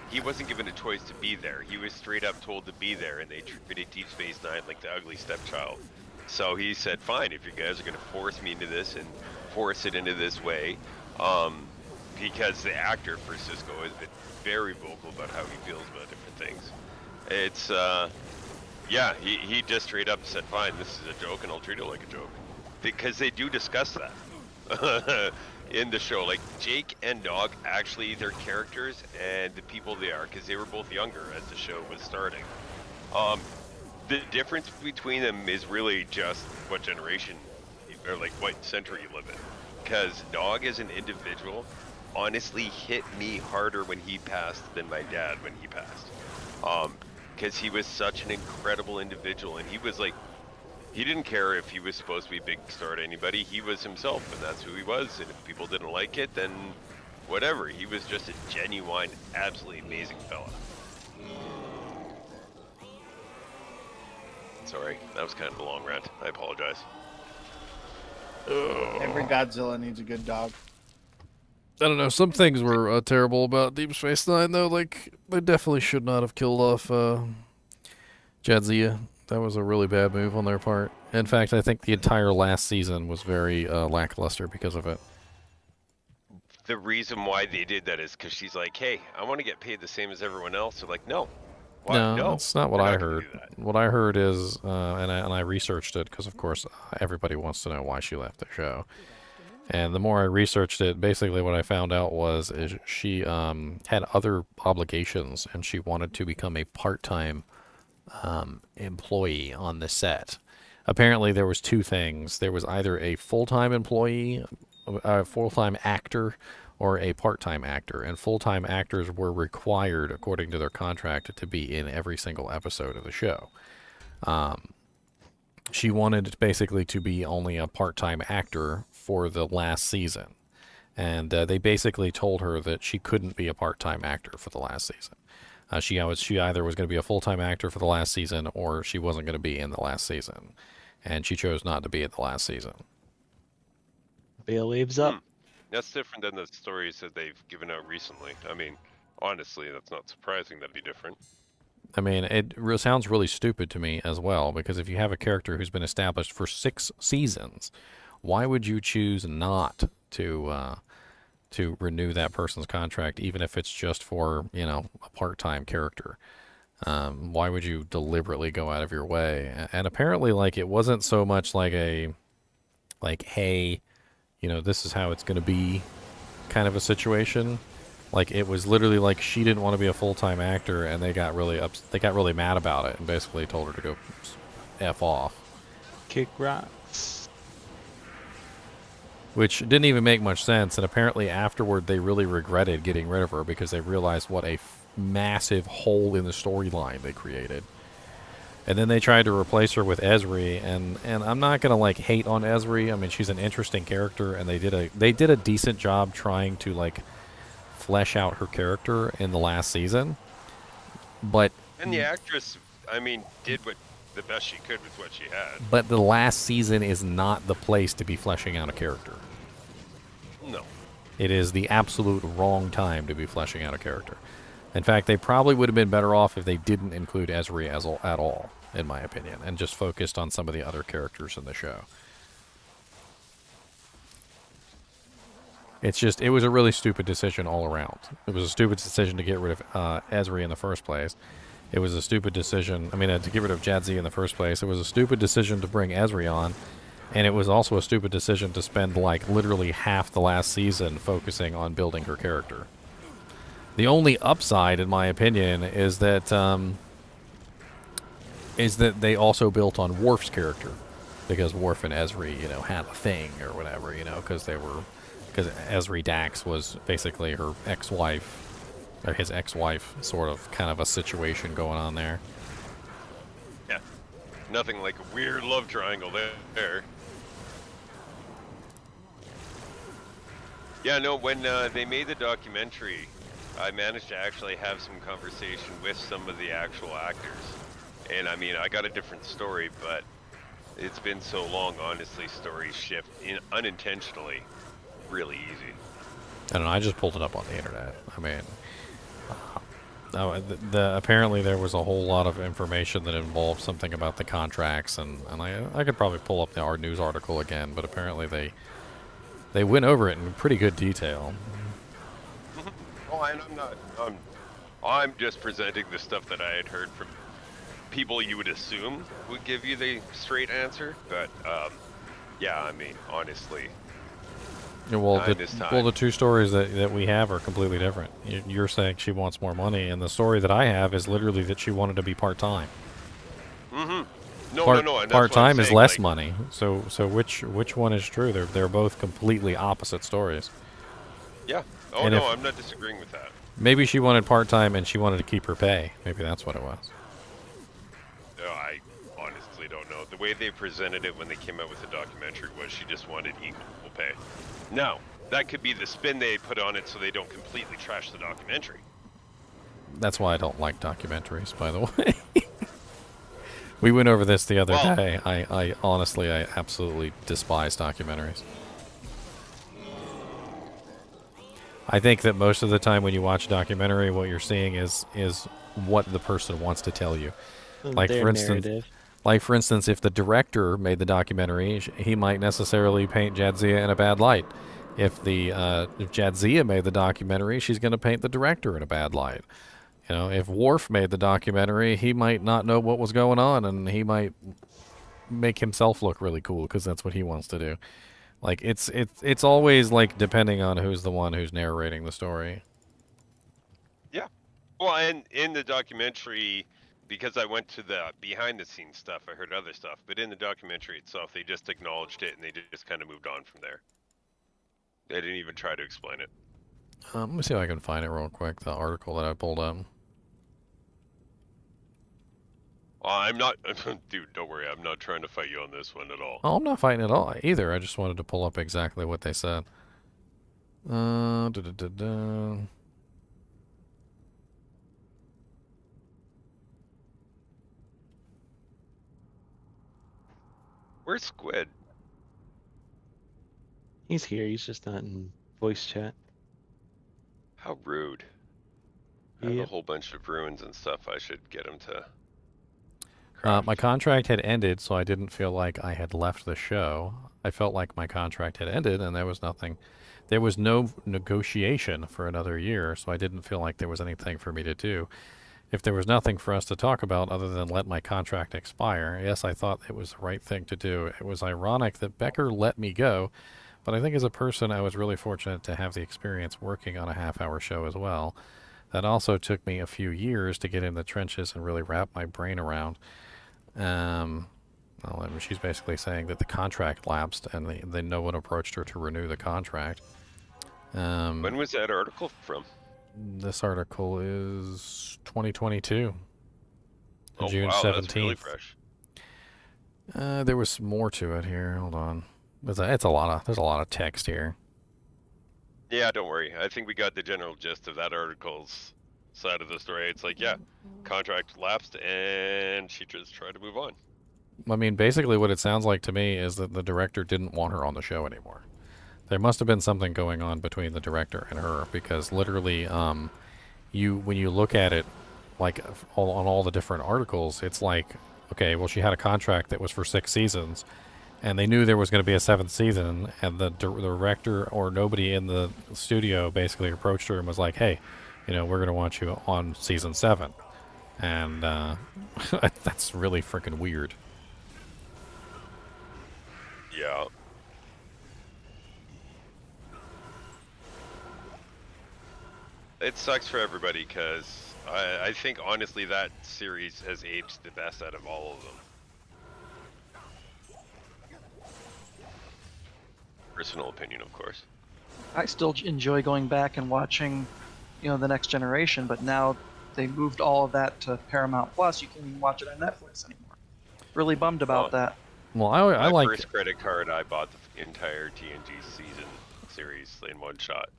He wasn't given a choice to be there. He was straight up told to be there, and they treated Deep Space Nine like the ugly stepchild. So he said, fine, if you guys are going to force me into this and force it into this way, because the actor for Cisco has been very vocal about how he feels about different things. It's, yeah, he just straight up said, fine, this is a joke and I'll treat it like a joke. Because they do discuss that in the show. Like, Jake and Dog, actually, their characters and the people they are, because they were both younger as the show was starting. The difference between them is really just what generation, or like what century you live in. Because Dog as an individual honestly hit me harder when he passed than my dad when he passed. Because he was such an incredible individual, and he was like, he didn't care if he was supposed to be a big star to anybody. He was himself, and that's who he was. And if people didn't like it, then whatever. He was just a genuine, absolutely amazing fella. Sorry, that was kind of a long rant. I apologize. Every Godzilla needs a good dog. I don't know. Some things were terrible about Deep Space Nine, though. Like, they definitely should not have killed off Jadzia. That was a really bad move on their part. In fact, I think the entire last season was very lackluster because of it. The reason why they did that is because she's like, hey, I want to get paid the same as everyone else. They're like, no. Why? No, that's not what I heard. Do What I heard is, and I researched it because, of course, everybody wants to know why she left the show. And the more I researched it, basically what I found out was she had other obligations, and she wanted to become a part-time employee on the set. Apparently, there was two things. There was either a full-time employee, a full-time actor, or a part-time actor. And full-time actors were required, according to their contract, to be in every single episode of the show. She wanted basically to be only a part-time actor for the last season. And they basically told her that she couldn't be a part-time actor for the last season. She either was going to be a full-time actor for the last season, or she wasn't going to be in the last season. And she chose not to be at the last season. Baal waves up. That's different than the stories that they've given out recently. I mean, honestly, that's not surprising. That'd be different. I mean, it sounds really stupid to me as well, because if you have a character who's been established for 6 seasons, why would you choose not to renew that person's contract, even if it's just for, you know, a part-time character? Why would you deliberately go out of your way? And apparently, like, it wasn't so much like hey, you know, this is how it's going to be kind of a situation. Like, it was literally like she didn't want to be a full-time actor, and they got really mad about it and basically told her to go F off. Kick rocks. Which didn't even make much sense, and apparently afterward they really regretted getting rid of her because they realized what a massive hole in the storyline they created. And then they tried to replace her with Ezri, and I'm not gonna like hate on Ezri. I mean, she's an interesting character, and they did a decent job trying to like flesh out her character in the last season. But and the actress, I mean, did the best she could with what she had. But the last season is not the place to be fleshing out a character. No. It is the absolute wrong time to be fleshing out a character. In fact, they probably would have been better off if they didn't include Ezri at all, in my opinion, and just focused on some of the other characters in the show. It was a really stupid decision all around. It was a stupid decision to get rid of Ezri in the first place. It was a stupid decision, to get rid of Jadzia in the first place. It was a stupid decision to bring Ezri on, and it was also a stupid decision to spend, like, literally half the last season focusing on building her character. The only upside, in my opinion, is that they also built on Worf's character, because Worf and Ezri, had a thing or whatever, because Ezri Dax was basically her ex-wife, or his ex-wife, sort of, kind of a situation going on there. Yeah, nothing like a weird love triangle there. Yeah, no, when they made the documentary, I managed to actually have some conversation with some of the actual actors. And I mean, I got a different story, but It's been so long, honestly, stories shift unintentionally really easy. I don't know, I just pulled it up on the internet. I mean, apparently there was a whole lot of information that involved something about the contracts, and I could probably pull up the news article again, but apparently they went over it in pretty good detail. Oh, and I'm just presenting the stuff that I had heard from people you would assume would give you the straight answer, but yeah, I mean, honestly, Well, the two stories that we have are completely different. You're saying she wants more money, and the story that I have is literally that she wanted to be part-time. No. Part-time is less money. So which one is true? They're both completely opposite stories. Yeah. Oh, and no, I'm not disagreeing with that. Maybe she wanted part-time and she wanted to keep her pay. Maybe that's what it was. No, I honestly don't know. The way they presented it when they came out with the documentary was she just wanted equal pay. Now, that could be the spin they put on it so they don't completely trash the documentary. That's why I don't like documentaries, by the way. We went over this the other day. I honestly, I absolutely despise documentaries. I think that most of the time when you watch a documentary, what you're seeing is what the person wants to tell you. Like for instance, if the director made the documentary, he might necessarily paint Jadzia in a bad light. If Jadzia made the documentary, she's going to paint the director in a bad light. You know, if Worf made the documentary, he might not know what was going on, and he might make himself look really cool because that's what he wants to do. Like it's always like depending on who's the one who's narrating the story. Yeah. Well, and in the documentary, because I went to the behind-the-scenes stuff, I heard other stuff. But in the documentary itself, they just acknowledged it and they just kind of moved on from there. They didn't even try to explain it. Let me see if I can find it real quick. The article that I pulled up. I'm not, dude, don't worry. I'm not trying to fight you on this one at all. Oh, I'm not fighting at all either. I just wanted to pull up exactly what they said. Where's Squid? He's here. He's just not in voice chat. How rude. I have a whole bunch of ruins and stuff. I should get him to... My contract had ended, so I didn't feel like I had left the show. I felt like my contract had ended, and there was nothing. There was no negotiation for another year, so I didn't feel like there was anything for me to do. If there was nothing for us to talk about other than let my contract expire, yes, I thought it was the right thing to do. It was ironic that Becker let me go, but I think as a person, I was really fortunate to have the experience working on a half-hour show as well. That also took me a few years to get in the trenches and really wrap my brain around. Well, she's basically saying that the contract lapsed and then no one approached her to renew the contract. When was that article from? This article is 2022. Oh, June wow, 17th. That's really fresh. There was more to it here. Hold on. There's a lot of text here. Yeah, don't worry. I think we got the general gist of that article's side of the story. It's like, yeah, contract lapsed and she just tried to move on. I mean, basically what it sounds like to me is that the director didn't want her on the show anymore. There must have been something going on between the director and her, because literally, when you look at it, like on all the different articles, it's like, okay, well, she had a contract that was for 6 seasons, and they knew there was going to be a 7th season, and the director or nobody in the studio basically approached her and was like, hey, you know, we're going to want you on season 7. And that's really freaking weird. Yeah. It sucks for everybody, because I think, honestly, that series has aged the best out of all of them. Personal opinion, of course. I still enjoy going back and watching, The Next Generation, but now they moved all of that to Paramount Plus. You can't even watch it on Netflix anymore. Really bummed about that. Well, I like... My first credit card, I bought the entire TNG season series in one shot.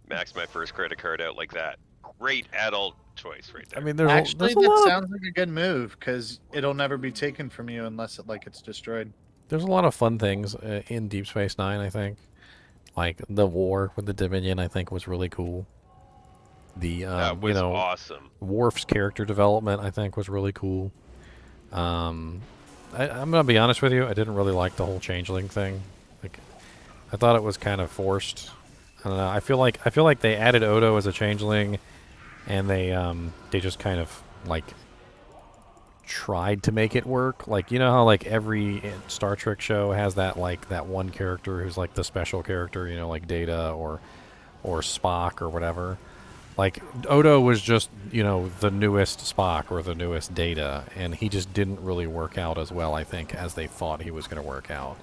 Maxed my first credit card out like that. great adult choice right there. I mean, there's Actually, a that lot of sounds like a good move because it'll never be taken from you unless it like it's destroyed. there's a lot of fun things in Deep Space Nine. I think, like the war with the Dominion, I think was really cool. The That was awesome. Worf's character development, I think, was really cool. I'm gonna be honest with you, I didn't really like the whole changeling thing. Like, I thought it was kind of forced. I don't know. I feel like they added Odo as a changeling, and they just kind of like tried to make it work. Like, you know how like every Star Trek show has that one character who's like the special character, you know, like Data or Spock or whatever. Like, Odo was just, you know, the newest Spock or the newest Data, and he just didn't really work out as well, I think, as they thought he was going to work out.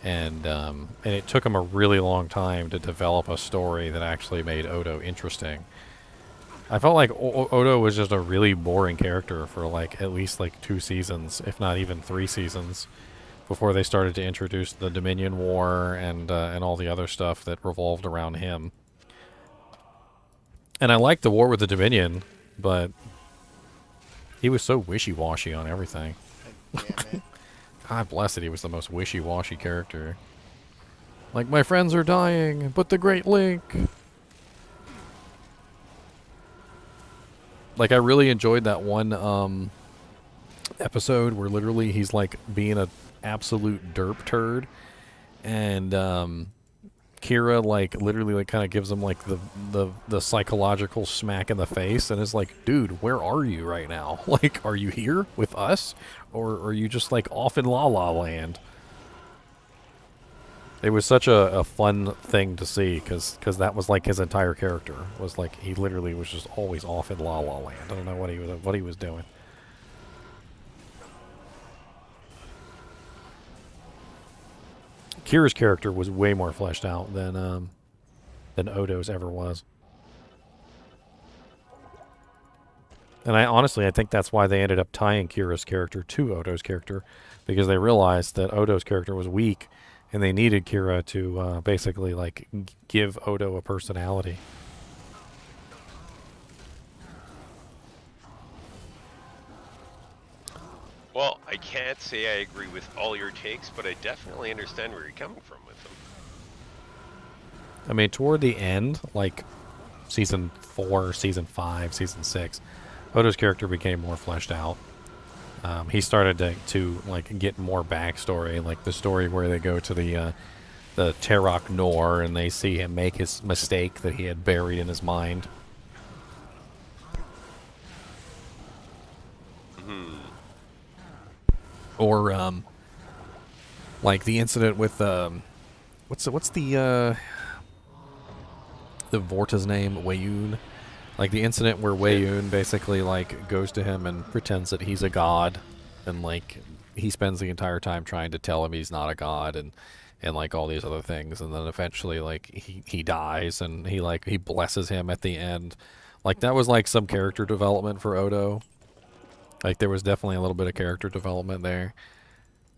And it took him a really long time to develop a story that actually made Odo interesting. I felt like Odo was just a really boring character for, like, at least, like, 2 seasons, if not even 3 seasons, before they started to introduce the Dominion War and all the other stuff that revolved around him. And I liked the war with the Dominion, but he was so wishy-washy on everything. God bless it, he was the most wishy-washy character. Like, my friends are dying, but the Great Link. Like, I really enjoyed that one episode where literally he's like being a absolute derp turd, and Kira like literally like kind of gives him like the psychological smack in the face, and is like, dude, where are you right now? Like, are you here with us, or are you just like off in La La Land? It was such a fun thing to see, because that was like his entire character was like, he literally was just always off in La La Land. I don't know what he was doing. Kira's character was way more fleshed out than Odo's ever was. And I think that's why they ended up tying Kira's character to Odo's character, because they realized that Odo's character was weak, and they needed Kira to basically like give Odo a personality. Well, I can't say I agree with all your takes, but I definitely understand where you're coming from with them. I mean, toward the end, like season 4, season 5, season 6, Odo's character became more fleshed out. He started to like get more backstory, like the story where they go to the Terok Nor and they see him make his mistake that he had buried in his mind. Or like the incident with what's the Vorta's name, Wayun? Like the incident where Wayun basically like goes to him and pretends that he's a god, and like he spends the entire time trying to tell him he's not a god, and like all these other things, and then eventually like he dies, and he blesses him at the end. Like that was like some character development for Odo. Like there was definitely a little bit of character development there.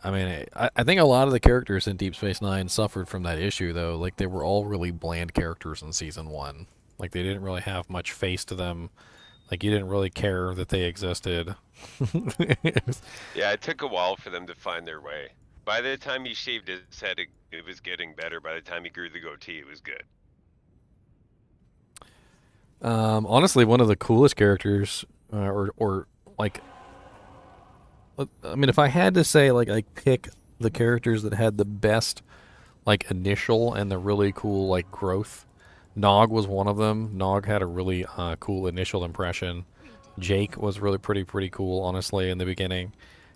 I mean, I think a lot of the characters in Deep Space Nine suffered from that issue, though. Like, they were all really bland characters in Season 1. Like, they didn't really have much face to them. Like, you didn't really care that they existed. Yeah, it took a while for them to find their way. By the time he shaved his head, it was getting better. By the time he grew the goatee, it was good. Honestly, one of the coolest characters, or like, I mean, if I had to say, like pick the characters that had the best, like, initial and the really cool, like, growth, Nog was one of them. Nog had a really cool initial impression. Jake was really pretty cool, honestly, in the beginning.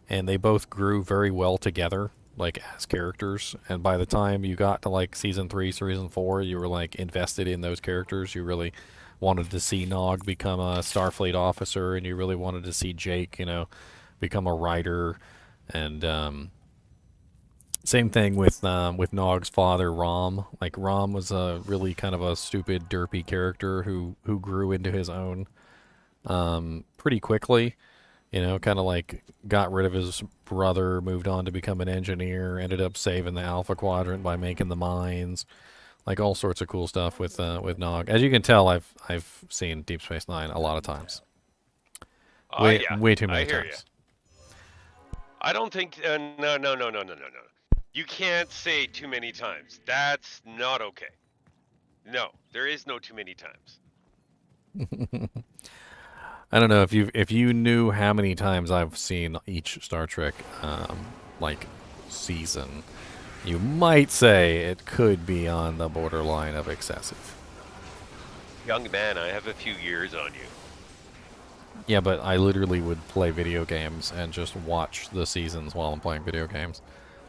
And they both grew very well together, like, as characters. And by the time you got to, like, Season 3, Season 4, you were, like, invested in those characters. You really wanted to see Nog become a Starfleet officer, and you really wanted to see Jake, you know, become a writer. And same thing with Nog's father, Rom. Like, Rom was a really kind of a stupid, derpy character who grew into his own pretty quickly. You know, kind of like got rid of his brother, moved on to become an engineer, ended up saving the Alpha Quadrant by making the mines. like all sorts of cool stuff with Nog. As you can tell, I've seen Deep Space Nine a lot of times. Way Yeah, way too many I hear times. I don't think. No. You can't say too many times. That's not okay. No, there is no too many times. I don't know if you knew how many times I've seen each Star Trek like season, you might say it could be on the borderline of excessive. Young man, I have a few years on you. Yeah, but I literally would play video games and just watch the seasons while I'm playing video games.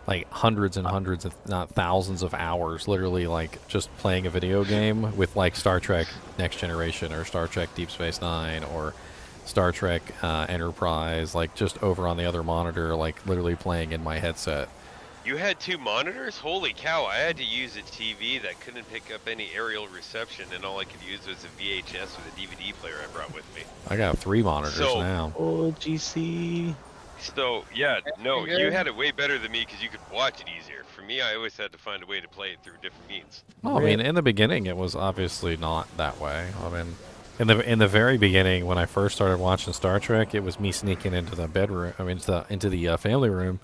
Like hundreds and hundreds, if not thousands of hours, literally like just playing a video game with like Star Trek Next Generation or Star Trek Deep Space Nine or Star Trek Enterprise, like just over on the other monitor, like literally playing in my headset. You had 2 monitors? Holy cow, I had to use a TV that couldn't pick up any aerial reception, and all I could use was a VHS with a DVD player I brought with me. I got 3 monitors now. Oh, GC. So, yeah, no, you had it way better than me because you could watch it easier. For me, I always had to find a way to play it through different means. Well, I mean, in the beginning, it was obviously not that way. I mean, in the very beginning, when I first started watching Star Trek, it was me sneaking into the bedroom. I mean, into the family room,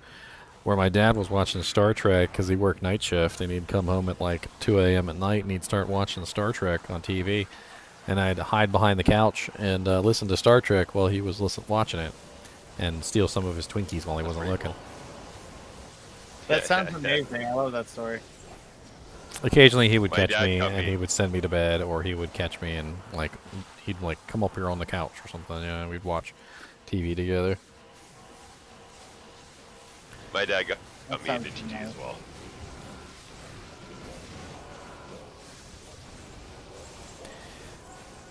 where my dad was watching Star Trek because he worked night shift, and he'd come home at like 2 a.m. at night, and he'd start watching Star Trek on TV, and I'd hide behind the couch and listen to Star Trek while he was watching it, and steal some of his Twinkies while he wasn't looking. That sounds amazing. I love that story. Occasionally he would My catch dad me got and me. he would send me to bed, or he would catch me and like he'd like come up here on the couch or something. Yeah, we'd watch TV together. My dad got That me sounds into GT nice. as well.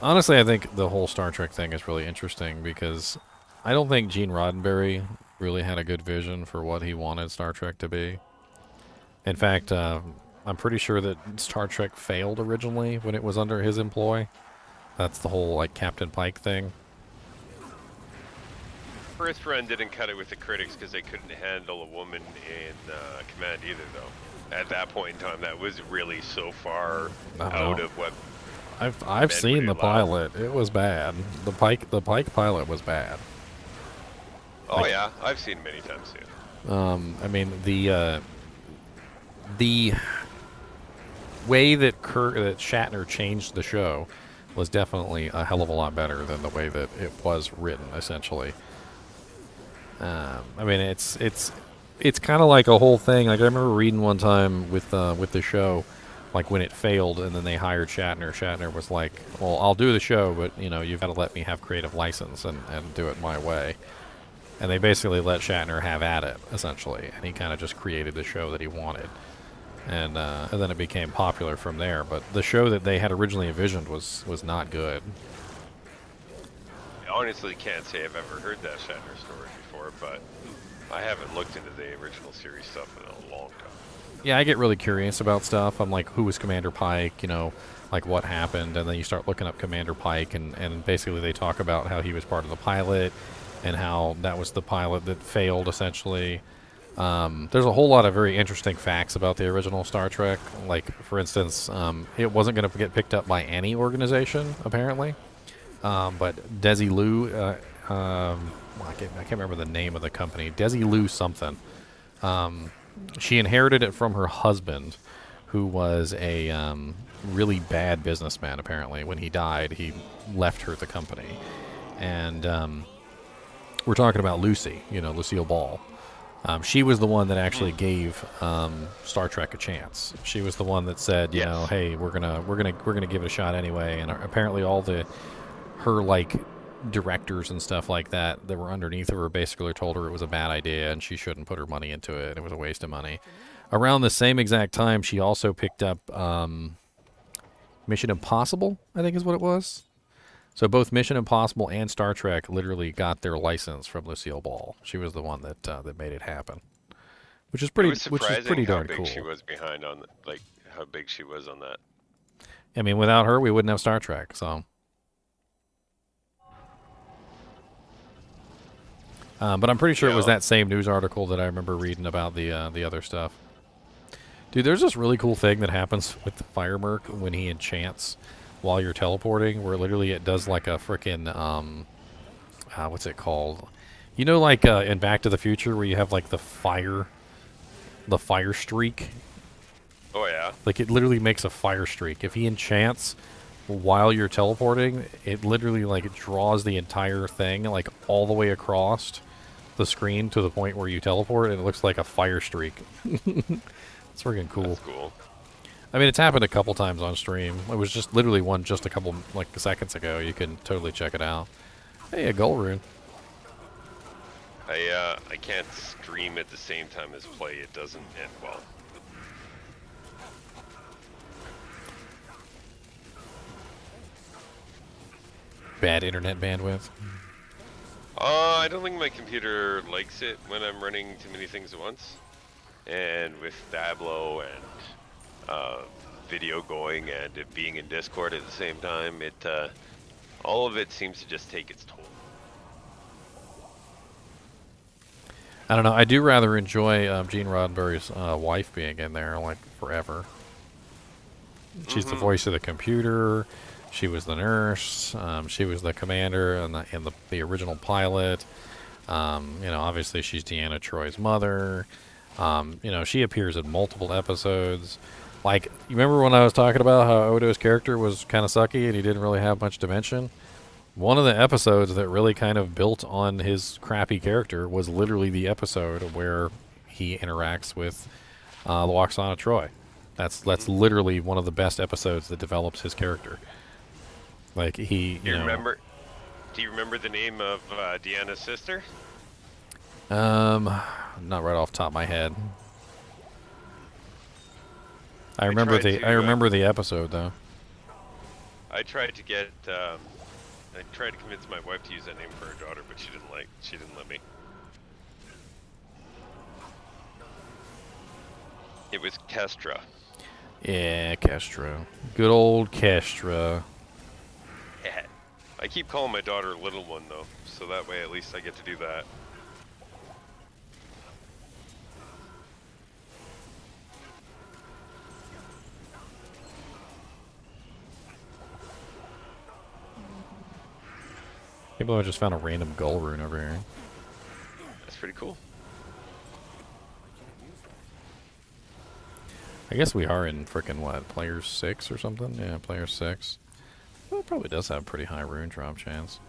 Honestly, I think the whole Star Trek thing is really interesting because I don't think Gene Roddenberry really had a good vision for what he wanted Star Trek to be. In fact, I'm pretty sure that Star Trek failed originally when it was under his employ. That's the whole like Captain Pike thing. First run didn't cut it with the critics because they couldn't handle a woman in command either, though. At that point in time, that was really so far out of what. I've seen the allowed. pilot. It was bad. The Pike pilot was bad. Oh yeah, I've seen it many times too. I mean the way that Shatner changed the show was definitely a hell of a lot better than the way that it was written. Essentially, I mean it's kind of like a whole thing. Like I remember reading one time with the show, like when it failed and then they hired Shatner. Shatner was like, "Well, I'll do the show, but you know you've got to let me have creative license and do it my way." And they basically let Shatner have at it, essentially, and he kind of just created the show that he wanted, and then it became popular from there. But the show that they had originally envisioned was not good. I honestly can't say I've ever heard that Shatner story before, but I haven't looked into the original series stuff in a long time. Yeah, I get really curious about stuff. I'm like, who was Commander Pike? You know, like what happened? And then you start looking up Commander Pike, and basically they talk about how he was part of the pilot, and how that was the pilot that failed, essentially. There's a whole lot of very interesting facts about the original Star Trek. Like, for instance, it wasn't going to get picked up by any organization, apparently. But Desilu, I can't remember the name of the company. Desilu something. She inherited it from her husband, who was a really bad businessman, apparently. When he died, he left her the company. And we're talking about Lucy, you know, Lucille Ball. She was the one that actually gave Star Trek a chance. She was the one that said, you know, hey, we're gonna give it a shot anyway. And apparently, all her like directors and stuff like that were underneath of her basically told her it was a bad idea and she shouldn't put her money into it. It was a waste of money. Around the same exact time, she also picked up Mission Impossible, I think is what it was. So both Mission Impossible and Star Trek literally got their license from Lucille Ball. She was the one that made it happen, which is pretty darn how cool. big she was behind on, like how big she was on that. I mean, without her, we wouldn't have Star Trek. So, but I'm pretty sure it was that same news article that I remember reading about the other stuff. Dude, there's this really cool thing that happens with the Fire Merc when he enchants while you're teleporting, where literally it does like a frickin' what's it called? You know, like in Back to the Future, where you have like the fire streak. Oh yeah. Like it literally makes a fire streak. If he enchants while you're teleporting, it literally like it draws the entire thing like all the way across the screen to the point where you teleport, and it looks like a fire streak. It's freaking cool. That's cool. I mean, it's happened a couple times on stream. It was just literally one just a couple like seconds ago. You can totally check it out. Hey, a goal rune. I can't stream at the same time as play. It doesn't end well. Bad internet bandwidth. I don't think my computer likes it when I'm running too many things at once. And with Diablo and video going and it being in Discord at the same time, it all of it seems to just take its toll. I don't know. I do rather enjoy Gene Roddenberry's wife being in there like forever. She's the voice of the computer. She was the nurse. She was the commander and the original pilot. You know, obviously she's Deanna Troy's mother. You know, she appears in multiple episodes. Like, you remember when I was talking about how Odo's character was kind of sucky and he didn't really have much dimension? One of the episodes that really kind of built on his crappy character was literally the episode where he interacts with Loxana Troy. That's literally one of the best episodes that develops his character. Like, he, you know... Do you remember the name of Deanna's sister? Not right off the top of my head. I remember the episode though. I tried to get I tried to convince my wife to use that name for her daughter, but she didn't let me. It was Kestra. Yeah, Kestra. Good old Kestra. Yeah. I keep calling my daughter Little One though, so that way at least I get to do that. People have just found a random goal rune over here. That's pretty cool. I guess we are in frickin' what, player 6 or something? Yeah, player 6. Well, it probably does have a pretty high rune drop chance.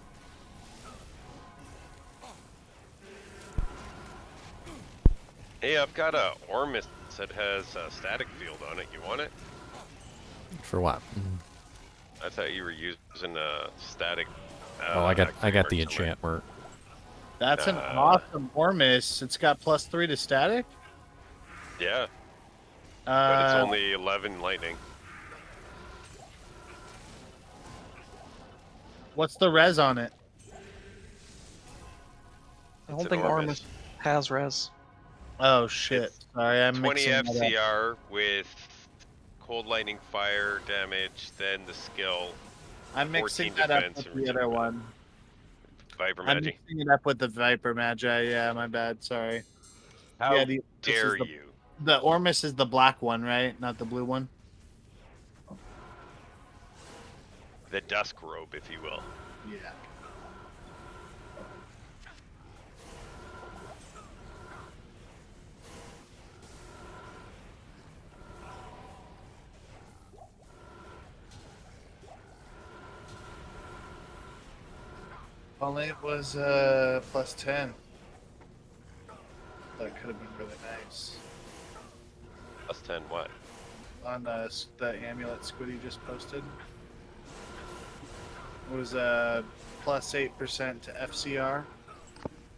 Hey, I've got a Ormus that has a static field on it. You want it? For what? I thought you were using a static. Oh, I got the enchantment. That's an awesome Ormus. It's got +3 to static. Yeah. But it's only 11 lightning. What's the res on it? I don't think Ormus has res. Oh shit! Sorry, I'm 20 mixing that up. FCR with cold lightning fire damage, then the skill. I'm mixing 14 that up defense with and the other one. Viper I'm Magi. mixing it up with the Viper Magi. Yeah, my bad. Sorry. How yeah, dare you? The Ormus is the black one, right? Not the blue one. The dusk robe, if you will. Yeah. Only it was +10. That could have been really nice. +10 what? On the amulet Squiddy just posted. It was +8% to FCR.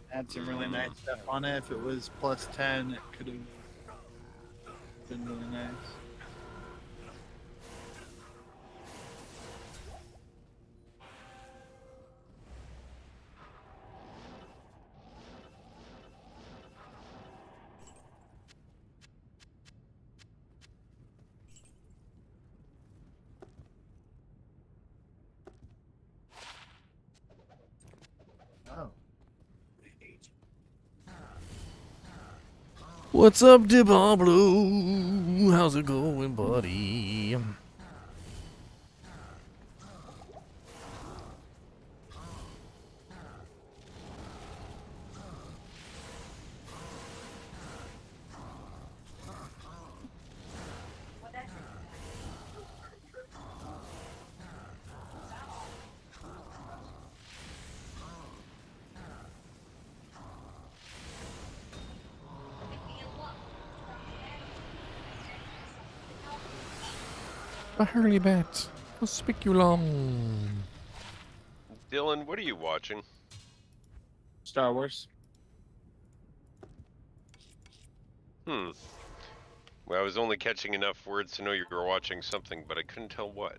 Had some really nice stuff on it. If it was +10, it could have been really nice. Oh. What's up, Diablo? How's it going, buddy? A hurly bat. A spiculum. Dylan, what are you watching? Star Wars. Hmm. Well, I was only catching enough words to know you were watching something, but I couldn't tell what.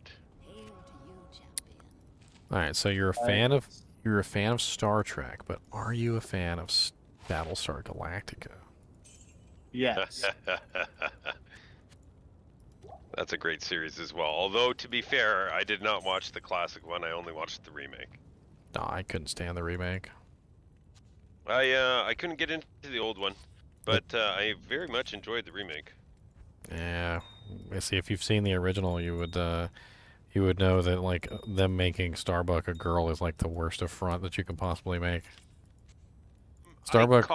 All right, so you're a fan of Star Trek, but are you a fan of Battlestar Galactica? Yes. That's a great series as well. Although, to be fair, I did not watch the classic one. I only watched the remake. No, I couldn't stand the remake. I couldn't get into the old one, but I very much enjoyed the remake. Yeah, I see. If you've seen the original, you would know that like them making Starbuck a girl is like the worst affront that you can possibly make. Starbuck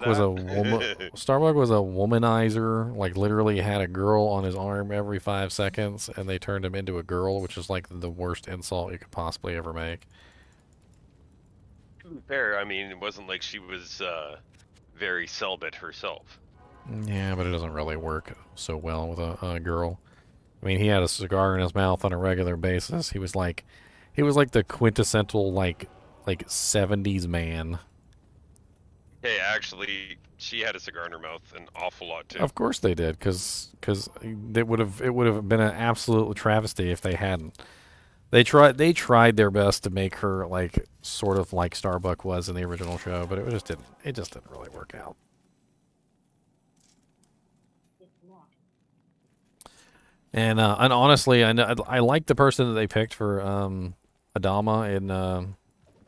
was a woman. Starbuck was a womanizer. Like literally had a girl on his arm every 5 seconds, and they turned him into a girl, which is like the worst insult you could possibly ever make. Fair. I mean, it wasn't like she was very celibate herself. Yeah, but it doesn't really work so well with a girl. I mean, he had a cigar in his mouth on a regular basis. He was like the quintessential like 70s man. Hey, actually, she had a cigar in her mouth an awful lot too. Of course they did, because it would have been an absolute travesty if they hadn't. They tried their best to make her like sort of like Starbuck was in the original show, but it just didn't really work out. And honestly, I like the person that they picked for Adama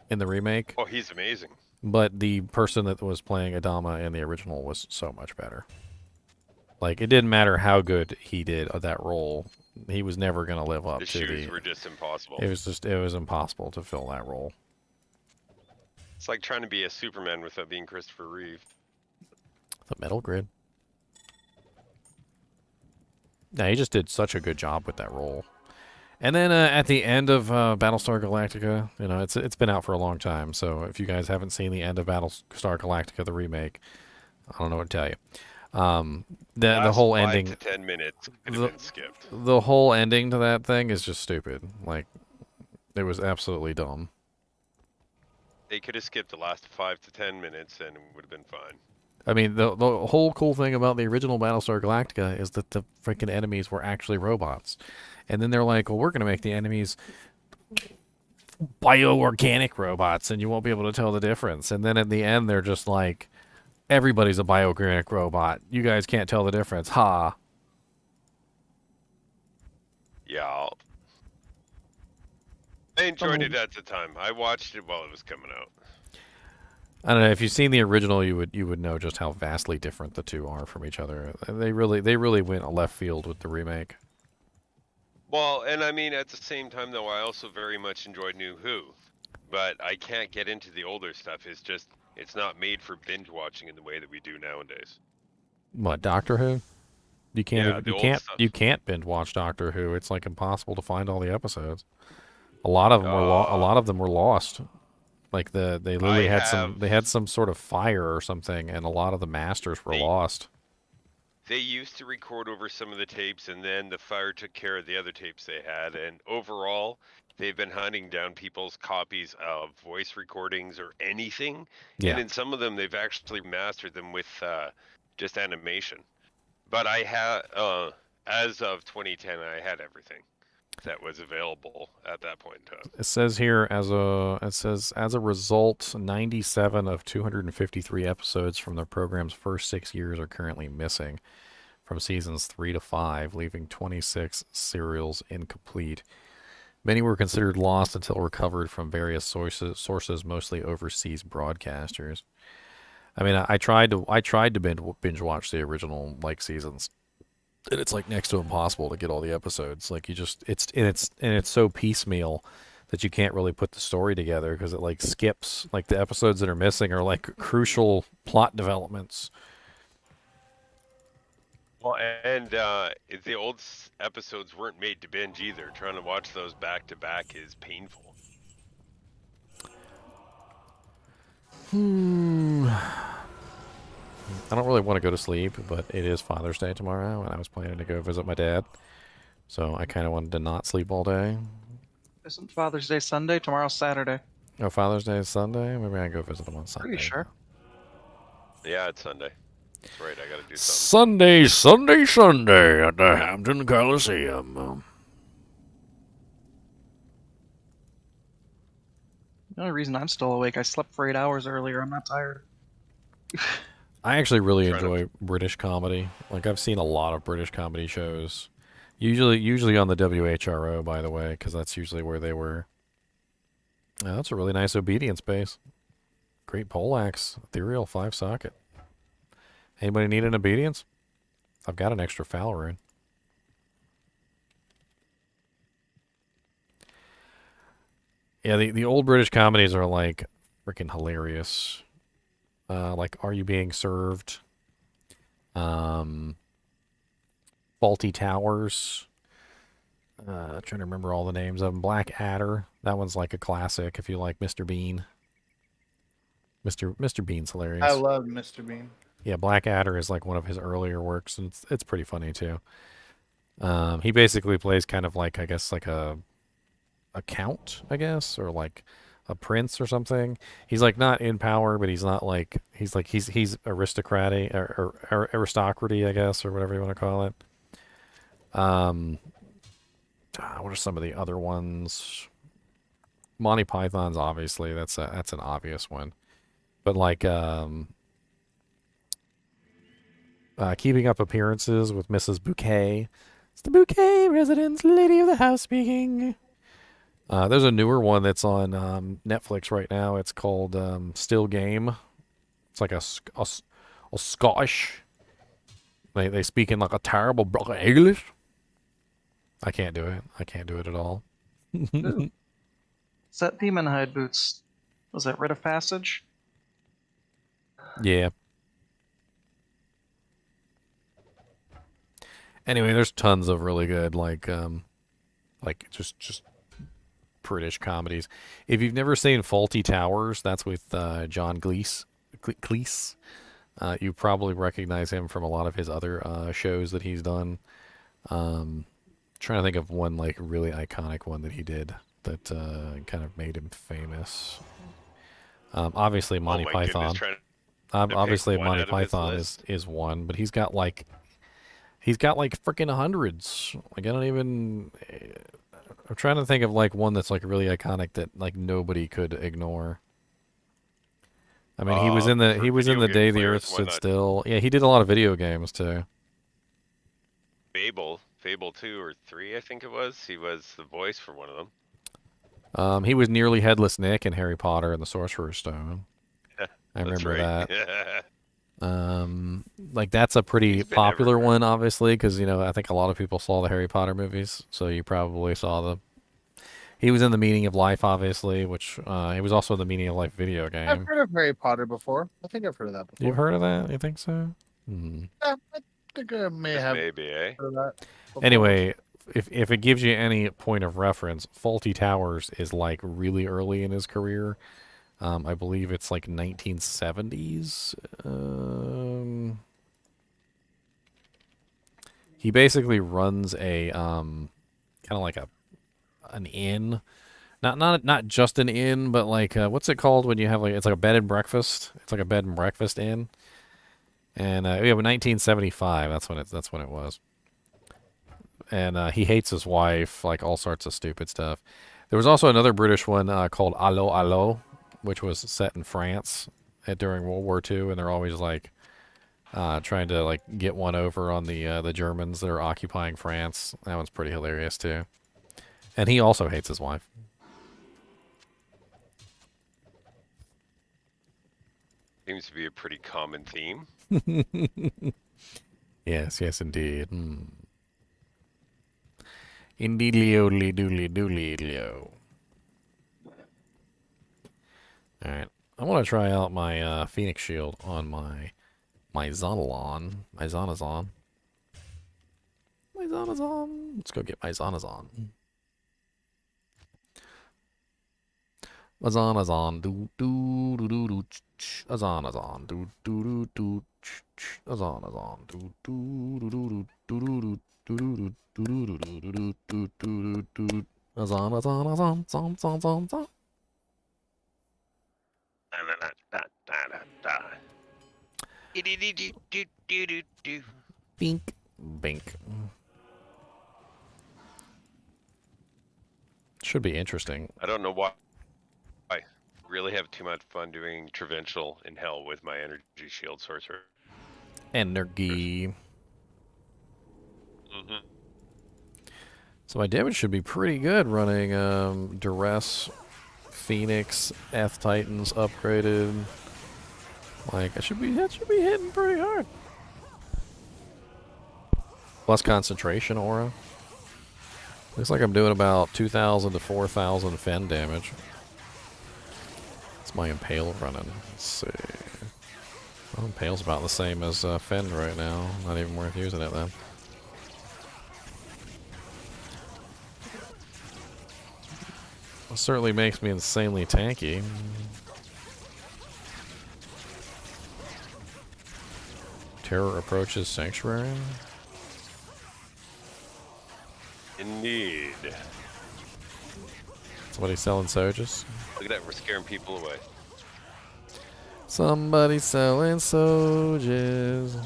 in the remake. Oh, he's amazing. But the person that was playing Adama in the original was so much better. Like, it didn't matter how good he did at that role. He was never going to live up to the... The shoes were just impossible. It was impossible to fill that role. It's like trying to be a Superman without being Christopher Reeve. The Metal Grid. Yeah, he just did such a good job with that role. And then at the end of Battlestar Galactica, you know, it's been out for a long time, so if you guys haven't seen the end of Battlestar Galactica, the remake, I don't know what to tell you. The whole ending... 5 to 10 minutes could have been skipped. The whole ending to that thing is just stupid. Like, it was absolutely dumb. They could have skipped the last 5 to 10 minutes and it would have been fine. I mean, the whole cool thing about the original Battlestar Galactica is that the freaking enemies were actually robots. And then they're like, well, we're going to make the enemies bioorganic robots, and you won't be able to tell the difference. And then at the end, they're just like, everybody's a bioorganic robot. You guys can't tell the difference. Ha. Yeah. I enjoyed it at the time. I watched it while it was coming out. I don't know, if you've seen the original, you would know just how vastly different the two are from each other. They really went a left field with the remake. Well, and I mean, at the same time, though, I also very much enjoyed New Who. But I can't get into the older stuff. It's not made for binge watching in the way that we do nowadays. What, Doctor Who? You can't Yeah, you can't binge watch Doctor Who. It's like impossible to find all the episodes. A lot of them were lost. Like they literally had some sort of fire or something, and a lot of the masters were lost. They used to record over some of the tapes, and then the fire took care of the other tapes they had. And overall, they've been hunting down people's copies of voice recordings or anything. Yeah. And in some of them, they've actually mastered them with just animation. But I had, as of 2010, I had everything that was available at that point in time. It says here as a result, 97 of 253 episodes from the program's first 6 years are currently missing from seasons 3 to 5, leaving 26 serials incomplete. Many were considered lost until recovered from various sources, mostly overseas broadcasters. I mean, I tried to binge watch the original like seasons, and it's like next to impossible to get all the episodes. Like you just it's so piecemeal that you can't really put the story together because it like skips like the episodes that are missing are like crucial plot developments. Well, and the old episodes weren't made to binge either. Trying to watch those back to back is painful. I don't really want to go to sleep, but it is Father's Day tomorrow, and I was planning to go visit my dad. So I kind of wanted to not sleep all day. Isn't Father's Day Sunday? Tomorrow's Saturday. Oh, Father's Day is Sunday? Maybe I can go visit him on Sunday. Pretty sure. Yeah, it's Sunday. That's right, I gotta do something. Sunday at the Hampton Coliseum. The only reason I'm still awake, I slept for 8 hours earlier. I'm not tired. I actually really enjoy British comedy. Like, I've seen a lot of British comedy shows. Usually on the WHRO, by the way, because that's usually where they were. Oh, that's a really nice obedience base. Great poleaxe. Ethereal 5-socket. Anybody need an obedience? I've got an extra foul rune. Yeah, the old British comedies are like freaking hilarious. Like Are You Being Served? Faulty Towers. Trying to remember all the names of them. Black Adder. That one's like a classic if you like Mr. Bean. Mr. Bean's hilarious. I love Mr. Bean. Yeah, Black Adder is like one of his earlier works, and it's pretty funny too. He basically plays kind of like, I guess, like a count, I guess, or like a prince or something. He's like not in power, but he's not like he's aristocratic or aristocracy, I guess, or whatever you want to call it. What are some of the other ones? Monty Python's obviously that's an obvious one, but like Keeping Up Appearances with Mrs. Bouquet. It's the Bouquet residence, lady of the house speaking. There's a newer one that's on Netflix right now. It's called Still Game. It's like a Scottish. They speak in like a terrible broken English. I can't do it. I can't do it at all. Is that Demon Hide Boots? Was that Rite of Passage? Yeah. Anyway, there's tons of really good like just British comedies. If you've never seen Faulty Towers, that's with John Cleese. You probably recognize him from a lot of his other shows that he's done. Trying to think of one like really iconic one that he did that kind of made him famous. Obviously Monty Python. Obviously Monty Python is one, but he's got like freaking hundreds. Like I don't even. I'm trying to think of like one that's like really iconic that like nobody could ignore. I mean, he was in the Day the Earth Stood Still. Yeah, he did a lot of video games too. Fable 2 or 3, I think it was. He was the voice for one of them. He was nearly Headless Nick in Harry Potter and the Sorcerer's Stone. I remember that. Like that's a pretty popular one, obviously, because I think a lot of people saw the Harry Potter movies, so you probably saw the. He was in The Meaning of Life, obviously, which he was also in the Meaning of Life video game. I've heard of Harry Potter before. I think I've heard of that before. You've heard of that? You think so? Yeah, I think I may have. Maybe, eh? Heard of that before. Anyway, if it gives you any point of reference, Faulty Towers is like really early in his career. I believe it's like 1970s. He basically runs a kind of like an inn, not just an inn, but like what's it called when you have like it's like a bed and breakfast. It's like a bed and breakfast inn. And yeah, 1975. That's when it was. And he hates his wife, like all sorts of stupid stuff. There was also another British one called Allo Allo, which was set in France during World War II, and they're always like trying to like get one over on the Germans that are occupying France. That one's pretty hilarious too. And he also hates his wife. Seems to be a pretty common theme. Yes, yes, indeed. Indeedly, doodly, doodly. Alright. I want to try out my Phoenix Shield on my Zonalon. My Zonazon. My Zonazon. Let's go get my Zonazon. A Zonazon. Do do do do do. A Zonazon. Do do do do. A Zonazon. Do do do do do do do do do do. A Zonazon. Zon. Bink. Bink. Should be interesting. I don't know why. I really have too much fun doing Torrential in Hell with my energy shield sorcerer. Energy. So my damage should be pretty good running Duress, Phoenix, F Titans upgraded. Like that should be hitting pretty hard. Plus concentration aura. Looks like I'm doing about 2,000 to 4,000 fen damage. It's my Impale running. Let's see. Well, Impale's about the same as Fen right now. Not even worth using it then. It certainly makes me insanely tanky. Terror approaches Sanctuary. Indeed. Somebody selling Sojas. Look at that, we're scaring people away. Somebody selling Sojas.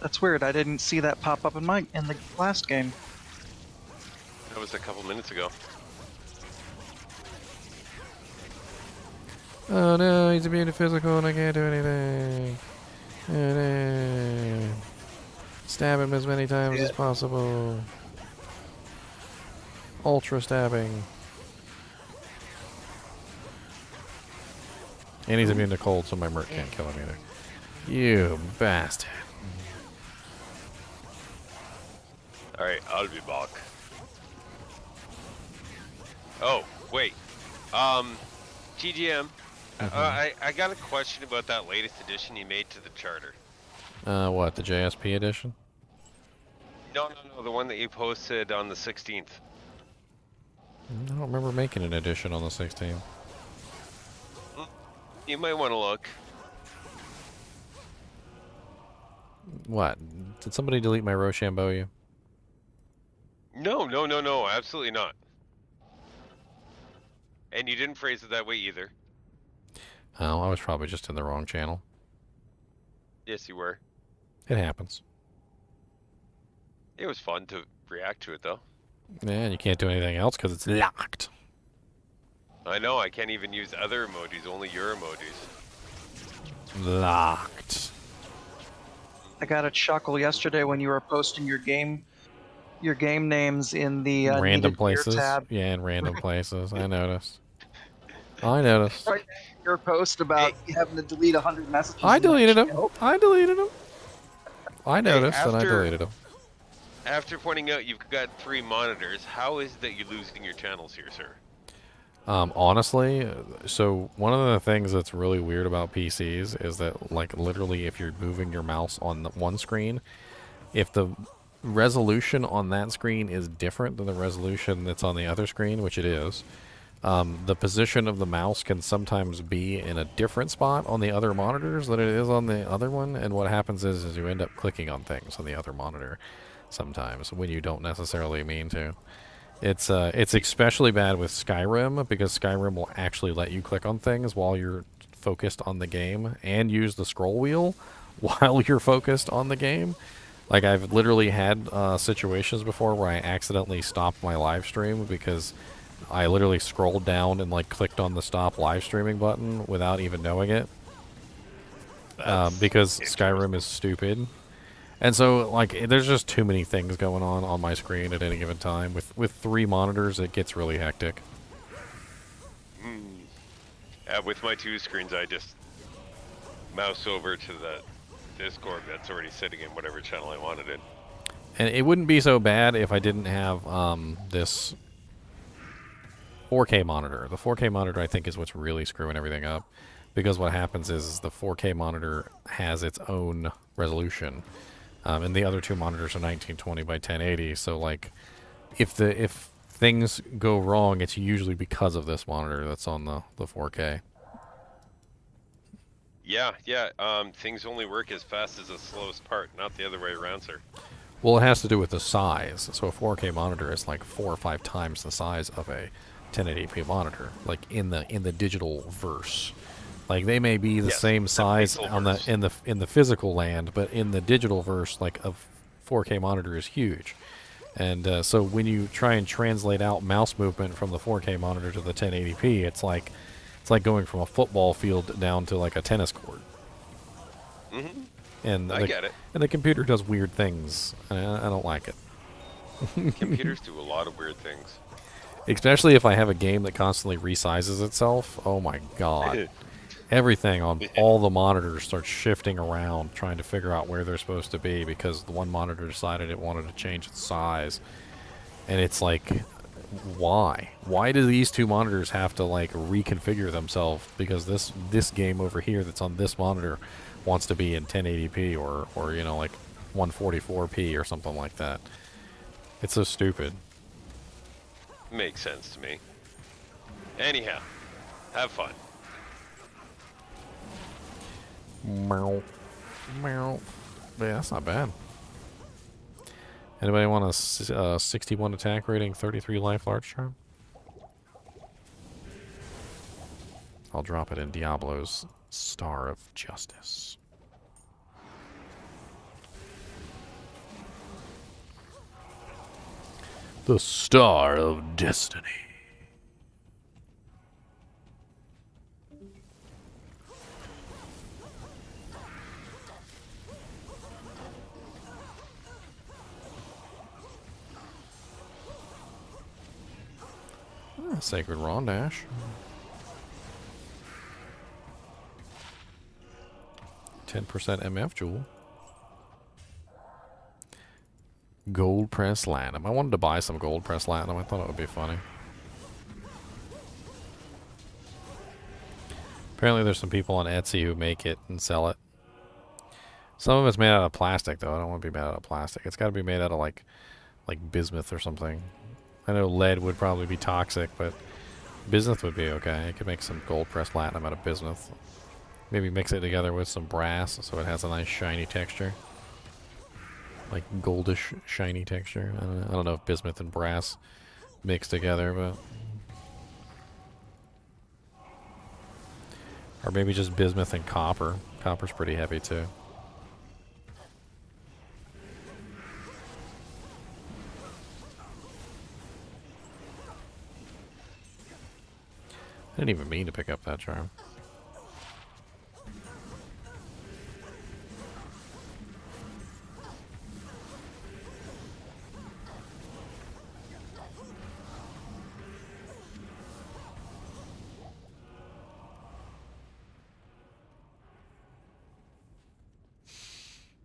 That's weird. I didn't see that pop up in the last game. That was a couple minutes ago. Oh no, he's immune to physical and I can't do anything. Oh, no. Stab him as many times as possible. Ultra stabbing. And he's immune to cold, so my Merc can't kill him either. You bastard. Alright, I'll be back. Oh, wait. TGM, I got a question about that latest addition you made to the charter. What, the JSP edition? No, the one that you posted on the 16th. I don't remember making an edition on the 16th. You might want to look. What? Did somebody delete my Rochambeau? No, absolutely not. And you didn't phrase it that way either. Oh, I was probably just in the wrong channel. Yes, you were. It happens. It was fun to react to it, though. Yeah, and you can't do anything else because it's locked. I know, I can't even use other emojis, only your emojis. Locked. I got a chuckle yesterday when you were posting your game names in the random needed gear places. tab. Yeah, in random places. I noticed. I noticed. Right, your post about having to delete 100 messages. I deleted them. Nope. I deleted them. I noticed and I deleted them. After pointing out you've got 3 monitors, how is it that you're losing your channels here, sir? Honestly, so one of the things that's really weird about PCs is that, like, literally if you're moving your mouse on the one screen, if the resolution on that screen is different than the resolution that's on the other screen, which it is, the position of the mouse can sometimes be in a different spot on the other monitors than it is on the other one, and what happens is you end up clicking on things on the other monitor sometimes when you don't necessarily mean to. It's especially bad with Skyrim, because Skyrim will actually let you click on things while you're focused on the game and use the scroll wheel while you're focused on the game. Like, I've literally had situations before where I accidentally stopped my live stream because I literally scrolled down and, like, clicked on the stop live streaming button without even knowing it. Because Skyrim is stupid. And so, like, there's just too many things going on my screen at any given time. With 3 monitors, it gets really hectic. With my 2 screens, I just mouse over to the Discord that's already sitting in whatever channel I wanted in. And it wouldn't be so bad if I didn't have this 4K monitor. The 4K monitor, I think, is what's really screwing everything up. Because what happens is the 4K monitor has its own resolution. And the other 2 monitors are 1920 by 1080. So, like, if things go wrong, it's usually because of this monitor that's on the 4K. Yeah. Things only work as fast as the slowest part, not the other way around, sir. Well, it has to do with the size. So a 4K monitor is like 4 or 5 times the size of a 1080p monitor, like in the digital verse. Like they may be the same size on the in the physical land, but in the digital verse, like a 4K monitor is huge. And so when you try and translate out mouse movement from the 4K monitor to the 1080p, it's like going from a football field down to like a tennis court. Mm-hmm. And I get it. And the computer does weird things. I don't like it. Computers do a lot of weird things. Especially if I have a game that constantly resizes itself. Oh my god. Everything on all the monitors starts shifting around, trying to figure out where they're supposed to be because the one monitor decided it wanted to change its size. And it's like, why? Why do these 2 monitors have to like reconfigure themselves? Because this game over here that's on this monitor wants to be in 1080p or you know, like 144p or something like that. It's so stupid. Makes sense to me. Anyhow, have fun. Meow. Meow. Yeah, that's not bad. Anybody want a 61 attack rating, 33 life large charm? I'll drop it in Diablo's Star of Justice. The Star of Destiny. Sacred Rondash. 10% MF Jewel. Gold Press Latinum. I wanted to buy some Gold Press Latinum. I thought it would be funny. Apparently there's some people on Etsy who make it and sell it. Some of it's made out of plastic, though. I don't want to be made out of plastic. It's got to be made out of, like bismuth or something. I know lead would probably be toxic, but bismuth would be okay. I could make some gold pressed platinum out of bismuth. Maybe mix it together with some brass so it has a nice shiny texture. Like goldish shiny texture. I don't know if bismuth and brass mix together, but... Or maybe just bismuth and copper. Copper's pretty heavy too. I didn't even mean to pick up that charm.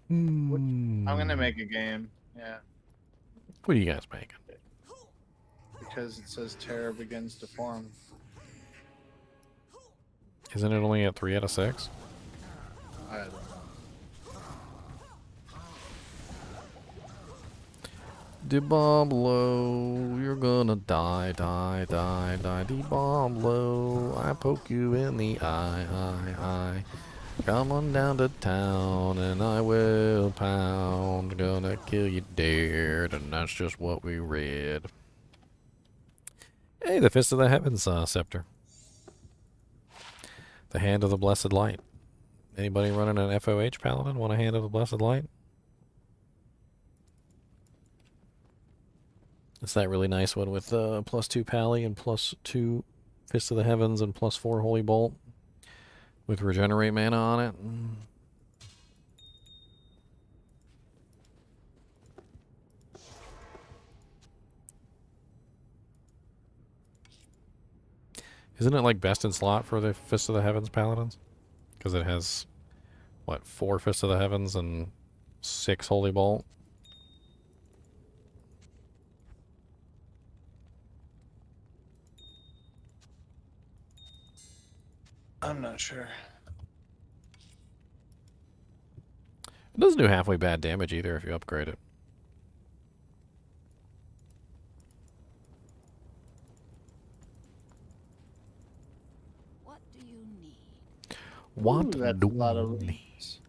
I'm gonna make a game, yeah. What are you guys making? Because it says terror begins to form. Isn't it only at 3 out of 6? I don't know. Diablo, you're gonna die, die, die, die. Diablo, I poke you in the eye. Come on down to town and I will pound. Gonna kill you dead, and that's just what we read. Hey, the Fist of the Heavens scepter. The Hand of the Blessed Light. Anybody running an FOH Paladin want a Hand of the Blessed Light? It's that really nice one with +2 Pally and +2 Fist of the Heavens and +4 Holy Bolt with regenerate mana on it. Isn't it like best in slot for the Fist of the Heavens Paladins? Because it has, what, 4 Fists of the Heavens and 6 Holy Bolt? I'm not sure. It doesn't do halfway bad damage either if you upgrade it. What do you need? What Ooh, that's do a lot of you need? runes.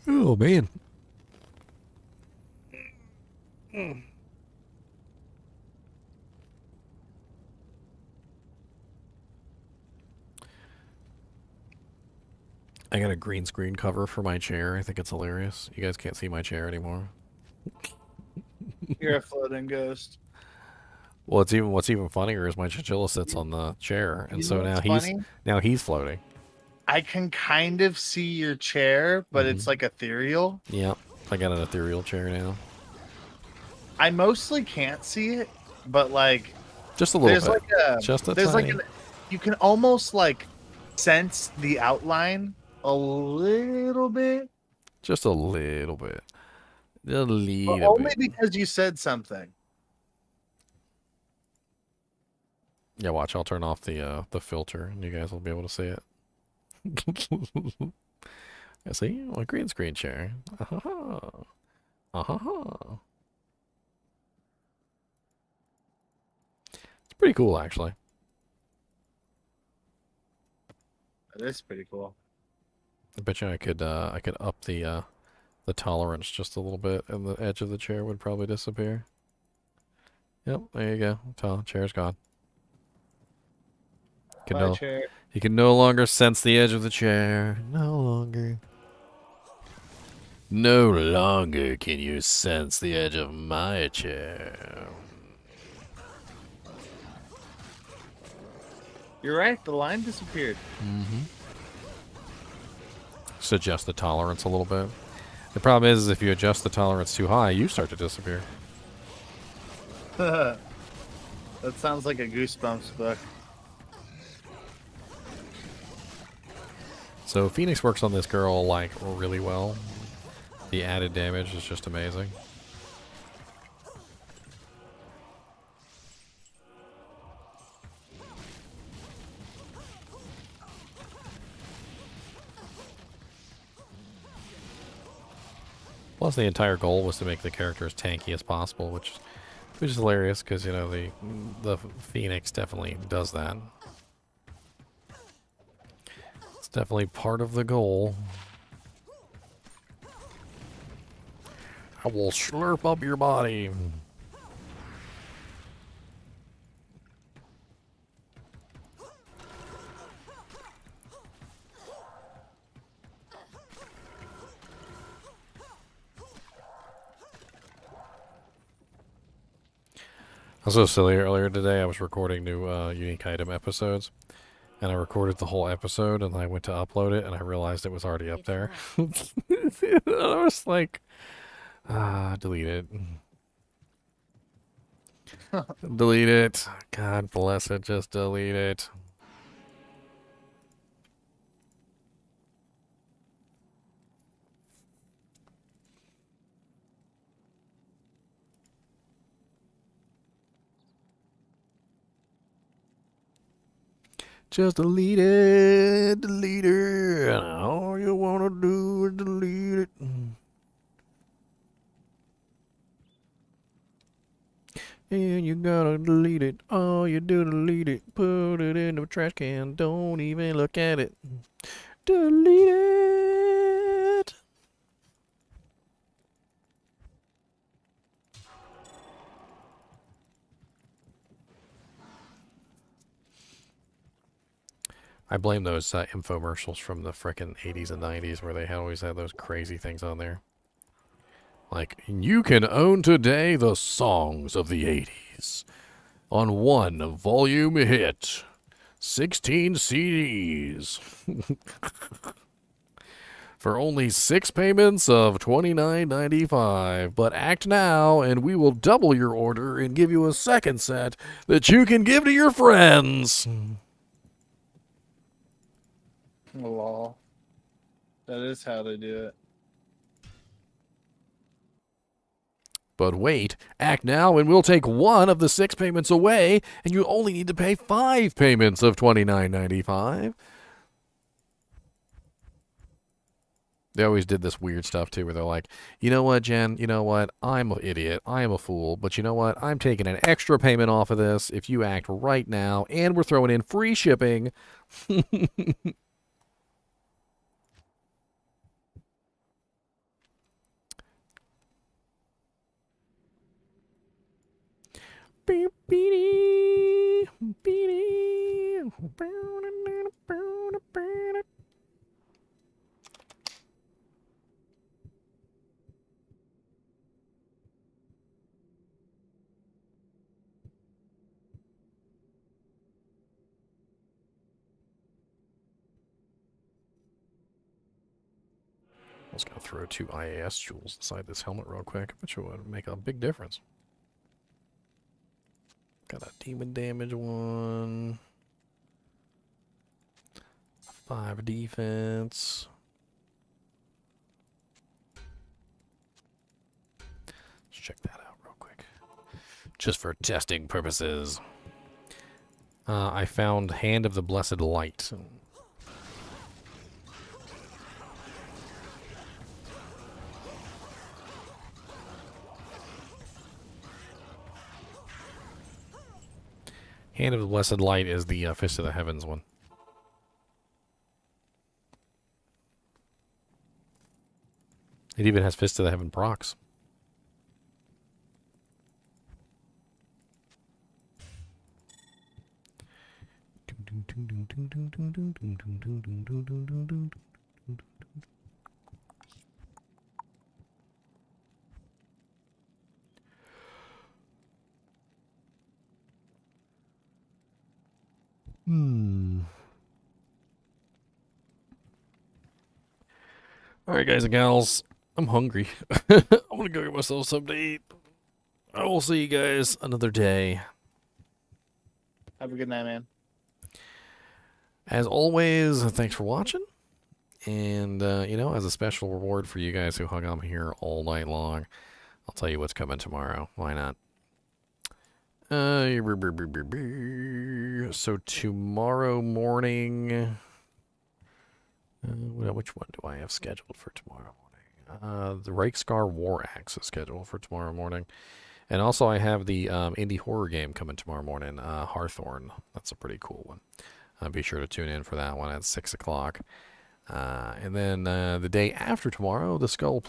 Oh, man. I got a green screen cover for my chair. I think it's hilarious. You guys can't see my chair anymore. You're a floating ghost. Well, it's even what's even funnier is my chinchilla sits on the chair, and You so know now what's funny? he's floating. I can kind of see your chair, but it's like ethereal. Yep, I got an ethereal chair now. I mostly can't see it, but like Just a little there's bit. like a Just a there's tiny. like you can almost like sense the outline a little bit, Just a little bit. A but little only bit. because you said something. Yeah, watch. I'll turn off the filter, and you guys will be able to see it. Yeah, see, my green screen chair. It's pretty cool, actually. That is pretty cool. I bet you I could up the tolerance just a little bit, and the edge of the chair would probably disappear. Yep, there you go. Chair's gone. My chair. You can no longer sense the edge of the chair. No longer. No longer can you sense the edge of my chair. You're right. The line disappeared. Just adjust the tolerance a little bit. The problem is if you adjust the tolerance too high, you start to disappear. That sounds like a Goosebumps book. So Phoenix works on this girl like really well. The added damage is just amazing. Plus, the entire goal was to make the character as tanky as possible, which is hilarious because you know the Phoenix definitely does that. It's definitely part of the goal. I will slurp up your body. I was so silly earlier today. I was recording new unique item episodes, and I recorded the whole episode, and I went to upload it, and I realized it was already up there. I was like, delete it. Delete it. God bless it. Just delete it. Just delete it, delete it. All you wanna do is delete it. And you gotta delete it. All you do, delete it. Put it in the trash can. Don't even look at it. Delete it. I blame those infomercials from the frickin' 80s and 90s where they always had those crazy things on there. Like, you can own today the songs of the 80s on one volume hit. 16 CDs. for only 6 payments of $29.95. But act now, and we will double your order and give you a second set that you can give to your friends. Lol. That is how to do it. But wait, act now and we'll take 1 of the 6 payments away, and you only need to pay 5 payments of $29.95. They always did this weird stuff too, where they're like, you know what, Jen, you know what, I'm an idiot, I am a fool, but you know what, I'm taking an extra payment off of this if you act right now, and we're throwing in free shipping. I was going to throw 2 IAS jewels inside this helmet real quick, which would make a big difference. Got a demon damage 1. 5 defense. Let's check that out real quick. Just for testing purposes. I found Hand of the Blessed Light. Hand of the Blessed Light is the Fist of the Heavens one. It even has Fist of the Heaven procs. Alright, guys and gals. I'm hungry. I'm gonna go get myself something to eat. I will see you guys another day. Have a good night, man. As always, thanks for watching. And, you know, as a special reward for you guys who hung on here all night long, I'll tell you what's coming tomorrow. Why not? So tomorrow morning... which one do I have scheduled for tomorrow morning? The Reichskar War Axe is scheduled for tomorrow morning. And also I have the indie horror game coming tomorrow morning, Hawthorne. That's a pretty cool one. Be sure to tune in for that one at 6 o'clock. And then the day after tomorrow, the Skull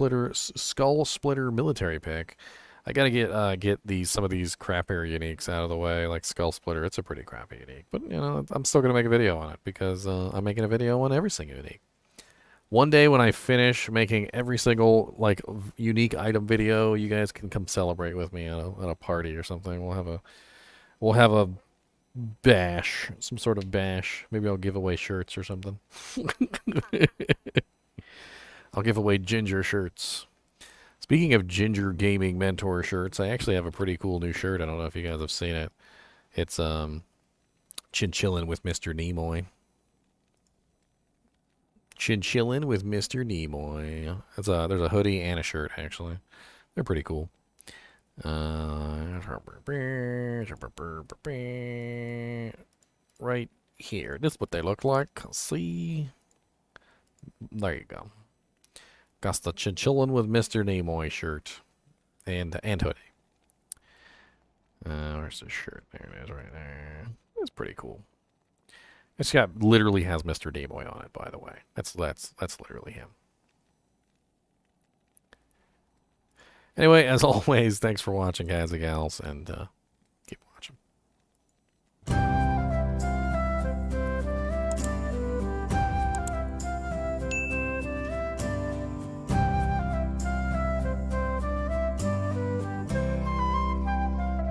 Splitter military pick. I gotta get some of these crappier uniques out of the way, like Skull Splitter. It's a pretty crappy unique, but you know I'm still gonna make a video on it because I'm making a video on every single unique. One day when I finish making every single like unique item video, you guys can come celebrate with me at a party or something. We'll have a bash, some sort of bash. Maybe I'll give away shirts or something. I'll give away ginger shirts. Speaking of ginger gaming mentor shirts, I actually have a pretty cool new shirt. I don't know if you guys have seen it. It's Chinchillin' with Mr. Nimoy. Chinchillin' with Mr. Nimoy. There's a hoodie and a shirt actually. They're pretty cool. Right here. This is what they look like. See? There you go. Got the Chinchillin' with Mr. Nimoy shirt. And hoodie. Where's the shirt? There it is right there. That's pretty cool. It's literally has Mr. Nimoy on it, by the way. That's literally him. Anyway, as always, thanks for watching, guys and gals, and